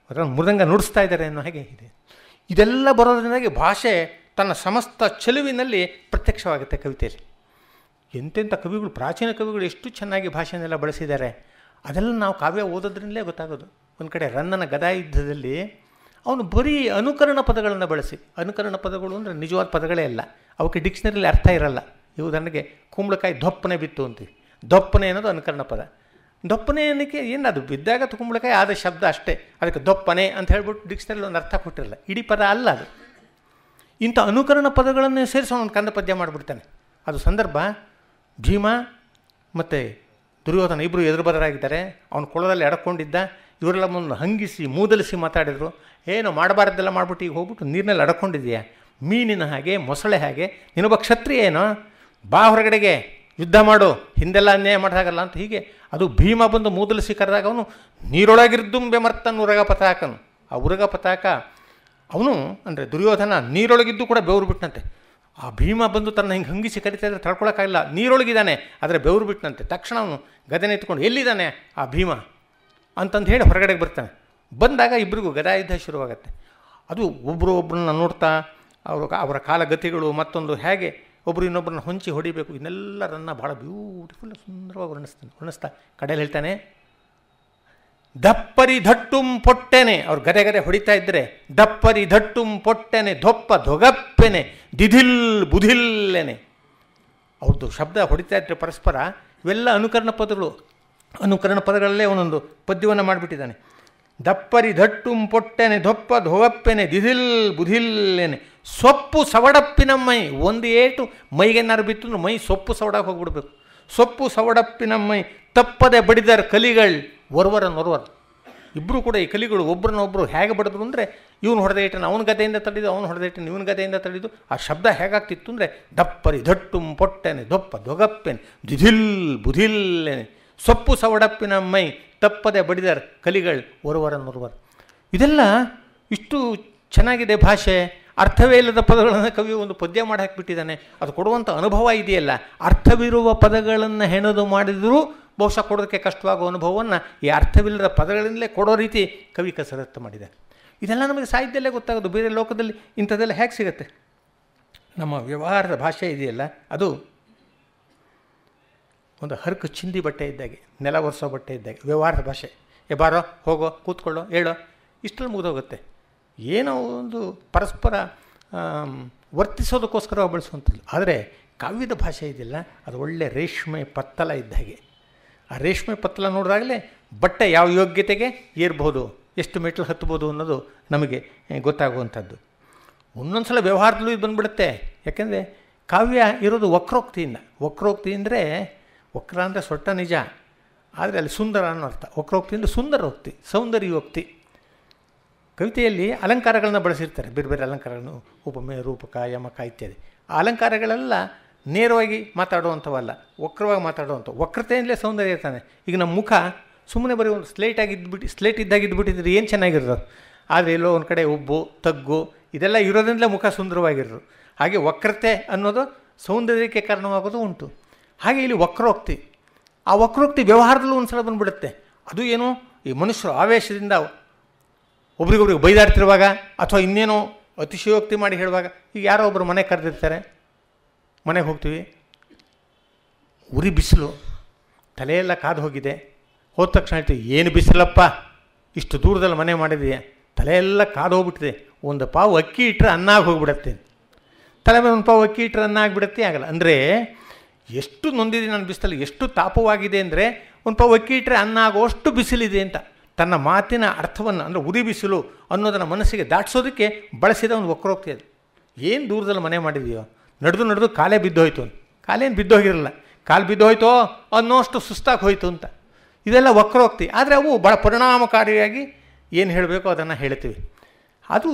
ಮೃದಂಗ ನುಡಿಸ್ತಾ ಇದ್ದಾರೆ ಅನ್ನೋ ಹಾಗೆ ಇದೆ. ಇದೆಲ್ಲ ಬರೋದ್ರಿಂದಾಗಿ ಭಾಷೆ ತನ್ನ ಸಮಸ್ತ ಚೆಲುವಿನಲ್ಲಿ ಪ್ರತ್ಯಕ್ಷವಾಗುತ್ತೆ ಕವಿತೆಯಲ್ಲಿ. ಎಂತೆಂಥ ಕವಿಗಳು, ಪ್ರಾಚೀನ ಕವಿಗಳು ಎಷ್ಟು ಚೆನ್ನಾಗಿ ಭಾಷೆಯನ್ನೆಲ್ಲ ಬಳಸಿದ್ದಾರೆ. ಅದೆಲ್ಲ ನಾವು ಕಾವ್ಯ ಓದೋದ್ರಿಂದಲೇ ಗೊತ್ತಾಗೋದು. ಒಂದು ಕಡೆ ರನ್ನನ ಗದಾಯುದ್ಧದಲ್ಲಿ ಅವನು ಬರೀ ಅನುಕರಣ ಪದಗಳನ್ನು ಬಳಸಿ, ಅನುಕರಣ ಪದಗಳು ಅಂದರೆ ನಿಜವಾದ ಪದಗಳೇ ಅಲ್ಲ, ಅವಕ್ಕೆ ಡಿಕ್ಷನರಿಲಿ ಅರ್ಥ ಇರಲ್ಲ. ಉದಾಹರಣೆಗೆ ಕುಂಬಳಕಾಯಿ ದೊಪ್ಪನೆ ಬಿತ್ತು ಅಂತೀವಿ, ದೊಪ್ಪನೆ ಅನ್ನೋದು ಅನುಕರಣ ಪದ. ದೊಪ್ಪನೆ ಅನ್ನೋಕ್ಕೆ ಏನು, ಅದು ಬಿದ್ದಾಗ ಕುಂಬಳಕಾಯಿ ಆದ ಶಬ್ದ ಅಷ್ಟೇ, ಅದಕ್ಕೆ ದೊಪ್ಪನೆ ಅಂತ ಹೇಳ್ಬಿಟ್ಟು ಡಿಕ್ಷನರಿಲಿ ಒಂದು ಅರ್ಥ ಕೊಟ್ಟಿರಲ್ಲ, ಇಡೀ ಪದ ಅಲ್ಲ ಅದು. ಇಂಥ ಅನುಕರಣ ಪದಗಳನ್ನೇ ಸೇರಿಸಿ ಅವನು ಕಂದ ಪದ್ಯ ಮಾಡಿಬಿಡ್ತಾನೆ. ಅದು ಸಂದರ್ಭ, ಭೀಮ ಮತ್ತು ದುರ್ಯೋಧನ ಇಬ್ಬರು ಎದುರು ಬದರಾಗಿದ್ದಾರೆ, ಅವನು ಕೊಳದಲ್ಲಿ ಎಡಕೊಂಡಿದ್ದ, ಇವರೆಲ್ಲ ಮುಂದೆ ಹಂಗಿಸಿ ಮೂದಲಿಸಿ ಮಾತಾಡಿದರು. ಏನು ಮಾಡಬಾರ್ದೆಲ್ಲ ಮಾಡಿಬಿಟ್ಟು ಈಗ ಹೋಗ್ಬಿಟ್ಟು ನೀರಿನಲ್ಲಿ ಅಡಕೊಂಡಿದೆಯಾ, ಮೀನಿನ ಹಾಗೆ ಮೊಸಳೆ ಹಾಗೆ, ನೀನೊಬ್ಬ ಕ್ಷತ್ರಿಯ ಏನೋ, ಬಾ ಹೊರಗಡೆಗೆ ಯುದ್ಧ ಮಾಡು, ಹಿಂದೆಲ್ಲ ಅನ್ಯಾಯ ಮಾಡೋದಾಗಲ್ಲ ಅಂತ. ಹೀಗೆ ಅದು ಭೀಮ ಬಂದು ಮೂದಲಿಸಿ ಕರೆದಾಗ ಅವನು ನೀರೊಳಗಿರ್ದುಂಬೆ ಮರ್ತನು ಉರಗ ಪತಾಕನು. ಆ ಉರಗ ಪತಾಕ ಅವನು ಅಂದರೆ ದುರ್ಯೋಧನ ನೀರೊಳಗಿದ್ದು ಕೂಡ ಬೆವರು ಬಿಟ್ಟನಂತೆ. ಆ ಭೀಮ ಬಂದು ತನ್ನ ಹಿಂಗೆ ಹಂಗಿಸಿ ಕರಿತಾ ಇದ್ರೆ ತಡ್ಕೊಳಕ್ಕಾಗಿಲ್ಲ, ನೀರೊಳಗಿದ್ದಾನೆ ಆದರೆ ಬೆವರು ಬಿಟ್ಟನಂತೆ. ತಕ್ಷಣ ಅವನು ಗದೆನ ಎತ್ಕೊಂಡು ಎಲ್ಲಿದ್ದಾನೆ ಆ ಭೀಮ ಅಂತಂದು ಹೇಳಿ ಹೊರಗಡೆಗೆ ಬರ್ತಾನೆ. ಬಂದಾಗ ಇಬ್ಬರಿಗೂ ಗದಾಯುದ್ಧ ಶುರುವಾಗತ್ತೆ. ಅದು ಒಬ್ಬರನ್ನ ನೋಡ್ತಾ ಅವರ ಕಾಲಗತಿಗಳು ಮತ್ತೊಂದು ಹೇಗೆ ಒಬ್ಬರು ಇನ್ನೊಬ್ಬರನ್ನ ಹೊಂಚಿ ಹೊಡಿಬೇಕು, ಇದನ್ನೆಲ್ಲರನ್ನ ಭಾಳ ಬ್ಯೂಟಿಫುಲ್ ಸುಂದರವಾಗಿ ವರ್ಣಿಸ್ತಾ ಕಡೆಯಲ್ಲಿ ಹೇಳ್ತಾನೆ, ದಪ್ಪರಿ ಧಟ್ಟುಂ ಪೊಟ್ಟೆನೆ, ಅವ್ರು ಗದೆ ಹೊಡಿತಾ ಇದ್ದರೆ ದಪ್ಪರಿ ಧಟ್ಟುಂ ಪೊಟ್ಟೆನೆ ದೊಪ್ಪ ದೊಗಪ್ಪೆನೆ ದಿಧಿಲ್ ಬುಧಿಲ್ಲೆನೆ. ಅವ್ರದ್ದು ಶಬ್ದ ಹೊಡಿತಾ ಇದ್ದರೆ ಪರಸ್ಪರ. ಇವೆಲ್ಲ ಅನುಕರಣ ಪದಗಳು. ಅನುಕರಣ ಪದಗಳಲ್ಲೇ ಒಂದೊಂದು ಪದ್ಯವನ್ನು ಮಾಡಿಬಿಟ್ಟಿದ್ದಾನೆ. ದಪ್ಪರಿ ಧಟ್ಟುಂ ಪೊಟ್ಟೆನೆ ದೊಪ್ಪ ದೊಗಪ್ಪೆನೆ ದಿಧಿಲ್ ಬುಧಿಲ್ಲೆನೆ, ಸೊಪ್ಪು ಸವಡಪ್ಪಿನ ಮೈ. ಒಂದು ಏಟು ಮೈಗೆನ್ನಾರು ಬಿತ್ತು ಮೈ ಸೊಪ್ಪು ಸವಡಕ್ಕೆ ಹೋಗ್ಬಿಡ್ಬೇಕು. ಸೊಪ್ಪು ಸವಡಪ್ಪಿನ ಮೈ ತಪ್ಪದೆ ಬಡಿದರ ಕಲಿಗಳು ಒರ್ವರನ್ನೊರ್ವರು. ಇಬ್ಬರು ಕೂಡ ಈ ಕಲಿಗಳು ಒಬ್ಬರನ್ನೊಬ್ಬರು ಹೇಗೆ ಬಡಿದ್ರು ಅಂದರೆ, ಇವನು ಹೊಡೆದ ಏಟನ್ನು ಅವನ ಗದೆಯಿಂದ ತಡೆದು, ಅವನು ಹೊಡೆದ ಏಟನ್ನು ಇವನ ಗದೆಯಿಂದ ತಡೆದು. ಆ ಶಬ್ದ ಹೇಗಾಗ್ತಿತ್ತು ಅಂದರೆ, ದಪ್ಪರಿ ಧಟ್ಟುಂ ಪೊಟ್ಟೆನೆ ದೊಪ್ಪ ದೊಗಪ್ಪೆನೆ ದಿಧಿಲ್ ಬುಧಿಲ್ಲೆನೆ, ಸೊಪ್ಪು ಸವಡಪ್ಪಿನ ಮೈ ತಪ್ಪದೆ ಬಡಿದರ ಕಲಿಗಳು ಒರ್ವರನ್ನೊರ್ವರು. ಇದೆಲ್ಲ ಇಷ್ಟು ಚೆನ್ನಾಗಿದೆ ಭಾಷೆ. ಅರ್ಥವೇ ಇಲ್ಲದ ಪದಗಳನ್ನು ಕವಿ ಒಂದು ಪದ್ಯ ಮಾಡಿ ಹಾಕಿಬಿಟ್ಟಿದ್ದಾನೆ. ಅದು ಕೊಡುವಂಥ ಅನುಭವ ಇದೆಯಲ್ಲ, ಅರ್ಥವಿರುವ ಪದಗಳನ್ನು ಹೆಣೆದು ಮಾಡಿದರೂ ಬಹುಶಃ ಕೊಡೋದಕ್ಕೆ ಕಷ್ಟವಾಗುವ ಅನುಭವವನ್ನು ಈ ಅರ್ಥವಿಲ್ಲದ ಪದಗಳಿಂದಲೇ ಕೊಡೋ ರೀತಿ ಕವಿ ಕಸರತ್ತು ಮಾಡಿದ್ದಾನೆ. ಇದೆಲ್ಲ ನಮಗೆ ಸಾಹಿತ್ಯದಲ್ಲೇ ಗೊತ್ತಾಗೋದು. ಬೇರೆ ಲೋಕದಲ್ಲಿ ಇಂಥದ್ದೆಲ್ಲ ಹೇಗೆ ಸಿಗುತ್ತೆ? ನಮ್ಮ ವ್ಯವಹಾರದ ಭಾಷೆ ಇದೆಯಲ್ಲ, ಅದು ಒಂದು ಹರಕು ಚಿಂದಿ ಬಟ್ಟೆ ಇದ್ದಾಗೆ, ನೆಲ ಒರೆಸೋ ಬಟ್ಟೆ ಇದ್ದಾಗೆ, ವ್ಯವಹಾರದ ಭಾಷೆ. ಬಾರೋ, ಹೋಗೋ, ಕೂತ್ಕೊಳ್ಳೋ, ಹೇಳೋ, ಇಷ್ಟರಲ್ಲಿ ಮುಗಿದೋಗುತ್ತೆ. ಏನೋ ಒಂದು ಪರಸ್ಪರ ವರ್ತಿಸೋದಕ್ಕೋಸ್ಕರ ಬಳಸುವಂಥದ್ದು. ಆದರೆ ಕಾವ್ಯದ ಭಾಷೆ ಇದೆಯಲ್ಲ, ಅದು ಒಳ್ಳೆ ರೇಷ್ಮೆ ಪತ್ತಲ ಇದ್ದ ಹಾಗೆ. ಆ ರೇಷ್ಮೆ ಪತ್ತಲ ನೋಡಿದಾಗಲೇ ಬಟ್ಟೆ ಯಾವ ಯೋಗ್ಯತೆಗೆ ಏರ್ಬೋದು, ಎಷ್ಟು ಮೆಟ್ಲು ಹತ್ಬೋದು ಅನ್ನೋದು ನಮಗೆ ಗೊತ್ತಾಗುವಂಥದ್ದು. ಒಂದೊಂದು ಸಲ ವ್ಯವಹಾರದಲ್ಲೂ ಇದು ಬಂದುಬಿಡುತ್ತೆ. ಯಾಕೆಂದರೆ ಕಾವ್ಯ ಇರೋದು ವಕ್ರೋಕ್ತಿಯಿಂದ. ವಕ್ರೋಕ್ತಿ ಅಂದರೆ, ವಕ್ರ ಅಂದರೆ ಸೊಟ್ಟ ನಿಜ, ಆದರೆ ಅಲ್ಲಿ ಸುಂದರ ಅನ್ನೋ ಅರ್ಥ. ವಕ್ರೋಕ್ತಿ ಅಂದರೆ ಸುಂದರೋಕ್ತಿ, ಸೌಂದರ್ಯೋಕ್ತಿ. ಕವಿತೆಯಲ್ಲಿ ಅಲಂಕಾರಗಳನ್ನ ಬಳಸಿರ್ತಾರೆ, ಬೇರೆ ಬೇರೆ ಅಲಂಕಾರಗಳನ್ನು, ಉಪಮೆ, ರೂಪಕ, ಯಮಕ ಇತ್ಯಾದಿ. ಆ ಅಲಂಕಾರಗಳೆಲ್ಲ ನೇರವಾಗಿ ಮಾತಾಡುವಂಥವಲ್ಲ, ವಕ್ರವಾಗಿ ಮಾತಾಡುವಂಥ. ವಕ್ರತೆಯಿಂದಲೇ ಸೌಂದರ್ಯ ಇರ್ತಾನೆ. ಈಗ ನಮ್ಮ ಮುಖ ಸುಮ್ಮನೆ ಬರೀ ಒಂದು ಸ್ಲೇಟ್ ಇದ್ದಾಗ ಇದ್ಬಿಟ್ಟಿದ್ರೆ ಏನು ಚೆನ್ನಾಗಿರೋದು. ಆದರೆ ಎಲ್ಲೋ ಒಂದು ಕಡೆ ಉಬ್ಬು, ತಗ್ಗು ಇದೆಲ್ಲ ಇರೋದ್ರಿಂದಲೇ ಮುಖ ಸುಂದರವಾಗಿರೋದು. ಹಾಗೆ ವಕ್ರತೆ ಅನ್ನೋದು ಸೌಂದರ್ಯಕ್ಕೆ ಕಾರಣವಾಗೋದು ಉಂಟು. ಹಾಗೆ ಇಲ್ಲಿ ವಕ್ರೋಕ್ತಿ, ಆ ವಕ್ರೋಕ್ತಿ ವ್ಯವಹಾರದಲ್ಲೂ ಒಂದು ಸಲ ಬಂದುಬಿಡುತ್ತೆ. ಅದು ಏನು, ಈ ಮನುಷ್ಯರು ಆವೇಶದಿಂದ ಒಬ್ರಿಗೊಬ್ರಿಗೆ ಬೈದಾಡ್ತಿರುವಾಗ ಅಥವಾ ಇನ್ನೇನೋ ಅತಿಶಯೋಕ್ತಿ ಮಾಡಿ ಹೇಳುವಾಗ, ಈಗ ಯಾರೋ ಒಬ್ಬರು ಮನೆಗೆ ಕರೆದಿರ್ತಾರೆ, ಮನೆಗೆ ಹೋಗ್ತೀವಿ, ಉರಿ ಬಿಸಿಲು, ತಲೆಯೆಲ್ಲ ಕಾದು ಹೋಗಿದೆ. ಹೋದ ತಕ್ಷಣ ಹೇಳ್ತೀವಿ, ಏನು ಬಿಸಿಲಪ್ಪ, ಇಷ್ಟು ದೂರದಲ್ಲಿ ಮನೆ ಮಾಡಿದೆಯಾ, ತಲೆಯೆಲ್ಲ ಕಾದು ಹೋಗ್ಬಿಟ್ಟಿದೆ, ಒಂದು ಪಾವು ಅಕ್ಕಿ ಇಟ್ಟರೆ ಅನ್ನ ಆಗಿ ಹೋಗ್ಬಿಡತ್ತೆ. ತಲೆ ಮೇಲೆ ಒಂದು ಪಾವು ಅಕ್ಕಿ ಇಟ್ಟರೆ ಅನ್ನ ಆಗಿಬಿಡತ್ತೆ, ಆಗಲ್ಲ. ಅಂದರೆ ಎಷ್ಟು ನೊಂದಿದೆ ನನ್ನ ಬಿಸಿಲಲ್ಲಿ, ಎಷ್ಟು ತಾಪವಾಗಿದೆ ಅಂದರೆ ಒಂದು ಪಾವು ಅಕ್ಕಿ ಇಟ್ಟರೆ ಅನ್ನ ಆಗೋಷ್ಟು ಬಿಸಿಲಿದೆ ಅಂತ ತನ್ನ ಮಾತಿನ ಅರ್ಥವನ್ನು, ಅಂದರೆ ಉರಿ ಬಿಸಿಲು ಅನ್ನೋದನ್ನು ಮನಸ್ಸಿಗೆ ದಾಟಿಸೋದಕ್ಕೆ ಬಳಸಿದ ಒಂದು ವಕ್ರೋಕ್ತಿ ಅದು. ಏನು ದೂರದಲ್ಲಿ ಮನೆ ಮಾಡಿದೆಯೋ, ನಡೆದು ಕಾಲೇ ಬಿದ್ದೋಯ್ತು, ಕಾಲೇನು ಬಿದ್ದೋಗಿರಲ್ಲ, ಕಾಲು ಬಿದ್ದೋಯ್ತೋ ಅನ್ನೋಷ್ಟು ಸುಸ್ತಾಗಿ ಹೋಯ್ತು ಅಂತ. ಇದೆಲ್ಲ ವಕ್ರೋಕ್ತಿ. ಆದರೆ ಅವು ಭಾಳ ಪರಿಣಾಮಕಾರಿಯಾಗಿ ಏನು ಹೇಳಬೇಕೋ ಅದನ್ನು ಹೇಳ್ತೀವಿ.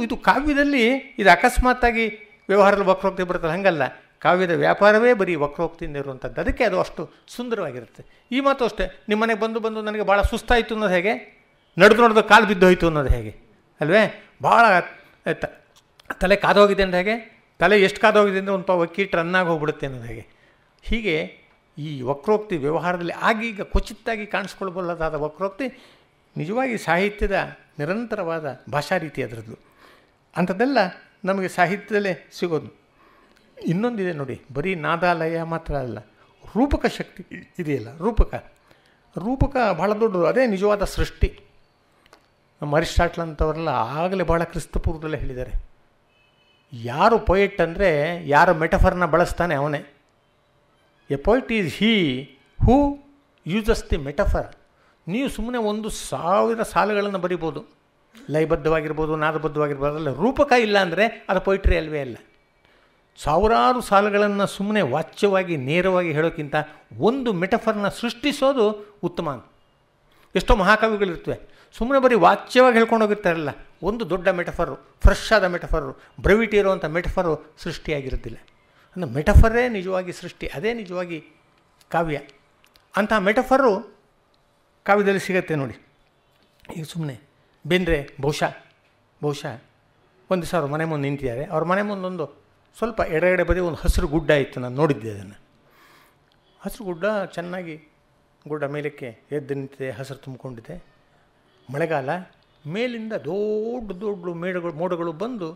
ಇದು ಕಾವ್ಯದಲ್ಲಿ ಇದು ಅಕಸ್ಮಾತ್ತಾಗಿ ವ್ಯವಹಾರದಲ್ಲಿ ವಕ್ರೋಕ್ತಿ ಬರುತ್ತಲ್ಲ, ಹಾಗಲ್ಲ. ಕಾವ್ಯದ ವ್ಯಾಪಾರವೇ ಬರೀ ವಕ್ರೋಕ್ತಿಯಿಂದ ಇರುವಂಥದ್ದು. ಅದಕ್ಕೆ ಅದು ಅಷ್ಟು ಸುಂದರವಾಗಿರುತ್ತೆ. ಈ ಮಾತು ಅಷ್ಟೇ, ನಿಮ್ಮ ಮನೆಗೆ ಬಂದು ನನಗೆ ಭಾಳ ಸುಸ್ತಾಯಿತು ಅನ್ನೋದು ಹೇಗೆ, ನಡೆದು ಕಾಲು ಬಿದ್ದೋಯ್ತು ಅನ್ನೋದು ಹೇಗೆ ಅಲ್ವೇ, ಭಾಳ ತಲೆ ಕಾದೋಗಿದೆ ಅಂದರೆ ಹೇಗೆ, ತಲೆ ಎಷ್ಟು ಕಾದೋಗಿದೆ ಅಂದರೆ ಒಂದು ಪಾವು ಅಕ್ಕಿ ಇಟ್ಟರೆ ಅನ್ನಾಗಿ ಹೋಗ್ಬಿಡುತ್ತೆ ಅನ್ನೋದು ಹೇಗೆ. ಹೀಗೆ ಈ ವಕ್ರೋಕ್ತಿ ವ್ಯವಹಾರದಲ್ಲಿ ಆಗೀಗ ಕ್ವಚಿತ್ತಾಗಿ ಕಾಣಿಸ್ಕೊಳ್ಬಹುದಾದ ವಕ್ರೋಕ್ತಿ ನಿಜವಾಗಿ ಸಾಹಿತ್ಯದ ನಿರಂತರವಾದ ಭಾಷಾ ರೀತಿ ಅದರದ್ದು. ಅಂಥದ್ದೆಲ್ಲ ನಮಗೆ ಸಾಹಿತ್ಯದಲ್ಲೇ ಸಿಗೋದು. ಇನ್ನೊಂದಿದೆ ನೋಡಿ, ಬರೀ ನಾದಾಲಯ ಮಾತ್ರ ಅಲ್ಲ, ರೂಪಕ ಶಕ್ತಿ ಇದೆಯಲ್ಲ, ರೂಪಕ ಭಾಳ ದೊಡ್ಡದು. ಅದೇ ನಿಜವಾದ ಸೃಷ್ಟಿ. ನಮ್ಮ ಅರಿಸ್ಟಾಟ್ಲ್ ಅಂತವರೆಲ್ಲ ಆಗಲೇ ಭಾಳ ಕ್ರಿಸ್ತಪೂರ್ವದಲ್ಲೇ ಹೇಳಿದ್ದಾರೆ, ಯಾರು ಪೊಯೆಟ್ ಅಂದರೆ ಯಾರು ಮೆಟಫರ್ನ ಬಳಸ್ತಾನೆ ಅವನೇ. A poet is he who uses the metaphor. ನೀವು ಸುಮ್ಮನೆ 1,000 ಸಾಲುಗಳನ್ನು ಬರಿಬೋದು, ಲಯಬದ್ಧವಾಗಿರ್ಬೋದು, ನಾದಬದ್ಧವಾಗಿರ್ಬೋದು, ಅದರಲ್ಲಿ ರೂಪಕ ಇಲ್ಲ ಅಂದರೆ ಅದು ಪೊಯಿಟ್ರಿ ಅಲ್ವೇ ಅಲ್ಲ. ಸಾವಿರಾರು ಸಾಲುಗಳನ್ನು ಸುಮ್ಮನೆ ವಾಚ್ಯವಾಗಿ ನೇರವಾಗಿ ಹೇಳೋಕ್ಕಿಂತ ಒಂದು ಮೆಟಫರ್ನ ಸೃಷ್ಟಿಸೋದು ಉತ್ತಮ. ಎಷ್ಟೋ ಮಹಾಕವಿಗಳಿರ್ತವೆ, ಸುಮ್ಮನೆ ಬರೀ ವಾಚ್ಯವಾಗಿ ಹೇಳ್ಕೊಂಡು ಹೋಗಿರ್ತಾರಲ್ಲ, ಒಂದು ದೊಡ್ಡ ಮೆಟಫರು, ಫ್ರೆಶ್ ಆದ ಮೆಟಫರು, ಬ್ರೆವಿಟಿ ಇರುವಂಥ ಮೆಟಫರು ಸೃಷ್ಟಿಯಾಗಿರೋದಿಲ್ಲ. ಅಂದರೆ ಮೆಟಫರೇ ನಿಜವಾಗಿ ಸೃಷ್ಟಿ, ಅದೇ ನಿಜವಾಗಿ ಕಾವ್ಯ. ಅಂಥ ಮೆಟಫರು ಕಾವ್ಯದಲ್ಲಿ ಸಿಗತ್ತೆ ನೋಡಿ. ಈಗ ಸುಮ್ಮನೆ ಬೇಂದ್ರೆ ಬಹುಶಃ ಒಂದು ದಿವಸ ಅವ್ರ ಮನೆ ಮುಂದೆ ನಿಂತಿದ್ದಾರೆ. ಅವ್ರ ಮನೆ ಮುಂದೊಂದು ಸ್ವಲ್ಪ ಎಡಗಡೆ ಬದಿ ಒಂದು ಹಸಿರು ಗುಡ್ಡ ಇತ್ತು, ನಾನು ನೋಡಿದ್ದೆ ಅದನ್ನು. ಹಸಿರು ಗುಡ್ಡ ಚೆನ್ನಾಗಿ, ಗುಡ್ಡ ಮೇಲಕ್ಕೆ ಎದ್ದು ನಿಂತಿದೆ, ಹಸಿರು ತುಂಬಿಕೊಂಡಿದೆ. ಮಳೆಗಾಲ, ಮೇಲಿಂದ ದೊಡ್ಡ ಮೋಡಗಳು ಬಂದು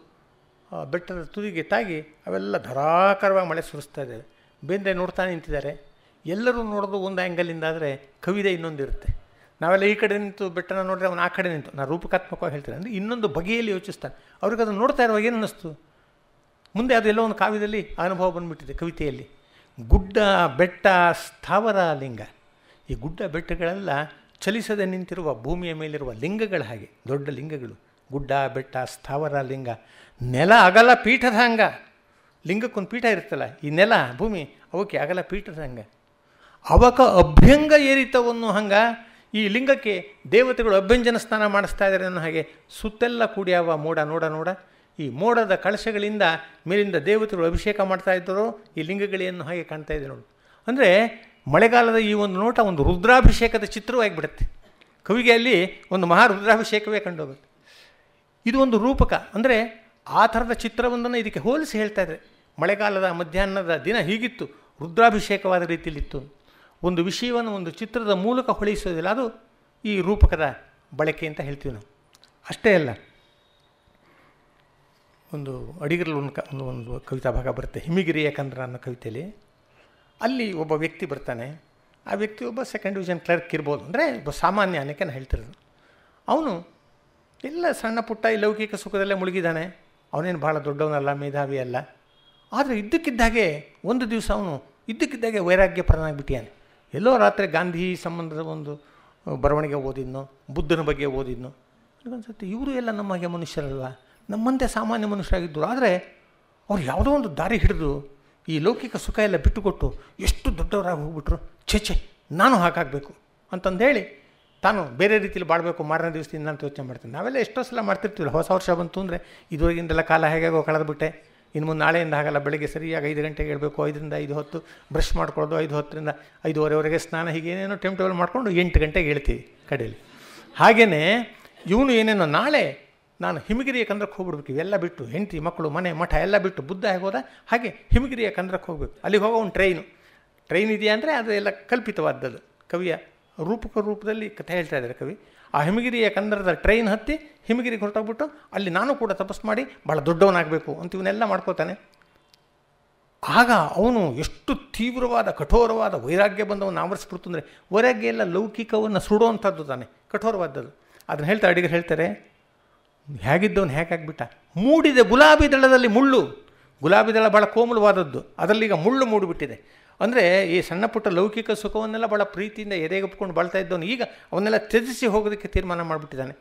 ಬೆಟ್ಟದ ತುದಿಗೆ ತಾಗಿ ಅವೆಲ್ಲ ಧಾರಾಕಾರವಾಗಿ ಮಳೆ ಸುರಿಸ್ತಾ ಇದ್ದಾವೆ. ಬೇಂದ್ರೆ ನೋಡ್ತಾ ನಿಂತಿದ್ದಾರೆ. ಎಲ್ಲರೂ ನೋಡೋದು ಒಂದು ಆ್ಯಂಗಲಿಂದ, ಆದರೆ ಕವಿತೆ ಇನ್ನೊಂದಿರುತ್ತೆ. ನಾವೆಲ್ಲ ಈ ಕಡೆ ನಿಂತು ಬೆಟ್ಟನ ನೋಡಿದ್ರೆ ಅವನು ಆ ಕಡೆ ನಿಂತು, ನಾನು ರೂಪಕಾತ್ಮಕವಾಗಿ ಹೇಳ್ತೇನೆ ಅಂದರೆ ಇನ್ನೊಂದು ಬಗೆಯಲ್ಲಿ ಯೋಚಿಸ್ತಾನೆ. ಅವ್ರಿಗೆ ಅದನ್ನು ನೋಡ್ತಾ ಇರುವಾಗ ಏನು ಅನ್ನಿಸ್ತು, ಮುಂದೆ ಅದು ಎಲ್ಲೋ ಒಂದು ಕಾವ್ಯದಲ್ಲಿ ಅನುಭವ ಬಂದುಬಿಟ್ಟಿದೆ ಕವಿತೆಯಲ್ಲಿ. ಗುಡ್ಡ, ಬೆಟ್ಟ, ಸ್ಥಾವರ, ಲಿಂಗ. ಈ ಗುಡ್ಡ ಬೆಟ್ಟಗಳೆಲ್ಲ ಚಲಿಸದೆ ನಿಂತಿರುವ ಭೂಮಿಯ ಮೇಲಿರುವ ಲಿಂಗಗಳ ಹಾಗೆ, ದೊಡ್ಡ ಲಿಂಗಗಳು. ಗುಡ್ಡ, ಬೆಟ್ಟ, ಸ್ಥಾವರ, ಲಿಂಗ. ನೆಲ ಅಗಲ ಪೀಠದ ಹಂಗ. ಲಿಂಗಕ್ಕೊಂದು ಪೀಠ ಇರುತ್ತಲ್ಲ, ಈ ನೆಲ ಭೂಮಿ ಅವಕ್ಕೆ ಅಗಲ ಪೀಠದ ಹಂಗ. ಅವಕ ಅಭ್ಯಂಗ ಏರಿತವನ್ನು ಹಂಗ. ಈ ಲಿಂಗಕ್ಕೆ ದೇವತೆಗಳು ಅಭ್ಯಂಜನ ಸ್ನಾನ ಮಾಡಿಸ್ತಾ ಇದ್ದಾರೆ ಅನ್ನೋ ಹಾಗೆ ಸುತ್ತೆಲ್ಲ ಕೂಡ್ಯಾವ ಮೋಡ. ನೋಡ ಈ ಮೋಡದ ಕಳಶಗಳಿಂದ ಮೇಲಿಂದ ದೇವತೆಗಳು ಅಭಿಷೇಕ ಮಾಡ್ತಾ ಇದ್ದರೋ ಈ ಲಿಂಗಗಳೇನು ಹಾಗೆ ಕಾಣ್ತಾ ಇದೆ ನೋಡಿ. ಅಂದರೆ ಮಳೆಗಾಲದ ಈ ಒಂದು ನೋಟ ಒಂದು ರುದ್ರಾಭಿಷೇಕದ ಚಿತ್ರವಾಗಿಬಿಡುತ್ತೆ. ಕವಿಗೆ ಅಲ್ಲಿ ಒಂದು ಮಹಾ ರುದ್ರಾಭಿಷೇಕವೇ ಕಂಡೋಗುತ್ತೆ. ಇದು ಒಂದು ರೂಪಕ. ಅಂದರೆ ಆ ಥರದ ಚಿತ್ರವೊಂದನ್ನು ಇದಕ್ಕೆ ಹೋಲಿಸಿ ಹೇಳ್ತಾ ಇದ್ದಾರೆ. ಮಳೆಗಾಲದ ಮಧ್ಯಾಹ್ನದ ದಿನ ಹೀಗಿತ್ತು, ರುದ್ರಾಭಿಷೇಕವಾದ ರೀತಿಯಲ್ಲಿತ್ತು. ಒಂದು ವಿಷಯವನ್ನು ಒಂದು ಚಿತ್ರದ ಮೂಲಕ ಹೊಳಿಸೋದಿಲ್ಲ, ಅದು ಈ ರೂಪಕದ ಬಳಕೆ ಅಂತ ಹೇಳ್ತೀವಿ ನಾವು. ಅಷ್ಟೇ ಅಲ್ಲ, ಒಂದು ಅಡಿಗರಲ್ಲಿ ಒಂದು ಕವಿತಾ ಭಾಗ ಬರುತ್ತೆ, ಹಿಮಗಿರಿಯ ಕಂದ್ರ ಅನ್ನೋ ಕವಿತೆಯಲ್ಲಿ. ಅಲ್ಲಿ ಒಬ್ಬ ವ್ಯಕ್ತಿ ಬರ್ತಾನೆ, ಆ ವ್ಯಕ್ತಿ ಒಬ್ಬ ಸೆಕೆಂಡ್ ಡಿವಿಷನ್ ಕ್ಲರ್ಕ್ ಇರ್ಬೋದು, ಅಂದರೆ ಒಬ್ಬ ಸಾಮಾನ್ಯ ಅನ್ನಕ್ಕೆ ನಾನು ಹೇಳ್ತಿರೋದು. ಅವನು ಎಲ್ಲ ಸಣ್ಣ ಪುಟ್ಟ ಈ ಲೌಕಿಕ ಸುಖದಲ್ಲೇ ಮುಳುಗಿದ್ದಾನೆ. ಅವನೇನು ಭಾಳ ದೊಡ್ಡವನಲ್ಲ, ಮೇಧಾವಿ ಅಲ್ಲ. ಆದರೆ ಇದ್ದಕ್ಕಿದ್ದಾಗೆ ಒಂದು ದಿವಸ ಅವನು ಇದ್ದಕ್ಕಿದ್ದಾಗೆ ವೈರಾಗ್ಯಪರನಾಗಿಬಿಟ್ಟಿಯಾನೆ. ಎಲ್ಲೋ ರಾತ್ರಿ ಗಾಂಧಿ ಸಂಬಂಧದ ಒಂದು ಬರವಣಿಗೆ ಓದಿದ್ನೋ, ಬುದ್ಧನ ಬಗ್ಗೆ ಓದಿದ್ನೋ, ಅನ್ಸುತ್ತೆ ಇವರು ಎಲ್ಲ ನಮಗೆ ಮನುಷ್ಯರಲ್ವ, ನಮ್ಮಂತೆ ಸಾಮಾನ್ಯ ಮನುಷ್ಯರಾಗಿದ್ದರು. ಆದರೆ ಅವ್ರು ಯಾವುದೋ ಒಂದು ದಾರಿ ಹಿಡಿದು ಈ ಲೌಕಿಕ ಸುಖ ಎಲ್ಲ ಬಿಟ್ಟುಕೊಟ್ಟು ಎಷ್ಟು ದೊಡ್ಡವರಾಗಿ ಹೋಗ್ಬಿಟ್ರು. ಛೆ ನಾನು ಹಾಕಾಗಬೇಕು ಅಂತಂದೇಳಿ ತಾನು ಬೇರೆ ರೀತಿಯಲ್ಲಿ ಬಾಳಬೇಕು ಮಾರನೇ ದಿವಸದಿಂದ ಅಂತ ಯೋಚನೆ ಮಾಡ್ತೀನಿ. ನಾವೆಲ್ಲ ಎಷ್ಟೋ ಸಲ ಮಾಡ್ತಿರ್ತೀವಿ. ಹೊಸ ವರ್ಷ ಬಂತು ಅಂದರೆ ಇದುವರೆಗಿಂದೆಲ್ಲ ಕಾಲ ಹೇಗಾಗೋ ಕಳೆದುಬಿಟ್ಟೆ, ಇನ್ನು ಮುಂದೆ ನಾಳೆಯಿಂದ ಹಾಗಲ್ಲ, ಬೆಳಗ್ಗೆ ಸರಿಯಾಗಿ 5 ಗಂಟೆಗೆ ಹೇಳಬೇಕು, 5ರಿಂದ 5:10 ಬ್ರಷ್ ಮಾಡ್ಕೊಳ್ಳೋದು, 5:10ರಿಂದ 5:15ವರೆಗೆ ಸ್ನಾನ, ಹೀಗೇನೇನೋ ಟೈಮ್ ಟೇಬಲ್ ಮಾಡಿಕೊಂಡು 8 ಗಂಟೆಗೆ ಹೇಳ್ತೀವಿ ಕಡೆಯಲ್ಲಿ. ಹಾಗೆಯೇ ಇವನು ಏನೇನೋ ನಾಳೆ ನಾನು ಹಿಮಗಿರಿಯ ಕಂದ್ರಕ್ಕೆ ಹೋಗ್ಬಿಡ್ಬೇಕು, ಇವೆಲ್ಲ ಬಿಟ್ಟು ಹೆಂಡತಿ ಮಕ್ಕಳು ಮನೆ ಮಠ ಎಲ್ಲ ಬಿಟ್ಟು ಬುದ್ಧ ಹೇಗೋದ ಹಾಗೆ ಹಿಮಗಿರಿಯ ಕಂದ್ರಕ್ಕೆ ಹೋಗಬೇಕು. ಅಲ್ಲಿಗೆ ಹೋಗೋ ಒಂದು ಟ್ರೈನ್ ಇದೆಯಾ ಅಂದರೆ ಅದು ಎಲ್ಲ ಕಲ್ಪಿತವಾದದ್ದು. ಕವಿಯ ರೂಪದಲ್ಲಿ ಕಥೆ ಹೇಳ್ತಾ ಇದ್ದಾರೆ ಕವಿ. ಆ ಹಿಮಗಿರಿಯ ಕಂದರದ ಟ್ರೈನ್ ಹತ್ತಿ ಹಿಮಗಿರಿಗೆ ಹೊರಟೋಗ್ಬಿಟ್ಟು ಅಲ್ಲಿ ನಾನು ಕೂಡ ತಪಸ್ಸು ಮಾಡಿ ಭಾಳ ದೊಡ್ಡವನಾಗಬೇಕು ಅಂತ ಇವನ್ನೆಲ್ಲ ಮಾಡ್ಕೋತಾನೆ. ಆಗ ಅವನು ಎಷ್ಟು ತೀವ್ರವಾದ ಕಠೋರವಾದ ವೈರಾಗ್ಯ ಬಂದವನು ಆವರಿಸ್ಬಿಡ್ತು ಅಂದರೆ, ವೈರಾಗ್ಯ ಎಲ್ಲ ಲೌಕಿಕವನ್ನು ಸುಡುವಂಥದ್ದು ತಾನೆ, ಕಠೋರವಾದದ್ದು. ಅದನ್ನು ಹೇಳ್ತಾರೆ ಹೇಗಿದ್ದವನು ಹೇಗಾಗ್ಬಿಟ್ಟ, ಮೂಡಿದೆ ಗುಲಾಬಿ ದಳದಲ್ಲಿ ಮುಳ್ಳು. ಗುಲಾಬಿ ದಳ ಭಾಳ ಕೋಮಲವಾದದ್ದು, ಅದರಲ್ಲೀಗ ಮುಳ್ಳು ಮೂಡಿಬಿಟ್ಟಿದೆ. ಅಂದರೆ ಈ ಸಣ್ಣ ಪುಟ್ಟ ಲೌಕಿಕ ಸುಖವನ್ನೆಲ್ಲ ಭಾಳ ಪ್ರೀತಿಯಿಂದ ಎದೆಗಪ್ಕೊಂಡು ಬಾಳ್ತಾ ಇದ್ದವನು ಈಗ ಅವನ್ನೆಲ್ಲ ತ್ಯಜಿಸಿ ಹೋಗೋದಕ್ಕೆ ತೀರ್ಮಾನ ಮಾಡಿಬಿಟ್ಟಿದ್ದಾನೆ.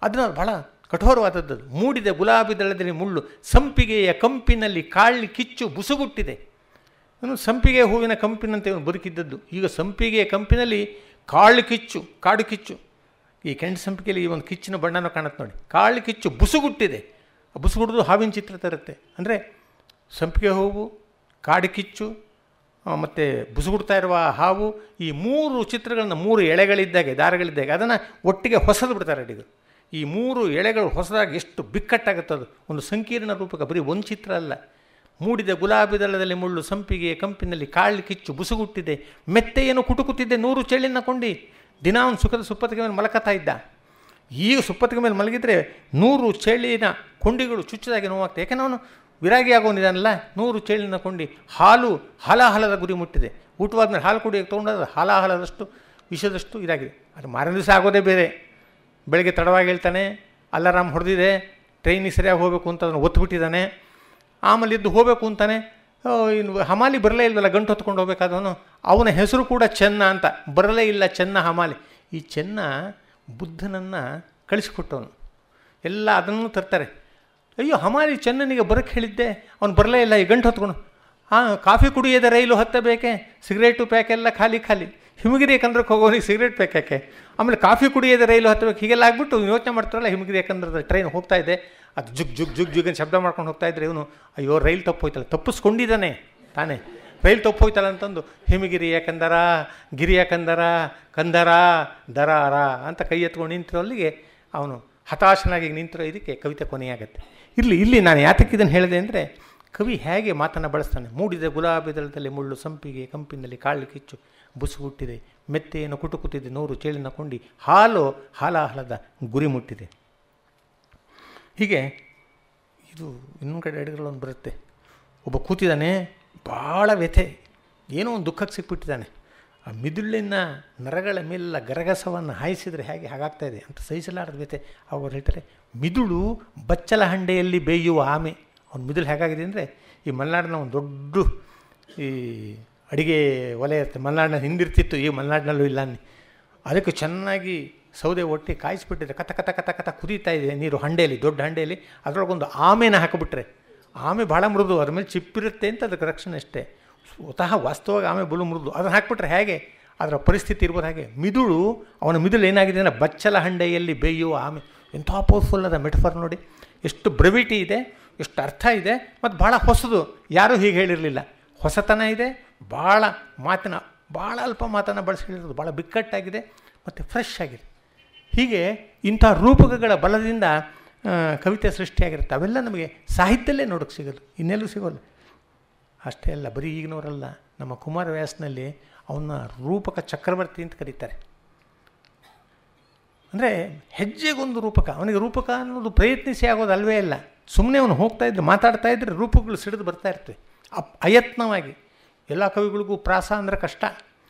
ಅದನ್ನು ಭಾಳ ಕಠೋರವಾದದ್ದು. ಮೂಡಿದೆ ಗುಲಾಬಿ ದಳದಲ್ಲಿ ಮುಳ್ಳು, ಸಂಪಿಗೆಯ ಕಂಪಿನಲ್ಲಿ ಕಾಳಿ ಕಿಚ್ಚು ಬುಸುಗುಟ್ಟಿದೆ. ಇವನು ಸಂಪಿಗೆ ಹೂವಿನ ಕಂಪಿನಂತೆ ಇವನು ಬದುಕಿದ್ದದ್ದು. ಈಗ ಸಂಪಿಗೆಯ ಕಂಪಿನಲ್ಲಿ ಕಾಡು ಕಿಚ್ಚು, ಈ ಕೆಂಡು ಸಂಪಿಗೆಯಲ್ಲಿ ಈ ಒಂದು ಕಿಚ್ಚಿನ ಬಣ್ಣನೂ ಕಾಣುತ್ತೆ ನೋಡಿ. ಕಾಳು ಕಿಚ್ಚು ಬುಸುಗುಟ್ಟಿದೆ. ಬುಸುಗುಡ್ದು ಹಾವಿನ ಚಿತ್ರ ತರುತ್ತೆ. ಅಂದರೆ ಸಂಪಿಗೆ ಹೂವು, ಕಾಡು ಕಿಚ್ಚು ಮತ್ತು ಬುಸುಗುಡ್ತಾ ಇರುವ ಹಾವು, ಈ 3 ಚಿತ್ರಗಳನ್ನ 3 ಎಳೆಗಳಿದ್ದಾಗೆ ದಾರಗಳಿದ್ದಾಗೆ ಅದನ್ನು ಒಟ್ಟಿಗೆ ಹೊಸದು ಬಿಡ್ತಾರೆ ಅಡಿಗರು. ಈ 3 ಎಳೆಗಳು ಹೊಸದಾಗಿ ಎಷ್ಟು ಬಿಕ್ಕಟ್ಟಾಗುತ್ತದು. ಒಂದು ಸಂಕೀರ್ಣ ರೂಪಕ, ಬರೀ ಒಂದು ಚಿತ್ರ ಅಲ್ಲ. ಮೂಡಿದ ಗುಲಾಬಿ ದಳದಲ್ಲಿ ಮುಳ್ಳು, ಸಂಪಿಗೆಯ ಕಂಪಿನಲ್ಲಿ ಕಾಳು ಕಿಚ್ಚು ಬುಸುಗುಟ್ಟಿದೆ, ಮೆತ್ತೆಯನ್ನು ಕುಟುಕುತ್ತಿದ್ದೆ 100 ಚೇಳಿನ ಕೊಂಡಿ. ದಿನ ಅವನು ಸುಖದ ಸುಪ್ಪತ್ತಿಗೆ ಮೇಲೆ ಮಲಕತ್ತಾ ಇದ್ದ. ಈಗ ಸುಪ್ಪತ್ತಿಗೆ ಮೇಲೆ ಮಲಗಿದರೆ 100 ಚೇಳಿನ ಕೊಂಡಿಗಳು ಚುಚ್ಚದಾಗಿ ನೋವಾಗ್ತದೆ. ಯಾಕೆಂದ್ರೆ ಅವನು ವಿರಾಗಿ ಆಗೋನಿದ್ದಾನಲ್ಲ. 100 ಚೇಳಿನ ಕೊಂಡಿ. ಹಾಲು ಹಲಹಲದ ಗುರಿ ಮುಟ್ಟಿದೆ. ಊಟವಾದ್ಮೇಲೆ ಹಾಲು ಕುಡಿಯೋಕ್ಕೆ ತೊಗೊಂಡಾದ್ರೆ ಹಲಹಲದಷ್ಟು ವಿಷದಷ್ಟು ಇದಾಗಿದೆ. ಅದು ಮಾರನೇ ದಿವಸ ಆಗೋದೇ ಬೇರೆ. ಬೆಳಗ್ಗೆ ತಡವಾಗಿ ಹೇಳ್ತಾನೆ, ಅಲಾರಾಮ್ ಹೊಡೆದಿದೆ, ಟ್ರೈನಿಗೆ ಸರಿಯಾಗಿ ಹೋಗಬೇಕು ಅಂತ ಅದನ್ನು ಒತ್ತುಬಿಟ್ಟಿದ್ದಾನೆ. ಆಮೇಲೆ ಎದ್ದು ಹೋಗಬೇಕು ಅಂತಾನೆ. ಇನ್ನು ಹಮಾಲಿ ಬರಲೇ ಇಲ್ವಲ್ಲ, ಗಂಟು ಹೊತ್ಕೊಂಡು ಹೋಗ್ಬೇಕಾದವನು. ಅವನ ಹೆಸರು ಕೂಡ ಚೆನ್ನ ಅಂತ, ಬರಲೇ ಇಲ್ಲ ಚೆನ್ನ ಹಮಾಲಿ. ಈ ಚೆನ್ನ ಬುದ್ಧನನ್ನು ಕಳಿಸಿಕೊಟ್ಟವನು. ಎಲ್ಲ ಅದನ್ನು ತರ್ತಾರೆ. ಅಯ್ಯೋ ಹಮಾಲಿ ಚೆನ್ನನಿಗೆ ಬರೋಕ್ಕೆ ಹೇಳಿದ್ದೆ, ಅವನು ಬರಲೇ ಇಲ್ಲ, ಈ ಗಂಟು ಹೊತ್ಕೊಂಡು. ಕಾಫಿ ಕುಡಿಯದ ರೈಲು ಹತ್ತಬೇಕೆ, ಸಿಗರೇಟು ಪ್ಯಾಕೆಲ್ಲ ಖಾಲಿ. ಹಿಮಗಿರಿ ಕಂದ್ರಕ್ಕೆ ಹೋಗೋನಿಗೆ ಸಿಗರೇಟ್ ಪ್ಯಾಕೆ, ಆಮೇಲೆ ಕಾಫಿ ಕುಡಿಯದ ರೈಲು ಹತ್ತಬೇಕು. ಹೀಗೆಲ್ಲ ಆಗ್ಬಿಟ್ಟು ಯೋಚನೆ ಮಾಡ್ತಾರಲ್ಲ, ಹಿಮಗಿರಿ ಯಾಕಂದ್ರೆ ಟ್ರೈನ್ ಹೋಗ್ತಾ ಇದೆ, ಅದು ಜುಗ್ ಅಂತ ಶಬ್ದ ಮಾಡ್ಕೊಂಡು ಹೋಗ್ತಾ ಇದ್ರೆ ಇವನು ಅಯ್ಯೋ ರೈಲು ತಪ್ಪೋಯ್ತಲ್ಲ, ತಪ್ಪಿಸ್ಕೊಂಡಿದ್ದಾನೆ ತಾನೇ, ರೈಲು ತಪ್ಪೋಯ್ತಲ್ಲ ಅಂತಂದು ಹಿಮಗಿರಿ ಯಾಕಂದರ ಗಿರಿ ಯಾಕಂದರ ಕಂದರ ದರಾರ ಅಂತ ಕೈ ಎತ್ಕೊಂಡು ನಿಂತಿರೋಲ್ಲಿಗೆ ಅವನು ಹತಾಶನಾಗಿ ನಿಂತಿರೋ ಇದಕ್ಕೆ ಕವಿತೆ ಕೊನೆಯಾಗತ್ತೆ. ಇಲ್ಲಿ ನಾನು ಯಾತಕ್ಕೆ ಇದನ್ನು ಹೇಳಿದೆ ಅಂದರೆ, ಕವಿ ಹೇಗೆ ಮಾತನ್ನು ಬಳಸ್ತಾನೆ. ಮೂಡಿದ ಗುಲಾಬಿ ದಳದಲ್ಲಿ ಮುಳ್ಳು, ಸಂಪಿಗೆ ಕಂಪಿನಲ್ಲಿ ಕಾಳು ಕಿಚ್ಚು ಬುಸುಗುಟ್ಟಿದೆ, ಮೆತ್ತೆಯನ್ನು ಕುಟುಕುತ್ತಿದೆ 100 ಚೇಳಿನ ಕೊಂಡಿ, ಹಾಲು ಹಾಲಾಹಲದ ಗುರಿ ಮುಟ್ಟಿದೆ. ಹೀಗೆ ಇದು ಇನ್ನೊಂದು ಕಡೆ ಅಡಿಗಳೊಂದು ಬರುತ್ತೆ. ಒಬ್ಬ ಕೂತಿದ್ದಾನೆ, ಭಾಳ ವ್ಯಥೆ, ಏನೋ ಒಂದು ದುಃಖಕ್ಕೆ ಸಿಕ್ಬಿಟ್ಟಿದ್ದಾನೆ. ಆ ಮಿದುಳಿನ ನರಗಳ ಮೇಲೆಲ್ಲ ಗರಗಸವನ್ನು ಹಾಯಿಸಿದರೆ ಹೇಗೆ ಹಾಗಾಗ್ತಾಯಿದೆ ಅಂತ ಸಹಿಸಲಾರದ ವ್ಯಥೆ. ಅವರು ಹೇಳ್ತಾರೆ, ಮಿದುಳು ಬಚ್ಚಲ ಹಂಡೆಯಲ್ಲಿ ಬೇಯುವ ಆಮೆ. ಅವ್ನ ಮಿದುಳು ಹೇಗಾಗಿದೆ ಅಂದರೆ, ಈ ಮಲೆನಾಡಿನ ಒಂದು ದೊಡ್ಡ ಈ ಅಡಿಗೆ ಒಲೆ ಇರುತ್ತೆ, ಮಲೆನಾಡಿನ ಹಿಂದಿರ್ತಿತ್ತು, ಈ ಮಲೆನಾಡಿನಲ್ಲೂ ಇಲ್ಲ ಅನ್ನಿ. ಅದಕ್ಕೆ ಚೆನ್ನಾಗಿ ಸೌದೆ ಒಟ್ಟಿ ಕಾಯಿಸ್ಬಿಟ್ಟಿದೆ, ಕಥ ಕುದೀತಾ ಇದೆ ನೀರು ಹಂಡೆಯಲ್ಲಿ, ದೊಡ್ಡ ಹಂಡೆಯಲ್ಲಿ. ಅದರೊಳಗೊಂದು ಆಮೆನ ಹಾಕಿಬಿಟ್ರೆ, ಆಮೆ ಭಾಳ ಮೃದು, ಅದ್ರ ಮೇಲೆ ಚಿಪ್ಪಿರುತ್ತೆ ಅಂತ ಅದಕ್ಕೆ ರಕ್ಷಣೆ ಅಷ್ಟೇ. ಸ್ವತಃ ವಾಸ್ತವವಾಗಿ ಆಮೆ ಬಲು ಮೃದು. ಅದನ್ನು ಹಾಕ್ಬಿಟ್ರೆ ಹೇಗೆ ಅದರ ಪರಿಸ್ಥಿತಿ ಇರ್ಬೋದು. ಹಾಗೆ ಅವನ ಮಿದುಳು ಏನಾಗಿದೆ ಅಂದರೆ ಬಚ್ಚಲ ಹಂಡೆಯಲ್ಲಿ ಬೇಯುವ ಆಮೆ. ಎಂಥ ಪವರ್ಫುಲ್ ಅದ ಮೆಟಫರ್ ನೋಡಿ, ಎಷ್ಟು ಬ್ರೆವಿಟಿ ಇದೆ, ಎಷ್ಟು ಅರ್ಥ ಇದೆ, ಮತ್ತು ಭಾಳ ಹೊಸದು. ಯಾರೂ ಹೀಗೆ ಹೇಳಿರಲಿಲ್ಲ. ಹೊಸತನ ಇದೆ, ಭಾಳ ಅಲ್ಪ ಮಾತನ್ನು ಬಳಸಿ ಹೇಳಿರೋದು, ಭಾಳ ಬಿಕ್ಕಟ್ಟಾಗಿದೆ ಮತ್ತು ಫ್ರೆಶ್ ಆಗಿದೆ. ಹೀಗೆ ಇಂಥ ರೂಪಕಗಳ ಬಲದಿಂದ ಕವಿತೆ ಸೃಷ್ಟಿಯಾಗಿರುತ್ತೆ. ಅವೆಲ್ಲ ನಮಗೆ ಸಾಹಿತ್ಯದಲ್ಲೇ ನೋಡೋಕ್ಕೆ ಸಿಗೋದು, ಇನ್ನೆಲ್ಲೂ ಸಿಗೋಲ್ಲ. ಅಷ್ಟೇ ಅಲ್ಲ, ಬರೀ ಈಗಿನವರಲ್ಲ. ನಮ್ಮ ಕುಮಾರವ್ಯಾಸನಲ್ಲಿ ಅವನ್ನ ರೂಪಕ ಚಕ್ರವರ್ತಿ ಅಂತ ಕರೀತಾರೆ. ಅಂದರೆ ಹೆಜ್ಜೆಗೊಂದು ರೂಪಕ. ಅವನಿಗೆ ರೂಪಕ ಅನ್ನೋದು ಪ್ರಯತ್ನಿಸಿ ಆಗೋದು ಅಲ್ವೇ ಇಲ್ಲ. ಸುಮ್ಮನೆ ಅವನು ಹೋಗ್ತಾ ಇದ್ರೆ, ಮಾತಾಡ್ತಾ ಇದ್ದರೆ ರೂಪಗಳು ಸಿಡಿದು ಬರ್ತಾ ಇರ್ತವೆ ಅಯತ್ನವಾಗಿ. ಎಲ್ಲ ಕವಿಗಳಿಗೂ ಪ್ರಾಸ ಅಂದರೆ ಕಷ್ಟ.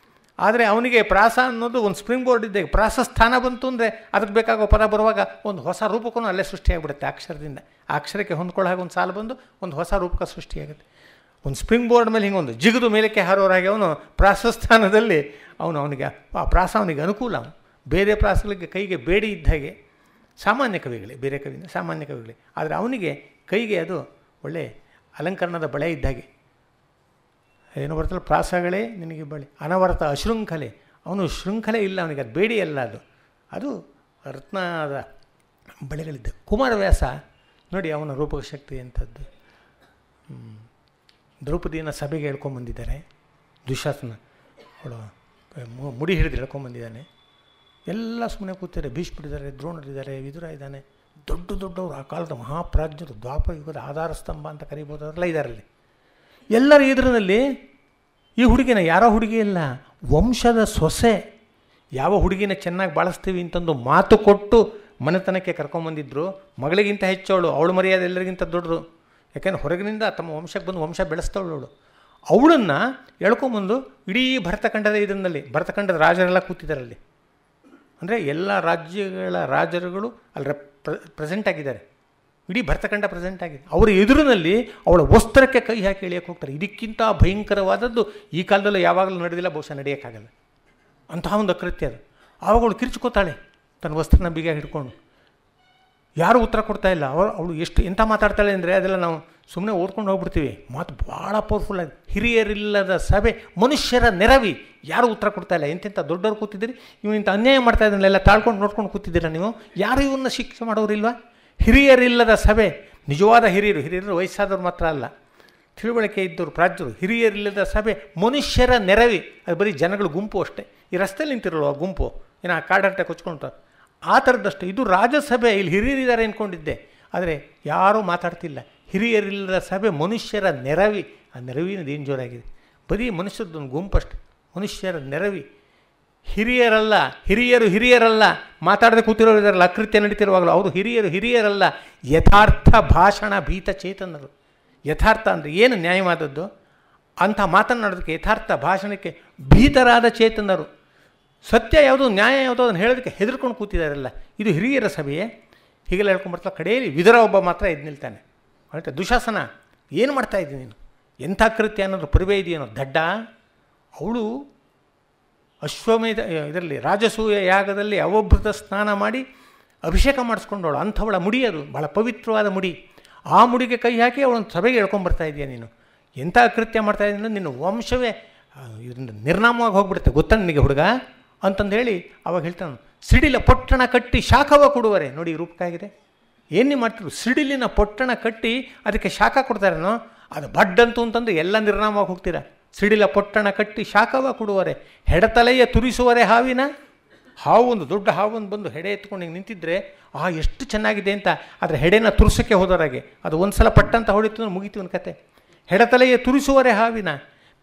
ಆದರೆ ಅವನಿಗೆ ಪ್ರಾಸ ಅನ್ನೋದು ಒಂದು ಸ್ಪ್ರಿಂಗ್ ಬೋರ್ಡ್ ಇದ್ದೆ. ಪ್ರಾಸ ಸ್ಥಾನ ಬಂತು ಅಂದರೆ ಅದಕ್ಕೆ ಬೇಕಾಗೋ ಪದ ಬರುವಾಗ ಒಂದು ಹೊಸ ರೂಪಕ್ಕೂ ಅಲ್ಲೇ ಸೃಷ್ಟಿಯಾಗಿಬಿಡುತ್ತೆ ಅಕ್ಷರದಿಂದ. ಆ ಅಕ್ಷರಕ್ಕೆ ಹೊಂದ್ಕೊಳ್ಳೋ ಹಾಗೆ ಒಂದು ಸಾಲು ಬಂದು ಒಂದು ಹೊಸ ರೂಪಕ ಸೃಷ್ಟಿಯಾಗುತ್ತೆ. ಒಂದು ಸ್ಪ್ರಿಂಗ್ ಬೋರ್ಡ್ ಮೇಲೆ ಹಿಂಗೊಂದು ಜಿಗಿದು ಮೇಲಕ್ಕೆ ಹಾರೋರಾಗಿ ಅವನು ಪ್ರಾಸಸ್ಥಾನದಲ್ಲಿ ಅವನಿಗೆ ಆ ಪ್ರಾಸ ಅವನಿಗೆ ಅನುಕೂಲ. ಬೇರೆ ಪ್ರಾಸಗಳಿಗೆ ಕೈಗೆ ಬೇಡಿ ಇದ್ದ ಹಾಗೆ ಸಾಮಾನ್ಯ ಕವಿಗಳೇ, ಬೇರೆ ಕವಿಯಿಂದ ಸಾಮಾನ್ಯ ಕವಿಗಳೇ, ಆದರೆ ಅವನಿಗೆ ಕೈಗೆ ಅದು ಒಳ್ಳೆ ಅಲಂಕರಣದ ಬಳೆ ಇದ್ದಾಗೆ. ಏನು ಬರ್ತಲ್ಲ, ಪ್ರಾಸಗಳೇ ನಿನಗೆ ಬಳೆ, ಅನವರತ ಅಶೃಂಖಲೆ. ಅವನು ಶೃಂಖಲೆ ಇಲ್ಲ, ಅವನಿಗೆ ಅದು ಬೇಡಿ ಅಲ್ಲ, ಅದು ರತ್ನದ ಬಳೆಗಳಿದ್ದ. ಕುಮಾರವ್ಯಾಸ ನೋಡಿ ಅವನ ರೂಪಕ ಶಕ್ತಿ ಎಂಥದ್ದು. ದ್ರೌಪದಿಯನ್ನು ಸಭೆಗೆ ಹೇಳ್ಕೊಂಬಂದಿದ್ದಾರೆ. ದುಶ್ಯಾಸನ ಅವಳು ಮುಡಿ ಹಿಡಿದು ಹೇಳ್ಕೊಂಬಂದಿದ್ದಾನೆ. ಎಲ್ಲ ಸುಮ್ಮನೆ ಕೂತಿದ್ದಾರೆ. ಭೀಷ್ಮರಿದ್ದಾರೆ, ದ್ರೋಣರಿದ್ದಾರೆ, ವಿದುರ ಇದ್ದಾನೆ. ದೊಡ್ಡ ದೊಡ್ಡವರು ಆ ಕಾಲದ ಮಹಾಪ್ರಾಜ್ಞರು, ದ್ವಾಪರ ಯುಗದ ಆಧಾರ ಸ್ತಂಭ ಅಂತ ಕರಿಬೋದು, ಅವರೆಲ್ಲ ಇದ್ದಾರಲ್ಲಿ. ಎಲ್ಲರ ಎದುರಿನಲ್ಲಿ ಈ ಹುಡುಗಿನ ಯಾರೋ ಹುಡುಗಿ ಇಲ್ಲ, ವಂಶದ ಸೊಸೆ. ಯಾವ ಹುಡುಗಿನ ಚೆನ್ನಾಗಿ ಬಾಳಿಸ್ತೀವಿ ಅಂತಂದು ಮಾತು ಕೊಟ್ಟು ಮನೆತನಕ್ಕೆ ಕರ್ಕೊಂಬಂದಿದ್ರು. ಮಗಳಿಗಿಂತ ಹೆಚ್ಚವಳು, ಅವಳು ಮರ್ಯಾದೆ ಎಲ್ಲರಿಗಿಂತ ದೊಡ್ಡದು. ಯಾಕೆಂದರೆ ಹೊರಗಿನಿಂದ ತಮ್ಮ ವಂಶಕ್ಕೆ ಬಂದು ವಂಶ ಬೆಳೆಸ್ತವಳು ಅವಳು. ಅವಳನ್ನು ಎಳ್ಕೊಂಬಂದು ಇಡೀ ಭರತಖಂಡದ ಇದರಲ್ಲಿ, ಭರತಖಂಡದ ರಾಜರೆಲ್ಲ ಕೂತಿದ್ದಾರಲ್ಲಿ. ಅಂದರೆ ಎಲ್ಲ ರಾಜ್ಯಗಳ ರಾಜರುಗಳು ಅಲ್ಲಿ ಪ್ರೆಸೆಂಟ್ ಆಗಿದ್ದಾರೆ. ಇಡೀ ಭರತಖಂಡ ಪ್ರೆಸೆಂಟ್ ಆಗಿದೆ. ಅವರ ಎದುರಿನಲ್ಲಿ ಅವಳ ವಸ್ತ್ರಕ್ಕೆ ಕೈ ಹಾಕಿ ಎಳೆಯೋಕ್ಕೆ ಹೋಗ್ತಾರೆ. ಇದಕ್ಕಿಂತ ಭಯಂಕರವಾದದ್ದು ಈ ಕಾಲದಲ್ಲೂ ಯಾವಾಗಲೂ ನಡೆದಿಲ್ಲ, ಬಹುಶಃ ನಡೆಯೋಕ್ಕಾಗಲ್ಲ. ಅಂತಹ ಒಂದು ಅಕೃತ್ಯ ಅದು. ಆವಾಗ ಅವಳು ಕಿರ್ಚ್ಕೋತಾಳೆ ತನ್ನ ವಸ್ತ್ರನ ಬಿಗಿಯಾಗಿ ಹಿಡ್ಕೊಂಡು. ಯಾರೂ ಉತ್ತರ ಕೊಡ್ತಾ ಇಲ್ಲ. ಅವಳು ಎಂಥ ಮಾತಾಡ್ತಾಳೆ ಅಂದರೆ ಅದೆಲ್ಲ ನಾವು ಸುಮ್ಮನೆ ಓದ್ಕೊಂಡು ಹೋಗ್ಬಿಡ್ತೀವಿ. ಮಾತು ಭಾಳ ಪವರ್ಫುಲ್ ಆಗಿ. ಹಿರಿಯರಿಲ್ಲದ ಸಭೆ, ಮನುಷ್ಯರ ನೆರವಿ. ಯಾರೂ ಉತ್ತರ ಕೊಡ್ತಾ ಇಲ್ಲ. ಎಂತೆಂಥ ದೊಡ್ಡವ್ರು ಕೂತಿದ್ದೀರಿ, ಇವನು ಇಂಥ ಅನ್ಯಾಯ ಮಾಡ್ತಾ ಇದ್ದಾನೆಲ್ಲ ತಾಳ್ಕೊಂಡು ನೋಡ್ಕೊಂಡು ಕೂತಿದ್ದೀರಾ ನೀವು? ಯಾರು ಇವನ್ನ ಶಿಕ್ಷೆ ಮಾಡೋರಿಲ್ವಾ? ಹಿರಿಯರಿಲ್ಲದ ಸಭೆ. ನಿಜವಾದ ಹಿರಿಯರು ವಯಸ್ಸಾದವ್ರು ಮಾತ್ರ ಅಲ್ಲ, ತಿಳುವಳಿಕೆ ಇದ್ದವರು, ಪ್ರಾಜ್ಯರು. ಹಿರಿಯರಿಲ್ಲದ ಸಭೆ, ಮನುಷ್ಯರ ನೆರವಿ. ಅದು ಬರೀ ಜನಗಳ ಗುಂಪು ಅಷ್ಟೇ. ಈ ರಸ್ತೆಯಲ್ಲಿ ನಿಂತಿರಲ್ವ ಆ ಗುಂಪು, ಏನೋ ಆ ಕಾಡಾಟ ಕೊಚ್ಕೊಂತಾರೆ, ಆ ಥರದ್ದಷ್ಟೇ. ಇದು ರಾಜಸಭೆ. ಇಲ್ಲಿ ಹಿರಿಯರಿದ್ದಾರೆ ಅಂದ್ಕೊಂಡಿದ್ದೆ, ಆದರೆ ಯಾರೂ ಮಾತಾಡ್ತಿಲ್ಲ. ಹಿರಿಯರಿಲ್ಲದ ಸಭೆ, ಮನುಷ್ಯರ ನೆರವಿ. ಆ ನೆರವಿನದು ಏನು ಜೋರಾಗಿದೆ. ಬರೀ ಮನುಷ್ಯರದೊಂದು ಗುಂಪಷ್ಟೆ, ಮನುಷ್ಯರ ನೆರವಿ. ಹಿರಿಯರಲ್ಲ. ಮಾತಾಡದೆ ಕೂತಿರೋರು ಇದ್ದಾರಲ್ಲ, ಅಕೃತ್ಯ ನಡೀತಿರುವಾಗಲೂ ಅವರು ಹಿರಿಯರಲ್ಲ. ಯಥಾರ್ಥ ಭಾಷಣ ಭೀತ ಚೇತನರು. ಯಥಾರ್ಥ ಅಂದರೆ ಏನು ನ್ಯಾಯವಾದದ್ದು ಅಂಥ ಮಾತನಾಡೋದಕ್ಕೆ, ಯಥಾರ್ಥ ಭಾಷಣಕ್ಕೆ ಭೀತರಾದ ಚೇತನರು. ಸತ್ಯ ಯಾವುದು, ನ್ಯಾಯ ಯಾವುದು ಅದನ್ನು ಹೇಳೋದಕ್ಕೆ ಹೆದರ್ಕೊಂಡು ಕೂತಿದ್ದಾರಲ್ಲ, ಇದು ಹಿರಿಯರ ಸಭೆಯೇ. ಹೀಗೆಲ್ಲ ಹೇಳ್ಕೊಂಬರ್ತಾ ಕಡೆಯಲ್ಲಿ ವಿದುರ ಒಬ್ಬ ಮಾತ್ರ ಎದ್ದು ನಿಲ್ತಾನೆ. ಹೊರಟೆ, ದುಶಾಸನ ಏನು ಮಾಡ್ತಾಯಿದ್ದೀನಿ ನೀನು? ಎಂಥ ಕೃತ್ಯ ಅನ್ನೋದು ಪರಿವೇ ಇದೆಯೇನೋ ದಡ್ಡ. ಅವಳು ಅಶ್ವಮೇಧ ಇದರಲ್ಲಿ ರಾಜಸೂಯ ಯಾಗದಲ್ಲಿ ಅವಭೃತ ಸ್ನಾನ ಮಾಡಿ ಅಭಿಷೇಕ ಮಾಡಿಸ್ಕೊಂಡವಳು. ಅಂಥವಳ ಮುಡಿ ಅದು, ಭಾಳ ಪವಿತ್ರವಾದ ಮುಡಿ. ಆ ಮುಡಿಗೆ ಕೈ ಹಾಕಿ ಅವಳೊಂದು ಸಭೆಗೆ ಹೇಳ್ಕೊಂಬರ್ತಾ ಇದೆಯಾ ನೀನು? ಎಂಥ ಕೃತ್ಯ ಮಾಡ್ತಾಯಿದ್ದೀನಿ, ನಿನ್ನ ವಂಶವೇ ಇದರಿಂದ ನಿರ್ನಾಮವಾಗಿ ಹೋಗ್ಬಿಡುತ್ತೆ, ಗೊತ್ತಾ ನಿನಗೆ ಹುಡುಗ ಅಂತಂದು ಹೇಳಿ ಅವಾಗ ಹೇಳ್ತಾನೆ. ಸಿಡಿಲ ಪೊಟ್ಟಣ ಕಟ್ಟಿ ಶಾಖವ ಕೊಡುವರೆ. ನೋಡಿ ರೂಪಕ್ಕಾಗಿದೆ. ಏನು ಮಾಡ್ತಿದ್ರು, ಸಿಡಿಲಿನ ಪೊಟ್ಟಣ ಕಟ್ಟಿ ಅದಕ್ಕೆ ಶಾಖ ಕೊಡ್ತಾರೇನೋ, ಅದು ಬಡ್ಡಂತು ಅಂತಂದು ಎಲ್ಲ ನಿರ್ನಾಮವಾಗಿ ಹೋಗ್ತೀರಾ. ಸಿಡಿಲ ಪೊಟ್ಟಣ ಕಟ್ಟಿ ಶಾಖವ ಕೊಡುವರೆ, ಹೆಡತಲೆಯ ತುರಿಸುವರೆ ಹಾವಿನ. ಹಾವು, ಒಂದು ದೊಡ್ಡ ಹಾವೊಂದು ಬಂದು ಹೆಡೆ ಎತ್ಕೊಂಡು ಹಿಂಗೆ ನಿಂತಿದ್ರೆ ಎಷ್ಟು ಚೆನ್ನಾಗಿದೆ ಅಂತ. ಆದರೆ ಹೆಡೆನ ತುರ್ಸೋಕ್ಕೆ ಹೋದವರಾಗೆ ಅದು ಒಂದು ಸಲ ಪಟ್ಟಂತ ಹೊಡಿತು ಅಂದ್ರೆ ಮುಗಿತು ಒಂದು ಕತೆ. ಹೆಡತಲೆಯ ತುರಿಸುವರೆ ಹಾವಿನ,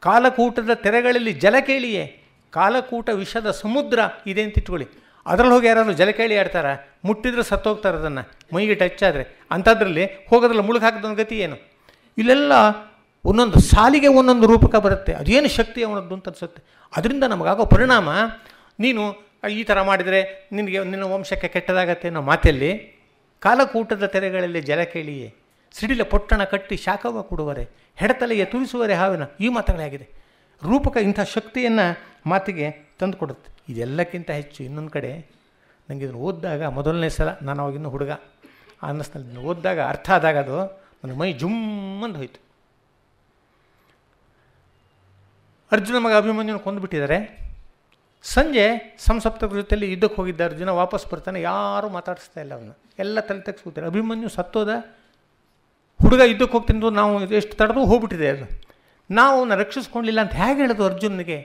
ಕಾಲಕೂಟದ ತೆರೆಗಳಲ್ಲಿ ಜಲಕೇಳಿಯೇ. ಕಾಲಕೂಟ ವಿಷದ ಸಮುದ್ರ ಇದೆ ಅಂತ ಇಟ್ಕೊಳ್ಳಿ, ಅದರಲ್ಲಿ ಹೋಗಿ ಯಾರಾದ್ರು ಜಲಕೇಳಿ ಆಡ್ತಾರ, ಮುಟ್ಟಿದ್ರೆ ಸತ್ತೋಗ್ತಾರೆ ಅದನ್ನು, ಮೈಗೆ ಟಚ್ ಆದರೆ. ಅಂಥದ್ರಲ್ಲಿ ಹೋಗೋದ್ರಲ್ಲಿ ಮುಳುಗಿ ಹಾಕಿದ ಗತಿ ಏನು? ಇಲ್ಲೆಲ್ಲ ಒಂದೊಂದು ಸಾಲಿಗೆ ಒಂದೊಂದು ರೂಪಕ ಬರುತ್ತೆ. ಅದೇನು ಶಕ್ತಿ ಅವನದ್ದು ಅಂತ ಅನಿಸುತ್ತೆ. ಅದರಿಂದ ನಮಗಾಗೋ ಪರಿಣಾಮ, ನೀನು ಈ ಥರ ಮಾಡಿದರೆ ನಿನ್ನ ವಂಶಕ್ಕೆ ಕೆಟ್ಟದಾಗತ್ತೆ ಅನ್ನೋ ಮಾತಲ್ಲಿ ಕಾಲಕೂಟದ ತೆರೆಗಳಲ್ಲಿ ಜಲಕೇಳಿಯೇ, ಸಿಡಿಲ ಪೊಟ್ಟಣ ಕಟ್ಟಿ ಶಾಖವ ಕೊಡುವರೆ, ಹೆಡತಲೆಯ ತುರಿಸುವರೆ ಹಾವಿನ. ಈ ಮಾತುಗಳೇ ಆಗಿದೆ. ರೂಪಕ ಇಂಥ ಶಕ್ತಿಯನ್ನು ಮಾತಿಗೆ ತಂದು ಕೊಡುತ್ತೆ. ಇದೆಲ್ಲಕ್ಕಿಂತ ಹೆಚ್ಚು ಇನ್ನೊಂದು ಕಡೆ ನನಗೆ ಇದನ್ನು ಓದಿದಾಗ ಮೊದಲನೇ ಸಲ, ನಾನು ಅವಾಗಿನ್ನೂ ಹುಡುಗ ಅನ್ನಿಸ್ನಲ್ಲಿ ಓದಿದಾಗ ಅರ್ಥ ಆದಾಗ ಅದು ನನ್ನ ಮೈ ಜುಮ್ಮಂದು ಹೋಯಿತು. ಅರ್ಜುನ ಮಗ ಅಭಿಮನ್ಯುನ ಕೊಂದುಬಿಟ್ಟಿದ್ದಾರೆ. ಸಂಜೆ ಸಂಸಪ್ತಕರ ಜೊತೆಯಲ್ಲಿ ಯುದ್ಧಕ್ಕೆ ಹೋಗಿದ್ದ ಅರ್ಜುನ ವಾಪಸ್ ಬರ್ತಾನೆ. ಯಾರೂ ಮಾತಾಡಿಸ್ತಾ ಇಲ್ಲ ಅವನ್ನ, ಎಲ್ಲ ತಲೆ ತೆಗೆಸ್ಕೊತಾರೆ. ಅಭಿಮನ್ಯು ಸತ್ತೋದ. ಹುಡುಗ ಯುದ್ಧಕ್ಕೆ ಹೋಗ್ತಿದ್ದು ನಾವು ಎಷ್ಟು ತಡೆದು ಹೋಗ್ಬಿಟ್ಟಿದೆ ಅದು. ನಾವು ಅವನ್ನ ರಕ್ಷಿಸ್ಕೊಳ್ಳಿಲ್ಲ ಅಂತ ಹೇಗೆ ಹೇಳೋದು ಅರ್ಜುನಿಗೆ?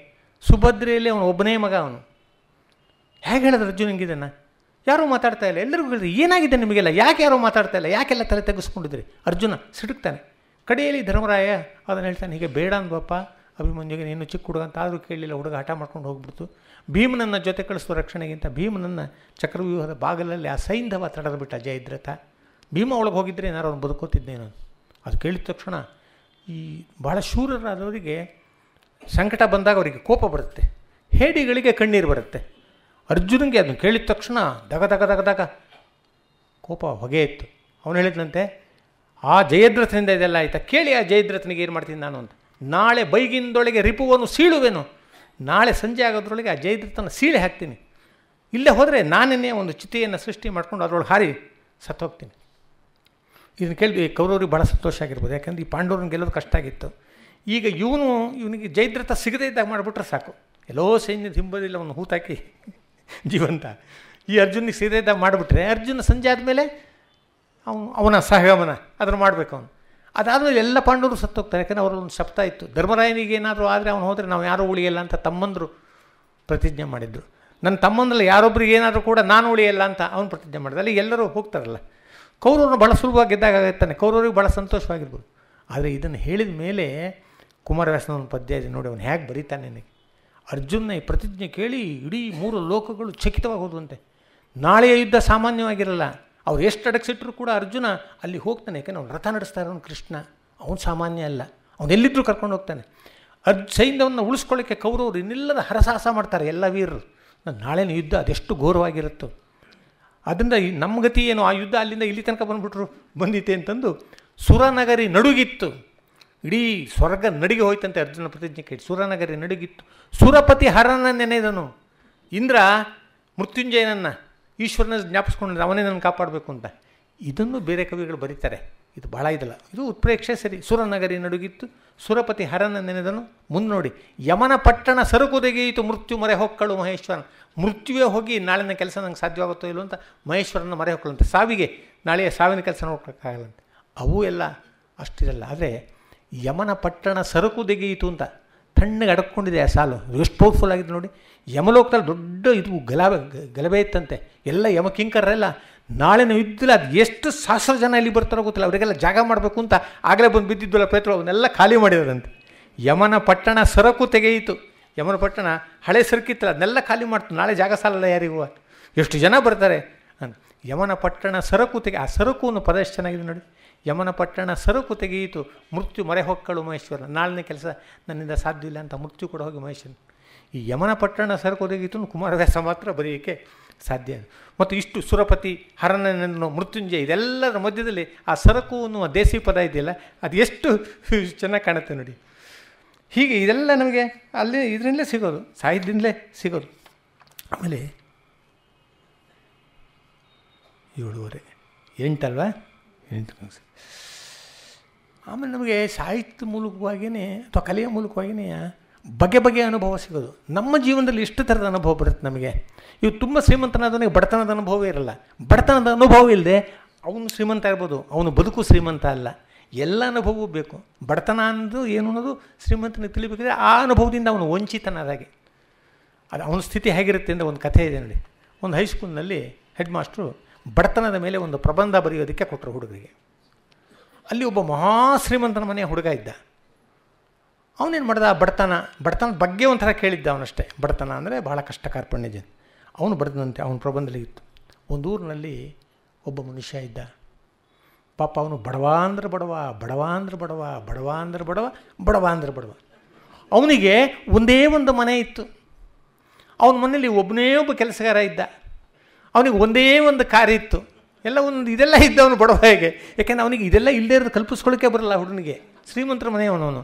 ಸುಭದ್ರೆಯಲ್ಲಿ ಅವನು ಒಬ್ಬನೇ ಮಗ, ಅವನು ಹೇಗೆ ಹೇಳೋದು ಅರ್ಜುನಿಗೆ ಇದನ್ನು? ಯಾರೂ ಮಾತಾಡ್ತಾ ಇಲ್ಲ. ಎಲ್ಲರಿಗೂ ಹೇಳಿದ್ರಿ ಏನಾಗಿದೆ ನಿಮಗೆಲ್ಲ, ಯಾಕೆ ಯಾರೂ ಮಾತಾಡ್ತಾ ಇಲ್ಲ, ಯಾಕೆಲ್ಲ ತಲೆ ತೆಗೆಸ್ಕೊಂಡಿದ್ರಿ? ಅರ್ಜುನ ಸಿಡುಕ್ತಾನೆ. ಕಡೆಯಲ್ಲಿ ಧರ್ಮರಾಯ ಅದನ್ನು ಹೇಳ್ತಾನೆ, ಹೀಗೆ ಬೇಡ ಅಂದ್ವಪ್ಪ ಅಭಿಮನ್ಯುಗೆ, ನೀನು ಚಿಕ್ಕ ಹುಡುಗ ಅಂತ. ಆದರೂ ಕೇಳಲಿಲ್ಲ. ಹುಡುಗ ಹಠ ಮಾಡ್ಕೊಂಡು ಹೋಗ್ಬಿಡ್ತು. ಭೀಮನನ್ನು ಜೊತೆ ಕಳಿಸ್ತು ರಕ್ಷಣೆಗಿಂತ. ಭೀಮನನ್ನು ಚಕ್ರವ್ಯೂಹದ ಬಾಗಲಲ್ಲಿ ಆ ಸೈಂಧವ ತಡೆದು ಬಿಟ್ಟ ಜಯದ್ರಥ. ಭೀಮ ಒಳಗೆ ಹೋಗಿದ್ದರೆ ಏನಾರು ಅವ್ನು ಬದುಕೋತಿದ್ದೇನು? ಅದು ಕೇಳಿದ ತಕ್ಷಣ ಈ ಭಾಳ ಶೂರರಾದವರಿಗೆ ಸಂಕಟ ಬಂದಾಗ ಅವರಿಗೆ ಕೋಪ ಬರುತ್ತೆ. ಹೇಡಿಗಳಿಗೆ ಕಣ್ಣೀರು ಬರುತ್ತೆ. ಅರ್ಜುನಿಗೆ ಅದನ್ನು ಕೇಳಿದ ತಕ್ಷಣ ದಗ ದಗ ದಗ ದಗ ಕೋಪ ಹೊಗೆ ಇತ್ತು. ಅವನು ಹೇಳಿದಂತೆ, ಆ ಜಯದ್ರಥನಿಂದ ಇದೆಲ್ಲ ಆಯಿತಾ, ಕೇಳಿ ಆ ಜಯದ್ರಥನಿಗೆ ಏನು ಮಾಡ್ತೀನಿ ನಾನು ಅಂತ. ನಾಳೆ ಬೈಗಿಂದೊಳಗೆ ರಿಪುವನ್ನು ಸೀಳುವೆನು, ನಾಳೆ ಸಂಜೆ ಆಗೋದ್ರೊಳಗೆ ಆ ಜಯದ್ರಥನ ಸೀಳೆ ಹಾಕ್ತೀನಿ. ಇಲ್ಲೇ ಹೋದರೆ ನಾನೇ ಒಂದು ಚಿತೆಯನ್ನು ಸೃಷ್ಟಿ ಮಾಡ್ಕೊಂಡು ಅದರೊಳಗೆ ಹಾರಿ ಸತ್ತೋಗ್ತೀನಿ. ಇದನ್ನು ಕೇಳಿ ಕೌರವರಿಗೆ ಭಾಳ ಸಂತೋಷ ಆಗಿರ್ಬೋದು, ಯಾಕಂದರೆ ಈ ಪಾಂಡವ್ರನ್ನ ಗೆಲ್ಲೋದು ಕಷ್ಟ ಆಗಿತ್ತು. ಈಗ ಇವನಿಗೆ ಜಯದ್ರಥ ಸಿಗದೇ ಇದ್ದಾಗ ಮಾಡಿಬಿಟ್ರೆ ಸಾಕು, ಎಲ್ಲೋ ಸೈನ್ಯದ ಹಿಂಬದಿಲ್ಲ ಅವನು ಹೂತಾಕಿ ಜೀವಂತ. ಈ ಅರ್ಜುನಿಗೆ ಸಿಗದೇ ಇದ್ದಾಗ ಮಾಡಿಬಿಟ್ರೆ ಅರ್ಜುನ ಸಂಜೆ ಆದಮೇಲೆ ಅವನ ಸಹಗಮನ ಅದನ್ನು ಮಾಡಬೇಕು ಅವನು. ಅದಾದಮೇಲೆ ಎಲ್ಲ ಪಾಂಡವರು ಸತ್ತೋಗ್ತಾರೆ, ಯಾಕಂದರೆ ಅವರೊಂದು ಶಬ್ದ ಇತ್ತು, ಧರ್ಮರಾಯನಿಗೆ ಏನಾದರೂ ಆದರೆ ಅವನು ಹೋದರೆ ನಾವು ಯಾರೂ ಉಳಿಯಲ್ಲ ಅಂತ ತಮ್ಮಂದರು ಪ್ರತಿಜ್ಞೆ ಮಾಡಿದ್ರು. ನನ್ನ ತಮ್ಮಂದಲ್ಲಿ ಯಾರೊಬ್ಬರಿಗೆ ಏನಾದರೂ ಕೂಡ ನಾನು ಉಳಿಯಲ್ಲ ಅಂತ ಅವನು ಪ್ರತಿಜ್ಞೆ ಮಾಡಿದ. ಅಲ್ಲಿ ಎಲ್ಲರೂ ಹೋಗ್ತಾರಲ್ಲ. ಕೌರವ್ರನ್ನ ಭಾಳ ಸುಲಭವಾಗಿ ಗೆದ್ದಾಗತ್ತಾನೆ, ಕೌರವ್ರಿಗೆ ಭಾಳ ಸಂತೋಷವಾಗಿರ್ಬೋದು. ಆದರೆ ಇದನ್ನು ಹೇಳಿದ ಮೇಲೆ ಕುಮಾರವ್ಯಾಸನ ಒಂದು ಪದ್ಯ ಇದೆ ನೋಡಿ, ಅವನು ಹೇಗೆ ಬರೀತಾನೆ ನನಗೆ. ಅರ್ಜುನ ಈ ಪ್ರತಿಜ್ಞೆ ಕೇಳಿ ಇಡೀ 3 ಲೋಕಗಳು ಚಕಿತವಾಗಿ ಹೋದುವಂತೆ. ನಾಳೆಯ ಯುದ್ಧ ಸಾಮಾನ್ಯವಾಗಿರಲ್ಲ. ಅವ್ರು ಎಷ್ಟು ಅಡಗಿಸಿಟ್ರು ಕೂಡ ಅರ್ಜುನ ಅಲ್ಲಿ ಹೋಗ್ತಾನೆ, ಯಾಕೆಂದ್ರೆ ಅವ್ನು ರಥ ನಡೆಸ್ತಾ ಇರೋನು ಕೃಷ್ಣ, ಅವನು ಸಾಮಾನ್ಯ ಅಲ್ಲ, ಅವನೆಲ್ಲಿದ್ದರೂ ಕರ್ಕೊಂಡು ಹೋಗ್ತಾನೆ. ಸೈನ್ಯವನ್ನು ಉಳಿಸ್ಕೊಳ್ಳೋಕ್ಕೆ ಕೌರವರು ಇನ್ನಿಲ್ಲದ ಹರಸಾಹಸ ಮಾಡ್ತಾರೆ ಎಲ್ಲ ವೀರರು. ನಾಳೆನ ಯುದ್ಧ ಅದೆಷ್ಟು ಘೋರವಾಗಿರುತ್ತೋ. ಅದರಿಂದ ನಮ್ಮ ಗತಿ ಏನು, ಆ ಯುದ್ಧ ಅಲ್ಲಿಂದ ಇಲ್ಲಿ ತನಕ ಬಂದಿತ್ತೆ ಅಂತಂದು ಸುರನಗರಿ ನಡುಗಿತ್ತು. ಇಡೀ ಸ್ವರ್ಗ ನಡಿಗೆ ಹೋಯ್ತಂತೆ ಅರ್ಜುನ ಪ್ರತಿಜ್ಞೆ ಕೇಳಿ. ಸುರನಗರಿ ನಡುಗಿತ್ತು. ಸುರಪತಿ ಹರನ ನೆನೆದನು. ಇಂದ್ರ ಮೃತ್ಯುಂಜಯನನ್ನು ಈಶ್ವರನ ಜ್ಞಾಪಿಸ್ಕೊಂಡ್ರೆ ಅವನೇ ನನ್ನ ಕಾಪಾಡಬೇಕು ಅಂತ. ಇದನ್ನು ಬೇರೆ ಕವಿಗಳು ಬರೀತಾರೆ. ಇದು ಭಾಳ ಇದಲ್ಲ, ಇದು ಉತ್ಪ್ರೇಕ್ಷೆ ಸರಿ. ಸುರನಗರಿ ನಡುಗಿತ್ತು, ಸುರಪತಿ ಹರನ ನೆನೆದನು. ಮುಂದೆ ನೋಡಿ, ಯಮನ ಪಟ್ಟಣ ಸರಕುದೆಗೆಯಿತು, ಮೃತ್ಯು ಮೊರೆ ಹೊಕ್ಕಳು ಮಹೇಶ್ವರನ. ಮೃತ್ಯುವೇ ಹೋಗಿ ನಾಳಿನ ಕೆಲಸ ನಂಗೆ ಸಾಧ್ಯವಾಗುತ್ತೋ ಇಲ್ಲೋ ಅಂತ ಮಹೇಶ್ವರನ ಮೊರೆ ಹೊಕ್ಕಳಂತೆ. ಸಾವಿಗೆ ನಾಳೆಯ ಸಾವಿನ ಕೆಲಸ ನೋಡ್ಕೊಳ್ಳೋಕ್ಕಾಗಲ್ಲಂತೆ. ಅವು ಎಲ್ಲ ಅಷ್ಟಿರಲ್ಲ. ಆದರೆ ಯಮನ ಪಟ್ಟಣ ಸರಕುದೆಗೆಯಿತು ಅಂತ ತಣ್ಣಗೆ ಅಡಕ್ಕೊಂಡಿದೆ ಆ ಸಾಲು. ಎಷ್ಟು ಪವರ್ಫುಲ್ ಆಗಿದೆ ನೋಡಿ. ಯಮಲೋಕದಲ್ಲಿ ದೊಡ್ಡ ಇದು ಗಲಭೆ ಇತ್ತಂತೆ. ಎಲ್ಲ ಯಮಕಿಂಕರೆಲ್ಲ ನಾಳಿನ ಯುದ್ಧದಲ್ಲಿ ಅದು ಎಷ್ಟು ಸಹಸ್ರ ಜನ ಇಲ್ಲಿ ಬರ್ತಾರೋ ಗೊತ್ತಿಲ್ಲ, ಅವರಿಗೆಲ್ಲ ಜಾಗ ಮಾಡಬೇಕು ಅಂತ ಆಗಲೇ ಬಂದು ಬಿದ್ದಿದ್ವಲ್ಲ ಪೇತ್ರ, ಅವನ್ನೆಲ್ಲ ಖಾಲಿ ಮಾಡಿರೋದಂತೆ. ಯಮನ ಪಟ್ಟಣ ಸರಕು ತೆಗೆಯಿತು. ಯಮನ ಪಟ್ಟಣ ಹಳೆ ಸರಕಿತ್ತಲ್ಲ, ಅದನ್ನೆಲ್ಲ ಖಾಲಿ ಮಾಡ್ತು. ನಾಳೆ ಜಾಗ ಸಾಲಲ್ಲ ಯಾರಿಗೂ, ಎಷ್ಟು ಜನ ಬರ್ತಾರೆ ಅಂತ. ಯಮನ ಪಟ್ಟಣ ಸರಕು ಆ ಸರಕು ಅನ್ನೋ ಪದ ಎಷ್ಟು ಚೆನ್ನಾಗಿದೆ ನೋಡಿ. ಯಮನ ಪಟ್ಟಣ ಸರಕು ತೆಗೆಯಿತು, ಮೃತ್ಯು ಮೊರೆ ಹೊಕ್ಕಳು ಮಹೇಶ್ವರ. ನಾಳಿನ ಕೆಲಸ ನನ್ನಿಂದ ಸಾಧ್ಯ ಇಲ್ಲ ಅಂತ ಮೃತ್ಯು ಕೂಡ ಹೋಗಿ ಮಹೇಶ್ವರನ್. ಈ ಯಮನ ಪಟ್ಟಣ ಸರಕು ತೆಗೆಯಿತು ಕುಮಾರವ್ಯಾಸ ಮಾತ್ರ ಬರೆಯೋಕ್ಕೆ ಸಾಧ್ಯ. ಮತ್ತು ಇಷ್ಟು ಸುರಪತಿ ಹರನನ್ನು ಮೃತ್ಯುಂಜಯ ಇದೆಲ್ಲರ ಮಧ್ಯದಲ್ಲಿ ಆ ಸರಕು ಅನ್ನುವ ದೇಸಿ ಪದ ಇದೆಯಲ್ಲ, ಅದು ಎಷ್ಟು ಚೆನ್ನಾಗಿ ಕಾಣುತ್ತೆ ನೋಡಿ. ಹೀಗೆ ಇದೆಲ್ಲ ನಮಗೆ ಅಲ್ಲಿ ಇದರಿಂದಲೇ ಸಿಗೋದು, ಸಾಹಿತ್ಯದಿಂದಲೇ ಸಿಗೋದು. ಆಮೇಲೆ 7:30 8 ಅಲ್ವಾ, 8. ಆಮೇಲೆ ನಮಗೆ ಸಾಹಿತ್ಯ ಮೂಲಕವಾಗಿಯೇ ಅಥವಾ ಕಲೆಯ ಮೂಲಕವಾಗಿಯೇ ಬಗೆ ಬಗೆಯ ಅನುಭವ ಸಿಗೋದು. ನಮ್ಮ ಜೀವನದಲ್ಲಿ ಎಷ್ಟು ಥರದ ಅನುಭವ ಬರುತ್ತೆ ನಮಗೆ. ಇವು ತುಂಬ ಶ್ರೀಮಂತನಾದವನಿಗೆ ಬಡತನದ ಅನುಭವ ಇರಲ್ಲ. ಬಡತನದ ಅನುಭವ ಇಲ್ಲದೆ ಅವನು ಶ್ರೀಮಂತ ಇರ್ಬೋದು, ಅವನು ಬದುಕು ಶ್ರೀಮಂತ ಅಲ್ಲ. ಎಲ್ಲ ಅನುಭವವೂ ಬೇಕು. ಬಡತನ ಅನ್ನೋದು ಏನು ಅನ್ನೋದು ಶ್ರೀಮಂತನಿಗೆ ತಿಳಿಬೇಕಾದ್ರೆ ಆ ಅನುಭವದಿಂದ ಅವನು ವಂಚಿತನಾದಾಗೆ. ಅದು ಅವನ ಸ್ಥಿತಿ ಹೇಗಿರುತ್ತೆ ಅಂದರೆ ಒಂದು ಕಥೆ ಇದೆ ನೋಡಿ. ಒಂದು ಹೈಸ್ಕೂಲ್ನಲ್ಲಿ ಹೆಡ್ ಮಾಸ್ಟ್ರು ಬಡತನದ ಮೇಲೆ ಒಂದು ಪ್ರಬಂಧ ಬರೆಯೋದಕ್ಕೆ ಕೊಟ್ಟರು ಹುಡುಗರಿಗೆ. ಅಲ್ಲಿ ಒಬ್ಬ ಮಹಾ ಶ್ರೀಮಂತನ ಮನೆಯ ಹುಡುಗ ಇದ್ದ. ಅವನೇನು ಮಾಡ್ದ, ಬಡತನದ ಬಗ್ಗೆ ಒಂಥರ ಕೇಳಿದ್ದ ಅವನಷ್ಟೇ. ಬಡತನ ಅಂದರೆ ಭಾಳ ಕಷ್ಟ, ಕಾರ್ಪಣ್ಯ ಜನ. ಅವನು ಬರೆದಂತೆ ಅವನ ಪ್ರಬಂಧದಲ್ಲಿ ಇತ್ತು. ಒಂದು ಊರಿನಲ್ಲಿ ಒಬ್ಬ ಮನುಷ್ಯ ಇದ್ದ. ಪಾಪ ಅವನು ಬಡವ ಅಂದ್ರೆ ಬಡವ, ಬಡವ ಅಂದ್ರೆ ಬಡವ, ಬಡವ ಅಂದ್ರೆ ಬಡವ, ಬಡವ ಅಂದ್ರೆ ಬಡವ. ಅವನಿಗೆ ಒಂದೇ ಒಂದು ಮನೆ ಇತ್ತು. ಅವನ ಮನೇಲಿ ಒಬ್ಬನೇ ಒಬ್ಬ ಕೆಲಸಗಾರ ಇದ್ದ. ಅವನಿಗೆ ಒಂದೇ ಒಂದು ಕಾರ್ ಇತ್ತು. ಎಲ್ಲ ಇದೆಲ್ಲ ಇದ್ದವನು ಬಡವ ಹೇಗೆ, ಯಾಕೆಂದರೆ ಅವನಿಗೆ ಇದೆಲ್ಲ ಇಲ್ಲದೇ ಇರೋದು ಕಲ್ಪಿಸ್ಕೊಳ್ಳೋಕ್ಕೆ ಬರಲ್ಲ ಹುಡುಗನಿಗೆ. ಶ್ರೀಮಂತರ ಮನೆಯವನವನು.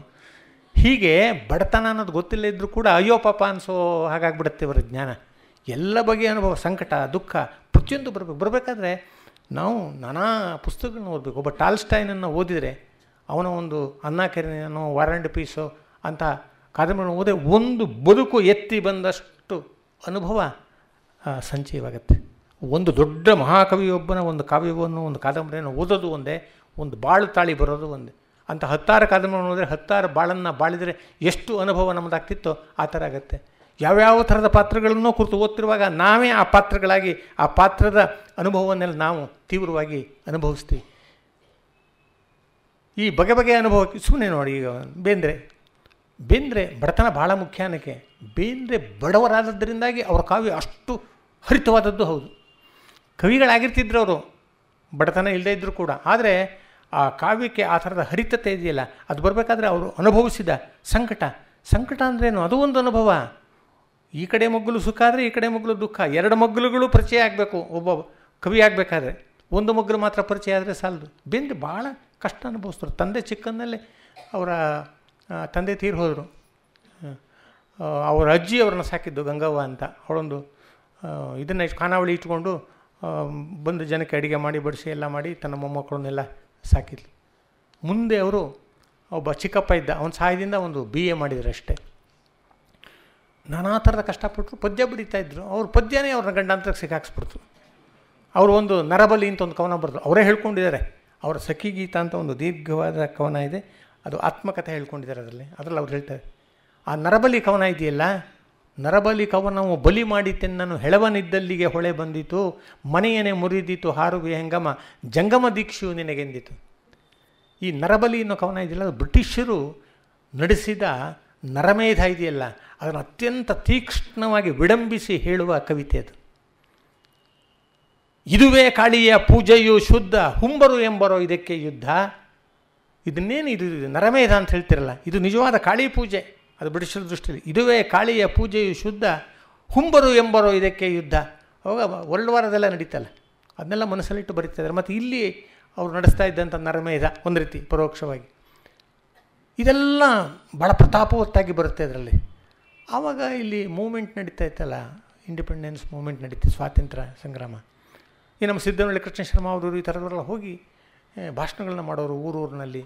ಹೀಗೆ ಬಡತನ ಅನ್ನೋದು ಗೊತ್ತಿಲ್ಲ ಇದ್ದರೂ ಕೂಡ ಅಯ್ಯೋ ಪಾಪ ಅನಿಸೋ ಹಾಗಾಗ್ಬಿಡುತ್ತೆ ಅವರ ಜ್ಞಾನ. ಎಲ್ಲ ಬಗೆಯ ಅನುಭವ, ಸಂಕಟ, ದುಃಖ ಪ್ರತಿಯೊಂದು ಬರಬೇಕಾದ್ರೆ ನಾವು ನಾನಾ ಪುಸ್ತಕಗಳನ್ನ ಓದಬೇಕು. ಒಬ್ಬ ಟಾಲ್ಸ್ಟಾಯ್ನನ್ನು ಓದಿದರೆ ಅವನ ಒಂದು ಅನ್ನ ಕೆರೆನೋ ವಾರ್ ಆ್ಯಂಡ್ ಪೀಸೋ ಅಂತ ಕಾದಂಬರಿಯನ್ನು ಓದಿದ್ರೆ ಒಂದು ಬದುಕು ಎತ್ತಿ ಬಂದಷ್ಟು ಅನುಭವ ಸಂಚಯವಾಗುತ್ತೆ. ಒಂದು ದೊಡ್ಡ ಮಹಾಕವಿಯೊಬ್ಬನ ಒಂದು ಕಾವ್ಯವನ್ನು, ಒಂದು ಕಾದಂಬರಿಯನ್ನು ಓದೋದು ಒಂದೇ, ಒಂದು ಬಾಳು ತಾಳಿ ಬರೋದು ಒಂದೇ. ಅಂತ 10 ಕಾದಂಬರಿಯನ್ನು ಓದಿದ್ರೆ 10 ಬಾಳನ್ನು ಬಾಳಿದರೆ ಎಷ್ಟು ಅನುಭವ ನಮ್ಮದಾಗ್ತಿತ್ತೋ ಆ ಥರ ಆಗುತ್ತೆ. ಯಾವ್ಯಾವ ಥರದ ಪಾತ್ರಗಳನ್ನು ಕುರಿತು ಓದ್ತಿರುವಾಗ ನಾವೇ ಆ ಪಾತ್ರಗಳಾಗಿ ಆ ಪಾತ್ರದ ಅನುಭವವನ್ನೆಲ್ಲ ನಾವು ತೀವ್ರವಾಗಿ ಅನುಭವಿಸ್ತೀವಿ. ಈ ಬಗೆ ಬಗೆಯ ಅನುಭವಕ್ಕೆ ಸುಮ್ಮನೆ ನೋಡಿ, ಈಗ ಬೇಂದ್ರೆ ಬಡತನ ಭಾಳ ಮುಖ್ಯ ಅನ್ನಕ್ಕೆ. ಬೇಂದ್ರೆ ಬಡವರಾದದ್ದರಿಂದಾಗಿ ಅವರ ಕಾವ್ಯ ಅಷ್ಟು ಹರಿತವಾದದ್ದು ಹೌದು. ಕವಿಗಳಾಗಿರ್ತಿದ್ರು ಅವರು, ಬಡತನ ಇಲ್ಲದೇ ಇದ್ದರೂ ಕೂಡ. ಆದರೆ ಆ ಕಾವ್ಯಕ್ಕೆ ಆ ಥರದ ಹರಿತತೆ ಇದೆಯಲ್ಲ, ಅದು ಬರಬೇಕಾದ್ರೆ ಅವರು ಅನುಭವಿಸಿದ ಸಂಕಟ ಅಂದ್ರೇನು, ಅದು ಒಂದು ಅನುಭವ. ಈ ಕಡೆ ಮಗ್ಗಲು ಸುಖ ಆದರೆ ಈ ಕಡೆ ಮಗ್ಗಲು ದುಃಖ. ಎರಡು ಮಗ್ಗಲುಗಳು ಪರಿಚಯ ಆಗಬೇಕು ಒಬ್ಬ ಕವಿ ಆಗಬೇಕಾದ್ರೆ. ಒಂದು ಮಗ್ಗಲು ಮಾತ್ರ ಪರಿಚಯ ಆದರೆ ಸಾಲದು. ಬೇಂದ್ರೆ ಭಾಳ ಕಷ್ಟ ಅನುಭವಿಸ್ತಾರೆ. ತಂದೆ ಚಿಕ್ಕಂದಲ್ಲೇ ಅವರ ತಂದೆ ತೀರಿ ಹೋದರು. ಅವರ ಅಜ್ಜಿ ಅವ್ರನ್ನ ಸಾಕಿದ್ದು ಗಂಗವ್ವ ಅಂತ. ಅವಳೊಂದು ಇದನ್ನು ಖಾನಾವಳಿ ಇಟ್ಕೊಂಡು ಬಂದು ಜನಕ್ಕೆ ಅಡುಗೆ ಮಾಡಿ ಬಡಿಸಿ ಎಲ್ಲ ಮಾಡಿ ತನ್ನ ಮೊಮ್ಮಕ್ಕಳನ್ನೆಲ್ಲ ಸಾಕಿದ್ಲು. ಮುಂದೆ ಅವರು ಒಬ್ಬ ಚಿಕ್ಕಪ್ಪ ಇದ್ದ, ಅವನ ಸಹಾಯದಿಂದ ಒಂದು BA ಮಾಡಿದ್ರು ಅಷ್ಟೇ. ನಾನಾ ಥರದ ಕಷ್ಟಪಟ್ಟರು, ಪದ್ಯ ಬರೀತಾಯಿದ್ರು. ಅವ್ರ ಪದ್ಯನೇ ಅವ್ರನ್ನ ಗಂಡಾಂತರಕ್ಕೆ ಸಿಕ್ಕಾಕ್ಸ್ಬಿಡ್ತು. ಅವರು ಒಂದು ನರಬಲಿ ಅಂತ ಒಂದು ಕವನ ಬರೆದ್ರು. ಅವರೇ ಹೇಳ್ಕೊಂಡಿದ್ದಾರೆ. ಅವರ ಸಖಿಗೀತ ಅಂತ ಒಂದು ದೀರ್ಘವಾದ ಕವನ ಇದೆ, ಅದು ಆತ್ಮಕಥೆ ಹೇಳ್ಕೊಂಡಿದ್ದಾರೆ ಅದರಲ್ಲಿ ಅವ್ರು ಹೇಳ್ತಾರೆ. ಆ ನರಬಲಿ ಕವನ ಇದೆಯಲ್ಲ, ನರಬಲಿ ಕವನವು ಬಲಿ ಮಾಡಿತೆನ್ನನು ಹೆಳವನಿದ್ದಲ್ಲಿಗೆ ಹೊಳೆ ಬಂದಿತು, ಮನೆಯನೇ ಮುರಿದಿತು ಹಾರುವೆ ಹೆಂಗಮ, ಜಂಗಮ ದೀಕ್ಷೆಯು ನಿನಗೆಂದಿತು. ಈ ನರಬಲಿ ಅನ್ನೋ ಕವನ ಇದೆಯಲ್ಲ, ಅದು ಬ್ರಿಟಿಷರು ನಡೆಸಿದ ನರಮೇಧ ಇದೆಯಲ್ಲ, ಅದನ್ನು ಅತ್ಯಂತ ತೀಕ್ಷ್ಣವಾಗಿ ವಿಡಂಬಿಸಿ ಹೇಳುವ ಕವಿತೆ ಅದು. ಇದುವೇ ಕಾಳಿಯ ಪೂಜೆಯು ಶುದ್ಧ, ಹುಂಬರು ಎಂಬರೋ ಇದಕ್ಕೆ ಯುದ್ಧ. ಇದನ್ನೇನು ಇದು ನರಮೇಧ ಅಂತ ಹೇಳ್ತಿರಲ್ಲ, ಇದು ನಿಜವಾದ ಕಾಳಿ ಪೂಜೆ. ಅದು ಬ್ರಿಟಿಷರ ದೃಷ್ಟಿಯಲ್ಲಿ ಇದುವೇ ಕಾಳಿಯ ಪೂಜೆಯು ಶುದ್ಧ, ಹುಂಬರು ಎಂಬರೋ ಇದಕ್ಕೆ ಯುದ್ಧ. ಅವಾಗ ವರ್ಲ್ಡ್ ವಾರದೆಲ್ಲ ನಡೀತಲ್ಲ, ಅದನ್ನೆಲ್ಲ ಮನಸ್ಸಲ್ಲಿಟ್ಟು ಬರೀತಿದ್ದಾರೆ. ಮತ್ತು ಇಲ್ಲಿ ಅವರು ನಡೆಸ್ತಾ ಇದ್ದಂಥ ನರಮೇಧ ಒಂದು ರೀತಿ ಪರೋಕ್ಷವಾಗಿ ಇದೆಲ್ಲ ಭಾಳ ಪ್ರತಾಪವತ್ತಾಗಿ ಬರುತ್ತೆ ಅದರಲ್ಲಿ. ಆವಾಗ ಇಲ್ಲಿ ಮೂಮೆಂಟ್ ನಡೀತಾ ಇತ್ತಲ್ಲ, ಇಂಡಿಪೆಂಡೆನ್ಸ್ ಮೂಮೆಂಟ್ ನಡೀತಿತ್ತು, ಸ್ವಾತಂತ್ರ್ಯ ಸಂಗ್ರಾಮ. ಈ ನಮ್ಮ ಸಿದ್ದನಹಳ್ಳಿ ಕೃಷ್ಣ ಶರ್ಮಾ ಅವರು ಈ ಥರದವರೆಲ್ಲ ಹೋಗಿ ಭಾಷಣಗಳನ್ನ ಮಾಡೋರು ಊರೂರಿನಲ್ಲಿ.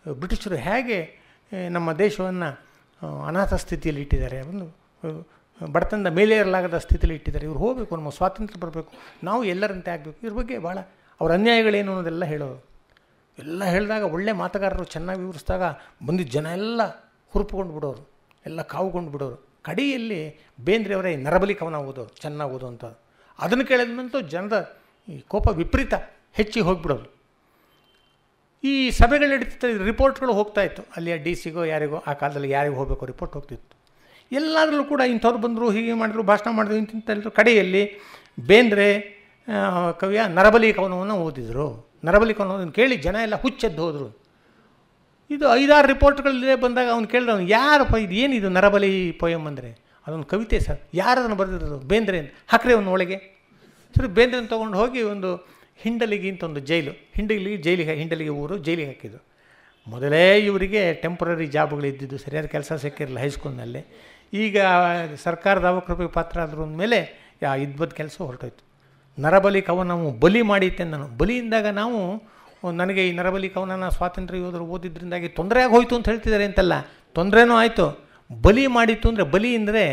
ಬ್ರಿಟಿಷರು ಹೇಗೆ ನಮ್ಮ ದೇಶವನ್ನು ಅನಾಥ ಸ್ಥಿತಿಯಲ್ಲಿ ಇಟ್ಟಿದ್ದಾರೆ, ಒಂದು ಬಡತನದ ಮೇಲೆ ಇರಲಾಗದ ಸ್ಥಿತಿಯಲ್ಲಿ ಇಟ್ಟಿದ್ದಾರೆ. ಇವ್ರು ಹೋಗಬೇಕು, ನಮ್ಮ ಸ್ವಾತಂತ್ರ್ಯ ಬರಬೇಕು, ನಾವು ಎಲ್ಲರಂತೆ ಆಗಬೇಕು. ಇದ್ರ ಬಗ್ಗೆ ಭಾಳ ಅವ್ರ ಅನ್ಯಾಯಗಳೇನು ಅನ್ನೋದೆಲ್ಲ ಹೇಳೋರು. ಎಲ್ಲ ಹೇಳಿದಾಗ ಒಳ್ಳೆ ಮಾತುಗಾರರು ಚೆನ್ನಾಗಿ ವಿವರಿಸಿದಾಗ ಬಂದಿದ್ದ ಜನ ಎಲ್ಲ ಹುರುಪುಕೊಂಡು ಬಿಡೋರು, ಎಲ್ಲ ಕಾವುಕೊಂಡು ಬಿಡೋರು. ಕಡೆಯಲ್ಲಿ ಬೇಂದ್ರೆ ಅವರೇ ನರಬಲಿ ಕವನ ಓದೋರು, ಚೆನ್ನಾಗಿ ಓದೋವಂಥದ್ದು. ಅದನ್ನು ಕೇಳಿದ್ಮೇಲೆ ಜನರ ಈ ಕೋಪ ವಿಪರೀತ ಹೆಚ್ಚಿ ಹೋಗಿಬಿಡೋದು. ಈ ಸಭೆಗಳು ನಡೀತಿತ್ತು, ರಿಪೋರ್ಟ್ಗಳು ಹೋಗ್ತಾಯಿತ್ತು. ಅಲ್ಲಿ DC ಯಾರಿಗೋ ಆ ಕಾಲದಲ್ಲಿ ಯಾರಿಗೂ ಹೋಗಬೇಕು ರಿಪೋರ್ಟ್ ಹೋಗ್ತಿತ್ತು. ಎಲ್ಲಾದ್ರಲ್ಲೂ ಕೂಡ ಇಂಥವ್ರು ಬಂದರು, ಹೀಗೆ ಮಾಡಿದ್ರು, ಭಾಷಣ ಮಾಡಿದ್ರು, ಇಂತಿಂಥಲ್ಲರೂ ಕಡೆಯಲ್ಲಿ ಬೇಂದ್ರೆ ಕವಿಯ ನರಬಲಿ ಕವನವನ್ನು ಓದಿದರು. ನರಬಲಿ ಕವನವನ್ನು ಕೇಳಿ ಜನ ಎಲ್ಲ ಹುಚ್ಚೆದ್ದು ಹೋದರು. ಇದು 5-6 ರಿಪೋರ್ಟ್ಗಳಲ್ಲೇ ಬಂದಾಗ ಅವ್ನು ಕೇಳಿದ, ಅವ್ನು ಯಾರಪ್ಪ ಇದು, ಏನಿದು ನರಬಲಿ ಪೊಯಮ್ ಅಂದರೆ? ಅದೊಂದು ಕವಿತೆ ಸರ್. ಯಾರು ಅದನ್ನು ಬರೆದಿರೋದು? ಬೇಂದ್ರೆ ಅಂತ. ಹಾಕ್ರೆ ಅವನು ಒಳಗೆ. ಸರಿ, ಬೇಂದ್ರೆನ ತೊಗೊಂಡು ಹೋಗಿ ಒಂದು ಹಿಂಡಲಿಗಿ ಅಂತ ಒಂದು ಜೈಲು, ಹಿಂಡಲಿಗೆ ಊರು, ಜೈಲಿಗೆ ಹಾಕಿದ್ದು. ಮೊದಲೇ ಇವರಿಗೆ ಟೆಂಪ್ರರಿ ಜಾಬ್ಗಳು ಇದ್ದಿದ್ದು, ಸರಿಯಾದ ಕೆಲಸ ಸಿಕ್ಕಿರಲಿಲ್ಲ ಹೈಸ್ಕೂಲ್ನಲ್ಲಿ. ಈಗ ಸರ್ಕಾರದ ಅವಕೃಪೆಗೆ ಪಾತ್ರ ಆದರೂ ಅಂದಮೇಲೆ ಇದ್ಬದ್ದು ಕೆಲಸ ಹೊರಟೋಯ್ತು. ನರಬಲಿ ಕವನವು ಬಲಿ ಮಾಡಿತ್ತೆ ನಾನು. ಬಲಿಯಿಂದಾಗ ನಾವು ನನಗೆ ಈ ನರಬಲಿ ಕವನನ ಸ್ವಾತಂತ್ರ್ಯ ಯೋಧರು ಓದಿದ್ರಿಂದಾಗಿ ತೊಂದರೆ ಆಗೋಯ್ತು ಅಂತ ಹೇಳ್ತಿದ್ದಾರೆ ಅಂತಲ್ಲ, ತೊಂದರೆನೂ ಆಯಿತು. ಬಲಿ ಮಾಡಿತ್ತು ಅಂದರೆ, ಬಲಿ ಅಂದರೆ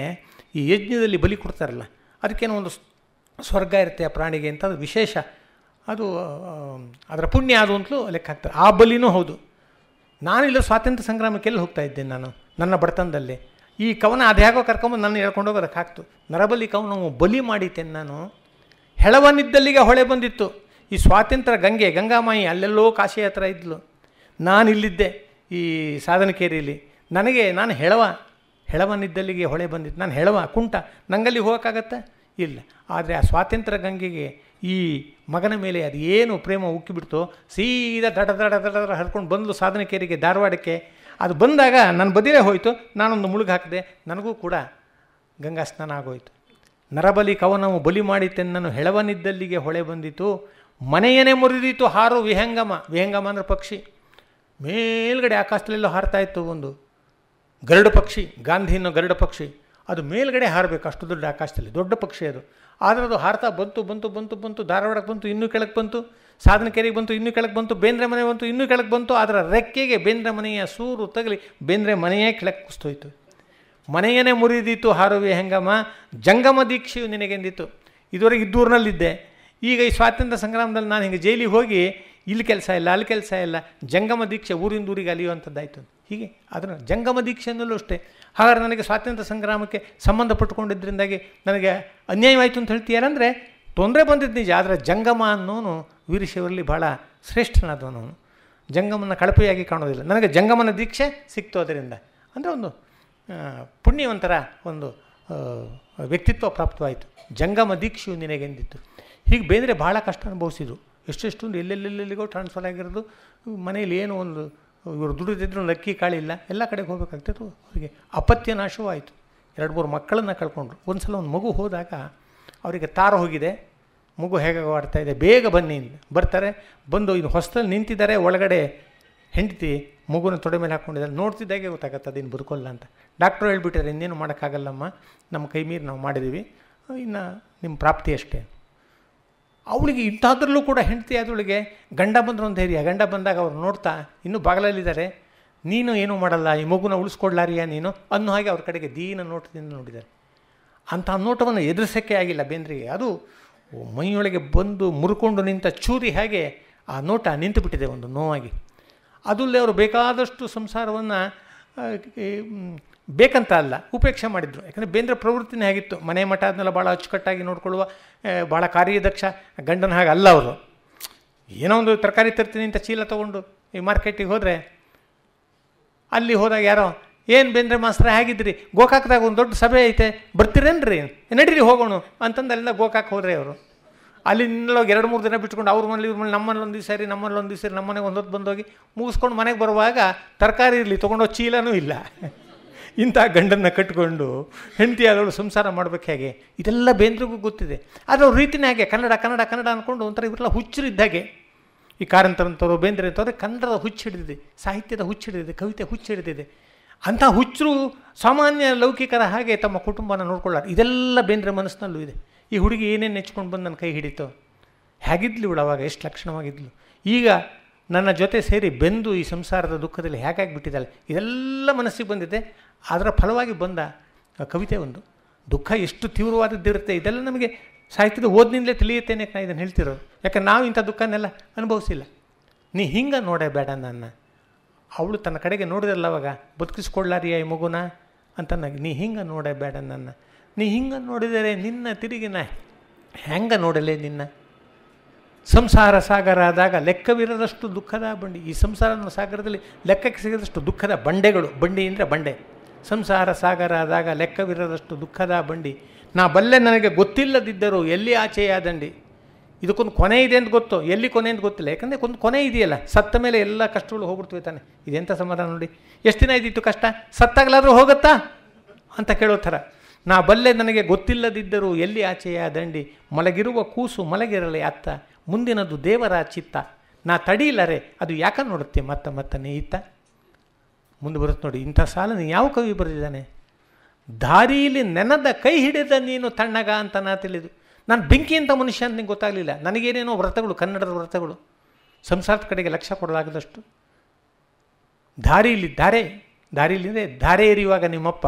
ಈ ಯಜ್ಞದಲ್ಲಿ ಬಲಿ ಕೊಡ್ತಾರಲ್ಲ, ಅದಕ್ಕೇನೋ ಒಂದು ಸ್ವರ್ಗ ಇರುತ್ತೆ ಆ ಪ್ರಾಣಿಗೆ ಅಂತ, ಅದು ವಿಶೇಷ, ಅದು ಅದರ ಪುಣ್ಯ ಅದು ಅಂತಲೂ ಲೆಕ್ಕ ಹಾಕ್ತಾರೆ. ಆ ಬಲಿನೂ ಹೌದು. ನಾನಿಲ್ಲ ಸ್ವಾತಂತ್ರ್ಯ ಸಂಗ್ರಾಮಕ್ಕೆಲ್ಲ ಹೋಗ್ತಾ ಇದ್ದೇನೆ ನಾನು ನನ್ನ ಬಡತನದಲ್ಲಿ. ಈ ಕವನ ಅದು ಹೇಗೋ ಕರ್ಕೊಂಬಂದು ನನ್ನ ಹೇಳ್ಕೊಂಡೋಗಿ ಅದಕ್ಕೆ ಹಾಕ್ತು. ನರಬಲಿ ಕವನವು ಬಲಿ ಮಾಡಿದ್ದೇನೆ ನಾನು, ಹೆಳವನಿದ್ದಲ್ಲಿಗೆ ಹೊಳೆ ಬಂದಿತ್ತು. ಈ ಸ್ವಾತಂತ್ರ್ಯ ಗಂಗೆ, ಗಂಗಾಮಾಯಿ ಅಲ್ಲೆಲ್ಲೋ ಕಾಶಿ ಹತ್ರ ಇದ್ಲು, ನಾನಿಲ್ಲಿದ್ದೆ ಈ ಸಾಧನಕೇರಿಯಲ್ಲಿ. ನಾನು ಹೆಳವನಿದ್ದಲ್ಲಿಗೆ ಹೊಳೆ ಬಂದಿತ್ತು. ನಾನು ಹೆಳವ ಕುಂಟ, ನಂಗಲ್ಲಿ ಹೋಗೋಕ್ಕಾಗತ್ತಾ? ಇಲ್ಲ. ಆದರೆ ಆ ಸ್ವಾತಂತ್ರ್ಯ ಗಂಗೆಗೆ ಈ ಮಗನ ಮೇಲೆ ಅದು ಏನು ಪ್ರೇಮ ಉಕ್ಕಿಬಿಡ್ತೋ, ಸೀದಾ ದಡ ದಡ ದಡ ದಡ ಹರ್ಕೊಂಡು ಬಂದಳು ಸಾಧನಕೇರಿಗೆ, ಧಾರವಾಡಕ್ಕೆ. ಅದು ಬಂದಾಗ ನನ್ನ ಬದಿಲೇ ಹೋಯಿತು, ನಾನೊಂದು ಮುಳುಗು ಹಾಕಿದೆ, ನನಗೂ ಕೂಡ ಗಂಗಾ ಸ್ನಾನ ಆಗೋಯ್ತು. ನರಬಲಿ ಕವನವು ಬಲಿ ಮಾಡಿತೆನ್ನನು ಹೆಳವನಿದ್ದಲ್ಲಿಗೆ ಹೊಳೆ ಬಂದಿತು, ಮನೆಯನೇ ಮುರಿದಿತ್ತು ಹಾರು ವಿಹಂಗಮ. ವಿಹಂಗಮ ಅಂದರೆ ಪಕ್ಷಿ. ಮೇಲ್ಗಡೆ ಆಕಾಶದಲ್ಲೆಲ್ಲೋ ಹಾರ್ತಾಯಿತ್ತು ಒಂದು ಗರುಡ ಪಕ್ಷಿ, ಗಾಂಧಿ ಅನ್ನೋ ಗರುಡ ಪಕ್ಷಿ. ಅದು ಮೇಲ್ಗಡೆ ಹಾರಬೇಕು, ಅಷ್ಟು ದೊಡ್ಡ ಆಕಾಶದಲ್ಲಿ, ದೊಡ್ಡ ಪಕ್ಷಿ ಅದು. ಆದರೆ ಅದು ಹಾರ್ತಾ ಬಂತು, ಧಾರವಾಡಕ್ಕೆ ಬಂತು, ಇನ್ನೂ ಕೆಳಗೆ ಬಂತು, ಸಾಧನಕೇರಿಗೆ ಬಂತು, ಇನ್ನೂ ಕೆಳಗೆ ಬಂತು, ಬೇಂದ್ರೆ ಮನೆ ಬಂತು, ಇನ್ನೂ ಕೆಳಗೆ ಬಂತು. ಅದರ ರೆಕ್ಕೆಗೆ ಬೇಂದ್ರೆ ಮನೆಯ ಸೂರು ತಗಲಿ ಬೇಂದ್ರೆ ಮನೆಯೇ ಕೆಳಗೆ ಕುಸ್ತೋಯ್ತು. ಮನೆಯನ್ನೇ ಮುರಿದಿತ್ತು ಹಾರುವೆ ಹೆಂಗಮ, ಜಂಗಮ ದೀಕ್ಷೆಯು ನಿನಗೆಂದಿತ್ತು. ಇದುವರೆಗೆ ಇದ್ದೂರಿನಲ್ಲಿದ್ದೆ, ಈಗ ಈ ಸ್ವಾತಂತ್ರ್ಯ ಸಂಗ್ರಾಮದಲ್ಲಿ ನಾನು ಹಿಂಗೆ ಜೈಲಿಗೆ ಹೋಗಿ ಇಲ್ಲಿ ಕೆಲಸ ಇಲ್ಲ, ಅಲ್ಲಿ ಕೆಲಸ ಇಲ್ಲ, ಜಂಗಮ ದೀಕ್ಷೆ ಊರಿಂದ ಊರಿಗೆ ಅಲಿಯುವಂಥದ್ದಾಯಿತು. ಹೀಗೆ ಅದನ್ನು ಜಂಗಮ ದೀಕ್ಷೆಯಲ್ಲೂ ಅಷ್ಟೇ. ಹಾಗಾದ್ರೆ ನನಗೆ ಸ್ವಾತಂತ್ರ್ಯ ಸಂಗ್ರಾಮಕ್ಕೆ ಸಂಬಂಧಪಟ್ಟುಕೊಂಡಿದ್ದರಿಂದಾಗಿ ನನಗೆ ಅನ್ಯಾಯವಾಯಿತು ಅಂತ ಹೇಳ್ತೀಯಾರಂದರೆ ತೊಂದರೆ ಬಂದಿದ್ದು ನಿಜ. ಆದರೆ ಜಂಗಮ ಅನ್ನೋನು ವೀರಶೈವರಲ್ಲಿ ಭಾಳ ಶ್ರೇಷ್ಠನಾದವನು. ಜಂಗಮನ ಕಳಪೆಯಾಗಿ ಕಾಣೋದಿಲ್ಲ. ನನಗೆ ಜಂಗಮನ ದೀಕ್ಷೆ ಸಿಕ್ತು ಅದರಿಂದ, ಅಂದರೆ ಒಂದು ಪುಣ್ಯವಂತರ ಒಂದು ವ್ಯಕ್ತಿತ್ವ ಪ್ರಾಪ್ತವಾಯಿತು. ಜಂಗಮ ದೀಕ್ಷೆಯು ನಿನಗೆಂದಿತ್ತು. ಹೀಗೆ ಬೇಂದ್ರೆ ಭಾಳ ಕಷ್ಟ ಅನುಭವಿಸಿದ್ರು. ಎಷ್ಟೆಷ್ಟು ಎಲ್ಲೆಲ್ಲಿಗೋ ಟ್ರಾನ್ಸ್ಫರ್ ಆಗಿರೋದು. ಮನೇಲಿ ಏನೋ ಒಂದು ಇವರು ದುಡಿದಿದ್ರು, ಒಂದು ಅಕ್ಕಿ ಕಾಳಿಲ್ಲ, ಎಲ್ಲ ಕಡೆಗೆ ಹೋಗಬೇಕಾಗ್ತಿತ್ತು. ಅವರಿಗೆ ಅಪತ್ಯ ನಾಶವೂ ಆಯಿತು. 2-3 ಮಕ್ಕಳನ್ನು ಕಳ್ಕೊಂಡ್ರು. ಒಂದು ಸಲ ಒಂದು ಮಗು ಹೋದಾಗ ಅವರಿಗೆ ತಾರ ಹೋಗಿದೆ, ಮಗು ಹೇಗೆ ಆಡ್ತಾ ಇದೆ, ಬೇಗ ಬನ್ನಿ ಬರ್ತಾರೆ. ಬಂದು ಇನ್ನು ಹೊಸದಲ್ಲಿ ನಿಂತಿದ್ದಾರೆ, ಒಳಗಡೆ ಹೆಂಡತಿ ಮಗುನ ತೊಡೆ ಮೇಲೆ ಹಾಕ್ಕೊಂಡಿದ್ದಾರೆ. ನೋಡ್ತಿದ್ದಾಗೆ ಗೊತ್ತಾಗತ್ತೆ ಅದೇನು ಬದುಕೋಲ್ಲ ಅಂತ. ಡಾಕ್ಟ್ರು ಹೇಳ್ಬಿಟ್ಟಾರೆ, ಇನ್ನೇನು ಮಾಡೋಕ್ಕಾಗಲ್ಲಮ್ಮ, ನಮ್ಮ ಕೈ ಮೀರಿ ನಾವು ಮಾಡಿದ್ದೀವಿ, ಇನ್ನು ನಿಮ್ಮ ಪ್ರಾಪ್ತಿ ಅಷ್ಟೇ. ಅವಳಿಗೆ ಇಂಥದ್ರಲ್ಲೂ ಕೂಡ ಹೆಂಡತಿ ಆದವಳಿಗೆ ಗಂಡ ಬಂದ್ರೆ ಒಂದು ಧೈರ್ಯ. ಗಂಡ ಬಂದಾಗ ಅವ್ರು ನೋಡ್ತಾ ಇನ್ನೂ ಬಾಗಿಲಲ್ಲಿದ್ದಾರೆ, ನೀನು ಏನೂ ಮಾಡಲ್ಲ, ಈ ಮಗುನ ಉಳಿಸ್ಕೊಳ್ಳಾರಿಯ ನೀನು ಅನ್ನೋ ಹಾಗೆ ಅವ್ರ ಕಡೆಗೆ ದೀನ ನೋಟದಿಂದ ನೋಡಿದ್ದಾರೆ. ಅಂಥ ನೋಟವನ್ನು ಎದುರಿಸೋಕ್ಕೆ ಆಗಿಲ್ಲ ಬೇಂದ್ರಿಗೆ. ಅದು ಮೈಯೊಳಗೆ ಬಂದು ಮುರ್ಕೊಂಡು ನಿಂತ ಚೂರಿ ಹಾಗೆ ಆ ನೋಟ ನಿಂತು ಬಿಟ್ಟಿದೆ ಒಂದು ನೋವಾಗಿ. ಅದಲ್ಲೇ ಅವರು ಬೇಕಾದಷ್ಟು ಸಂಸಾರವನ್ನು ಬೇಕಂತ ಅಲ್ಲ ಉಪೇಕ್ಷೆ ಮಾಡಿದರು. ಯಾಕಂದರೆ ಬೇಂದ್ರೆ ಪ್ರವೃತ್ತಿನೇ ಆಗಿತ್ತು. ಮನೆ ಮಠ ಅದನ್ನೆಲ್ಲ ಭಾಳ ಅಚ್ಚುಕಟ್ಟಾಗಿ ನೋಡ್ಕೊಳ್ಳುವ, ಭಾಳ ಕಾರ್ಯದಕ್ಷ ಗಂಡನ ಹಾಗೆ ಅಲ್ಲ ಅವರು. ಏನೋ ಒಂದು ತರಕಾರಿ ತರ್ತೀನಿ ಅಂತ ಚೀಲ ತೊಗೊಂಡು ಈ ಮಾರ್ಕೆಟಿಗೆ ಹೋದರೆ, ಅಲ್ಲಿ ಹೋದಾಗ ಯಾರೋ ಏನು ಬೇಂದ್ರೆ ಮಾಸ್ತರ ಹೇಗಿದ್ರಿ, ಗೋಕಾಕ್ದಾಗ ಒಂದು ದೊಡ್ಡ ಸಭೆ ಐತೆ ಬರ್ತೀರೇನ್ರಿ, ನಡೀರಿ ಹೋಗೋಣ ಅಂತಂದು ಅಲ್ಲಿಂದ ಗೋಕಾಕ್ ಹೋದ್ರೆ ಅವರು. ಅಲ್ಲಿ ನಿನ್ನಲ್ಲೋಗಿ 2-3 ದಿನ ಬಿಟ್ಕೊಂಡು ಅವ್ರ ಮನೇಲಿ ಇವ್ರ ಮನೇಲಿ ನಮ್ಮಲ್ಲಿ ಒಂದು ದಿವಸ ಸೇರಿ ನಮ್ಮಲ್ಲಿ ಒಂದು ದಿವಸ ಸೇರಿ ನಮ್ಮ ಮನೆಗೆ ಒಂದೊತ್ತು ಬಂದೋಗಿ ಮುಗಿಸ್ಕೊಂಡು ಮನೆಗೆ ಬರುವಾಗ ತರಕಾರಿ ಇರಲಿ ತೊಗೊಂಡೋ ಚೀಲನೂ ಇಲ್ಲ. ಇಂಥ ಗಂಡನ್ನು ಕಟ್ಕೊಂಡು ಹೆಂಡತಿ ಆದವಳು ಸಂಸಾರ ಮಾಡ್ಬೇಕು ಹೇಗೆ, ಇದೆಲ್ಲ ಬೇಂದ್ರಿಗೂ ಗೊತ್ತಿದೆ. ಆದರೆ ಅವ್ರ ರೀತಿನೇ ಹಾಗೆ ಕನ್ನಡ ಕನ್ನಡ ಕನ್ನಡ ಅಂದ್ಕೊಂಡು ಒಂಥರ ಇವರೆಲ್ಲ ಹುಚ್ಚರಿದ್ದಾಗೆ. ಈ ಕಾರಂತರಂಥವ್ರು ಬೇಂದ್ರೆ ಅಂತವ್ರೆ ಕನ್ನಡದ ಹುಚ್ಚು ಹಿಡಿದಿದೆ, ಸಾಹಿತ್ಯದ ಹುಚ್ಚು ಹಿಡಿದಿದೆ, ಕವಿತೆ ಹುಚ್ಚು ಹಿಡಿದಿದೆ. ಅಂಥ ಹುಚ್ಚರು ಸಾಮಾನ್ಯ ಲೌಕಿಕರ ಹಾಗೆ ತಮ್ಮ ಕುಟುಂಬನ ನೋಡ್ಕೊಳ್ಳಾರ. ಇದೆಲ್ಲ ಬೇಂದ್ರೆ ಮನಸ್ಸಿನಲ್ಲೂ ಇದೆ. ಈ ಹುಡುಗಿ ಏನೇನು ನೆಚ್ಕೊಂಡು ಬಂದು ನನ್ನ ಕೈ ಹಿಡಿತೋ, ಹೇಗಿದ್ಲು ಇವಳು ಅವಾಗ, ಎಷ್ಟು ಲಕ್ಷಣವಾಗಿದ್ಲು, ಈಗ ನನ್ನ ಜೊತೆ ಸೇರಿ ಬೆಂದು ಈ ಸಂಸಾರದ ದುಃಖದಲ್ಲಿ ಹೇಗಾಗಿಬಿಟ್ಟಿದ್ದಾಳೆ, ಇದೆಲ್ಲ ಮನಸ್ಸಿಗೆ ಬಂದಿದೆ. ಅದರ ಫಲವಾಗಿ ಬಂದ ಕವಿತೆ ಒಂದು. ದುಃಖ ಎಷ್ಟು ತೀವ್ರವಾದದ್ದಿರುತ್ತೆ, ಇದೆಲ್ಲ ನಮಗೆ ಸಾಹಿತ್ಯದ ಓದಿನಿಂದಲೇ ತಿಳಿಯುತ್ತೇನೆ ನಾನು ಇದನ್ನು ಹೇಳ್ತಿರೋದು. ಯಾಕಂದ್ರೆ ನಾವು ಇಂಥ ದುಃಖನೆಲ್ಲ ಅನುಭವಿಸಿಲ್ಲ. ನೀ ಹಿಂಗೆ ನೋಡೇ ಬೇಡ ನನ್ನ, ಅವಳು ತನ್ನ ಕಡೆಗೆ ನೋಡಿದ್ರಲ್ಲ ಅವಾಗ, ಬದುಕಿಸ್ಕೊಳ್ಳಾರಿಯ ಈ ಮಗುನ ಅಂತ ನೀ ಹಿಂಗೆ ನೋಡೇ ಬೇಡ ನನ್ನ, ನೀ ಹಿಂಗೆ ನೋಡಿದರೆ ನಿನ್ನ ತಿರುಗಿನ ಹೆಂಗೆ ನೋಡಲೇ ನಿನ್ನ. ಸಂಸಾರ ಸಾಗರ ಆದಾಗ ಲೆಕ್ಕವಿರದಷ್ಟು ದುಃಖದ ಬಂಡಿ. ಈ ಸಂಸಾರ ಸಾಗರದಲ್ಲಿ ಲೆಕ್ಕಕ್ಕೆ ಸಿಗದಷ್ಟು ದುಃಖದ ಬಂಡೆಗಳು, ಬಂಡಿ ಅಂದರೆ ಬಂಡೆ. ಸಂಸಾರ ಸಾಗರ ಆದಾಗ ಲೆಕ್ಕವಿರದಷ್ಟು ದುಃಖದ ಬಂಡಿ, ನಾ ಬಲ್ಲೆ ನನಗೆ ಗೊತ್ತಿಲ್ಲದಿದ್ದರೂ ಎಲ್ಲಿ ಆಚೆಯ ದಂಡಿ. ಇದಕ್ಕೊಂದು ಕೊನೆ ಇದೆ ಅಂತ ಗೊತ್ತು, ಎಲ್ಲಿ ಕೊನೆ ಅಂತ ಗೊತ್ತಿಲ್ಲ. ಯಾಕಂದರೆ ಒಂದು ಕೊನೆ ಇದೆಯಲ್ಲ, ಸತ್ತ ಮೇಲೆ ಎಲ್ಲ ಕಷ್ಟಗಳು ಹೋಗ್ಬಿಡ್ತವೆ ತಾನೆ. ಇದೆಂಥ ಸಮಾಧಾನ ನೋಡಿ, ಎಷ್ಟು ದಿನ ಇದ್ದಿತ್ತು ಕಷ್ಟ, ಸತ್ತಾಗಲಾದರೂ ಹೋಗುತ್ತಾ ಅಂತ ಕೇಳೋ ಥರ. ನಾ ಬಲ್ಲೆ ನನಗೆ ಗೊತ್ತಿಲ್ಲದಿದ್ದರೂ ಎಲ್ಲಿ ಆಚೆಯ ದಂಡಿ, ಮಲಗಿರುವ ಕೂಸು ಮಲಗಿರಲಿ ಅತ್ತ, ಮುಂದಿನದು ದೇವರ ಚಿತ್ತ, ನಾ ತಡೀಲರೆ ಅದು ಯಾಕೆ ನೋಡುತ್ತೆ ಮತ್ತ ಮತ್ತನೇ ಇತ್ತ. ಮುಂದೆ ಬರುತ್ತೆ ನೋಡಿ, ಇಂಥ ಸಾಲನ್ನು ಯಾವ ಕವಿ ಬರೆದಿದ್ದಾನೆ. ದಾರಿಯಲ್ಲಿ ನೆನದ ಕೈ ಹಿಡಿದ ನೀನು ತಣ್ಣಗ ಅಂತ ನಾ ತಿಳಿದು. ನಾನು ಬೆಂಕಿ ಅಂತ ಮನುಷ್ಯ ಅಂತ ನಿಂಗೆ ಗೊತ್ತಾಗಲಿಲ್ಲ. ನನಗೇನೇನೋ ವ್ರತಗಳು, ಕನ್ನಡದ ವ್ರತಗಳು, ಸಂಸಾರದ ಕಡೆಗೆ ಲಕ್ಷ್ಯ ಕೊಡಲಾಗದಷ್ಟು. ದಾರಿಯಲ್ಲಿಂದ ಧಾರೆ ಎರಿಯುವಾಗ ನಿಮ್ಮಪ್ಪ,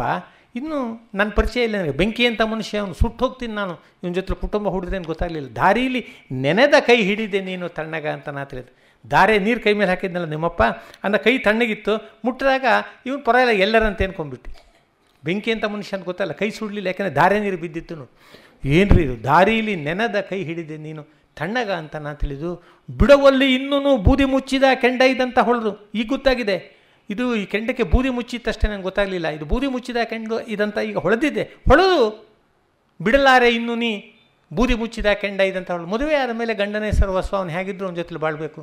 ಇನ್ನೂ ನನ್ನ ಪರಿಚಯ ಇಲ್ಲ ನನಗೆ. ಬೆಂಕಿ ಅಂತ ಮನುಷ್ಯ, ಅವನು ಸುಟ್ಟು ಹೋಗ್ತೀನಿ ನಾನು, ಇವನ ಜೊತೆ ಕುಟುಂಬ ಹುಡಿದೆ ಅಂತ ಗೊತ್ತಾಗಲಿಲ್ಲ. ದಾರಿಯಲ್ಲಿ ನೆನೆದ ಕೈ ಹಿಡಿದೆ ನೀನು ತಣ್ಣಗ ಅಂತ ನಾ ತಿಳಿದು. ದಾರೆ ನೀರು ಕೈ ಮೇಲೆ ಹಾಕಿದ್ನಲ್ಲ ನಿಮ್ಮಪ್ಪ, ಅಂದ ಕೈ ತಣ್ಣಗಿತ್ತು, ಮುಟ್ಟಿದಾಗ ಇವನು ಪರವಾಗಿಲ್ಲ ಎಲ್ಲರಂತ ಅನ್ಕೊಂಡ್ಬಿಟ್ಟು. ಬೆಂಕಿ ಅಂತ ಮನುಷ್ಯ ಅಂತ ಗೊತ್ತಲ್ಲ, ಕೈ ಸುಡಲಿಲ್ಲ, ಯಾಕೆಂದರೆ ದಾರೆ ನೀರು ಬಿದ್ದಿತ್ತು. ಏನ್ರಿ ಇದು, ದಾರಿಯಲ್ಲಿ ನೆನೆದ ಕೈ ಹಿಡಿದೆ ನೀನು ತಣ್ಣಗ ಅಂತ ನಾ ತಿಳಿದು. ಬಿಡುವಲ್ಲಿ ಇನ್ನೂ ಬೂದಿ ಮುಚ್ಚಿದ ಕೆಂಡ ಇದಂತ ಹೊಳೆದು. ಈಗ ಗೊತ್ತಾಗಿದೆ, ಇದು ಈ ಕೆಂಡಕ್ಕೆ ಬೂದಿ ಮುಚ್ಚಿತ್ತಷ್ಟೇ ನಂಗೆ ಗೊತ್ತಾಗಲಿಲ್ಲ. ಇದು ಬೂದಿ ಮುಚ್ಚಿದ ಕೆಂಡ ಇದಂತ ಈಗ ಹೊಳೆದಿದೆ. ಹೊಳೆದು ಬಿಡಲಾರೆ ಇನ್ನೂ ನೀ ಬೂದಿ ಮುಚ್ಚಿದ ಕೆಂಡ ಇದಂತ ಹೊಳೆದು. ಮದುವೆ ಆದ ಮೇಲೆ ಗಂಡನೇ ಸರ್ವಸ್ವ, ಅವನು ಹೇಗಿದ್ರು ಅವನ ಜೊತೆಲಿ ಬಾಳಬೇಕು.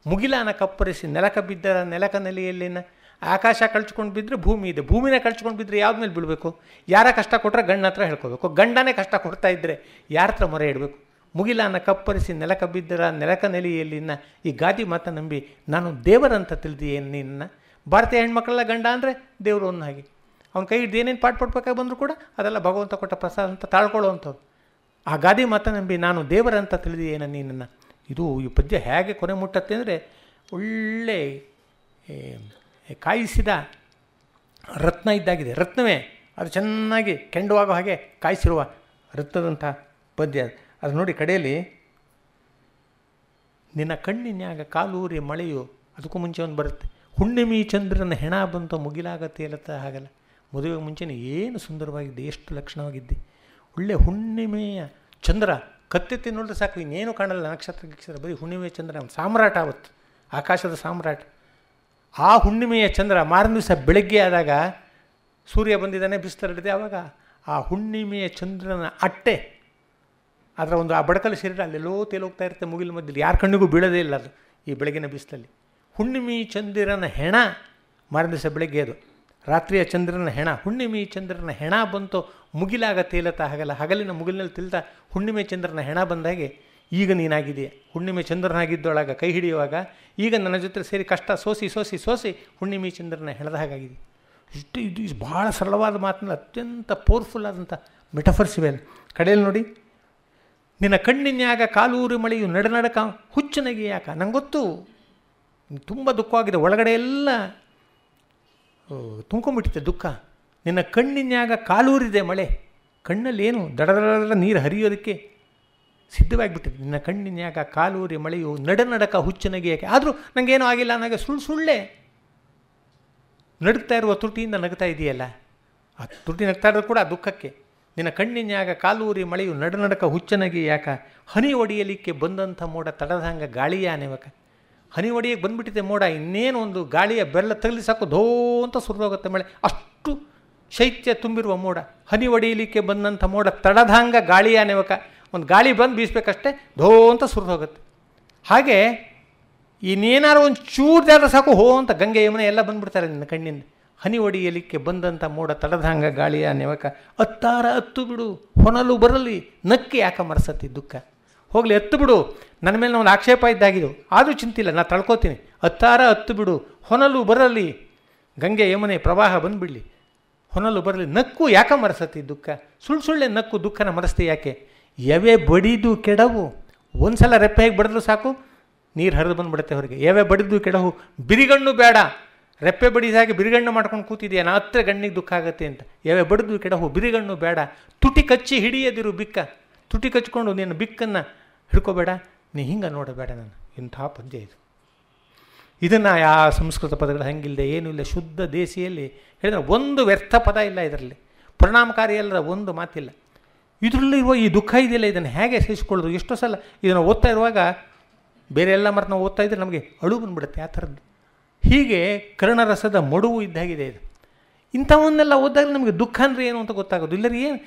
ಮುಗಿಲಾನ ಕಪ್ಪರಿಸಿ ನೆಲಕ ಬಿದ್ದರ ನೆಲಕ ನೆಲೆಯಲ್ಲಿನ. ಆಕಾಶ ಕಳ್ಚ್ಕೊಂಡು ಬಿದ್ದರೆ ಭೂಮಿ ಇದೆ, ಭೂಮಿನ ಕಳ್ಚ್ಕೊಂಡು ಬಿದ್ದರೆ ಯಾವ್ದ ಮೇಲೆ ಬೀಳಬೇಕು. ಯಾರ ಕಷ್ಟ ಕೊಟ್ಟರೆ ಗಂಡನ ಹತ್ರ ಹೇಳ್ಕೋಬೇಕು, ಗಂಡನೇ ಕಷ್ಟ ಕೊಡ್ತಾ ಇದ್ದರೆ ಯಾರ ಹತ್ರ ಮೊರೆ ಇಡಬೇಕು. ಮುಗಿಲಾನ ಕಪ್ಪರಿಸಿ ನೆಲಕ ಬಿದ್ದರ ನೆಲಕ ನೆಲೆಯಲ್ಲಿನ. ಈ ಗಾದಿ ಮಾತ ನಂಬಿ ನಾನು ದೇವರಂತ ತಿಳಿದಿಯೇನು ನಿನ್ನ. ಭಾರತೀಯ ಹೆಣ್ಮಕ್ಳೆಲ್ಲ ಗಂಡ ಅಂದರೆ ದೇವರು ಅನ್ನೋ ಹಾಗೆ. ಅವ್ನ ಕೈ ಹಿಡ್ದು ಏನೇನು ಪಾಠ ಪಡ್ಬೇಕಾಗಿ ಬಂದರೂ ಕೂಡ ಅದೆಲ್ಲ ಭಗವಂತ ಕೊಟ್ಟ ಪ್ರಸಾದ ಅಂತ ತಾಳ್ಕೊಳ್ಳೋವಂಥದ್ದು. ಆ ಗಾದಿ ಮಾತ ನಂಬಿ ನಾನು ದೇವರಂತ ತಿಳಿದಿಯೇನ ನೀನನ್ನು. ಇದು ಈ ಪದ್ಯ ಹೇಗೆ ಕೊನೆ ಮುಟ್ಟತ್ತೆ ಅಂದರೆ, ಒಳ್ಳೆ ಕಾಯಿಸಿದ ರತ್ನ ಇದ್ದಾಗಿದೆ. ರತ್ನವೇ ಅದು ಚೆನ್ನಾಗಿ ಕೆಂಡುವಾಗೋ ಹಾಗೆ ಕಾಯಿಸಿರುವ ರತ್ನದಂಥ ಪದ್ಯ ಅದು. ನೋಡಿ ಕಡೆಯಲ್ಲಿ, ನಿನ್ನ ಕಣ್ಣಿನ್ಯಾಗ ಕಾಲೂರಿ ಮಳೆಯು, ಅದಕ್ಕೂ ಮುಂಚೆ ಒಂದು ಬರುತ್ತೆ, ಹುಣ್ಣಿಮೆ ಚಂದ್ರನ ಹೆಣ ಬಂತು ಮುಗಿಲಾಗತ್ತೆ ಇಲ್ಲತ್ತ. ಹಾಗಲ್ಲ, ಮದುವೆಗೆ ಮುಂಚೆನೇ ಏನು ಸುಂದರವಾಗಿದ್ದೆ, ಎಷ್ಟು ಲಕ್ಷಣವಾಗಿದ್ದೆ. ಒಳ್ಳೆ ಹುಣ್ಣಿಮೆಯ ಚಂದ್ರ ಕತ್ತೆತ್ತಿ ನೋಡಿದ್ರೆ ಸಾಕು, ಇನ್ನೇನು ಕಾಣಲ್ಲ, ನಕ್ಷತ್ರ ಗಿಕ್ಷತ್ರ, ಬರೀ ಹುಣ್ಣಿಮೆಯ ಚಂದ್ರ. ಅವನು ಸಾಮ್ರಾಟ ಆವತ್ತು, ಆಕಾಶದ ಸಾಮ್ರಾಟ. ಆ ಹುಣ್ಣಿಮೆಯ ಚಂದ್ರ ಮಾರನೇ ದಿವಸ ಬೆಳಗ್ಗೆ ಆದಾಗ ಸೂರ್ಯ ಬಂದಿದ್ದಾನೆ, ಬಿಸ್ತರಡಿದೆ. ಆವಾಗ ಆ ಹುಣ್ಣಿಮೆಯ ಚಂದ್ರನ ಅಟ್ಟೆ, ಅದರ ಒಂದು ಆ ಬಡಕಲು ಶರೀರ ಅಲ್ಲೆಲ್ಲೋ ತೇಲೋಗ್ತಾ ಇರುತ್ತೆ ಮುಗಿಲು ಮಧ್ಯದಲ್ಲಿ, ಯಾರ ಕಣ್ಣಿಗೂ ಬೀಳೋದೇ ಇಲ್ಲ ಅದು ಈ ಬೆಳಗಿನ ಬಿಸಿಲಲ್ಲಿ. ಹುಣ್ಣಿಮೆ ಚಂದಿರನ ಹೆಣ ಮಾರನೇ ದಿವಸ ಬೆಳಗ್ಗೆ ಅದು. ರಾತ್ರಿಯ ಚಂದ್ರನ ಹೆಣ, ಹುಣ್ಣಿಮೆ ಚಂದ್ರನ ಹೆಣ ಬಂತು ಮುಗಿಲಾಗ ತೇಲತ ಹಗಲ, ಹಗಲಿನ ಮುಗಿಲಿನಲ್ಲಿ ತಿಳ್ತಾ ಹುಣ್ಣಿಮೆ ಚಂದ್ರನ ಹೆಣ ಬಂದಾಗೆ ಈಗ ನೀನಾಗಿದೆಯಾ. ಹುಣ್ಣಿಮೆ ಚಂದ್ರನಾಗಿದ್ದೊಳಗ ಕೈ ಹಿಡಿಯುವಾಗ ಈಗ ನನ್ನ ಜೊತೆ ಸೇರಿ ಕಷ್ಟ ಸೋಸಿ ಸೋಸಿ ಸೋಸಿ ಹುಣ್ಣಿಮೆ ಚಂದ್ರನ ಹೆಣದ ಹಾಗಾಗಿದೆ. ಇದು ಭಾಳ ಸರಳವಾದ ಮಾತಿನಲ್ಲಿ ಅತ್ಯಂತ ಪವರ್ಫುಲ್ ಆದಂಥ ಮೆಟಫರ್ಸ್ ಇವೆ. ಕಡೆಯಲ್ಲಿ ನೋಡಿ, ನಿನ್ನ ಕಣ್ಣಿನ್ಯಾಗ ಕಾಲೂರಿ ಮಳೆಯು ನಡನಡಕ ಹುಚ್ಚನಗೆ ಯಾಕ. ನಂಗೆ ಗೊತ್ತು ತುಂಬ ದುಃಖವಾಗಿದೆ, ಒಳಗಡೆ ಎಲ್ಲ ತುಂಬ್ಕೊಂಡ್ಬಿಟ್ಟಿದೆ ದುಃಖ. ನಿನ್ನ ಕಣ್ಣಿನ್ಯಾಗ ಕಾಲೂರಿದೆ ಮಳೆ, ಕಣ್ಣಲ್ಲಿ ಏನು ದಡದಡ ನೀರು ಹರಿಯೋದಕ್ಕೆ ಸಿದ್ಧವಾಗಿಬಿಟ್ಟಿದೆ. ನಿನ್ನ ಕಣ್ಣಿನ್ಯಾಗ ಕಾಲೂರಿ ಮಳೆಯು ನಡನಡಕ ಹುಚ್ಚನಗೆ ಯಾಕೆ. ಆದರೂ ನನಗೇನೂ ಆಗಿಲ್ಲ ನನಗೆ ಸುಳ್ಳೆ ನಡುಗ್ತಾ ಇರುವ ತುಟಿಯಿಂದ ನಗ್ತಾ ಇದೆಯಲ್ಲ, ಆ ತುಟಿ ನಗ್ತಾ ಇರೋದು ಕೂಡ ದುಃಖಕ್ಕೆ. ನಿನ್ನ ಕಣ್ಣಿನ್ಯಾಗ ಕಾಲೂರಿ ಮಳೆಯು ನಡನಡಕ ಹುಚ್ಚನಗೆ ಯಾಕ. ಹನಿ ಒಡೆಯಲಿಕ್ಕೆ ಬಂದಂಥ ಮೋಡ ತಡದಂಗೆ ಗಾಳಿಯ ನೆವಕ. ಹನಿ ಒಡೆಯಕ್ಕೆ ಬಂದುಬಿಟ್ಟಿದೆ ಮೋಡ, ಇನ್ನೇನು ಒಂದು ಗಾಳಿಯ ಬೆಲ್ಲ ತಗಲಿ ಸಾಕು ಧೋ ಅಂತ ಸುರಿದೋಗುತ್ತೆ ಮಳೆ, ಅಷ್ಟು ಶೈತ್ಯ ತುಂಬಿರುವ ಮೋಡ. ಹನಿ ಒಡೆಯಲಿಕ್ಕೆ ಬಂದಂಥ ಮೋಡ ತಡದಂಗ ಗಾಳಿಯ ನೆವಕ. ಒಂದು ಗಾಳಿ ಬಂದು ಬೀಸಬೇಕಷ್ಟೇ ಧೋ ಅಂತ ಸುರಿದೋಗುತ್ತೆ. ಹಾಗೆ ಇನ್ನೇನಾರು ಒಂದು ಚೂರ್ದಾದ್ರೆ ಸಾಕು ಹೋ ಅಂತ ಗಂಗೆ ಯಮುನೆ ಎಲ್ಲ ಬಂದುಬಿಡ್ತಾರೆ ನಿನ್ನ ಕಣ್ಣಿಂದ. ಹನಿ ಒಡೆಯಲಿಕ್ಕೆ ಬಂದಂಥ ಮೋಡ ತಡದಂಗ ಗಾಳಿಯ ನೆವಕ. ಅತ್ತಾರ ಹತ್ತು ಬಿಡು ಹೊನಲು ಬರಲಿ ನಕ್ಕೆ ಯಾಕ ಮರಸತಿ ದುಃಖ. ಹೋಗಲಿ ಹತ್ತು ಬಿಡು, ನನ್ನ ಮೇಲೆ ಒಂದು ಆಕ್ಷೇಪ ಇದ್ದಾಗಿದ್ದು, ಆದರೂ ಚಿಂತಿಲ್ಲ, ನಾನು ತಳ್ಕೋತೀನಿ. ಅತ್ತಾರ ಹತ್ತು ಬಿಡು ಹೊನಲು ಬರಲಿ, ಗಂಗೆ ಯಮುನೆ ಪ್ರವಾಹ ಬಂದುಬಿಡಲಿ, ಹೊನಲು ಬರಲಿ ನಕ್ಕು ಯಾಕ ಮರಸತಿ ದುಃಖ. ಸುಳ್ಳೆ ನಕ್ಕು ದುಃಖನ ಮರಸ್ತಿ ಯಾಕೆ. ಎವೆ ಬಡಿದು ಕೆಡವು, ಒಂದು ಸಲ ರೆಪ್ಪೆ ಹೇಗೆ ಬಡಿದ್ರು ಸಾಕು ನೀರು ಹರಿದು ಬಂದುಬಿಡುತ್ತೆ ಹೊರಗೆ. ಎವೆ ಬಡಿದು ಕೆಡವು ಬಿರಿಗಣ್ಣು ಬೇಡ. ರೆಪ್ಪೆ ಬಡಿದಾಗೆ ಬಿರಿಗಣ್ಣು ಮಾಡ್ಕೊಂಡು ಕೂತಿದೆಯಾ, ನಾ ಹತ್ರ ಗಣ್ಣಿಗೆ ದುಃಖ ಆಗುತ್ತೆ ಅಂತ. ಎವೆ ಬಡಿದು ಕೆಡವು ಬಿರಿಗಣ್ಣು ಬೇಡ. ತುಟಿ ಕಚ್ಚಿ ಹಿಡಿಯದಿರು ಬಿಕ್ಕ. ತುಟಿ ಕಚ್ಕೊಂಡು ನೀನು ಬಿಕ್ಕನ್ನು ಹಿಡ್ಕೋಬೇಡ, ನೀ ಹಿಂಗೆ ನೋಡಬೇಡ. ನಾನು ಇಂಥ ಪದ್ಯ ಇದು. ಇದನ್ನು ಯಾವ ಸಂಸ್ಕೃತ ಪದಗಳು ಹಂಗಿಲ್ಲದೆ ಏನೂ ಇಲ್ಲ. ಶುದ್ಧ ದೇಸಿಯಲ್ಲಿ ಹೇಳಿದ್ರೆ ಒಂದು ವ್ಯರ್ಥ ಪದ ಇಲ್ಲ ಇದರಲ್ಲಿ, ಪರಿಣಾಮಕಾರಿ ಅಲ್ಲದ ಒಂದು ಮಾತಿಲ್ಲ. ಇದರಲ್ಲಿರುವ ಈ ದುಃಖ ಇದೆಯಲ್ಲ, ಇದನ್ನು ಹೇಗೆ ಸಹಿಸಿಕೊಳ್ಳೋದು. ಎಷ್ಟೋ ಸಲ ಇದನ್ನು ಓದ್ತಾ ಇರುವಾಗ ಬೇರೆ ಎಲ್ಲ ಮರೆತು ನಾವು ಓದ್ತಾ ಇದ್ದರೆ ನಮಗೆ ಅಳು ಬಂದುಬಿಡುತ್ತೆ ಆ ಥರದ್ದು. ಹೀಗೆ ಕರ್ಣರಸದ ಮಡುವು ಇದ್ದಾಗಿದೆ ಇದು. ಇಂಥವನ್ನೆಲ್ಲ ಓದಿದಾಗ ನಮಗೆ ದುಃಖ ಅಂದರೆ ಏನು ಅಂತ ಗೊತ್ತಾಗೋದು. ಇಲ್ಲರಿ ಏನು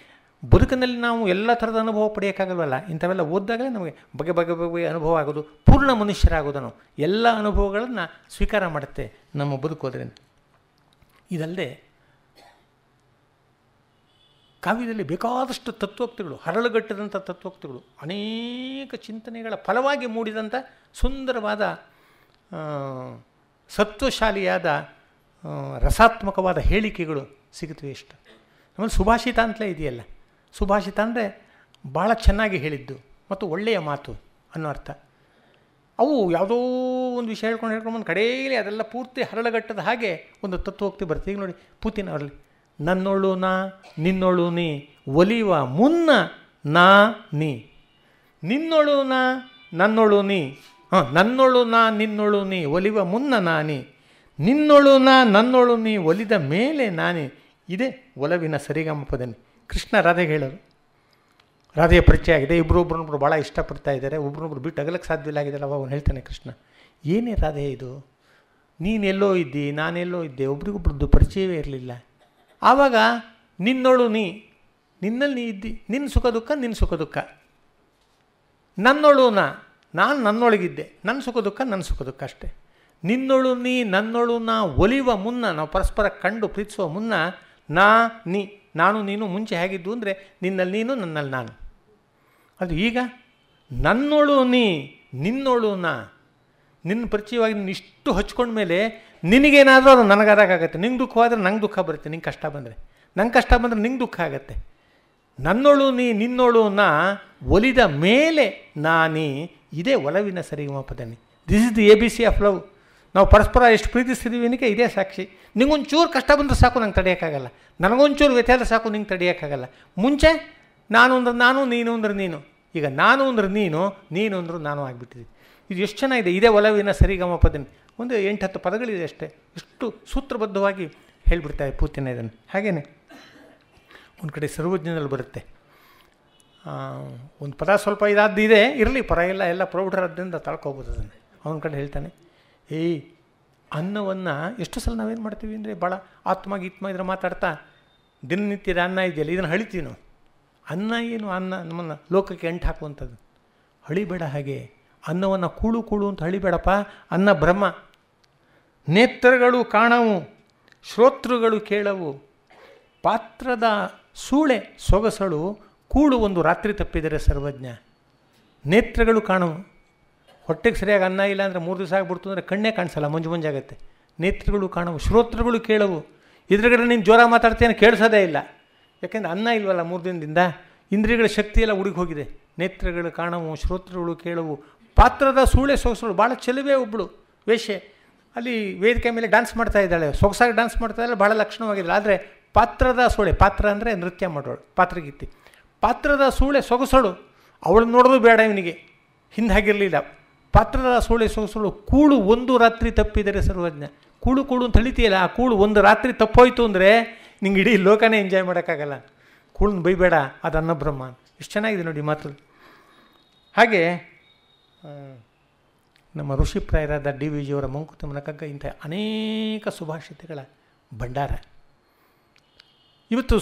ಬದುಕಿನಲ್ಲಿ ನಾವು ಎಲ್ಲ ಥರದ ಅನುಭವ ಪಡೆಯೋಕ್ಕಾಗಲ್ವಲ್ಲ. ಇಂಥವೆಲ್ಲ ಓದಿದಾಗಲೇ ನಮಗೆ ಬಗೆ ಬಗೆ ಬಗೆ ಅನುಭವ ಆಗೋದು, ಪೂರ್ಣ ಮನುಷ್ಯರಾಗೋದು. ನಾವು ಎಲ್ಲ ಅನುಭವಗಳನ್ನು ಸ್ವೀಕಾರ ಮಾಡುತ್ತೆ ನಮ್ಮ ಬದುಕೋದ್ರಿಂದ. ಇದಲ್ಲದೆ ಕಾವ್ಯದಲ್ಲಿ ಬೇಕಾದಷ್ಟು ತತ್ವೋಕ್ತಿಗಳು, ಹರಳುಗಟ್ಟದಂಥ ತತ್ವೋಕ್ತಿಗಳು, ಅನೇಕ ಚಿಂತನೆಗಳ ಫಲವಾಗಿ ಮೂಡಿದಂಥ ಸುಂದರವಾದ ಸತ್ವಶಾಲಿಯಾದ ರಸಾತ್ಮಕವಾದ ಹೇಳಿಕೆಗಳು ಸಿಗುತ್ತವೆ. ಎಷ್ಟು ಆಮೇಲೆ ಸುಭಾಷಿತ ಅಂತಲೇ ಇದೆಯಲ್ಲ, ಸುಭಾಷಿತ ಅಂದರೆ ಭಾಳ ಚೆನ್ನಾಗಿ ಹೇಳಿದ್ದು ಮತ್ತು ಒಳ್ಳೆಯ ಮಾತು ಅನ್ನೋ ಅರ್ಥ. ಅವು ಯಾವುದೋ ಒಂದು ವಿಷಯ ಹೇಳ್ಕೊಂಡು ಕಡೆಯಲ್ಲಿ ಅದೆಲ್ಲ ಪೂರ್ತಿ ಹರಳುಗಟ್ಟದ ಹಾಗೆ ಒಂದು ತತ್ವೋಕ್ತಿ ಬರುತ್ತೆ. ಈಗ ನೋಡಿ ಪೂತಿನ ಅವರಲ್ಲಿ, ನನ್ನೊಳು ನಾ ನಿನ್ನೊಳು ನೀ ಒಲಿವ ಮುನ್ನ ನಾ ನೀ, ನಿನ್ನೊಳು ನಾ ನನ್ನೊಳು ನೀ, ನನ್ನೊಳು ನಾ ನಿನ್ನೊಳು ನೀ ಒಲಿವ ಮುನ್ನ ನಾನಿ, ನಿನ್ನೊಳು ನಾ ನನ್ನೊಳು ನೀ ಒಲಿದ ಮೇಲೆ ನಾನೇ. ಇದೇ ಒಲವಿನ ಸರಿಗಮಪದನಿ. ಕೃಷ್ಣ ರಾಧೆಗೆ ಹೇಳೋರು. ರಾಧೆಯ ಪರಿಚಯ ಆಗಿದೆ, ಒಬ್ಬರೊಬ್ಬರೊಬ್ಬರು ಭಾಳ ಇಷ್ಟಪಡ್ತಾ ಇದ್ದಾರೆ, ಒಬ್ರೊಬ್ರು ಬಿಟ್ಟು ಅಗಲಕ್ಕೆ ಸಾಧ್ಯವಿಲ್ಲ ಆಗಿದ್ದಾರೆ. ಅವಾಗ ಅವನು ಹೇಳ್ತಾನೆ ಕೃಷ್ಣ, ಏನೇ ರಾಧೆ ಇದು, ನೀನೆಲ್ಲೋ ಇದ್ದಿ ನಾನೆಲ್ಲೋ ಇದ್ದೆ, ಒಬ್ರಿಗೊಬ್ರದ್ದು ಪರಿಚಯವೇ ಇರಲಿಲ್ಲ. ಆವಾಗ ನಿನ್ನೊಳು ನೀ, ನಿನ್ನಲ್ಲಿ ನೀ ಇದ್ದಿ, ನಿನ್ನ ಸುಖ ದುಃಖ ನಿನ್ನ ಸುಖ ದುಃಖ. ನನ್ನೊಳು ನಾನು ನನ್ನೊಳಗಿದ್ದೆ, ನನ್ನ ಸುಖ ದುಃಖ ನನ್ನ ಸುಖ ದುಃಖ ಅಷ್ಟೇ. ನಿನ್ನೊಳು ನೀ ನನ್ನೊಳು ನಾ ಒಲಿವ ಮುನ್ನ, ನಾವು ಪರಸ್ಪರ ಕಂಡು ಪ್ರೀತಿಸುವ ಮುನ್ನ ನಾ ನೀ, ನಾನು ನೀನು ಮುಂಚೆ ಹೇಗಿದ್ದು ಅಂದರೆ ನಿನ್ನಲ್ಲಿ ನೀನು ನನ್ನಲ್ಲಿ ನಾನು. ಅದು ಈಗ ನನ್ನೊಳು ನೀ ನಿನ್ನೊಳು ನಾ, ನಿನ್ನ ಪರಿಚಯವಾಗಿ ನೀನು ಇಷ್ಟು ಹಚ್ಕೊಂಡ್ಮೇಲೆ ನಿನಗೇನಾದರೂ ಅದು ನನಗಾದಾಗತ್ತೆ. ನಿಂಗೆ ದುಃಖವಾದರೆ ನಂಗೆ ದುಃಖ ಬರುತ್ತೆ, ನಿಂಗೆ ಕಷ್ಟ ಬಂದರೆ, ನಂಗೆ ಕಷ್ಟ ಬಂದರೆ ನಿಂಗೆ ದುಃಖ ಆಗುತ್ತೆ. ನನ್ನೊಳು ನೀ ನಿನ್ನೊಳು ನಾ ಒಲಿದ ಮೇಲೆ ನಾನೀ, ಇದೇ ಒಲವಿನ ಸರಿಗಮಪದನಿ. This is the ABC of love. ನಾವು ಪರಸ್ಪರ ಎಷ್ಟು ಪ್ರೀತಿಸ್ತಿದ್ದೀವಿ ಅನ್ನೋಕ್ಕೆ ಇದೇ ಸಾಕ್ಷಿ. ನಿಂಗೊಂಚೂರು ಕಷ್ಟ ಬಂದರೆ ಸಾಕು ನಂಗೆ ತಡೆಯೋಕ್ಕಾಗಲ್ಲ, ನನಗೊಂಚೂರು ವ್ಯತ್ಯಾಸ ಸಾಕು ನಿಂಗೆ ತಡೆಯೋಕ್ಕಾಗಲ್ಲ. ಮುಂಚೆ ನಾನು ಅಂದ್ರೆ ನಾನು, ನೀನು ಅಂದ್ರೆ ನೀನು. ಈಗ ನಾನು ಅಂದ್ರೆ ನೀನು, ನೀನು ಅಂದ್ರೆ ನಾನು ಆಗಿಬಿಟ್ಟಿದೆ. ಇದು ಎಷ್ಟು ಚೆನ್ನಾಗಿದೆ. ಇದೇ ಒಲವಿನ ಸರಿಗಮಪದನಿ. ಒಂದು 8-10 ಪದಗಳಿದೆ ಅಷ್ಟೇ, ಎಷ್ಟು ಸೂತ್ರಬದ್ಧವಾಗಿ ಹೇಳಿಬಿಡ್ತಾರೆ ಪೂತಿನ ಇದನ್ನು. ಹಾಗೆಯೇ ಒಂದು ಕಡೆ ಸರ್ವಜ್ಞನಲ್ಲಿ ಬರುತ್ತೆ, ಒಂದು ಪದ ಸ್ವಲ್ಪ ಇದಾದ್ದು ಇದೆ, ಇರಲಿ ಪರವಾಗಿಲ್ಲ, ಎಲ್ಲ ಪ್ರೌಢರಾದ್ದರಿಂದ ತಾಳ್ಕೊಬೋದು ಅದನ್ನು. ಅವನ ಕಡೆ ಹೇಳ್ತಾನೆ, ಏಯ್ ಅನ್ನವನ್ನು ಎಷ್ಟು ಸಲ ನಾವೇನು ಮಾಡ್ತೀವಿ ಅಂದರೆ ಭಾಳ ಆತ್ಮ ಗೀತ್ಮ ಇದ್ರೆ ಮಾತಾಡ್ತಾ ದಿನನಿತ್ಯದ ಅನ್ನ ಇದೆಯಲ್ಲ ಇದನ್ನು ಹಳಿತೀವಿ ನಾವು. ಅನ್ನ ಏನು, ಅನ್ನ ನಮ್ಮನ್ನು ಲೋಕಕ್ಕೆ ಅಂಟು ಹಾಕುವಂಥದ್ದು. ಹಳಿಬೇಡ ಹಾಗೆ ಅನ್ನವನ್ನು ಕೂಳು ಕೂಳು ಅಂತ ಹಳಿಬೇಡಪ್ಪ. ಅನ್ನ ಬ್ರಹ್ಮ, ನೇತ್ರಗಳು ಕಾಣವು ಶ್ರೋತೃಗಳು ಕೇಳವು, ಪಾತ್ರದ ಸೂಳೆ ಸೊಗಸಳು, ಕೂಳು ಒಂದು ರಾತ್ರಿ ತಪ್ಪಿದರೆ ಸರ್ವಜ್ಞ. ನೇತ್ರಗಳು ಕಾಣವು, ಹೊಟ್ಟೆಗೆ ಸರಿಯಾಗಿ ಅನ್ನ ಇಲ್ಲ ಅಂದರೆ 3 ದಿವಸ ಆಗಿಬಿಡ್ತು ಅಂದರೆ ಕಣ್ಣೇ ಕಾಣಿಸಲ್ಲ, ಮಂಜಾಗತ್ತೆ. ನೇತ್ರಗಳು ಕಾಣವು, ಶ್ರೋತೃಗಳು ಕೇಳವು. ಎದುರುಗಡೆ ನೀನು ಜೋರ ಮಾತಾಡ್ತೇನೆ ಕೇಳಿಸೋದೇ ಇಲ್ಲ, ಯಾಕೆಂದರೆ ಅನ್ನ ಇಲ್ವಲ್ಲ 3 ದಿನದಿಂದ. ಇಂದ್ರಿಯಗಳ ಶಕ್ತಿ ಎಲ್ಲ ಉಡುಗಿ ಹೋಗಿದೆ. ನೇತ್ರಗಳು ಕಾಣವು, ಶ್ರೋತೃಗಳು ಕೇಳವು, ಪಾತ್ರದ ಸೂಳೆ ಸೊಗಸಳು. ಭಾಳ ಚೆಲುವೆ ಒಬ್ಬಳು ವೇಷೆ, ಅಲ್ಲಿ ವೇದಿಕೆ ಮೇಲೆ ಡ್ಯಾನ್ಸ್ ಮಾಡ್ತಾ ಇದ್ದಾಳೆ, ಸೊಗಸಾಗಿ ಡ್ಯಾನ್ಸ್ ಮಾಡ್ತಾ ಇದ್ದಾಳೆ, ಭಾಳ ಲಕ್ಷಣವಾಗಿದ್ದಾಳೆ. ಆದರೆ ಪಾತ್ರದ ಸೂಳೆ, ಪಾತ್ರ ಅಂದರೆ ನೃತ್ಯ ಮಾಡೋಳು, ಪಾತ್ರಗೀತಿ. ಪಾತ್ರದ ಸೂಳೆ ಸೊಗಸಳು, ಅವಳು ನೋಡೋದು ಬೇಡ ಇವನಿಗೆ, ಹಿಂದೆ ಹಾಗಿರಲಿಲ್ಲ. ಪಾತ್ರದ ಸೂಳೆ ಸೊಗಸಳು, ಕೂಳು ಒಂದು ರಾತ್ರಿ ತಪ್ಪಿದರೆ ಸರ್ವಜ್ಞ. ಕೂಳು ಅಂತ ತಿಳಿತೀಯಲ್ಲ, ಆ ಕೂಳು ಒಂದು ರಾತ್ರಿ ತಪ್ಪೋಯ್ತು ಅಂದರೆ ನಿಂಗೆ ಇಡೀ ಲೋಕನೇ ಎಂಜಾಯ್ ಮಾಡೋಕ್ಕಾಗಲ್ಲ. ಕೂಳನ್ನ ಬೈಬೇಡ, ಅದು ಅನ್ನಬ್ರಹ್ಮ. ಎಷ್ಟು ಚೆನ್ನಾಗಿದೆ ನೋಡಿ ಮಾತು. ಹಾಗೆ ನಮ್ಮ ಋಷಿಪ್ರಾಯರಾದ ಡಿ ವಿ ಜಿಯವರ ಮಂಕುತಿಮ್ಮನ ಕಗ್ಗ ಇಂಥ ಅನೇಕ ಸುಭಾಷಿತಗಳ ಭಂಡಾರ. ಇವತ್ತು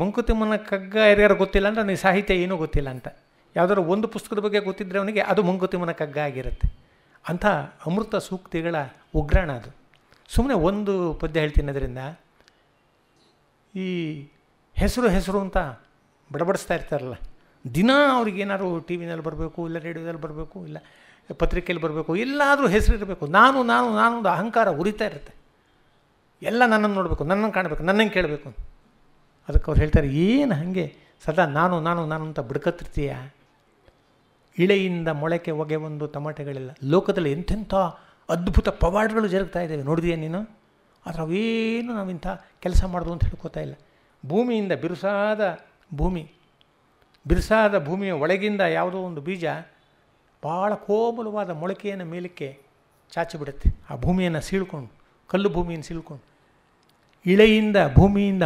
ಮಂಕುತಿಮ್ಮನ ಕಗ್ಗ ಯಾರ್ಯಾರು ಗೊತ್ತಿಲ್ಲ ಅಂದರೆ ಅವನಿಗೆ ಸಾಹಿತ್ಯ ಏನೂ ಗೊತ್ತಿಲ್ಲ ಅಂತ. ಯಾವುದಾದ್ರು ಒಂದು ಪುಸ್ತಕದ ಬಗ್ಗೆ ಗೊತ್ತಿದ್ದರೆ ಅವನಿಗೆ ಅದು ಮಂಕುತಿಮ್ಮನ ಕಗ್ಗ ಆಗಿರುತ್ತೆ. ಅಂಥ ಅಮೃತ ಸೂಕ್ತಿಗಳ ಉಗ್ರಾಣ ಅದು. ಸುಮ್ಮನೆ ಒಂದು ಪದ್ಯ ಹೇಳ್ತೀನಿ ಅದರಿಂದ. ಈ ಹೆಸರು ಅಂತ ಬಡಬಡಿಸ್ತಾ ಇರ್ತಾರಲ್ಲ, ದಿನ ಅವ್ರಿಗೇನಾದ್ರು ಟಿ ವಿನಲ್ಲಿ ಬರಬೇಕು, ಇಲ್ಲ ರೇಡಿಯೋದಲ್ಲಿ ಬರಬೇಕು, ಇಲ್ಲ ಪತ್ರಿಕೆಯಲ್ಲಿ ಬರಬೇಕು, ಎಲ್ಲಾದರೂ ಹೆಸರು ಇರಬೇಕು. ನಾನು ಒಂದು ಅಹಂಕಾರ ಉರಿತಾ ಇರುತ್ತೆ. ಎಲ್ಲ ನನ್ನನ್ನು ನೋಡಬೇಕು, ನನ್ನನ್ನು ಕಾಣಬೇಕು, ನನ್ನನ್ನು ಕೇಳಬೇಕು. ಅದಕ್ಕೆ ಅವ್ರು ಹೇಳ್ತಾರೆ, ಏನು ಹಾಗೆ ಸದಾ ನಾನು ಅಂತ ಬಿಡ್ಕತ್ತಿರ್ತೀಯ. ಇಳೆಯಿಂದ ಮೊಳಕೆ ಹೊಗೆ ಒಂದು ತಮಾಟೆಗಳಿಲ್ಲ. ಲೋಕದಲ್ಲಿ ಎಂತೆಂಥ ಅದ್ಭುತ ಪವಾಡಗಳು ಜರುಗ್ತಾ ಇದ್ದಾವೆ, ನೋಡಿದೆಯಾ ನೀನು? ಆದರೆ ಅವೇನು ನಾವಿಂಥ ಕೆಲಸ ಮಾಡೋದು ಅಂತ ಹೇಳ್ಕೋತಾ ಇಲ್ಲ. ಭೂಮಿಯಿಂದ ಬಿರುಸಾದ ಭೂಮಿಯ ಒಳಗಿಂದ ಯಾವುದೋ ಒಂದು ಬೀಜ ಭಾಳ ಕೋಮಲವಾದ ಮೊಳಕೆಯನ್ನು ಮೇಲಕ್ಕೆ ಚಾಚಿಬಿಡುತ್ತೆ. ಆ ಭೂಮಿಯನ್ನು ಸೀಳ್ಕೊಂಡು, ಕಲ್ಲು ಭೂಮಿಯನ್ನು ಸೀಳ್ಕೊಂಡು. ಇಳೆಯಿಂದ ಭೂಮಿಯಿಂದ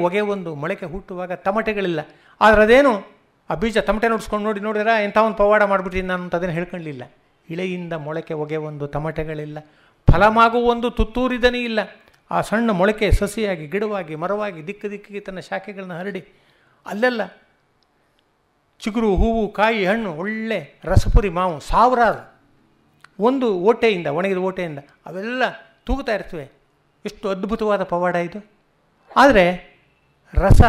ಹೊಗೆ ಒಂದು ಮೊಳಕೆ ಹುಟ್ಟುವಾಗ ತಮಟೆಗಳಿಲ್ಲ. ಆದರೆ ಅದೇನು ಆ ಬೀಜ ತಮಟೆ ನೋಡಿಸ್ಕೊಂಡು ನೋಡಿದ್ರೆ ಎಂಥ ಒಂದು ಪವಾಡ ಮಾಡಿಬಿಟ್ಟಿನಿ ನಾನು ಅಂತ ಅದನ್ನು ಹೇಳ್ಕೊಳ್ಳಲಿಲ್ಲ. ಇಳೆಯಿಂದ ಹೊಗೆ ಒಂದು ತಮಟೆಗಳಿಲ್ಲ, ಫಲಮಾಗುವ ಒಂದು ತುತ್ತೂರಿದನೇ ಇಲ್ಲ. ಆ ಸಣ್ಣ ಮೊಳಕೆ ಸಸಿಯಾಗಿ, ಗಿಡವಾಗಿ, ಮರವಾಗಿ, ದಿಕ್ಕಿಗೆ ತನ್ನ ಶಾಖೆಗಳನ್ನ ಹರಡಿ ಅಲ್ಲೆಲ್ಲ ಚಿಗುರು, ಹೂವು, ಕಾಯಿ, ಹಣ್ಣು, ಒಳ್ಳೆ ರಸಪುರಿ ಮಾವು ಸಾವಿರಾರು ಒಂದು ಓಟೆಯಿಂದ, ಒಣಗಿದ ಓಟೆಯಿಂದ ಅವೆಲ್ಲ ತೂಗುತ್ತಾ ಇರ್ತವೆ. ಎಷ್ಟು ಅದ್ಭುತವಾದ ಪವಾಡ ಇದು. ಆದರೆ ರಸ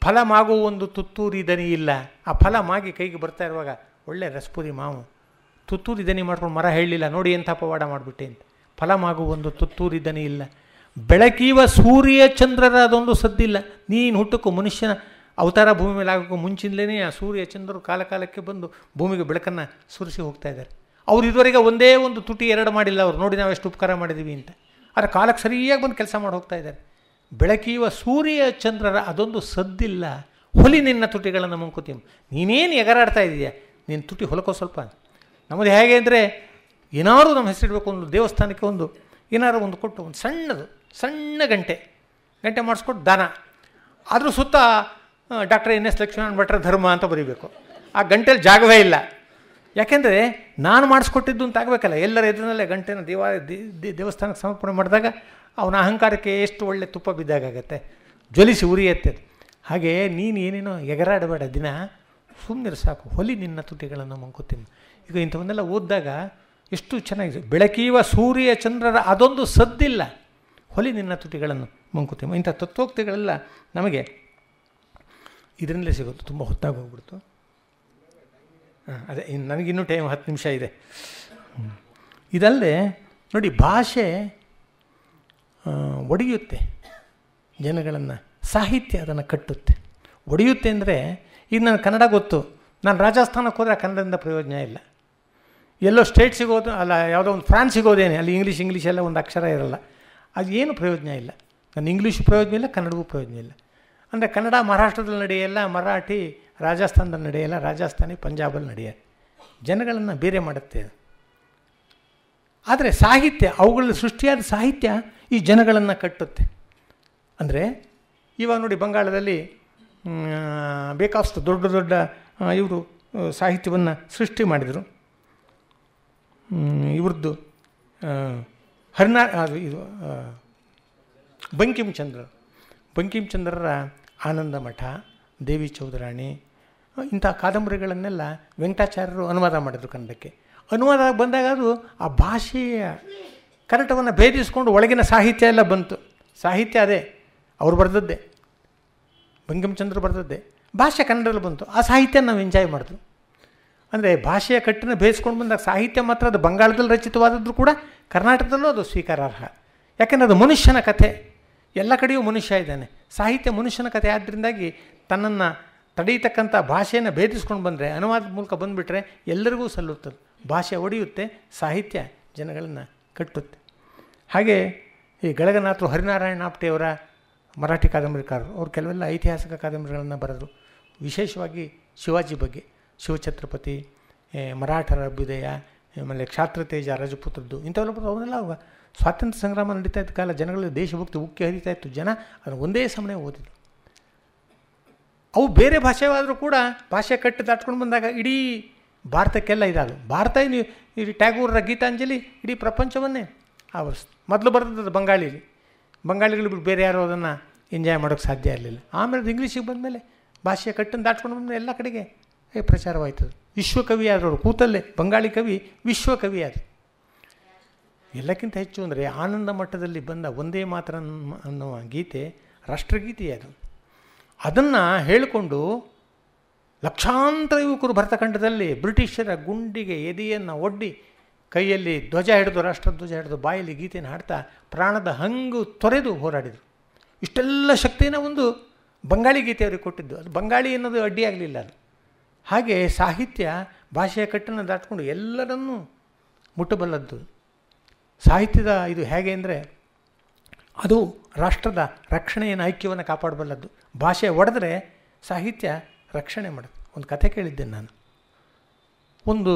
ಫಲ ಮಾಗುವ ಒಂದು ತುತ್ತೂರಿ ದನಿ ಇಲ್ಲ. ಆ ಫಲ ಮಾಗಿ ಕೈಗೆ ಬರ್ತಾ ಇರುವಾಗ ಒಳ್ಳೆ ರಸಪುರಿ ಮಾವು, ತುತ್ತೂರಿ ದನಿ ಮಾಡ್ಕೊಂಡು ಮರ ಹೇಳಲಿಲ್ಲ, ನೋಡಿ ಎಂಥ ಪವಾಡ ಮಾಡಿಬಿಟ್ಟೆ ಅಂತ. ಫಲ ಮಾಗುವ ಒಂದು ತುತ್ತೂರಿ ದನಿ ಇಲ್ಲ. ಬೆಳಕೀವ ಸೂರ್ಯ ಚಂದ್ರರ ಅದೊಂದು ಸದ್ದಿಲ್ಲ. ನೀನು ಹುಟ್ಟಕ್ಕೂ ಮನುಷ್ಯನ ಅವತಾರ ಭೂಮಿ ಮೇಲೆ ಆಗೋಕ್ಕೂ ಮುಂಚಿನಲೇ ಆ ಸೂರ್ಯ ಚಂದ್ರರು ಕಾಲಕ್ಕೆ ಬಂದು ಭೂಮಿಗೆ ಬೆಳಕನ್ನು ಸುರಿಸಿ ಹೋಗ್ತಾ ಇದ್ದಾರೆ. ಅವ್ರು ಇದುವರೆಗೆ ಒಂದೇ ಒಂದು ತುಟಿ ಎರಡು ಮಾಡಿಲ್ಲ. ಅವ್ರು ನೋಡಿ ನಾವು ಎಷ್ಟು ಉಪಕಾರ ಮಾಡಿದ್ದೀವಿ ಅಂತ. ಆದರೆ ಕಾಲಕ್ಕೆ ಸರಿಯಾಗಿ ಬಂದು ಕೆಲಸ ಮಾಡಿ ಹೋಗ್ತಾ ಇದ್ದಾರೆ. ಬೆಳಕೀವ ಸೂರ್ಯ ಚಂದ್ರರ ಅದೊಂದು ಸದ್ದಿಲ್ಲ. ಹೊಲಿ ನಿನ್ನ ತುಟಿಗಳನ್ನು ಮಂಕುತಿಮ್ಮ. ನೀನೇನು ಎಗರಾಡ್ತಾ ಇದೆಯಾ, ನೀನು ತುಟಿ ಹೊಲಕೋ ಸ್ವಲ್ಪ. ನಮ್ಮದು ಹೇಗೆ ಅಂದರೆ ಏನಾದರೂ ನಮ್ಮ ಹೆಸರಿಡಬೇಕು, ಒಂದು ದೇವಸ್ಥಾನಕ್ಕೆ ಒಂದು ಏನಾದ್ರು ಒಂದು ಕೊಟ್ಟು ಒಂದು ಸಣ್ಣ ಗಂಟೆ ಮಾಡಿಸ್ಕೊಟ್ಟು ದಾನ. ಆದರೂ ಸುತ್ತ ಡಾಕ್ಟರ್ ಎನ್ ಎಸ್ ಲಕ್ಷ್ಮೀನಾರಾಯಣ ಭಟ್ರ ಧರ್ಮ ಅಂತ ಬರೀಬೇಕು. ಆ ಗಂಟೆಯಲ್ಲಿ ಜಾಗವೇ ಇಲ್ಲ. ಯಾಕೆಂದರೆ ನಾನು ಮಾಡಿಸ್ಕೊಟ್ಟಿದ್ದು ಅಂತ ಆಗಬೇಕಲ್ಲ. ಎಲ್ಲರ ಎದುರಿನಲ್ಲೇ ಗಂಟೆನ ದೇವಸ್ಥಾನಕ್ಕೆ ಸಮರ್ಪಣೆ ಮಾಡಿದಾಗ ಅವನ ಅಹಂಕಾರಕ್ಕೆ ಎಷ್ಟು ಒಳ್ಳೆ ತುಪ್ಪ ಬಿದ್ದಾಗತ್ತೆ, ಜ್ವಲಿಸಿ ಉರಿಯತ್ತೆ. ಹಾಗೆ ನೀನು ಏನೇನೋ ಎಗರಾಡಬೇಡ, ದಿನ ಸುಮ್ಮನೆ ಸಾಕು. ಹೊಲಿ ನಿನ್ನ ತುಟಿಗಳನ್ನು ಮಂಕುತಿಮ್ಮ. ಈಗ ಇಂಥವನ್ನೆಲ್ಲ ಓದಿದಾಗ ಎಷ್ಟು ಚೆನ್ನಾಗಿದೆ. ಬೆಳಕೀವ ಸೂರ್ಯ ಚಂದ್ರರ ಅದೊಂದು ಸದ್ದಿಲ್ಲ, ಹೊಲಿ ನಿನ್ನ ತುಟಿಗಳನ್ನು ಮಂಕುತಿಮ್ಮ. ಇಂಥ ತತ್ವೋಕ್ತಿಗಳೆಲ್ಲ ನಮಗೆ ಇದರಿಂದಲೇ ಸಿಗುತ್ತೆ. ತುಂಬ ಹೊತ್ತಾಗಿ ಹೋಗ್ಬಿಡ್ತು. ಅದೇ ನನಗಿನ್ನೂ ಟೈಮ್ 10 ನಿಮಿಷ ಇದೆ. ಇದಲ್ಲದೆ ನೋಡಿ, ಭಾಷೆ ಒಡೆಯುತ್ತೆ ಜನಗಳನ್ನು, ಸಾಹಿತ್ಯ ಅದನ್ನು ಕಟ್ಟುತ್ತೆ. ಒಡೆಯುತ್ತೆ ಅಂದರೆ, ಈಗ ನನಗೆ ಕನ್ನಡ ಗೊತ್ತು, ನಾನು ರಾಜಸ್ಥಾನಕ್ಕೆ ಹೋದರೆ ಕನ್ನಡದಿಂದ ಪ್ರಯೋಜನ ಇಲ್ಲ. ಎಲ್ಲೋ ಸ್ಟೇಟ್ಸಿಗೆ ಹೋದ ಅಲ್ಲ, ಯಾವುದೋ ಒಂದು ಫ್ರಾನ್ಸಿಗೆ ಹೋದೇನೆ, ಅಲ್ಲಿ ಇಂಗ್ಲೀಷ್ ಎಲ್ಲ ಒಂದು ಅಕ್ಷರ ಇರಲ್ಲ. ಅದು ಏನು ಪ್ರಯೋಜನ ಇಲ್ಲ. ನನ್ನ ಇಂಗ್ಲೀಷು ಪ್ರಯೋಜನ ಇಲ್ಲ, ಕನ್ನಡವೂ ಪ್ರಯೋಜನ ಇಲ್ಲ. ಅಂದರೆ ಕನ್ನಡ ಮಹಾರಾಷ್ಟ್ರದಲ್ಲಿ ನಡೆಯಲ್ಲ, ಮರಾಠಿ ರಾಜಸ್ಥಾನದಲ್ಲಿ ನಡೆಯಲ್ಲ, ರಾಜಸ್ಥಾನಿ ಪಂಜಾಬಲ್ಲಿ ನಡೆಯಲ್ಲ. ಜನಗಳನ್ನು ಬೇರೆ ಮಾಡುತ್ತೆ. ಆದರೆ ಸಾಹಿತ್ಯ, ಅವುಗಳಲ್ಲಿ ಸೃಷ್ಟಿಯಾದ ಸಾಹಿತ್ಯ ಈ ಜನಗಳನ್ನು ಕಟ್ಟುತ್ತೆ. ಅಂದರೆ ಇವಾಗ ನೋಡಿ, ಬಂಗಾಳದಲ್ಲಿ ಬೇಕಾದಷ್ಟು ದೊಡ್ಡ ಇವರು ಸಾಹಿತ್ಯವನ್ನು ಸೃಷ್ಟಿ ಮಾಡಿದರು. ಇವ್ರದ್ದು ಇದು ಬಂಕಿಂಚಂದ್ರರ ಆನಂದ ಮಠ, ದೇವಿ ಚೌಧರಾಣಿ ಇಂಥ ಕಾದಂಬರಿಗಳನ್ನೆಲ್ಲ ವೆಂಕಟಾಚಾರ್ಯರು ಅನುವಾದ ಮಾಡಿದರು ಕನ್ನಡಕ್ಕೆ. ಅನುವಾದ ಬಂದಾಗ ಅದು ಆ ಭಾಷೆಯ ಕರೆಕ್ಟವನ್ನು ಭೇದಿಸ್ಕೊಂಡು ಒಳಗಿನ ಸಾಹಿತ್ಯ ಎಲ್ಲ ಬಂತು. ಸಾಹಿತ್ಯ ಅದೇ ಅವ್ರು ಬರೆದದ್ದೇ, ಬಂಕಿಂಚಂದ್ರ ಬರೆದದ್ದೇ, ಭಾಷೆ ಕನ್ನಡದಲ್ಲಿ ಬಂತು. ಆ ಸಾಹಿತ್ಯ ನಾವು ಎಂಜಾಯ್ ಮಾಡಿದ್ವಿ. ಅಂದರೆ ಭಾಷೆಯ ಕಟ್ಟನ್ನು ಭೇದಿಸ್ಕೊಂಡು ಬಂದಾಗ ಸಾಹಿತ್ಯ ಮಾತ್ರ ಅದು ಬಂಗಾಳದಲ್ಲಿ ರಚಿತವಾದದ್ದು ಕೂಡ ಕರ್ನಾಟಕದಲ್ಲೂ ಅದು ಸ್ವೀಕಾರಾರ್ಹ. ಯಾಕೆಂದರೆ ಅದು ಮನುಷ್ಯನ ಕಥೆ, ಎಲ್ಲ ಕಡೆಯೂ ಮನುಷ್ಯ ಇದ್ದಾನೆ. ಸಾಹಿತ್ಯ ಮನುಷ್ಯನ ಕಥೆ ಆದ್ದರಿಂದಾಗಿ ತನ್ನನ್ನು ತಡೆಯತಕ್ಕಂಥ ಭಾಷೆಯನ್ನು ಭೇದಿಸ್ಕೊಂಡು ಬಂದರೆ, ಅನುವಾದದ ಮೂಲಕ ಬಂದುಬಿಟ್ರೆ ಎಲ್ಲರಿಗೂ ಸಲ್ಲುತ್ತದೆ. ಭಾಷೆ ಒಡೆಯುತ್ತೆ, ಸಾಹಿತ್ಯ ಜನಗಳನ್ನು ಕಟ್ಟುತ್ತೆ. ಹಾಗೆ ಈ ಗಳಗನಾಥರು ಹರಿನಾರಾಯಣ ಆಪ್ಟೆಯವರ ಮರಾಠಿ ಕಾದಂಬರಿಕಾರರು, ಅವರು ಕೆಲವೆಲ್ಲ ಐತಿಹಾಸಿಕ ಕಾದಂಬರಿಗಳನ್ನು ಬರೆದರು. ವಿಶೇಷವಾಗಿ ಶಿವಾಜಿ ಬಗ್ಗೆ, ಶಿವಛತ್ರಪತಿ, ಮರಾಠರ ಅಭ್ಯುದಯ, ಆಮೇಲೆ ಕ್ಷಾತ್ರತೇಜ ರಾಜಪುತ್ರದ್ದು, ಇಂಥವೆಲ್ಲ ಬರೋದು. ಅವನ್ನೆಲ್ಲ ಸ್ವಾತಂತ್ರ್ಯ ಸಂಗ್ರಾಮ ನಡೀತಾ ಇದ್ದ ಕಾಲ ಜನಗಳಲ್ಲಿ ದೇಶಭಕ್ತಿ ಉಕ್ಕಿ ಹರಿತಾ ಇತ್ತು. ಜನ ಅದನ್ನು ಒಂದೇ ಸಮಯ ಓದಿದ್ರು. ಅವು ಬೇರೆ ಭಾಷೆವಾದರೂ ಕೂಡ ಭಾಷೆ ಕಟ್ಟು ದಾಟ್ಕೊಂಡು ಬಂದಾಗ ಇಡೀ ಭಾರತಕ್ಕೆಲ್ಲ ಇದಾಗು. ಭಾರತ ಇಡೀ ಟ್ಯಾಗೂರರ ಗೀತಾಂಜಲಿ ಇಡೀ ಪ್ರಪಂಚವನ್ನೇ ಆವರಿಸ್ತು. ಮೊದಲು ಬರೆದದ್ದು ಬಂಗಾಳಿಲಿ, ಬಂಗಾಳಿಗಳು ಬಿಟ್ಟು ಬೇರೆ ಯಾರು ಅದನ್ನು ಎಂಜಾಯ್ ಮಾಡೋಕ್ಕೆ ಸಾಧ್ಯ ಇರಲಿಲ್ಲ. ಆಮೇಲೆ ಅದು ಇಂಗ್ಲೀಷಿಗೆ ಬಂದಮೇಲೆ ಭಾಷೆಯ ಕಟ್ಟನ್ನು ದಾಟ್ಕೊಂಡು ಬಂದಮೇಲೆ ಎಲ್ಲ ಕಡೆಗೆ ಪ್ರಚಾರವಾಯ್ತದು. ವಿಶ್ವಕವಿ ಆದವರು ಕೂತಲ್ಲೇ ಬಂಗಾಳಿ ಕವಿ ವಿಶ್ವಕವಿ ಆದರು. ಎಲ್ಲಕ್ಕಿಂತ ಹೆಚ್ಚು ಅಂದರೆ ಆನಂದ ಮಟ್ಟದಲ್ಲಿ ಬಂದ ಒಂದೇ ಮಾತ್ರ ಅನ್ನುವ ಗೀತೆ ರಾಷ್ಟ್ರಗೀತೆ ಅದು. ಅದನ್ನು ಹೇಳಿಕೊಂಡು ಲಕ್ಷಾಂತರ ಯುವಕರು ಭರತಖಂಡದಲ್ಲಿ ಬ್ರಿಟಿಷರ ಗುಂಡಿಗೆ ಎದೆಯನ್ನು ಒಡ್ಡಿ ಕೈಯಲ್ಲಿ ಧ್ವಜ ಹಿಡಿದು, ರಾಷ್ಟ್ರಧ್ವಜ ಹಿಡಿದು, ಬಾಯಲ್ಲಿ ಗೀತೆಯನ್ನು ಹಾಡ್ತಾ ಪ್ರಾಣದ ಹಂಗು ತೊರೆದು ಹೋರಾಡಿದರು. ಇಷ್ಟೆಲ್ಲ ಶಕ್ತಿಯನ್ನು ಒಂದು ಬಂಗಾಳಿ ಗೀತೆ ಅವರಿಗೆ ಕೊಟ್ಟಿದ್ದು. ಅದು ಬಂಗಾಳಿ ಅನ್ನೋದು ಅಡ್ಡಿಯಾಗಲಿಲ್ಲ. ಅದು ಹಾಗೆ ಸಾಹಿತ್ಯ ಭಾಷೆಯ ಕಟ್ಟನ್ನು ದಾಟ್ಕೊಂಡು ಎಲ್ಲರನ್ನೂ ಮುಟ್ಟಬಲ್ಲದ್ದು. ಸಾಹಿತ್ಯದ ಇದು ಹೇಗೆ ಅಂದರೆ ಅದು ರಾಷ್ಟ್ರದ ರಕ್ಷಣೆಯನ್ನು, ಐಕ್ಯವನ್ನು ಕಾಪಾಡಬಲ್ಲದ್ದು. ಭಾಷೆ ಒಡೆದ್ರೆ ಸಾಹಿತ್ಯ ರಕ್ಷಣೆ ಮಾಡೋದು. ಒಂದು ಕಥೆ ಕೇಳಿದ್ದೇನೆ ನಾನು. ಒಂದು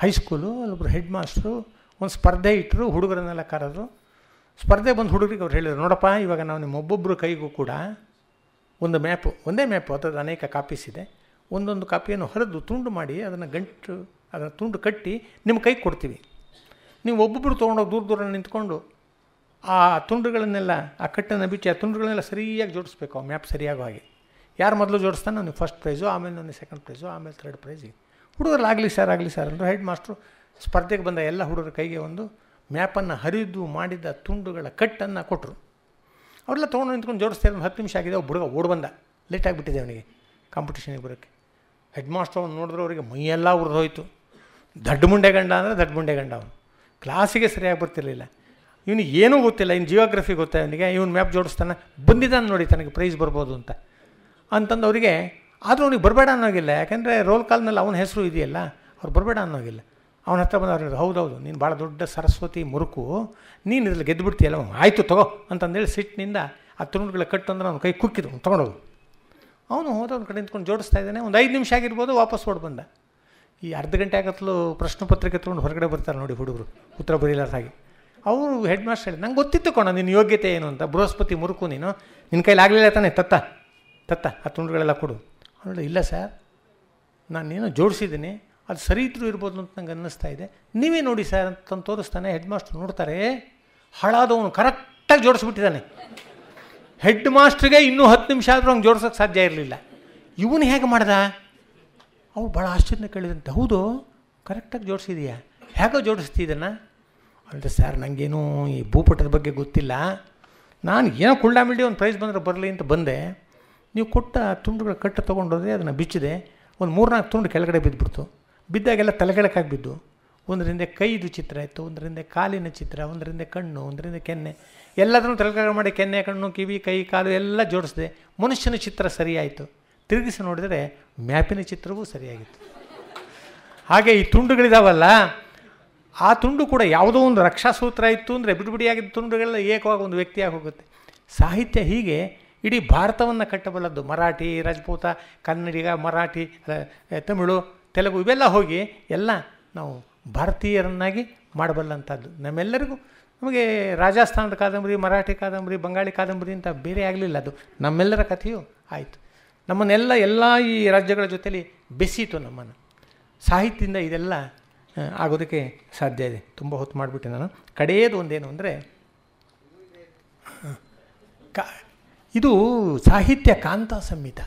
ಹೈಸ್ಕೂಲು, ಅಲ್ಲೊಬ್ಬರು ಹೆಡ್ ಮಾಸ್ಟ್ರು ಒಂದು ಸ್ಪರ್ಧೆ ಇಟ್ಟರು, ಹುಡುಗರನ್ನೆಲ್ಲ ಕರೆದ್ರು. ಸ್ಪರ್ಧೆ ಬಂದು ಹುಡುಗರಿಗೆ ಅವ್ರು ಹೇಳಿದ್ರು, ನೋಡಪ್ಪ, ಇವಾಗ ನಾವು ನಿಮ್ಮ ಒಬ್ಬೊಬ್ಬರು ಕೈಗೂ ಕೂಡ ಒಂದು ಮ್ಯಾಪು, ಒಂದೇ ಮ್ಯಾಪು, ಅದರದ್ದು ಅನೇಕ ಕಾಪೀಸ್ ಇದೆ. ಒಂದೊಂದು ಕಾಪಿಯನ್ನು ಹರಿದು ತುಂಡು ಮಾಡಿ ಅದನ್ನು ತುಂಡು ಕಟ್ಟಿ ನಿಮ್ಮ ಕೈಗೆ ಕೊಡ್ತೀವಿ. ನೀವು ಒಬ್ಬೊಬ್ಬರು ತೊಗೊಂಡೋಗಿ ದೂರ ದೂರ ನಿಂತ್ಕೊಂಡು ಆ ತುಂಡುಗಳನ್ನೆಲ್ಲ, ಆ ಕಟ್ಟನ್ನು ಬಿಚ್ಚಿ ಆ ತುಂಡುಗಳನ್ನೆಲ್ಲ ಸರಿಯಾಗಿ ಜೋಡಿಸ್ಬೇಕು. ಆ ಮ್ಯಾಪ್ ಸರಿಯಾಗೋ ಹಾಗೆ. ಯಾರು ಮೊದಲು ಜೋಡಿಸ್ತಾನೆ ನನಗೆ ಫಸ್ಟ್ ಪ್ರೈಸು, ಆಮೇಲೆ ನನಗೆ ಸೆಕೆಂಡ್ ಪ್ರೈಸು, ಆಮೇಲೆ ಥರ್ಡ್ ಪ್ರೈಸಿಗೆ. ಹುಡುಗರು ಆಗಲಿ ಸರ್ ಅಂದರು. ಹೆಡ್ ಮಾಸ್ಟ್ರು ಸ್ಪರ್ಧೆಗೆ ಬಂದ ಎಲ್ಲ ಹುಡುಗರ ಕೈಗೆ ಒಂದು ಮ್ಯಾಪನ್ನು ಹರಿದು ಮಾಡಿದ ತುಂಡುಗಳ ಕಟ್ಟನ್ನು ಕೊಟ್ಟರು. ಅವರೆಲ್ಲ ತೊಗೊಂಡು ನಿಂತ್ಕೊಂಡು ಜೋಡಿಸ್ತಾರೆ. ಒಂದು 10 ನಿಮಿಷ ಆಗಿದೆ. ಒಬ್ಬ ಹುಡುಗ ಓಡಿ ಬಂದ, ಲೇಟ್ ಆಗಿಬಿಟ್ಟಿದೆ ಅವನಿಗೆ ಕಾಂಪಿಟೇಷನಿಗೆ ಬರೋಕ್ಕೆ. ಹೆಡ್ ಮಾಸ್ಟ್ರು ಅವ್ನು ನೋಡಿದ್ರು, ಅವರಿಗೆ ಮೈಯೆಲ್ಲ ಉರಿದೋಯ್ತು. ದಡ್ಡ ಮುಂಡೆ ಗಂಡ ಅಂದರೆ ದಡ್ಡ ಮುಂಡೆ ಗಂಡ. ಅವನು ಕ್ಲಾಸಿಗೆ ಸರಿಯಾಗಿ ಬರ್ತಿರಲಿಲ್ಲ. ಇವನಿಗೆ ಏನೂ ಗೊತ್ತಿಲ್ಲ, ಇನ್ನು ಜಿಯೋಗ್ರಫಿ ಗೊತ್ತಾ ಅವನಿಗೆ. ಇವನು ಮ್ಯಾಪ್ ಜೋಡಿಸ್ತಾನೆ, ಬಂದಿದ್ದಾನೆ ನೋಡಿ ತನಗೆ ಪ್ರೈಸ್ ಬರ್ಬೋದು ಅಂತಂದು ಅವರಿಗೆ. ಆದರೂ ಅವನಿಗೆ ಬರಬೇಡ ಅನ್ನೋಗಿಲ್ಲ, ಯಾಕೆಂದರೆ ರೋಲ್ ಕಾಲ್ನಲ್ಲಿ ಅವನ ಹೆಸರು ಇದೆಯಲ್ಲ, ಅವ್ರು ಬರಬೇಡ ಅನ್ನೋಗಿಲ್ಲ. ಅವನ ಹತ್ರ ಬಂದು ಅವ್ರು ಹೇಳಿದ್ರು, ಹೌದೌದು, ನೀನು ಭಾಳ ದೊಡ್ಡ ಸರಸ್ವತಿ ಮುರುಕು, ನೀನು ಇದ್ರಲ್ಲಿ ಗೆದ್ದುಬಿಡ್ತೀಯಲ್ಲ, ಆಯಿತು ತಗೋ ಅಂತಂದೇಳಿ ಸಿಟ್ಟಿನಿಂದ ಆ ತುಂಡುಗಳ ಕಟ್ಟು ಅಂದ್ರೆ ಅವ್ನ ಕೈ ಕುಕ್ಕಿದ್ರು, ತೊಗೊಂಡೋದು. ಅವನು ಹೋದ ಒಂದು ಕಡೆ ನಿಂತ್ಕೊಂಡು ಜೋಡಿಸ್ತಾ ಇದ್ದಾನೆ. ಒಂದು 5 ನಿಮಿಷ ಆಗಿರ್ಬೋದು, ವಾಪಸ್ ಓಡಿ ಬಂದ. ಈ ಅರ್ಧ ಗಂಟೆ ಆಗತ್ತಲು ಪ್ರಶ್ನೆ ಪತ್ರಿಕೆ ತೊಗೊಂಡು ಹೊರಗಡೆ ಬರ್ತಾರೆ ನೋಡಿ ಹುಡುಗರು, ಉತ್ತರ ಬರೀಲಾರ ಹಾಗೆ. ಅವರು ಹೆಡ್ ಮಾಸ್ಟರ್ ಹೇಳಿ, ನಂಗೆ ಗೊತ್ತಿತ್ತು ಕೊಣ ನಿನ್ನ ಯೋಗ್ಯತೆ ಏನು ಅಂತ, ಬೃಹಸ್ಪತಿ ಮುರುಕು ನೀನು, ನಿನ್ನ ಕೈಲಿ ಆಗಲಿಲ್ಲ ತಾನೆ, ತತ್ತ ಆ ತುಂಡುಗಳೆಲ್ಲ ಕೊಡು. ಅವಳು, ಇಲ್ಲ ಸರ್, ನಾನೇನೋ ಜೋಡಿಸಿದ್ದೀನಿ, ಅದು ಸರಿ ಇದ್ರೂ ಇರ್ಬೋದು ಅಂತ ನಂಗೆ ಅನ್ನಿಸ್ತಾ ಇದೆ, ನೀವೇ ನೋಡಿ ಸರ್ ಅಂತಂದು ತೋರಿಸ್ತಾನೆ. ಹೆಡ್ ಮಾಸ್ಟ್ರು ನೋಡ್ತಾರೆ, ಹಾಳಾದವನು ಕರೆಕ್ಟಾಗಿ ಜೋಡಿಸ್ಬಿಟ್ಟಿದ್ದಾನೆ. ಹೆಡ್ ಮಾಸ್ಟ್ರಿಗೆ ಇನ್ನೂ 10 ನಿಮಿಷ ಆದರೂ ಹಂಗೆ ಜೋಡ್ಸೋಕ್ಕೆ ಸಾಧ್ಯ ಇರಲಿಲ್ಲ. ಇವನು ಹೇಗೆ ಮಾಡ್ದ? ಅವ್ರು ಭಾಳ ಆಶ್ಚರ್ಯ ಕೇಳಿದಂತೆ, ಹೌದು ಕರೆಕ್ಟಾಗಿ ಜೋಡಿಸಿದೀಯಾ, ಹೇಗೋ ಜೋಡಿಸ್ತಿದ್ದನ ಅಂದರೆ, ಸರ್ ನನಗೇನು ಈ ಭೂಪಟದ ಬಗ್ಗೆ ಗೊತ್ತಿಲ್ಲ, ನಾನು ಏನೋ ಕುಳ್ಳಾಮಿಳ್ಳಿ ಒಂದು ಪ್ರೈಸ್ ಬಂದರೆ ಬರಲಿ ಅಂತ ಬಂದೆ. ನೀವು ಕೊಟ್ಟ ತುಂಡುಗಳ ಕಟ್ಟು ತೊಗೊಂಡೋದೆ, ಅದನ್ನು ಬಿಚ್ಚಿದೆ, ಒಂದು 3-4 ತುಂಡು ಕೆಳಗಡೆ ಬಿದ್ದುಬಿಡ್ತು. ಬಿದ್ದಾಗೆಲ್ಲ ತಲೆಗೆಳಕಾಗಿ ಬಿದ್ದು, ಒಂದರಿಂದ ಕೈದು ಚಿತ್ರ ಇತ್ತು, ಒಂದರಿಂದ ಕಾಲಿನ ಚಿತ್ರ, ಒಂದರಿಂದ ಕಣ್ಣು, ಒಂದರಿಂದ ಕೆನ್ನೆ, ಎಲ್ಲದನ್ನು ತಲೆಕೆಳಗೆ ಮಾಡಿ ಕೆನ್ನೆ, ಕಣ್ಣು, ಕಿವಿ, ಕೈ, ಕಾಲು ಎಲ್ಲ ಜೋಡಿಸಿದೆ. ಮನುಷ್ಯನ ಚಿತ್ರ ಸರಿಯಾಯಿತು. ತಿರುಗಿಸಿ ನೋಡಿದರೆ ಮ್ಯಾಪಿನ ಚಿತ್ರವೂ ಸರಿಯಾಗಿತ್ತು. ಹಾಗೆ ಈ ತುಂಡುಗಳಿದಾವಲ್ಲ, ಆ ತುಂಡು ಕೂಡ ಯಾವುದೋ ಒಂದು ರಕ್ಷಾಸೂತ್ರ ಇತ್ತು ಅಂದರೆ ಬಿಡುಬಿಡಿಯಾಗಿದ್ದ ತುಂಡುಗಳೆಲ್ಲ ಏಕವಾಗಿ ಒಂದು ವ್ಯಕ್ತಿಯಾಗಿ ಹೋಗುತ್ತೆ. ಸಾಹಿತ್ಯ ಹೀಗೆ ಇಡೀ ಭಾರತವನ್ನು ಕಟ್ಟಬಲ್ಲದ್ದು. ಮರಾಠಿ, ರಾಜಪೂತ, ಕನ್ನಡಿಗ, ಮರಾಠಿ, ತಮಿಳು, ತೆಲುಗು ಇವೆಲ್ಲ ಹೋಗಿ ಎಲ್ಲ ನಾವು ಭಾರತೀಯರನ್ನಾಗಿ ಮಾಡಬಲ್ಲಂಥದ್ದು. ನಮ್ಮೆಲ್ಲರಿಗೂ ನಮಗೆ ರಾಜಸ್ಥಾನದ ಕಾದಂಬರಿ, ಮರಾಠಿ ಕಾದಂಬರಿ, ಬಂಗಾಳಿ ಕಾದಂಬರಿ ಅಂತ ಬೇರೆ ಆಗಲಿಲ್ಲ. ಅದು ನಮ್ಮೆಲ್ಲರ ಕಥೆಯೂ ಆಯಿತು. ನಮ್ಮನ್ನೆಲ್ಲ ಎಲ್ಲ ಈ ರಾಜ್ಯಗಳ ಜೊತೆಲಿ ಬೆಸೀತು ನಮ್ಮನ್ನು. ಸಾಹಿತ್ಯದಿಂದ ಇದೆಲ್ಲ ಆಗೋದಕ್ಕೆ ಸಾಧ್ಯ ಇದೆ. ತುಂಬ ಹೊತ್ತು ಮಾಡಿಬಿಟ್ಟೆ ನಾನು. ಕಡೆಯದು ಒಂದೇನು ಅಂದರೆ, ಇದು ಸಾಹಿತ್ಯ ಕಾಂತ ಸಂಹಿತ.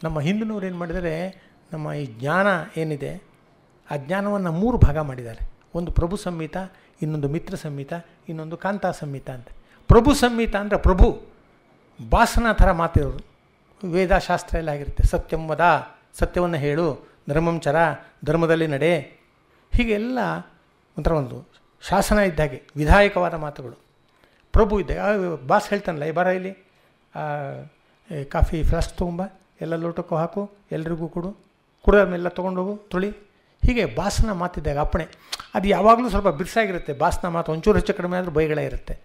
ನಮ್ಮ ಹಿಂದಿನವ್ರು ಏನು ಮಾಡಿದರೆ, ನಮ್ಮ ಈ ಜ್ಞಾನ ಏನಿದೆ ಆ ಜ್ಞಾನವನ್ನು 3 ಭಾಗ ಮಾಡಿದ್ದಾರೆ. ಒಂದು ಪ್ರಭು ಸಂಹಿತ, ಇನ್ನೊಂದು ಮಿತ್ರ ಸಂಹಿತ, ಇನ್ನೊಂದು ಕಾಂತಾ ಸಂಹಿತ ಅಂತ. ಪ್ರಭು ಸಂಹಿತ ಅಂದರೆ ಪ್ರಭು ಬಾಸನ ಥರ ಮಾತಿರೋರು. ವೇದಶಾಸ್ತ್ರ ಎಲ್ಲ ಆಗಿರುತ್ತೆ. ಸತ್ಯಂ ವದ, ಸತ್ಯವನ್ನು ಹೇಳು, ಧರ್ಮಂ ಚರ, ಧರ್ಮದಲ್ಲಿ ನಡೆ, ಹೀಗೆಲ್ಲ ಒಂಥರ ಒಂದು ಶಾಸನ ಇದ್ದಾಗೆ ವಿಧಾಯಕವಾದ ಮಾತುಗಳು. ಪ್ರಭು ಇದ್ದಾಗ ಬಾಸ್ ಹೇಳ್ತಾನಲ್ಲ, ಈ ಬರ ಇಲ್ಲಿ ಕಾಫಿ ಫ್ಲಾಸ್ಕ್ ತೊಗೊಂಬ, ಎಲ್ಲ ಲೋಟಕ್ಕೂ ಹಾಕು, ಎಲ್ರಿಗೂ ಕುಡಿದ್ಮೇಲೆ ತೊಗೊಂಡೋಗು, ತುಳಿ, ಹೀಗೆ ಬಾಸನ ಮಾತಿದ್ದಾಗ ಅಪ್ಪಣೆ. ಅದು ಯಾವಾಗಲೂ ಸ್ವಲ್ಪ ಬಿರ್ಸಾಗಿರುತ್ತೆ. ಬಾಸನ ಮಾತು ಒಂಚೂರು ಹೆಚ್ಚು ಕಡಿಮೆ ಆದರೂ ಬೈಗಳೇ ಇರುತ್ತೆ.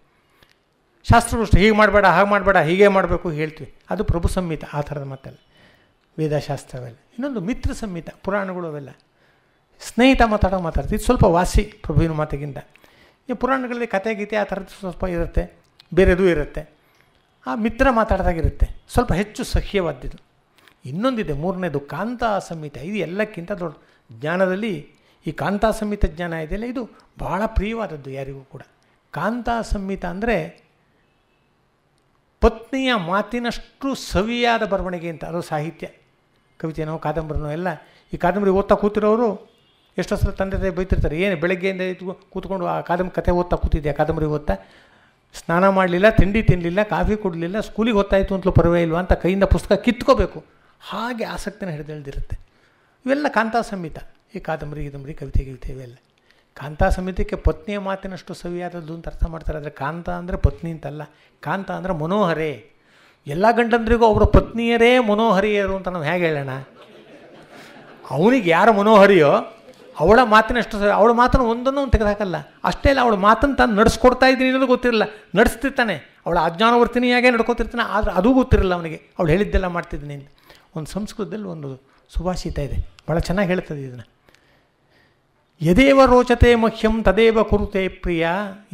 ಶಾಸ್ತ್ರಗಳು ಅಷ್ಟೇ, ಹೀಗೆ ಮಾಡಬೇಡ, ಹಾಗೆ ಮಾಡಬೇಡ, ಹೀಗೆ ಮಾಡಬೇಕು ಹೇಳ್ತೀವಿ. ಅದು ಪ್ರಭು ಸಂಹಿತ, ಆ ಥರದ ಮಾತಲ್ಲ ವೇದಶಾಸ್ತ್ರವೆಲ್ಲ. ಇನ್ನೊಂದು ಮಿತ್ರ ಸಂಹಿತ, ಪುರಾಣಗಳು ಅವೆಲ್ಲ ಸ್ನೇಹಿತ ಮಾತಾಡ್ತೀವಿ. ಇದು ಸ್ವಲ್ಪ ವಾಸಿ ಪ್ರಭುವಿನ ಮಾತಿಗಿಂತ. ಈ ಪುರಾಣಗಳಲ್ಲಿ ಕತೆ ಗೀತೆ ಆ ಥರದ್ದು ಸ್ವಲ್ಪ ಇರುತ್ತೆ, ಬೇರೆದೂ ಇರುತ್ತೆ. ಆ ಮಿತ್ರ ಮಾತಾಡ್ದಾಗಿರುತ್ತೆ, ಸ್ವಲ್ಪ ಹೆಚ್ಚು ಸಹ್ಯವಾದ್ದಿದ್ದು. ಇನ್ನೊಂದಿದೆ, ಮೂರನೇದು ಕಾಂತಾ ಸಂಹಿತ. ಇದು ಎಲ್ಲಕ್ಕಿಂತ ದೊಡ್ಡ ಜ್ಞಾನದಲ್ಲಿ ಈ ಕಾಂತಾ ಸಂಹಿತ ಜ್ಞಾನ ಇದೆಯಲ್ಲ, ಇದು ಭಾಳ ಪ್ರಿಯವಾದದ್ದು ಯಾರಿಗೂ ಕೂಡ. ಕಾಂತಾ ಸಂಹಿತ ಅಂದರೆ ಪತ್ನಿಯ ಮಾತಿನಷ್ಟು ಸವಿಯಾದ ಬರವಣಿಗೆ ಅಂತ. ಅದು ಸಾಹಿತ್ಯ, ಕವಿತೆನೋ ಕಾದಂಬರಿನೋ ಎಲ್ಲ. ಈ ಕಾದಂಬರಿ ಓದ್ತಾ ಕೂತಿರೋರು ಎಷ್ಟೋ ಸಲ ತಂದೆ ತಾಯಿ ಬೈತಿರ್ತಾರೆ, ಏನು ಬೆಳಗ್ಗೆಯಿಂದ ಕೂತ್ಕೊಂಡು ಆ ಕತೆ ಓದ್ತಾ ಕೂತಿದ್ದೆ, ಆ ಕಾದಂಬರಿ ಓದ್ತಾ, ಸ್ನಾನ ಮಾಡಲಿಲ್ಲ, ತಿಂಡಿ ತಿನ್ನಲಿಲ್ಲ, ಕಾಫಿ ಕುಡಲಿಲ್ಲ, ಸ್ಕೂಲಿಗೆ ಓದ್ತಾಯಿತ್ತು ಅಂತಲೂ ಪರವಾಗಿಲ್ವ ಅಂತ ಕೈಯಿಂದ ಪುಸ್ತಕ ಕಿತ್ಕೋಬೇಕು, ಹಾಗೆ ಆಸಕ್ತಿನ ಹಿಡಿದಿಳಿದಿರುತ್ತೆ. ಇವೆಲ್ಲ ಕಾಂತಾ ಸಂಹಿತ. ಈ ಕಾದಂಬರಿ ಕವಿತೆ ಇವೆಲ್ಲ ಕಾಂತಾ ಸಂಹಿತಕ್ಕೆ ಪತ್ನಿಯ ಮಾತಿನಷ್ಟು ಸವಿಯಾದದ್ದು ಅಂತ ಅರ್ಥ ಮಾಡ್ತಾರೆ. ಆದರೆ ಕಾಂತ ಅಂದರೆ ಪತ್ನಿ ಅಂತಲ್ಲ, ಕಾಂತ ಅಂದರೆ ಮನೋಹರೇ. ಎಲ್ಲ ಗಂಡಂದ್ರಿಗೂ ಅವರ ಪತ್ನಿಯರೇ ಮನೋಹರಿಯರು ಅಂತ ನಾವು ಹೇಗೆ ಹೇಳೋಣ? ಅವನಿಗೆ ಯಾರು ಮನೋಹರಿಯೋ ಅವಳ ಮಾತಿನಷ್ಟು ಅವಳ ಮಾತನ್ನು ಒಂದನ್ನು ತೆಗೆದುಹಾಕಲ್ಲ. ಅಷ್ಟೇ ಅಲ್ಲ, ಅವಳ ಮಾತನ್ನು ತಾನು ನಡೆಸ್ಕೊಡ್ತಾ ಇದ್ದೀನಿ ಅನ್ನೋದು ಗೊತ್ತಿರಲ್ಲ, ನಡೆಸ್ತಿರ್ತಾನೆ. ಅವಳ ಅಜ್ಞಾನವರ್ತಿನಿಯಾಗೇ ನಡ್ಕೋತಿರ್ತಾನೆ, ಆದರೆ ಅದೂ ಗೊತ್ತಿರಲ್ಲ ಅವನಿಗೆ, ಅವಳು ಹೇಳಿದ್ದೆಲ್ಲ ಮಾಡ್ತಿದ್ದೀನಿ ಅಂತ. ಒಂದು ಸಂಸ್ಕೃತದಲ್ಲಿ ಒಂದು ಸುಭಾಷಿತ ಇದೆ, ಭಾಳ ಚೆನ್ನಾಗಿ ಹೇಳ್ತದೆ ಇದನ್ನು. ಯದೇವ ರೋಚತೆ ಮಹ್ಯಂ ತದೇವ ಕುರುತೆ ಪ್ರಿಯ,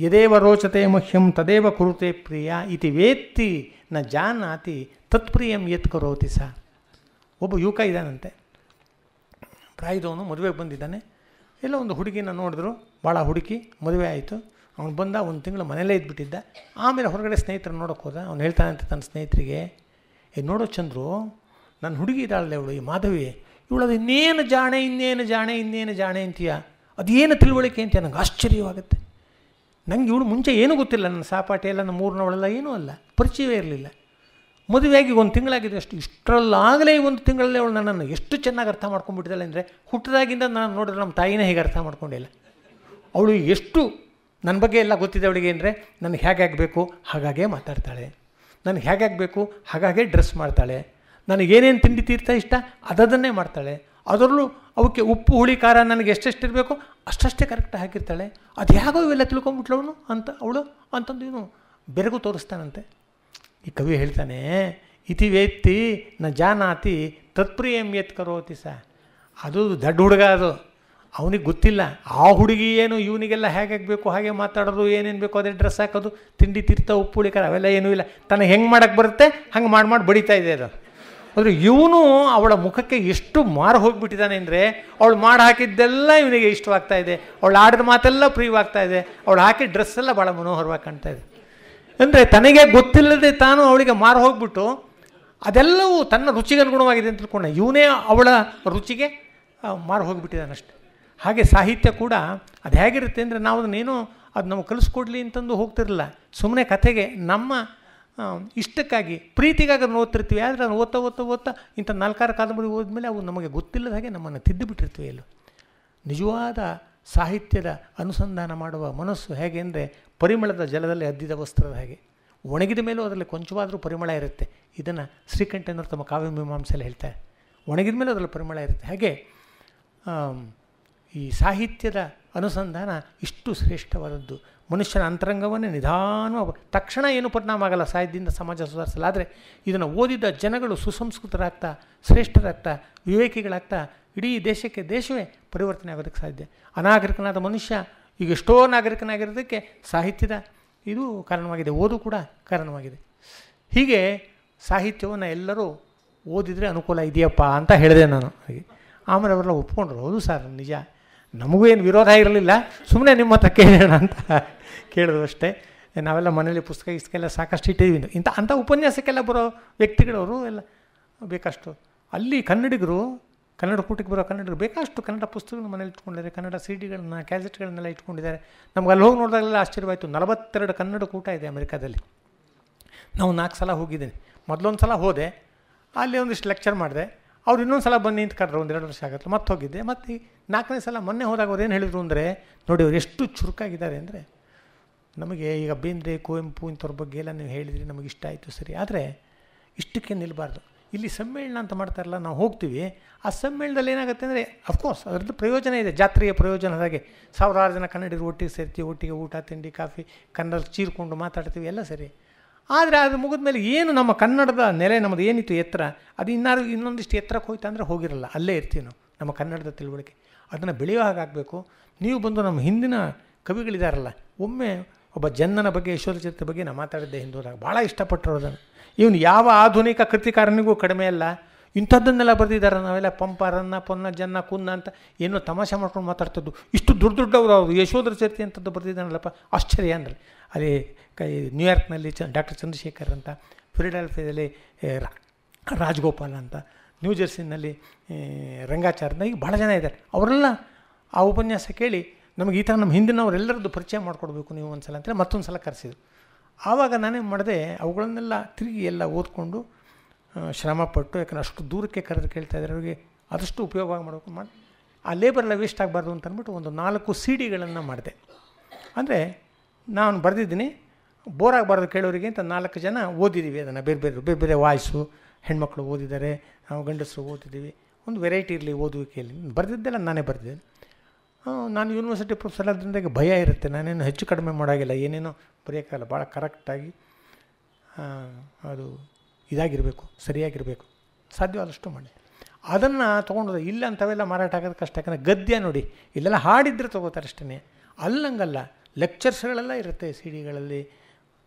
ಯದೇವ ರೋಚತೆ ಮಹ್ಯಂ ತದೇವ ಕುರುತೆ ಪ್ರಿಯ ಇತಿ ವೇತ್ತಿ ನ ಜಾನಾತಿ ತತ್ಪ್ರಿಯಂ ಯತ್ ಕರೋತಿ ಸಾ. ಒಬ್ಬ ಯುವಕ ಇದ್ದಾನಂತೆ, ಪ್ರಾಯದವನು, ಮದುವೆಗೆ ಬಂದಿದ್ದಾನೆ. ಎಲ್ಲ ಒಂದು ಹುಡುಗಿನ ನೋಡಿದ್ರು, ಭಾಳ ಹುಡುಕಿ, ಮದುವೆ ಆಯಿತು. ಅವನು ಬಂದ, 1 ತಿಂಗಳು ಮನೇಲೇ ಇದ್ಬಿಟ್ಟಿದ್ದ. ಆಮೇಲೆ ಹೊರಗಡೆ ಸ್ನೇಹಿತರು ನೋಡೋಕೆ ಹೋದ. ಅವ್ನು ಹೇಳ್ತಾನಂತೆ ತನ್ನ ಸ್ನೇಹಿತರಿಗೆ, ನೋಡೋ ಚಂದ್ರು, ನನ್ನ ಹುಡುಗಿ ಇದ್ದಾಳಲ್ಲ ಇವಳು, ಈ ಮಾಧವಿ, ಇವಳದು ಇನ್ನೇನು ಜಾಣೆ ಅಂತೀಯ, ಅದೇನು ತಿಳುವಳಿಕೆ ಅಂತೀಯ, ನಂಗೆ ಆಶ್ಚರ್ಯವಾಗುತ್ತೆ. ನಂಗೆ ಇವಳು ಮುಂಚೆ ಏನೂ ಗೊತ್ತಿಲ್ಲ, ನನ್ನ ಸಾಪಾಟಿ ಎಲ್ಲ, ನನ್ನ ಮೂರನವಳೆಲ್ಲ ಏನೂ ಅಲ್ಲ, ಪರಿಚಯವೇ ಇರಲಿಲ್ಲ. ಮದುವೆಯಾಗಿ 1 ತಿಂಗಳಾಗಿದೆ ಅಷ್ಟು. ಇಷ್ಟರಲ್ಲಾಗಲೇ ಈ 1 ತಿಂಗಳಲ್ಲೇ ಅವಳು ನನ್ನನ್ನು ಎಷ್ಟು ಚೆನ್ನಾಗಿ ಅರ್ಥ ಮಾಡ್ಕೊಂಡ್ಬಿಟ್ಟಿದ್ದಾಳೆ ಅಂದರೆ, ಹುಟ್ಟಿದಾಗಿಂದ ನಾನು ನೋಡಿದ್ರೆ ನಮ್ಮ ತಾಯಿನೇ ಹೇಗೆ ಅರ್ಥ ಮಾಡ್ಕೊಂಡಿಲ್ಲ. ಅವಳು ಎಷ್ಟು ನನ್ನ ಬಗ್ಗೆ ಎಲ್ಲ ಗೊತ್ತಿದೆ ಅವಳಿಗೆ ಅಂದರೆ, ನನಗೆ ಹೇಗಾಗಬೇಕು ಹಾಗಾಗೇ ಮಾತಾಡ್ತಾಳೆ, ನನಗೆ ಹೇಗಾಗಬೇಕು ಹಾಗಾಗೇ ಡ್ರೆಸ್ ಮಾಡ್ತಾಳೆ, ನನಗೇನೇನು ತಿಂಡಿ ತೀರ್ಥ ಇಷ್ಟ ಅದನ್ನೇ ಮಾಡ್ತಾಳೆ, ಅದರಲ್ಲೂ ಅವಕ್ಕೆ ಉಪ್ಪು ಹುಳಿ ಖಾರ ನನಗೆ ಎಷ್ಟೆಷ್ಟು ಇರಬೇಕು ಅಷ್ಟಷ್ಟೇ ಕರೆಕ್ಟಾಗಿ ಹಾಕಿರ್ತಾಳೆ. ಅದು ಹೇಗೋ ಇವೆಲ್ಲ ತಿಳ್ಕೊಂಬಿಟ್ಲು ಅವಳು ಅಂತಂದು ಇವನು ಬೆರಗು ತೋರಿಸ್ತಾನಂತೆ. ಈ ಕವಿ ಹೇಳ್ತಾನೆ, ಇತಿ ವೇತ್ತಿ ನ ಜಾನಾತಿ ತತ್ಪ್ರಿಯಂ ಯತ್ ಕರೋತಿ ಸಾ. ಅದು ದೊಡ್ಡ ಹುಡುಗ, ಅದು ಅವನಿಗೆ ಗೊತ್ತಿಲ್ಲ ಆ ಹುಡುಗಿ ಏನು ಇವನಿಗೆಲ್ಲ ಹೇಗಾಗಬೇಕು ಹಾಗೆ ಮಾತಾಡೋದು, ಏನೇನು ಬೇಕೋ ಅದೇ ಡ್ರೆಸ್ ಹಾಕೋದು, ತಿಂಡಿ ತೀರ್ಥ ಉಪ್ಪು ಹುಳಿ ಖಾರ ಅವೆಲ್ಲ ಏನೂ ಇಲ್ಲ. ತನಗೆ ಹೆಂಗೆ ಮಾಡೋಕ್ಕೆ ಬರುತ್ತೆ ಹಂಗೆ ಮಾಡಿ ಬಡಿತಾ ಇದೆ ಅದು. ಆದರೆ ಇವನು ಅವಳ ಮುಖಕ್ಕೆ ಎಷ್ಟು ಮಾರು ಹೋಗಿಬಿಟ್ಟಿದ್ದಾನೆ ಅಂದರೆ, ಅವಳು ಮಾಡಿ ಹಾಕಿದ್ದೆಲ್ಲ ಇವನಿಗೆ ಇಷ್ಟವಾಗ್ತಾ ಇದೆ, ಅವಳು ಆಡಿದ ಮಾತೆಲ್ಲ ಪ್ರಿಯವಾಗ್ತಾ ಇದೆ, ಅವಳು ಹಾಕಿದ ಡ್ರೆಸ್ಸೆಲ್ಲ ಭಾಳ ಮನೋಹರವಾಗಿ ಕಾಣ್ತಾ ಇದೆ. ಅಂದರೆ ತನಗೆ ಗೊತ್ತಿಲ್ಲದೆ ತಾನು ಅವಳಿಗೆ ಮಾರು ಹೋಗ್ಬಿಟ್ಟು ಅದೆಲ್ಲವೂ ತನ್ನ ರುಚಿಗೆ ಅನುಗುಣವಾಗಿದೆ ಅಂತ ತಿಳ್ಕೊಂಡ. ಇವನೇ ಅವಳ ರುಚಿಗೆ ಮಾರು ಹೋಗಿಬಿಟ್ಟಿದ್ದಾನಷ್ಟೆ. ಹಾಗೆ ಸಾಹಿತ್ಯ ಕೂಡ ಅದು ಹೇಗಿರುತ್ತೆ ಅಂದರೆ, ನಾವು ಅದನ್ನೇನೋ ಅದು ನಮಗೆ ಕಲಿಸ್ಕೊಡ್ಲಿ ಅಂತಂದು ಹೋಗ್ತಿರಲಿಲ್ಲ. ಸುಮ್ಮನೆ ಕಥೆಗೆ ನಮ್ಮ ಇಷ್ಟಕ್ಕಾಗಿ ಪ್ರೀತಿಗಾಗಿ ಅದನ್ನು ಓದ್ತಿರ್ತೀವಿ. ಆದರೆ ಅದನ್ನು ಓದ್ತಾ ಇಂಥ 4-6 ಕಾದಂಬರಿ ಓದ್ಮೇಲೆ ಅವು ನಮಗೆ ಗೊತ್ತಿಲ್ಲದ ಹಾಗೆ ನಮ್ಮನ್ನು ತಿದ್ದುಬಿಟ್ಟಿರ್ತೀವಿ. ಎಲ್ಲೂ ನಿಜವಾದ ಸಾಹಿತ್ಯದ ಅನುಸಂಧಾನ ಮಾಡುವ ಮನಸ್ಸು ಹೇಗೆ ಅಂದರೆ, ಪರಿಮಳದ ಜಲದಲ್ಲಿ ಅದ್ದಿದ ವಸ್ತ್ರದ ಹಾಗೆ, ಒಣಗಿದ ಮೇಲೂ ಅದರಲ್ಲಿ ಕೊಂಚವಾದರೂ ಪರಿಮಳ ಇರುತ್ತೆ. ಇದನ್ನು ಶ್ರೀಕಂಠನವರು ತಮ್ಮ ಕಾವ್ಯಮೀಮಾಂಸೆಯಲ್ಲಿ ಹೇಳ್ತಾರೆ, ಒಣಗಿದ ಮೇಲೂ ಅದರಲ್ಲಿ ಪರಿಮಳ ಇರುತ್ತೆ. ಹಾಗೆ ಈ ಸಾಹಿತ್ಯದ ಅನುಸಂಧಾನ ಇಷ್ಟು ಶ್ರೇಷ್ಠವಾದದ್ದು. ಮನುಷ್ಯನ ಅಂತರಂಗವನ್ನೇ ನಿಧಾನವಾಗಿ, ತಕ್ಷಣ ಏನು ಪರಿಣಾಮ ಆಗಲ್ಲ ಸಾಹಿತ್ಯದಿಂದ ಸಮಾಜ ಸುಧಾರಿಸಲ್ಲ. ಆದರೆ ಇದನ್ನು ಓದಿದ ಜನಗಳು ಸುಸಂಸ್ಕೃತರಾಗ್ತಾ, ಶ್ರೇಷ್ಠರಾಗ್ತಾ, ವಿವೇಕಿಗಳಾಗ್ತಾ ಇಡೀ ದೇಶವೇ ಪರಿವರ್ತನೆ ಆಗೋದಕ್ಕೆ ಸಾಧ್ಯ. ಅನಾಗರಿಕನಾದ ಮನುಷ್ಯ ಈಗ ಎಷ್ಟೋ ನಾಗರಿಕನಾಗಿರೋದಕ್ಕೆ ಸಾಹಿತ್ಯದ ಇದು ಕಾರಣವಾಗಿದೆ, ಓದು ಕೂಡ ಕಾರಣವಾಗಿದೆ. ಹೀಗೆ ಸಾಹಿತ್ಯವನ್ನು ಎಲ್ಲರೂ ಓದಿದರೆ ಅನುಕೂಲ ಇದೆಯಪ್ಪ ಅಂತ ಹೇಳಿದೆ ನಾನು. ಹಾಗೆ ಆಮೇಲೆ ಅವರೆಲ್ಲ ಒಪ್ಕೊಂಡ್ರು, ಹೌದು ಸರ್ ನಿಜ, ನಮಗೂ ಏನು ವಿರೋಧ ಇರಲಿಲ್ಲ, ಸುಮ್ಮನೆ ನಿಮ್ಮ ಹತ್ರ ಕೇಳೋಣ ಅಂತ ಕೇಳಿದ್ರು ಅಷ್ಟೇ. ನಾವೆಲ್ಲ ಮನೇಲಿ ಪುಸ್ತಕ ಸಾಕಷ್ಟು ಇಟ್ಟಿದ್ದೀವಿ. ಅಂಥ ಉಪನ್ಯಾಸಕ್ಕೆಲ್ಲ ಬರೋ ವ್ಯಕ್ತಿಗಳವರು ಎಲ್ಲ ಬೇಕಷ್ಟು. ಅಲ್ಲಿ ಕನ್ನಡಿಗರು ಕನ್ನಡ ಕೂಟಕ್ಕೆ ಬರೋ ಕನ್ನಡರು ಬೇಕಷ್ಟು ಕನ್ನಡ ಪುಸ್ತಕಗಳು ಮನೇಲಿ ಇಟ್ಕೊಂಡಿದ್ದಾರೆ, ಕನ್ನಡ CD ಗಳನ್ನ ಕ್ಯಾಸೆಟ್ಗಳನ್ನೆಲ್ಲ ಇಟ್ಕೊಂಡಿದ್ದಾರೆ. ನಮ್ಗೆ ಅಲ್ಲಿ ಹೋಗಿ ನೋಡಿದಾಗಲೆಲ್ಲ ಆಶ್ಚರ್ಯವಾಯಿತು. 42 ಕನ್ನಡ ಕೂಟ ಇದೆ ಅಮೆರಿಕಾದಲ್ಲಿ. ನಾವು 4 ಸಲ ಹೋಗಿದ್ದೀನಿ. ಮೊದಲೊಂದು ಸಲ ಹೋದೆ, ಅಲ್ಲಿ ಒಂದಿಷ್ಟು ಲೆಕ್ಚರ್ ಮಾಡಿದೆ. ಅವ್ರು ಇನ್ನೊಂದು ಸಲ ಬನ್ನಿ ಅಂತ ಕರೆದ್ರು, 1-2 ವರ್ಷ ಆಗುತ್ತೆ. ಮತ್ತೆ ಹೋಗಿದ್ದೆ. ಮತ್ತು 4ನೇ ಸಲ ಮೊನ್ನೆ ಹೋದಾಗ ಅವ್ರು ಏನು ಹೇಳಿದರು ಅಂದರೆ, ನೋಡಿ ಅವ್ರು ಎಷ್ಟು ಚುರುಕಾಗಿದ್ದಾರೆ ಅಂದರೆ, ನಮಗೆ ಈಗ ಬೇಂದ್ರೆ, ಕುವೆಂಪು ಇಂಥವ್ರ ಬಗ್ಗೆ ಎಲ್ಲ ನೀವು ಹೇಳಿದ್ರಿ, ನಮಗೆ ಇಷ್ಟ ಆಯಿತು ಸರಿ, ಆದರೆ ಇಷ್ಟಕ್ಕೆ ನಿಲ್ಲಬಾರ್ದು. ಇಲ್ಲಿ ಸಮ್ಮೇಳನ ಅಂತ ಮಾಡ್ತಾರಲ್ಲ, ನಾವು ಹೋಗ್ತೀವಿ. ಆ ಸಮ್ಮೇಳನದಲ್ಲಿ ಏನಾಗುತ್ತೆ ಅಂದರೆ, ಅಫ್ಕೋರ್ಸ್ ಅದರದ್ದು ಪ್ರಯೋಜನ ಇದೆ, ಜಾತ್ರೆಯ ಪ್ರಯೋಜನ. ಹಾಗೆ 1000 ಜನ ಕನ್ನಡಿಗರು ಒಟ್ಟಿಗೆ ಸೇರ್ತೀವಿ, ಒಟ್ಟಿಗೆ ಊಟ ತಿಂಡಿ ಕಾಫಿ ಕನ್ನಡ ಚೀರ್ಕೊಂಡು ಮಾತಾಡ್ತೀವಿ, ಎಲ್ಲ ಸರಿ. ಆದರೆ ಅದು ಮುಗಿದ ಮೇಲೆ ಏನು ನಮ್ಮ ಕನ್ನಡದ ನೆಲೆ ನಮ್ಮದು ಏನಿತ್ತು ಎತ್ತರ, ಅದು ಇನ್ನೊಂದಿಷ್ಟು ಎತ್ತರಕ್ಕೆ ಹೋಯ್ತು ಅಂದರೆ ಹೋಗಿರಲ್ಲ, ಅಲ್ಲೇ ಇರ್ತೀವಿ ನಾವು. ನಮ್ಮ ಕನ್ನಡದ ತಿಳುವಳಿಕೆ ಅದನ್ನು ಬೆಳೆಯೋ ಹಾಗಾಗಬೇಕು. ನೀವು ಬಂದು ನಮ್ಮ ಹಿಂದಿನ ಕವಿಗಳಿದಾರಲ್ಲ, ಒಮ್ಮೆ ಒಬ್ಬ ಜನ್ನನ ಬಗ್ಗೆ, ಯಶೋಧ ಚರಿತ್ರೆ ಬಗ್ಗೆ ನಾನು ಮಾತಾಡಿದ್ದೆ ಹಿಂದೂದಾಗ, ಭಾಳ ಇಷ್ಟಪಟ್ಟರು ಅದನ್ನು. ಇವನು ಯಾವ ಆಧುನಿಕ ಕೃತಿಕಾರನಿಗೂ ಕಡಿಮೆ ಅಲ್ಲ, ಇಂಥದ್ದನ್ನೆಲ್ಲ ಬರೆದಿದ್ದಾರೆ. ನಾವೆಲ್ಲ ಪಂಪ, ರನ್ನ, ಪೊನ್ನ, ಜನ್ನ, ಕುನ್ನ ಅಂತ ಏನೋ ತಮಾಷೆ ಮಾಡ್ಕೊಂಡು ಮಾತಾಡ್ತದ್ದು. ಇಷ್ಟು ದೊಡ್ಡವರು ಅವರು ಯಶೋಧರ ಚರಿತ್ರೆ ಅಂಥದ್ದು ಬರೆದಿದ್ದಾನಲ್ಲಪ್ಪ, ಆಶ್ಚರ್ಯ ಅಂದರೆ. ಅಲ್ಲಿ ನ್ಯೂಯಾರ್ಕ್ನಲ್ಲಿ ಡಾಕ್ಟರ್ ಚಂದ್ರಶೇಖರ್ ಅಂತ, ಫಿಲಡೆಲ್ಫಿಯಾದಲ್ಲಿ ರಾಜಗೋಪಾಲ್ ಅಂತ, ನ್ಯೂಜೆರ್ಸಿನಲ್ಲಿ ರಂಗಾಚಾರ್ಯ, ಈಗ ಭಾಳ ಜನ ಇದ್ದಾರೆ. ಅವರೆಲ್ಲ ಆ ಉಪನ್ಯಾಸ ಕೇಳಿ ನಮಗೆ ಈ ಥರ ನಮ್ಮ ಹಿಂದಿನವರೆಲ್ಲರದ್ದು ಪರಿಚಯ ಮಾಡಿಕೊಡ್ಬೇಕು ನೀವು ಒಂದು ಸಲ ಅಂತೇಳಿ ಮತ್ತೊಂದು ಸಲ ಕರೆಸಿದ್ರು. ಆವಾಗ ನಾನೇನು ಮಾಡಿದೆ, ಅವುಗಳನ್ನೆಲ್ಲ ತಿರುಗಿ ಎಲ್ಲ ಓದ್ಕೊಂಡು ಶ್ರಮಪಟ್ಟು, ಯಾಕಂದ್ರೆ ಅಷ್ಟು ದೂರಕ್ಕೆ ಕರೆದು ಕೇಳ್ತಾ ಇದ್ದಾರೆ, ಅವರಿಗೆ ಆದಷ್ಟು ಉಪಯೋಗ ಮಾಡಬೇಕು ಮಾಡಿ ಆ ಲೇಬರೆಲ್ಲ ವೇಸ್ಟ್ ಆಗಬಾರ್ದು ಅಂತ ಅಂದ್ಬಿಟ್ಟು ಒಂದು 4 CD ಮಾಡಿದೆ. ಅಂದರೆ ನಾನು ಬರೆದಿದ್ದೀನಿ, ಬೋರ್ ಆಗಬಾರ್ದು ಕೇಳೋರಿಗೆ ಅಂತ 4 ಜನ ಓದಿದ್ದೀವಿ ಅದನ್ನು. ಬೇರೆ ಬೇರೆ ವಾಯ್ಸು, ಹೆಣ್ಮಕ್ಳು ಓದಿದ್ದಾರೆ, ನಾವು ಗಂಡಸರು ಓದಿದ್ದೀವಿ. ಒಂದು ವೆರೈಟಿ ಇರಲಿ ಓದುವಿಕೆಯಲ್ಲಿ. ಬರೆದಿದ್ದೆಲ್ಲ ನಾನೇ ಬರೆದಿದ್ದೇನೆ. ನಾನು ಯೂನಿವರ್ಸಿಟಿ ಪ್ರೊಫೆಸರ್ ಆದ್ದರಿಂದ ಭಯ ಇರುತ್ತೆ, ನಾನೇನು ಹೆಚ್ಚು ಕಡಿಮೆ ಮಾಡೋಂಗಿಲ್ಲ, ಏನೇನೋ ಬರೆಯೋಕ್ಕಾಗಲ್ಲ. ಭಾಳ ಕರೆಕ್ಟಾಗಿ ಅದು ಇದಾಗಿರಬೇಕು, ಸರಿಯಾಗಿರಬೇಕು, ಸಾಧ್ಯವಾದಷ್ಟು ಮಾಡಿ. ಅದನ್ನು ತೊಗೊಂಡು ಇಲ್ಲ ಅಂಥವೆಲ್ಲ ಮಾರಾಟ ಆಗೋದು ಕಷ್ಟ. ಯಾಕಂದರೆ ಗದ್ಯ ನೋಡಿ, ಇಲ್ಲೆಲ್ಲ ಹಾಡಿದ್ರೆ ತೊಗೋತಾರೆ ಅಷ್ಟೇ. ಅಲ್ಲಂಗಲ್ಲ, ಲೆಕ್ಚರ್ಸ್ಗಳೆಲ್ಲ ಇರುತ್ತೆ CD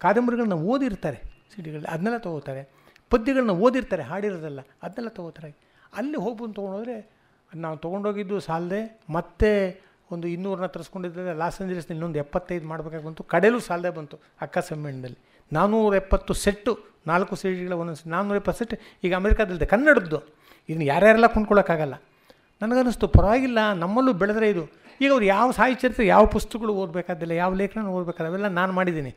ಕಾದಂಬರಿಗಳನ್ನ ಓದಿರ್ತಾರೆ CD ಅದನ್ನೆಲ್ಲ ತೊಗೋತಾರೆ. ಪದ್ಯಗಳನ್ನ ಓದಿರ್ತಾರೆ, ಹಾಡಿರೋದಲ್ಲ, ಅದನ್ನೆಲ್ಲ ತೊಗೋತಾರೆ. ಅಲ್ಲಿ ಹೋಗ್ಬಂದು ತೊಗೊಂಡೋದ್ರೆ ನಾವು ತೊಗೊಂಡೋಗಿದ್ದು ಸಾಲದೆ, ಮತ್ತೆ ಒಂದು 200ನ ತರಿಸ್ಕೊಂಡಿದ್ದರೆ ಲಾಸ್ ಏಂಜಲೀಸ್ನಲ್ಲಿ ಇನ್ನೊಂದು 75 ಮಾಡಬೇಕಾಗಿ ಬಂತು. ಕಡೆಯಲ್ಲೂ ಸಾಲದೆ ಬಂತು ಅಕ್ಕ ಸಮ್ಮೇಳನದಲ್ಲಿ. 470 ಸೆಟ್ಟು, 4 CD ಒಂದೊಂದು 470 ಸೆಟ್ ಈಗ ಅಮೆರಿಕಾದಲ್ಲಿದೆ ಕನ್ನಡದ್ದು. ಇದನ್ನು ಯಾರ್ಯಾರೆಲ್ಲ ಕೊಂಡ್ಕೊಳ್ಳೋಕ್ಕಾಗಲ್ಲ. ನನಗನ್ನಿಸ್ತು ಪರವಾಗಿಲ್ಲ, ನಮ್ಮಲ್ಲೂ ಬೆಳೆದ್ರೆ ಇದು. ಈಗ ಅವ್ರು ಯಾವ ಸಾಹಿತ್ಯ, ಯಾವ ಪುಸ್ತಕಗಳು ಓದಬೇಕಾದಿಲ್ಲ, ಯಾವ ಲೇಖನ ಓದಬೇಕಾದ, ಅವೆಲ್ಲ ನಾನು ಮಾಡಿದ್ದೀನಿ.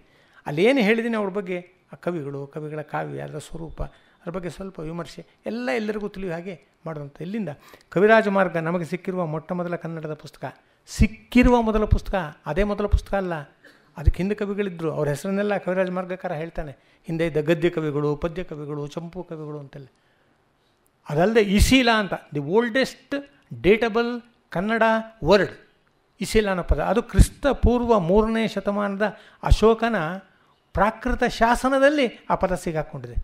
ಅಲ್ಲೇನು ಹೇಳಿದ್ದೀನಿ ಅವ್ರ ಬಗ್ಗೆ, ಆ ಕವಿಗಳ ಕಾವ್ಯ, ಅದರ ಸ್ವರೂಪ, ಅದ್ರ ಬಗ್ಗೆ ಸ್ವಲ್ಪ ವಿಮರ್ಶೆ ಎಲ್ಲ ಎಲ್ಲರಿಗೂ ತಿಳಿಯುವ ಹಾಗೆ ಮಾಡುವಂಥ. ಇಲ್ಲಿಂದ ಕವಿರಾಜ ಮಾರ್ಗ ನಮಗೆ ಸಿಕ್ಕಿರುವ ಮೊದಲ ಕನ್ನಡದ ಪುಸ್ತಕ, ಸಿಕ್ಕಿರುವ ಮೊದಲ ಪುಸ್ತಕ, ಅದೇ ಮೊದಲ ಪುಸ್ತಕ ಅಲ್ಲ, ಅದಕ್ಕೆ ಹಿಂದೆ ಕವಿಗಳಿದ್ದರು. ಅವ್ರ ಹೆಸರನ್ನೆಲ್ಲ ಕವಿರಾಜ ಮಾರ್ಗಕಾರ ಹೇಳ್ತಾನೆ. ಹಿಂದೆ ಇದ್ದ ಗದ್ಯ ಕವಿಗಳು, ಪದ್ಯ ಕವಿಗಳು, ಚಂಪು ಕವಿಗಳು ಅಂತೆಲ್ಲ. ಅದಲ್ಲದೆ ಇಶೀಲ ಅಂತ, ದಿ ಓಲ್ಡೆಸ್ಟ್ ಡೇಟಬಲ್ ಕನ್ನಡ ವರ್ಡ್, ಇಶೀಲ ಅನ್ನೋ ಪದ, ಅದು ಕ್ರಿಸ್ತ ಪೂರ್ವ 3ನೇ ಶತಮಾನದ ಅಶೋಕನ ಪ್ರಾಕೃತ ಶಾಸನದಲ್ಲಿ ಆ ಪದ ಸಿಗಾಕೊಂಡಿದೆ.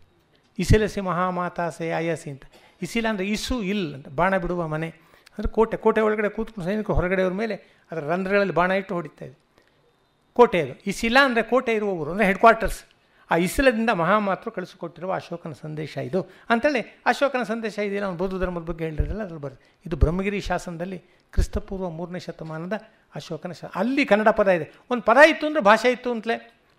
ಇಸಿಲಸಿ ಮಹಾಮಾತಾಸೆ ಅಯಸಿ ಅಂತ. ಇಸಿಲ ಅಂದರೆ ಇಸು ಇಲ್ ಅಂತ, ಬಾಣ ಬಿಡುವ ಮನೆ ಅಂದರೆ ಕೋಟೆ ಒಳಗಡೆ ಕೂತ್ಕೊಂಡು ಸೈನಿಕರು ಹೊರಗಡೆಯವ್ರ ಮೇಲೆ ಅದರ ರಂಧ್ರಗಳಲ್ಲಿ ಬಾಣ ಇಟ್ಟು ಹೊಡಿತಾ ಇದೆ. ಕೋಟೆ ಅದು. ಇಸಿಲ ಅಂದರೆ ಕೋಟೆ ಇರುವವರು ಅಂದರೆ ಹೆಡ್ ಕ್ವಾರ್ಟರ್ಸ್. ಆ ಇಸಿಲದಿಂದ ಮಹಾಮಾತೃ ಕಳಿಸಿಕೊಟ್ಟಿರುವ ಅಶೋಕನ ಸಂದೇಶ ಇದು ಅಂತೇಳಿ, ಅಶೋಕನ ಸಂದೇಶ ಇದೆಯಲ್ಲ, ಅವ್ನು ಬೌದ್ಧ ಧರ್ಮದ ಬಗ್ಗೆ ಹೇಳಿರಲಿಲ್ಲ, ಅದ್ರಲ್ಲಿ ಬರುತ್ತೆ. ಇದು ಬ್ರಹ್ಮಗಿರಿ ಶಾಸನದಲ್ಲಿ ಕ್ರಿಸ್ತಪೂರ್ವ 3ನೇ ಶತಮಾನದ ಅಶೋಕನ ಅಲ್ಲಿ ಕನ್ನಡ ಪದ ಇದೆ. ಒಂದು ಪದ ಇತ್ತು ಅಂದರೆ ಭಾಷೆ ಇತ್ತು ಅಂತಲೇ,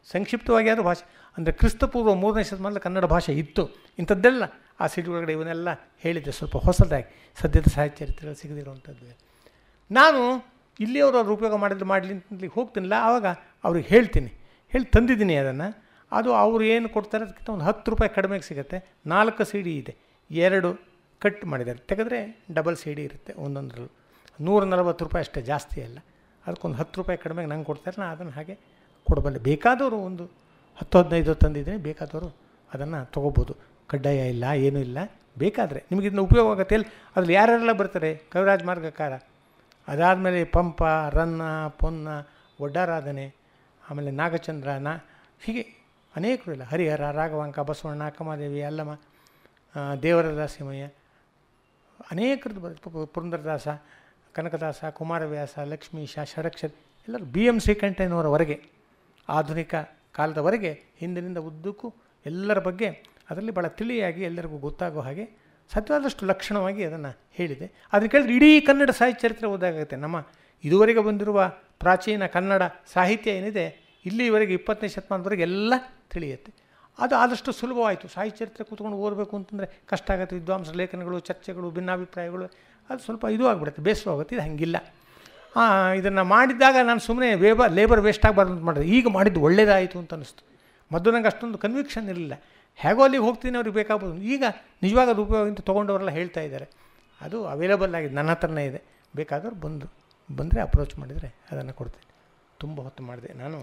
ಸಂಕ್ಷಿಪ್ತವಾಗಿ ಆದರೂ ಭಾಷೆ ಅಂದರೆ ಕ್ರಿಸ್ತಪೂರ್ವ 3ನೇ ಶತಮಾನದಲ್ಲಿ ಕನ್ನಡ ಭಾಷೆ ಇತ್ತು. ಇಂಥದ್ದೆಲ್ಲ ಆ ಸಿಡಿ ಒಳಗಡೆ ಇವನ್ನೆಲ್ಲ ಹೇಳಿದ್ದೆ, ಸ್ವಲ್ಪ ಹೊಸದಾಗಿ ಸದ್ಯದ ಸಾಹಿತ್ಯ ಚರಿತ್ರೆಗಳು ಸಿಗದಿರುವಂಥದ್ದು. ನಾನು ಇಲ್ಲಿಯವರು ಅವ್ರು ಉಪಯೋಗ ಮಾಡಲಿ ಅಂತಲಿ ಹೋಗ್ತೀನಿಲ್ಲ, ಆವಾಗ ಅವ್ರಿಗೆ ಹೇಳಿ ತಂದಿದ್ದೀನಿ ಅದನ್ನು. ಅದು ಅವರು ಏನು ಕೊಡ್ತಾರೆ ಅದಕ್ಕಿಂತ ಒಂದು 10 ರೂಪಾಯಿ ಕಡಿಮೆಗೆ ಸಿಗುತ್ತೆ. 4 CD ಇದೆ, 2 ಕಟ್ ಮಾಡಿದ್ದಾರೆ. ತೆಗೆದ್ರೆ ಡಬಲ್ CD ಇರುತ್ತೆ ಒಂದೊಂದರಲ್ಲೂ. 140 ರೂಪಾಯಿ ಅಷ್ಟೇ, ಜಾಸ್ತಿ ಅಲ್ಲ. ಅದಕ್ಕೊಂದು 10 ರೂಪಾಯಿ ಕಡಿಮೆಗೆ ನಂಗೆ ಕೊಡ್ತಾರೆ, ನಾನು ಅದನ್ನು ಹಾಗೆ ಕೊಡಬಲ್ಲೆ. ಬೇಕಾದವರು ಒಂದು 10-15 ತಂದಿದ್ದೀನಿ, ಬೇಕಾದವರು ಅದನ್ನು ತೊಗೋಬೋದು. ಕಡ್ಡಾಯ ಇಲ್ಲ, ಏನೂ ಇಲ್ಲ. ಬೇಕಾದರೆ ನಿಮಗೆ ಇದನ್ನ ಉಪಯೋಗ ಆಗುತ್ತೆ. ಅದ್ರಲ್ಲಿ ಯಾರ್ಯಾರೆಲ್ಲ ಬರ್ತಾರೆ, ಕವಿರಾಜ ಮಾರ್ಗಕಾರ, ಅದಾದಮೇಲೆ ಪಂಪ, ರನ್ನ, ಪೊನ್ನ, ಒಡ್ಡಾರಾಧನೆ, ಆಮೇಲೆ ನಾಗಚಂದ್ರನ, ಹೀಗೆ ಅನೇಕರು ಇಲ್ಲ, ಹರಿಹರ, ರಾಘವಾಂಕ, ಬಸವಣ್ಣ, ಅಕ್ಕಮಾದೇವಿ, ಅಲ್ಲಮ, ದೇವರದಾಸಿಮಯ್ಯ, ಅನೇಕರದ್ದು ಬರುತ್ತೆ. ಪುರಂದರದಾಸ, ಕನಕದಾಸ, ಕುಮಾರವ್ಯಾಸ, ಲಕ್ಷ್ಮೀಶ, ಷಡಕ್ಷರ, ಎಲ್ಲರೂ BMC ಕಂಠಯ್ಯನವರವರೆಗೆ, ಆಧುನಿಕ ಕಾಲದವರೆಗೆ ಹಿಂದಿನಿಂದ ಉದ್ದಕ್ಕೂ ಎಲ್ಲರ ಬಗ್ಗೆ ಅದರಲ್ಲಿ ಭಾಳ ತಿಳಿಯಾಗಿ ಎಲ್ಲರಿಗೂ ಗೊತ್ತಾಗೋ ಹಾಗೆ ಸಾಧ್ಯವಾದಷ್ಟು ಲಕ್ಷಣವಾಗಿ ಅದನ್ನು ಹೇಳಿದೆ. ಅದನ್ನು ಕೇಳಿದ್ರೆ ಇಡೀ ಕನ್ನಡ ಸಾಹಿತ್ಯ ಚರಿತ್ರೆ ಓದಾಗುತ್ತೆ. ನಮ್ಮ ಇದುವರೆಗೆ ಬಂದಿರುವ ಪ್ರಾಚೀನ ಕನ್ನಡ ಸಾಹಿತ್ಯ ಏನಿದೆ ಇಲ್ಲಿವರೆಗೆ 20ನೇ ಶತಮಾನದವರೆಗೆ ಎಲ್ಲ ತಿಳಿಯುತ್ತೆ. ಅದು ಆದಷ್ಟು ಸುಲಭವಾಯಿತು. ಸಾಹಿತ್ಯ ಚರಿತ್ರೆ ಕೂತ್ಕೊಂಡು ಓದಬೇಕು ಅಂತಂದರೆ ಕಷ್ಟ ಆಗುತ್ತೆ. ವಿದ್ವಾಂಸರ ಲೇಖನಗಳು, ಚರ್ಚೆಗಳು, ಭಿನ್ನಾಭಿಪ್ರಾಯಗಳು, ಅದು ಸ್ವಲ್ಪ ಇದು ಆಗಿಬಿಡುತ್ತೆ, ಬೇಸರ ಆಗುತ್ತೆ. ಇದು ಹಾಗಿಲ್ಲ. ಇದನ್ನು ಮಾಡಿದಾಗ ನಾನು ಸುಮ್ಮನೆ ಲೇಬರ್ ವೇಸ್ಟ್ ಆಗಬಾರ್ದು ಅಂತ ಮಾಡಿದೆ. ಈಗ ಮಾಡಿದ್ದು ಒಳ್ಳೇದಾಯಿತು ಅಂತ ಅನ್ನಿಸ್ತು. ಮೊದಲು ನಂಗೆ ಅಷ್ಟೊಂದು ಕನ್ವಿಕ್ಷನ್ ಇರಲಿಲ್ಲ. ಹೇಗೋ ಅಲ್ಲಿಗೆ ಹೋಗ್ತೀನಿ, ಅವ್ರಿಗೆ ಬೇಕಾಗ್ಬೋದು. ಈಗ ನಿಜವಾಗ ಅದು ಉಪಯೋಗ ಅಂತ ತೊಗೊಂಡವರೆಲ್ಲ ಹೇಳ್ತಾ ಇದ್ದಾರೆ. ಅದು ಅವೈಲೇಬಲ್ ಆಗಿದೆ, ನನ್ನ ಹತ್ರನೇ ಇದೆ. ಬೇಕಾದವ್ರು ಬಂದರೆ ಅಪ್ರೋಚ್ ಮಾಡಿದರೆ ಅದನ್ನು ಕೊಡ್ತೀನಿ. ತುಂಬ ಹೊತ್ತು ಮಾಡಿದೆ ನಾನು,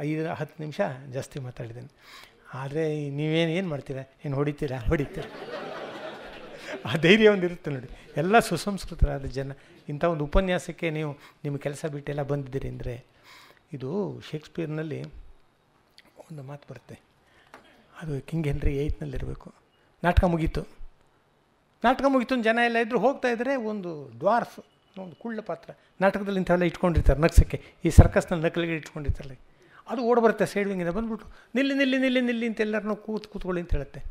5-10 ನಿಮಿಷ ಜಾಸ್ತಿ ಮಾತಾಡಿದ್ದೀನಿ. ಆದರೆ ಏನು ಮಾಡ್ತೀರಾ, ಏನು ಹೊಡಿತೀರಾ? ಆ ಧೈರ್ಯ ಒಂದು ಇರುತ್ತೆ ನೋಡಿ. ಎಲ್ಲ ಸುಸಂಸ್ಕೃತರಾದ ಜನ ಇಂಥ ಒಂದು ಉಪನ್ಯಾಸಕ್ಕೆ ನಿಮ್ಮ ಕೆಲಸ ಬಿಟ್ಟೆಲ್ಲ ಬಂದಿದ್ದೀರಿ ಅಂದರೆ, ಇದು ಶೇಕ್ಸ್ಪಿಯರ್ನಲ್ಲಿ ಒಂದು ಮಾತು ಬರುತ್ತೆ, ಅದು ಕಿಂಗ್ ಹೆನ್ರಿ 8ನಲ್ಲಿರಬೇಕು. ನಾಟಕ ಮುಗೀತು, ಜನ ಎಲ್ಲ ಇದ್ದರು, ಹೋಗ್ತಾಯಿದ್ರೆ ಒಂದು ಡ್ವಾರ್ಫ್, ಒಂದು ಕುಳ್ಳ ಪಾತ್ರ, ನಾಟಕದಲ್ಲಿ ಇಂಥವೆಲ್ಲ ಇಟ್ಕೊಂಡಿರ್ತಾರೆ ನಗ್ಸಕ್ಕೆ, ಈ ಸರ್ಕಸ್ನಲ್ಲಿ ನಕಲಿಗೆ ಇಟ್ಕೊಂಡಿರ್ತಾರೆ. ಅದು ಓಡಬರುತ್ತೆ ಸೈಡ್ ವಿಂಗಿಂದ ಬಂದುಬಿಟ್ಟು ನಿಲ್ಲಿ ಅಂತ ಎಲ್ಲರನ್ನೂ ಕೂತ್ಕೊಳ್ಳಿ ಅಂತ ಹೇಳುತ್ತೆ.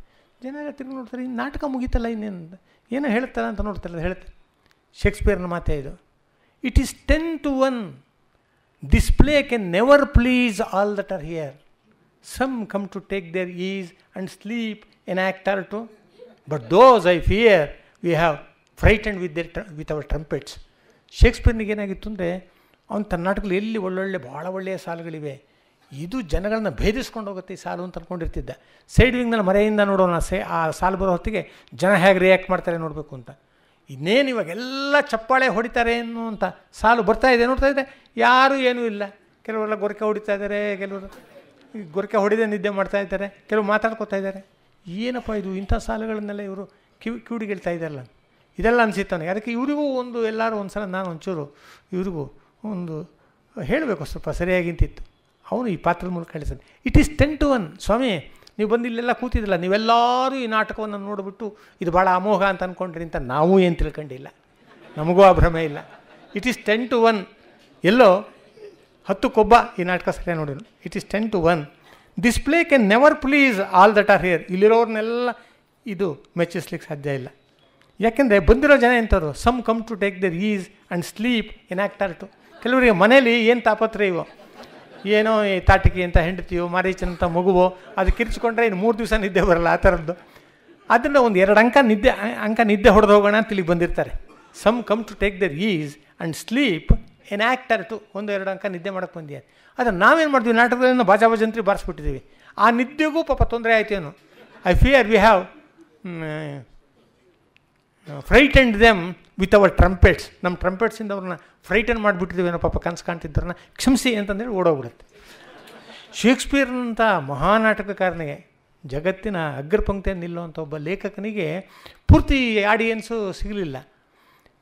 ಜನ ಎಲ್ಲ ತಿರುಗಿ ನೋಡ್ತಾರೆ, ಈ ನಾಟಕ ಮುಗೀತಲ್ಲ, ಏನೋ ಹೇಳುತ್ತಲ್ಲ ಅಂತ ನೋಡ್ತಾರೆ. ಅದು ಹೇಳುತ್ತೆ, ಶೇಕ್ಸ್ಪಿಯರ್ನ ಮಾತೇ ಇದು. It is 10-1. This play can never please all that are here. Some come to take their ease and sleep an act or two, but those I fear we have frightened with our trumpets. ಶೇಕ್ಸ್ಪಿಯರ್ನಿಗೆ ಏನಾಗಿತ್ತು ಅಂದರೆ, ಅವನ ತನ್ನ ನಾಟಕದಲ್ಲಿ ಎಲ್ಲಿ ಭಾಳ ಒಳ್ಳೆಯ ಸಾಲುಗಳಿವೆ, ಇದು ಜನಗಳನ್ನ ಭೇದಿಸ್ಕೊಂಡು ಹೋಗುತ್ತೆ ಈ ಸಾಲು ಅಂತ ಅಂದ್ಕೊಂಡಿರ್ತಿದ್ದ. ಸೈಡ್ ವಿಂಗ್ನಲ್ಲಿ ಮರೆಯಿಂದ ನೋಡೋಣ, ಆ ಸಾಲು ಬರೋ ಹೊತ್ತಿಗೆ ಜನ ಹೇಗೆ ರಿಯಾಕ್ಟ್ ಮಾಡ್ತಾರೆ ನೋಡಬೇಕು ಅಂತ. ಇನ್ನೇನು ಇವಾಗೆಲ್ಲ ಚಪ್ಪಾಳೆ ಹೊಡಿತಾರೆ ಅನ್ನುವಂಥ ಸಾಲು ಬರ್ತಾಯಿದೆ, ನೋಡ್ತಾ ಇದ್ದೆ ಯಾರೂ ಏನೂ ಇಲ್ಲ. ಕೆಲವರೆಲ್ಲ ಗೊರಕೆ ಹೊಡಿತಾ ಇದ್ದಾರೆ, ಕೆಲವರು ಗೊರಕೆ ಹೊಡಿದೇ ನಿದ್ದೆ ಮಾಡ್ತಾ ಇದ್ದಾರೆ, ಕೆಲವು ಮಾತಾಡ್ಕೊತಾ ಇದ್ದಾರೆ. ಏನಪ್ಪ ಇದು, ಇಂಥ ಸಾಲುಗಳನ್ನೆಲ್ಲ ಇವರು ಕಿವಿಡಿಗೆಳ್ತಾ ಇದ್ದಾರಲ್ಲ, ಇದೆಲ್ಲ ಅನಿಸಿತ್ತು ನನಗೆ. ಅದಕ್ಕೆ ಇವರಿಗೂ ಎಲ್ಲರೂ ಒಂದು ಸಲ ನಾನು ಒಂಚೂರು ಇವರಿಗೂ ಒಂದು ಹೇಳಬೇಕು, ಸ್ವಲ್ಪ ಸರಿಯಾಗಿಂತಿತ್ತು. ಅವನು ಈ ಪಾತ್ರದ ಮೂಲಕ ಹೇಳಿದ್ದಾನೆ, ಇಟ್ ಈಸ್ 10-1. ಸ್ವಾಮಿ, ನೀವು ಬಂದು ಇಲ್ಲೆಲ್ಲ ಕೂತಿದ್ದಿಲ್ಲ, ನೀವೆಲ್ಲರೂ ಈ ನಾಟಕವನ್ನು ನೋಡಿಬಿಟ್ಟು ಇದು ಭಾಳ ಅಮೋಘ ಅಂತ ಅಂದ್ಕೊಂಡ್ರಿ ಅಂತ ನಾವು ಏನು ತಿಳ್ಕೊಂಡಿಲ್ಲ, ನಮಗೂ ಆ ಭ್ರಮೆ ಇಲ್ಲ. It is 10-1. ಎಲ್ಲೋ 10 ಈ ನಾಟಕ ಸರಿಯಾಗಿ ನೋಡಿದ್ರು. It is 10-1. This play can never please all that are here. ಇಲ್ಲಿರೋರ್ನೆಲ್ಲ ಇದು ಮೆಚ್ಚಿಸ್ಲಿಕ್ಕೆ ಸಾಧ್ಯ ಇಲ್ಲ. ಯಾಕೆಂದರೆ ಬಂದಿರೋ ಜನ ಎಂಥವ್ರು, some come to take their ease and sleep in act or two. ಕೆಲವರಿಗೆ ಮನೇಲಿ ಏನು ತಾಪತ್ರಯವೋ, ಏನೋ ಈ ತಾಟಿಕೆ ಅಂತ ಹೆಂಡತಿಯೋ ಮಾರೀಚನಂತ ಮಗುವೋ, ಅದು ಕಿರ್ಚ್ಕೊಂಡ್ರೆ ಇನ್ನು 3 ದಿವಸ ನಿದ್ದೆ ಬರಲ್ಲ, ಆ ಥರದ್ದು. ಅದರಿಂದ ಒಂದು 2 ಅಂಕ ನಿದ್ದೆ ಹೊಡೆದು ಹೋಗೋಣ ಅಂತ ಇಲ್ಲಿಗೆ ಬಂದಿರ್ತಾರೆ. Some come to take their ease and sleep in act or two. 1-2 ಅಂಕ ನಿದ್ದೆ ಮಾಡೋಕ್ಕೆ ಬಂದಿದೆ. ಆದರೆ ನಾವೇನು ಮಾಡ್ತೀವಿ, ನಾಟಕದಲ್ಲಿ ಬಾಜಾಬಜಂತ್ರಿ ಬಾರಿಸ್ಬಿಟ್ಟಿದ್ದೀವಿ. ಆ ನಿದ್ದೆಗೂ ಪಾಪ ತೊಂದರೆ ಆಯ್ತೇನು. I fear we have frightened them with our trumpets. ನಮ್ಮ ಟ್ರಂಪೆಟ್ಸಿಂದ ಅವ್ರನ್ನ ಫ್ರೈಟನ್ ಮಾಡಿಬಿಟ್ಟಿದ್ದೀವಿ, ಪಾಪ ಕನಸು ಕಾಣ್ತಿದ್ರನ್ನ ಕ್ಷಮಿಸಿ ಅಂತಂದೇಳಿ ಓಡೋಗ್ಬಿಡುತ್ತೆ. ಶೇಕ್ಸ್ಪಿಯರ್ನಂಥ ಮಹಾನಾಟಕಕಾರನಿಗೆ, ಜಗತ್ತಿನ ಅಗ್ರಪಂಕ್ತಿಯನ್ನು ನಿಲ್ಲುವಂಥ ಒಬ್ಬ ಲೇಖಕನಿಗೆ ಪೂರ್ತಿ ಆಡಿಯನ್ಸು ಸಿಗಲಿಲ್ಲ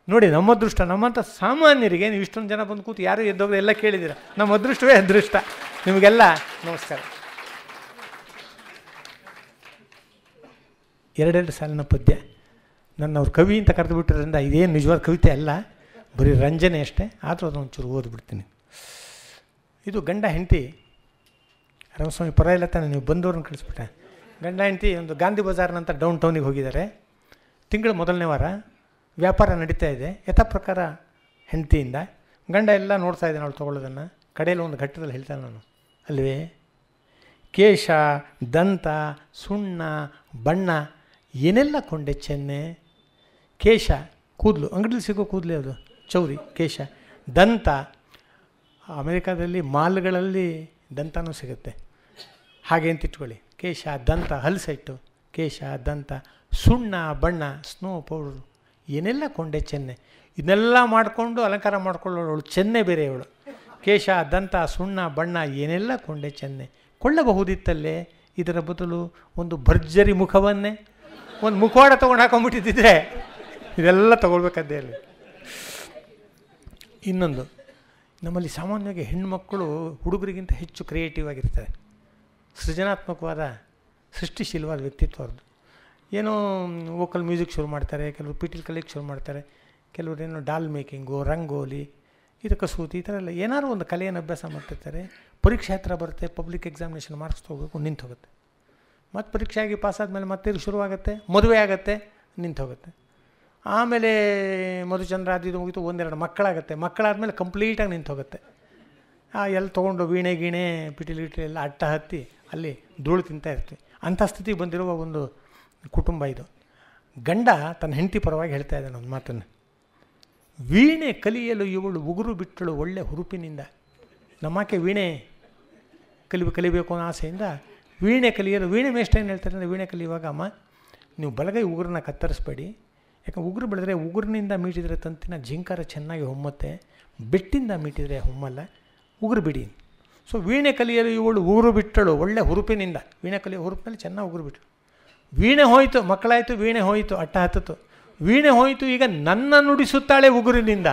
ನೋಡಿ. ನಮ್ಮ ಅದೃಷ್ಟ, ನಮ್ಮಂಥ ಸಾಮಾನ್ಯರಿಗೆ ನೀವು ಇಷ್ಟೊಂದು ಜನ ಬಂದು ಕೂತು ಯಾರು ಎದ್ದೋಗ್ರೆ ಎಲ್ಲ ಕೇಳಿದ್ದೀರ, ನಮ್ಮ ಅದೃಷ್ಟವೇ ಅದೃಷ್ಟ. ನಿಮಗೆಲ್ಲ ನಮಸ್ಕಾರ. 2 ಸಾಲಿನ ಪದ್ಯ. ನನ್ನ ಅವ್ರು ಕವಿ ಅಂತ ಕರೆದು ಬಿಟ್ಟಿರೋದ್ರಿಂದ ಇದೇನು ನಿಜವಾದ ಕವಿತೆ ಅಲ್ಲ, ಬರೀ ರಂಜನೆ ಅಷ್ಟೇ. ಆದರೂ ಅದೊಂಚೂರು ಓದ್ಬಿಡ್ತೀನಿ. ಇದು ಗಂಡ ಹೆಂಡತಿ, ರಾಮಸ್ವಾಮಿ ಪರವಾಗಿಲ್ಲ ತಾನೆ, ನೀವು ಬಂದವ್ರನ್ನ ಕಳಿಸ್ಬಿಟ್ಟೆ. ಗಂಡ ಹೆಂಡತಿ ಒಂದು ಗಾಂಧಿ ಬಜಾರ್ನಂತ ಡೌನ್ ಟೌನಿಗೆ ಹೋಗಿದ್ದಾರೆ. ತಿಂಗಳ 1ನೇ ವಾರ ವ್ಯಾಪಾರ ನಡೀತಾ ಇದೆ. ಯಥಾ ಪ್ರಕಾರ ಹೆಂಡತಿಯಿಂದ ಗಂಡ ಎಲ್ಲ ನೋಡ್ತಾ ಇದ್ದಾನೆ ಅವಳು ತೊಗೊಳ್ಳೋದನ್ನು. ಕಡೆಯಲ್ಲಿ ಒಂದು ಘಟ್ಟದಲ್ಲಿ ಹೇಳ್ತಾನೆ ನಾನು, ಅಲ್ವೇ ಕೇಶ, ದಂತ, ಸುಣ್ಣ, ಬಣ್ಣ ಏನೆಲ್ಲ ಕೊಂಡೆ ಚೆನ್ನೆ. ಕೇಶ ಕೂದಲು, ಅಂಗಡಿಲಿ ಸಿಗೋ ಕೂದಲೇ ಅದು, ಚೌರಿ ಕೇಶ. ದಂತ, ಅಮೆರಿಕಾದಲ್ಲಿ ಮಾಲ್ಗಳಲ್ಲಿ ದಂತನೂ ಸಿಗುತ್ತೆ, ಹಾಗೆ ಅಂತ ಇಟ್ಕೊಳ್ಳಿ. ಕೇಶ, ದಂತ, ಹಲ್ಸೆಟ್ಟು, ಕೇಶ, ದಂತ, ಸುಣ್ಣ, ಬಣ್ಣ, ಸ್ನೋ ಪೌಡ್ರು ಏನೆಲ್ಲ ಕೊಂಡೆ ಚೆನ್ನೆ. ಇದನ್ನೆಲ್ಲ ಮಾಡಿಕೊಂಡು ಅಲಂಕಾರ ಮಾಡ್ಕೊಳ್ಳೋಳು ಚೆನ್ನೆ ಬೇರೆ ಇವಳು. ಕೇಶ, ದಂತ, ಸುಣ್ಣ, ಬಣ್ಣ ಏನೆಲ್ಲ ಕೊಂಡೆ ಚೆನ್ನೆ. ಕೊಳ್ಳಬಹುದಿತ್ತಲ್ಲೇ ಇದರ ಬದಲು ಒಂದು ಭರ್ಜರಿ ಮುಖವನ್ನೇ, ಒಂದು ಮುಖವಾಡ ತೊಗೊಂಡು ಹಾಕೊಂಡ್ಬಿಟ್ಟಿದ್ದಿದ್ರೆ ಇದೆಲ್ಲ ತೊಗೊಳ್ಬೇಕಾದ್ದೇ ಅಲ್ಲಿ. ಇನ್ನೊಂದು, ನಮ್ಮಲ್ಲಿ ಸಾಮಾನ್ಯವಾಗಿ ಹೆಣ್ಣುಮಕ್ಕಳು ಹುಡುಗರಿಗಿಂತ ಹೆಚ್ಚು ಕ್ರಿಯೇಟಿವ್ ಆಗಿರ್ತಾರೆ. ಸೃಜನಾತ್ಮಕವಾದ ಸೃಷ್ಟಿಶೀಲವಾದ ವ್ಯಕ್ತಿತ್ವ ಅವ್ರದ್ದು. ಏನೋ ವೋಕಲ್ ಮ್ಯೂಸಿಕ್ ಶುರು ಮಾಡ್ತಾರೆ, ಕೆಲವರು ಪಿಟೀಲ್ ಕಲಿಯಕ್ಕೆ ಶುರು ಮಾಡ್ತಾರೆ, ಕೆಲವರು ಏನೋ ಡಾಲ್ ಮೇಕಿಂಗು, ರಂಗೋಲಿ, ಇದು ಕಸೂತಿ, ಈ ಥರ ಎಲ್ಲ ಏನಾದ್ರು ಒಂದು ಕಲೆಯನ್ನು ಅಭ್ಯಾಸ ಮಾಡ್ತಿರ್ತಾರೆ. ಪರೀಕ್ಷೆ ಹತ್ರ ಬರುತ್ತೆ, ಪಬ್ಲಿಕ್ ಎಕ್ಸಾಮಿನೇಷನ್ ಮಾರ್ಕ್ಸ್ ತೊಗೋಬೇಕು, ನಿಂತು ಹೋಗುತ್ತೆ. ಮತ್ತು ಪರೀಕ್ಷೆ ಆಗಿ ಪಾಸಾದ್ಮೇಲೆ ಮತ್ತೆ ಶುರುವಾಗುತ್ತೆ, ಮದುವೆ ಆಗುತ್ತೆ, ನಿಂತು ಹೋಗುತ್ತೆ. ಆಮೇಲೆ ಮಧುಚಂದ್ರ ಅದು ಇದು ಮುಗಿತು, 1-2 ಮಕ್ಕಳಾಗುತ್ತೆ. ಮಕ್ಕಳಾದಮೇಲೆ ಕಂಪ್ಲೀಟಾಗಿ ನಿಂತು ಹೋಗುತ್ತೆ. ಎಲ್ಲ ತೊಗೊಂಡು ವೀಣೆ ಗೀಣೆ ಪಿಟೀಲ್ ಗಿಟೀಲ್ ಎಲ್ಲ ಅಟ್ಟ ಹತ್ತಿ ಅಲ್ಲಿ ಧೂಳು ತಿಂತಾ ಇರ್ತೀವಿ. ಅಂಥ ಸ್ಥಿತಿಗೆ ಬಂದಿರುವ ಒಂದು ಕುಟುಂಬ ಇದು. ಗಂಡ ತನ್ನ ಹೆಂಡತಿ ಪರವಾಗಿ ಹೇಳ್ತಾ ಇದ್ದಾನೆ ಒಂದು ಮಾತನ್ನು. ವೀಣೆ ಕಲಿಯಲು ಇವಳು ಉಗುರು ಬಿಟ್ಟಳು ಒಳ್ಳೆ ಹುರುಪಿನಿಂದ. ನಮ್ಮಕ್ಕೆ ವೀಣೆ ಕಲಿಬೇಕು ಅನ್ನೋ ಆಸೆಯಿಂದ ವೀಣೆ ಕಲಿಯಲು, ವೀಣೆ ಮೇಷ್ಟ್ರ ಏನು ಹೇಳ್ತಾರೆ ಅಂದರೆ, ವೀಣೆ ಕಲಿಯುವಾಗ ಅಮ್ಮ ನೀವು ಬಲಗೈ ಉಗುರನ್ನ ಕತ್ತರಿಸ್ಬೇಡಿ, ಯಾಕಂದ್ರೆ ಉಗುರು ಬೆಳೆದ್ರೆ ಉಗುರಿನಿಂದ ಮೀಟಿದರೆ ತಂತಿನ ಜಿಂಕಾರ ಚೆನ್ನಾಗಿ ಹೊಮ್ಮತ್ತೆ, ಬೆಟ್ಟಿಂದ ಮೀಟಿದರೆ ಹೊಮ್ಮಲ್ಲ, ಉಗುರು ಬಿಡಿ. ಸೊ ವೀಣೆ ಕಲಿಯಲು ಇವಳು ಉಗುರು ಬಿಟ್ಟಳು ಒಳ್ಳೆ ಹುರುಪಿನಿಂದ. ವೀಣೆ ಕಲಿಯೋ ಹುರುಪಿನಲ್ಲಿ ಚೆನ್ನಾಗಿ ಉಗುರು ಬಿಟ್ಟಳು. ವೀಣೆ ಹೋಯಿತು, ಮಕ್ಕಳಾಯಿತು, ವೀಣೆ ಹೋಯಿತು, ಅಟ್ಟ ಹತ್ತಿತು. ವೀಣೆ ಹೋಯಿತು, ಈಗ ನನ್ನ ನುಡಿಸುತ್ತಾಳೆ ಉಗುರಿನಿಂದ.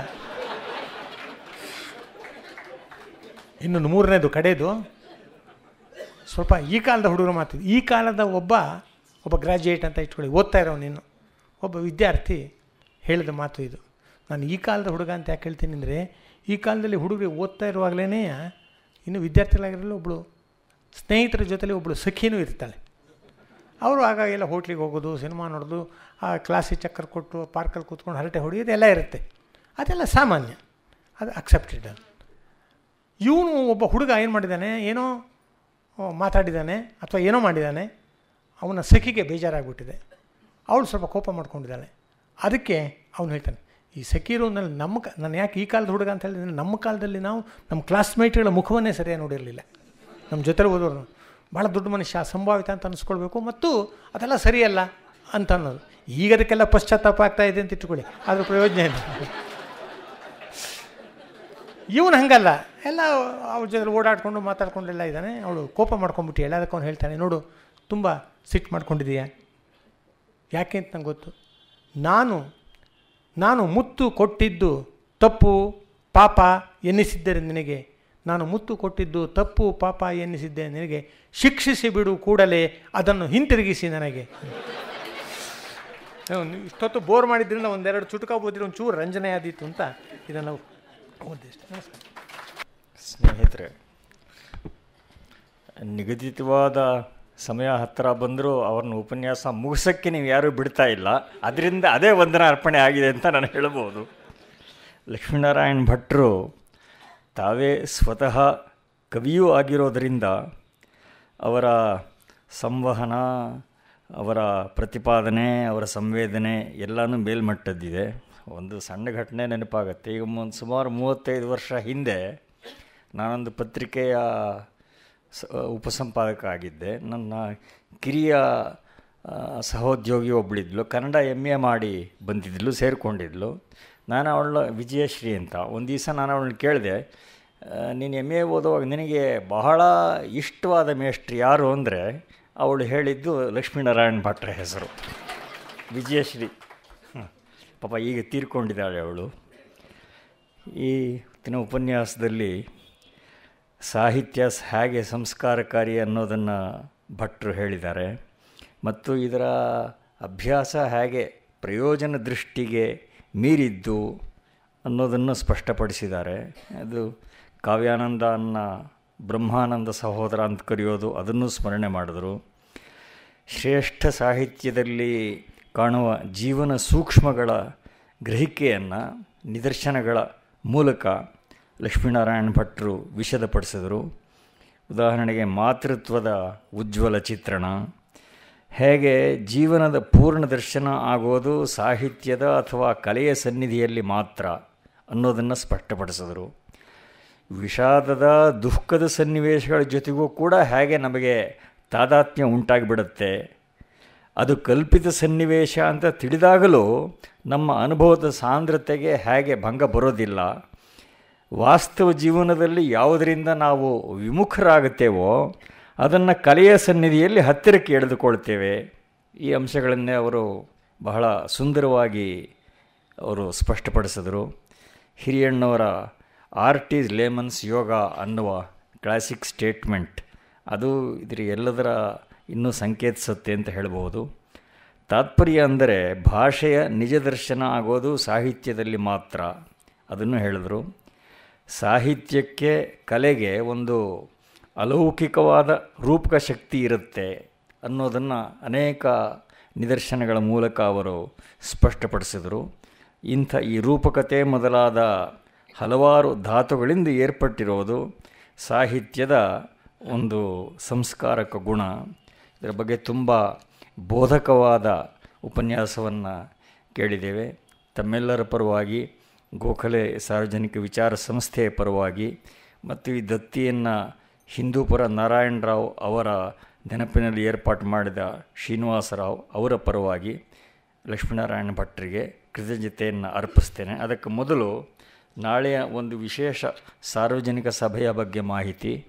ಇನ್ನೊಂದು ಮೂರನೇದು ಕಡೆದು ಸ್ವಲ್ಪ ಈ ಕಾಲದ ಹುಡುಗರು ಮಾತಿದ್ದು. ಈ ಕಾಲದ ಒಬ್ಬ ಗ್ರ್ಯಾಜುಯೇಟ್ ಅಂತ ಇಟ್ಕೊಳ್ಳಿ, ಓದ್ತಾ ಇರೋನು ಇನ್ನು ಒಬ್ಬ ವಿದ್ಯಾರ್ಥಿ ಹೇಳಿದ ಮಾತು ಇದು. ನಾನು ಈ ಕಾಲದ ಹುಡುಗ ಅಂತ ಯಾಕೆ ಹೇಳ್ತೀನಿ ಅಂದರೆ, ಈ ಕಾಲದಲ್ಲಿ ಹುಡುಗರು ಓದ್ತಾ ಇರುವಾಗಲೇ ಇನ್ನು ವಿದ್ಯಾರ್ಥಿಗಳಾಗಿರಲು ಒಬ್ಬಳು ಸ್ನೇಹಿತರ ಜೊತೆಲಿ ಒಬ್ಬಳು ಸಖಿನೂ ಇರ್ತಾಳೆ. ಅವರು ಆಗಾಗೆಲ್ಲ ಹೋಟ್ಲಿಗೆ ಹೋಗೋದು, ಸಿನಿಮಾ ನೋಡೋದು, ಆ ಕ್ಲಾಸಿಗೆ ಚಕ್ಕರ್ ಕೊಟ್ಟು ಪಾರ್ಕಲ್ಲಿ ಕೂತ್ಕೊಂಡು ಹರಟೆ ಹೊಡೆಯೋದು ಎಲ್ಲ ಇರುತ್ತೆ. ಅದೆಲ್ಲ ಸಾಮಾನ್ಯ, ಅದು ಅಕ್ಸೆಪ್ಟೆಡ್. ಇವನು ಒಬ್ಬ ಹುಡುಗ ಏನು ಮಾಡಿದ್ದಾನೆ, ಏನೋ ಮಾತಾಡಿದ್ದಾನೆ ಅಥವಾ ಏನೋ ಮಾಡಿದ್ದಾನೆ, ಅವನ ಸಖಿಗೆ ಬೇಜಾರಾಗ್ಬಿಟ್ಟಿದೆ. ಅವಳು ಸ್ವಲ್ಪ ಕೋಪ ಮಾಡ್ಕೊಂಡಿದ್ದಾಳೆ. ಅದಕ್ಕೆ ಅವನು ಹೇಳ್ತಾನೆ, ಈ ಸಖೀರುನಲ್ಲಿ ನಾನು ಯಾಕೆ ಈ ಕಾಲದ ಹುಡುಗ ಅಂತ ಹೇಳಿದ್ರೆ, ನಮ್ಮ ಕಾಲದಲ್ಲಿ ನಾವು ನಮ್ಮ ಕ್ಲಾಸ್ಮೇಟ್ಗಳ ಮುಖವನ್ನೇ ಸರಿಯಾಗಿ ನೋಡಿರಲಿಲ್ಲ. ನಮ್ಮ ಜೊತೆ ಓದೋರು ಭಾಳ ದೊಡ್ಡ ಮನುಷ್ಯ, ಸಂಭಾವಿತ ಅಂತ ಅನಿಸ್ಕೊಳ್ಬೇಕು, ಮತ್ತು ಅದೆಲ್ಲ ಸರಿಯಲ್ಲ ಅಂತ ಅನ್ನೋದು. ಈಗ ಅದಕ್ಕೆಲ್ಲ ಪಶ್ಚಾತ್ತಾಪ ಆಗ್ತಾ ಇದೆ ಅಂತ ಇಟ್ಕೊಳ್ಳಿ, ಅದ್ರ ಪ್ರಯೋಜನ ಇಲ್ಲ. ಇವನು ಹಂಗಲ್ಲ, ಎಲ್ಲ ಅವ್ರ ಜೊತೆ ಓಡಾಡಿಕೊಂಡು ಮಾತಾಡ್ಕೊಂಡೆಲ್ಲ ಇದ್ದಾನೆ. ಅವಳು ಕೋಪ ಮಾಡ್ಕೊಂಡ್ಬಿಟ್ಟು ಎಲ್ಲ ಅದಕ್ಕೆ ಅವ್ನು ಹೇಳ್ತಾನೆ, ನೋಡು ತುಂಬ ಸಿಟ್ಟು ಮಾಡ್ಕೊಂಡಿದ್ದೀಯಾ, ಯಾಕೆ ಅಂತ ನಂಗೆ ಗೊತ್ತು. ನಾನು ಮುತ್ತು ಕೊಟ್ಟಿದ್ದು ತಪ್ಪು ಪಾಪ ಎನ್ನಿಸಿದ್ದರೆ ನಿನಗೆ, ನಾನು ಮುತ್ತು ಕೊಟ್ಟಿದ್ದು ತಪ್ಪು ಪಾಪ ಎನ್ನಿಸಿದ್ದೆ ನಿನಗೆ, ಶಿಕ್ಷಿಸಿ ಬಿಡು ಕೂಡಲೇ ಅದನ್ನು ಹಿಂತಿರುಗಿಸಿ ನನಗೆ. ಇಷ್ಟೊತ್ತು ಬೋರ್ ಮಾಡಿದ್ರಿಂದ ಒಂದೆರಡು ಚುಟುಕ ಓದಿದ್ರೆ ಒಂಚೂರು ರಂಜನೆ ಆದೀತು ಅಂತ ಇದನ್ನು ಓದಿಷ್ಟು. ನಮಸ್ಕಾರ ಸ್ನೇಹಿತರೆ, ನಿಗದಿತವಾದ ಸಮಯ ಹತ್ತಿರ ಬಂದರೂ ಅವ್ರನ್ನ ಉಪನ್ಯಾಸ ಮುಗಿಸೋಕ್ಕೆ ನೀವು ಯಾರೂ ಬಿಡ್ತಾ ಇಲ್ಲ. ಅದರಿಂದ ಅದೇ ವಂದನ ಅರ್ಪಣೆ ಆಗಿದೆ ಅಂತ ನಾನು ಹೇಳ್ಬೋದು. ಲಕ್ಷ್ಮೀನಾರಾಯಣ ಭಟ್ರು ತಾವೇ ಸ್ವತಃ ಕವಿಯೂ ಆಗಿರೋದರಿಂದ ಅವರ ಸಂವಹನ, ಅವರ ಪ್ರತಿಪಾದನೆ, ಅವರ ಸಂವೇದನೆ ಎಲ್ಲನೂ ಮೇಲ್ಮಟ್ಟದ್ದಿದೆ. ಒಂದು ಸಣ್ಣ ಘಟನೆ ನೆನಪಾಗತ್ತೆ. ಈಗ ಸುಮಾರು 35 ವರ್ಷ ಹಿಂದೆ ನಾನೊಂದು ಪತ್ರಿಕೆಯ ಉಪಸಂಪಾದಕ ಆಗಿದ್ದೆ. ನನ್ನ ಕಿರಿಯ ಸಹೋದ್ಯೋಗಿ ಒಬ್ಬಳಿದ್ಲು, ಕನ್ನಡ MA ಮಾಡಿ ಬಂದಿದ್ಲು, ಸೇರಿಕೊಂಡಿದ್ಲು. ನಾನು ಅವಳ ವಿಜಯಶ್ರೀ ಅಂತ. ಒಂದು ದಿವಸ ನಾನು ಅವಳನ್ನ ಕೇಳಿದೆ, ನೀನು MA ಓದುವಾಗ ನಿನಗೆ ಬಹಳ ಇಷ್ಟವಾದ ಮೇಷ್ಟ್ರು ಯಾರು ಅಂದರೆ, ಅವಳು ಹೇಳಿದ್ದು ಲಕ್ಷ್ಮೀನಾರಾಯಣ ಭಟ್ರ ಹೆಸರು, ವಿಜಯಶ್ರೀ. ಪಾಪ ಈಗ ತೀರ್ಕೊಂಡಿದ್ದಾಳೆ ಅವಳು. ಈ ದಿನ ಉಪನ್ಯಾಸದಲ್ಲಿ ಸಾಹಿತ್ಯ ಹೇಗೆ ಸಂಸ್ಕಾರಕಾರಿ ಅನ್ನೋದನ್ನು ಭಟ್ರು ಹೇಳಿದ್ದಾರೆ, ಮತ್ತು ಇದರ ಅಭ್ಯಾಸ ಹೇಗೆ ಪ್ರಯೋಜನ ದೃಷ್ಟಿಗೆ ಮೀರಿದ್ದು ಅನ್ನೋದನ್ನು ಸ್ಪಷ್ಟಪಡಿಸಿದ್ದಾರೆ. ಅದು ಕಾವ್ಯಾನಂದ ಅನ್ನ ಬ್ರಹ್ಮಾನಂದ ಸಹೋದರ ಅಂತ ಕರೆಯೋದು, ಅದನ್ನು ಸ್ಮರಣೆ ಮಾಡಿದ್ರು. ಶ್ರೇಷ್ಠ ಸಾಹಿತ್ಯದಲ್ಲಿ ಕಾಣುವ ಜೀವನ ಸೂಕ್ಷ್ಮಗಳ ಗ್ರಹಿಕೆಯನ್ನು ನಿದರ್ಶನಗಳ ಮೂಲಕ ಲಕ್ಷ್ಮೀನಾರಾಯಣ ಭಟ್ರು ವಿಶದಪಡಿಸಿದರು. ಉದಾಹರಣೆಗೆ ಮಾತೃತ್ವದ ಉಜ್ವಲ ಚಿತ್ರಣ, ಹೇಗೆ ಜೀವನದ ಪೂರ್ಣ ದರ್ಶನ ಆಗೋದು ಸಾಹಿತ್ಯದ ಅಥವಾ ಕಲೆಯ ಸನ್ನಿಧಿಯಲ್ಲಿ ಮಾತ್ರ ಅನ್ನೋದನ್ನು ಸ್ಪಷ್ಟಪಡಿಸಿದರು. ವಿಷಾದದ ದುಃಖದ ಸನ್ನಿವೇಶಗಳ ಜೊತೆಗೂ ಕೂಡ ಹೇಗೆ ನಮಗೆ ತಾದಾತ್ಮ್ಯ ಉಂಟಾಗಿಬಿಡುತ್ತೆ, ಅದು ಕಲ್ಪಿತ ಸನ್ನಿವೇಶ ಅಂತ ತಿಳಿದಾಗಲೂ ನಮ್ಮ ಅನುಭವದ ಸಾಂದ್ರತೆಗೆ ಹೇಗೆ ಭಂಗ ಬರೋದಿಲ್ಲ, ವಾಸ್ತವ ಜೀವನದಲ್ಲಿ ಯಾವುದರಿಂದ ನಾವು ವಿಮುಖರಾಗುತ್ತೇವೋ ಅದನ್ನು ಕಲೆಯ ಸನ್ನಿಧಿಯಲ್ಲಿ ಹತ್ತಿರಕ್ಕೆ ಎಳೆದುಕೊಳ್ತೇವೆ. ಈ ಅಂಶಗಳನ್ನೇ ಅವರು ಬಹಳ ಸುಂದರವಾಗಿ ಅವರು ಸ್ಪಷ್ಟಪಡಿಸಿದರು. ಹಿರಿಯಣ್ಣವರ ಆರ್ಟ್ ಈಸ್ ಲೇಮನ್ಸ್ ಯೋಗ ಅನ್ನುವ ಕ್ಲಾಸಿಕ್ ಸ್ಟೇಟ್ಮೆಂಟ್, ಅದು ಇದರ ಎಲ್ಲದರ ಇನ್ನೂ ಸಂಕೇತಿಸುತ್ತೆ ಅಂತ ಹೇಳ್ಬೋದು. ತಾತ್ಪರ್ಯ ಅಂದರೆ ಭಾಷೆಯ ನಿಜ ದರ್ಶನ ಆಗೋದು ಸಾಹಿತ್ಯದಲ್ಲಿ ಮಾತ್ರ, ಅದನ್ನು ಹೇಳಿದರು. ಸಾಹಿತ್ಯಕ್ಕೆ, ಕಲೆಗೆ ಒಂದು ಅಲೌಕಿಕವಾದ ರೂಪಕ ಶಕ್ತಿ ಇರುತ್ತೆ ಅನ್ನೋದನ್ನು ಅನೇಕ ನಿದರ್ಶನಗಳ ಮೂಲಕ ಅವರು ಸ್ಪಷ್ಟಪಡಿಸಿದರು. ಈ ರೂಪಕತೆ ಮೊದಲಾದ ಹಲವಾರು ಧಾತುಗಳಿಂದ ಏರ್ಪಟ್ಟಿರೋದು ಸಾಹಿತ್ಯದ ಒಂದು ಸಂಸ್ಕಾರಕ ಗುಣ. ಇದರ ಬಗ್ಗೆ ತುಂಬ ಬೋಧಕವಾದ ಉಪನ್ಯಾಸವನ್ನು ಕೇಳಿದ್ದೇವೆ. ತಮ್ಮೆಲ್ಲರ ಪರವಾಗಿ, ಗೋಖಲೆ ಸಾರ್ವಜನಿಕ ವಿಚಾರ ಸಂಸ್ಥೆಯ ಪರವಾಗಿ ಮತ್ತು ಈ ದತ್ತಿಯನ್ನು ಹಿಂದೂಪುರ ನಾರಾಯಣರಾವ್ ಅವರ ನೆನಪಿನಲ್ಲಿ ಏರ್ಪಾಟು ಮಾಡಿದ ಶ್ರೀನಿವಾಸರಾವ್ ಅವರ ಪರವಾಗಿ ಲಕ್ಷ್ಮೀನಾರಾಯಣ ಭಟ್ರಿಗೆ ಕೃತಜ್ಞತೆಯನ್ನು ಅರ್ಪಿಸ್ತೇನೆ. ಅದಕ್ಕೆ ಮೊದಲು ನಾಳೆಯ ಒಂದು ವಿಶೇಷ ಸಾರ್ವಜನಿಕ ಸಭೆಯ ಬಗ್ಗೆ ಮಾಹಿತಿ.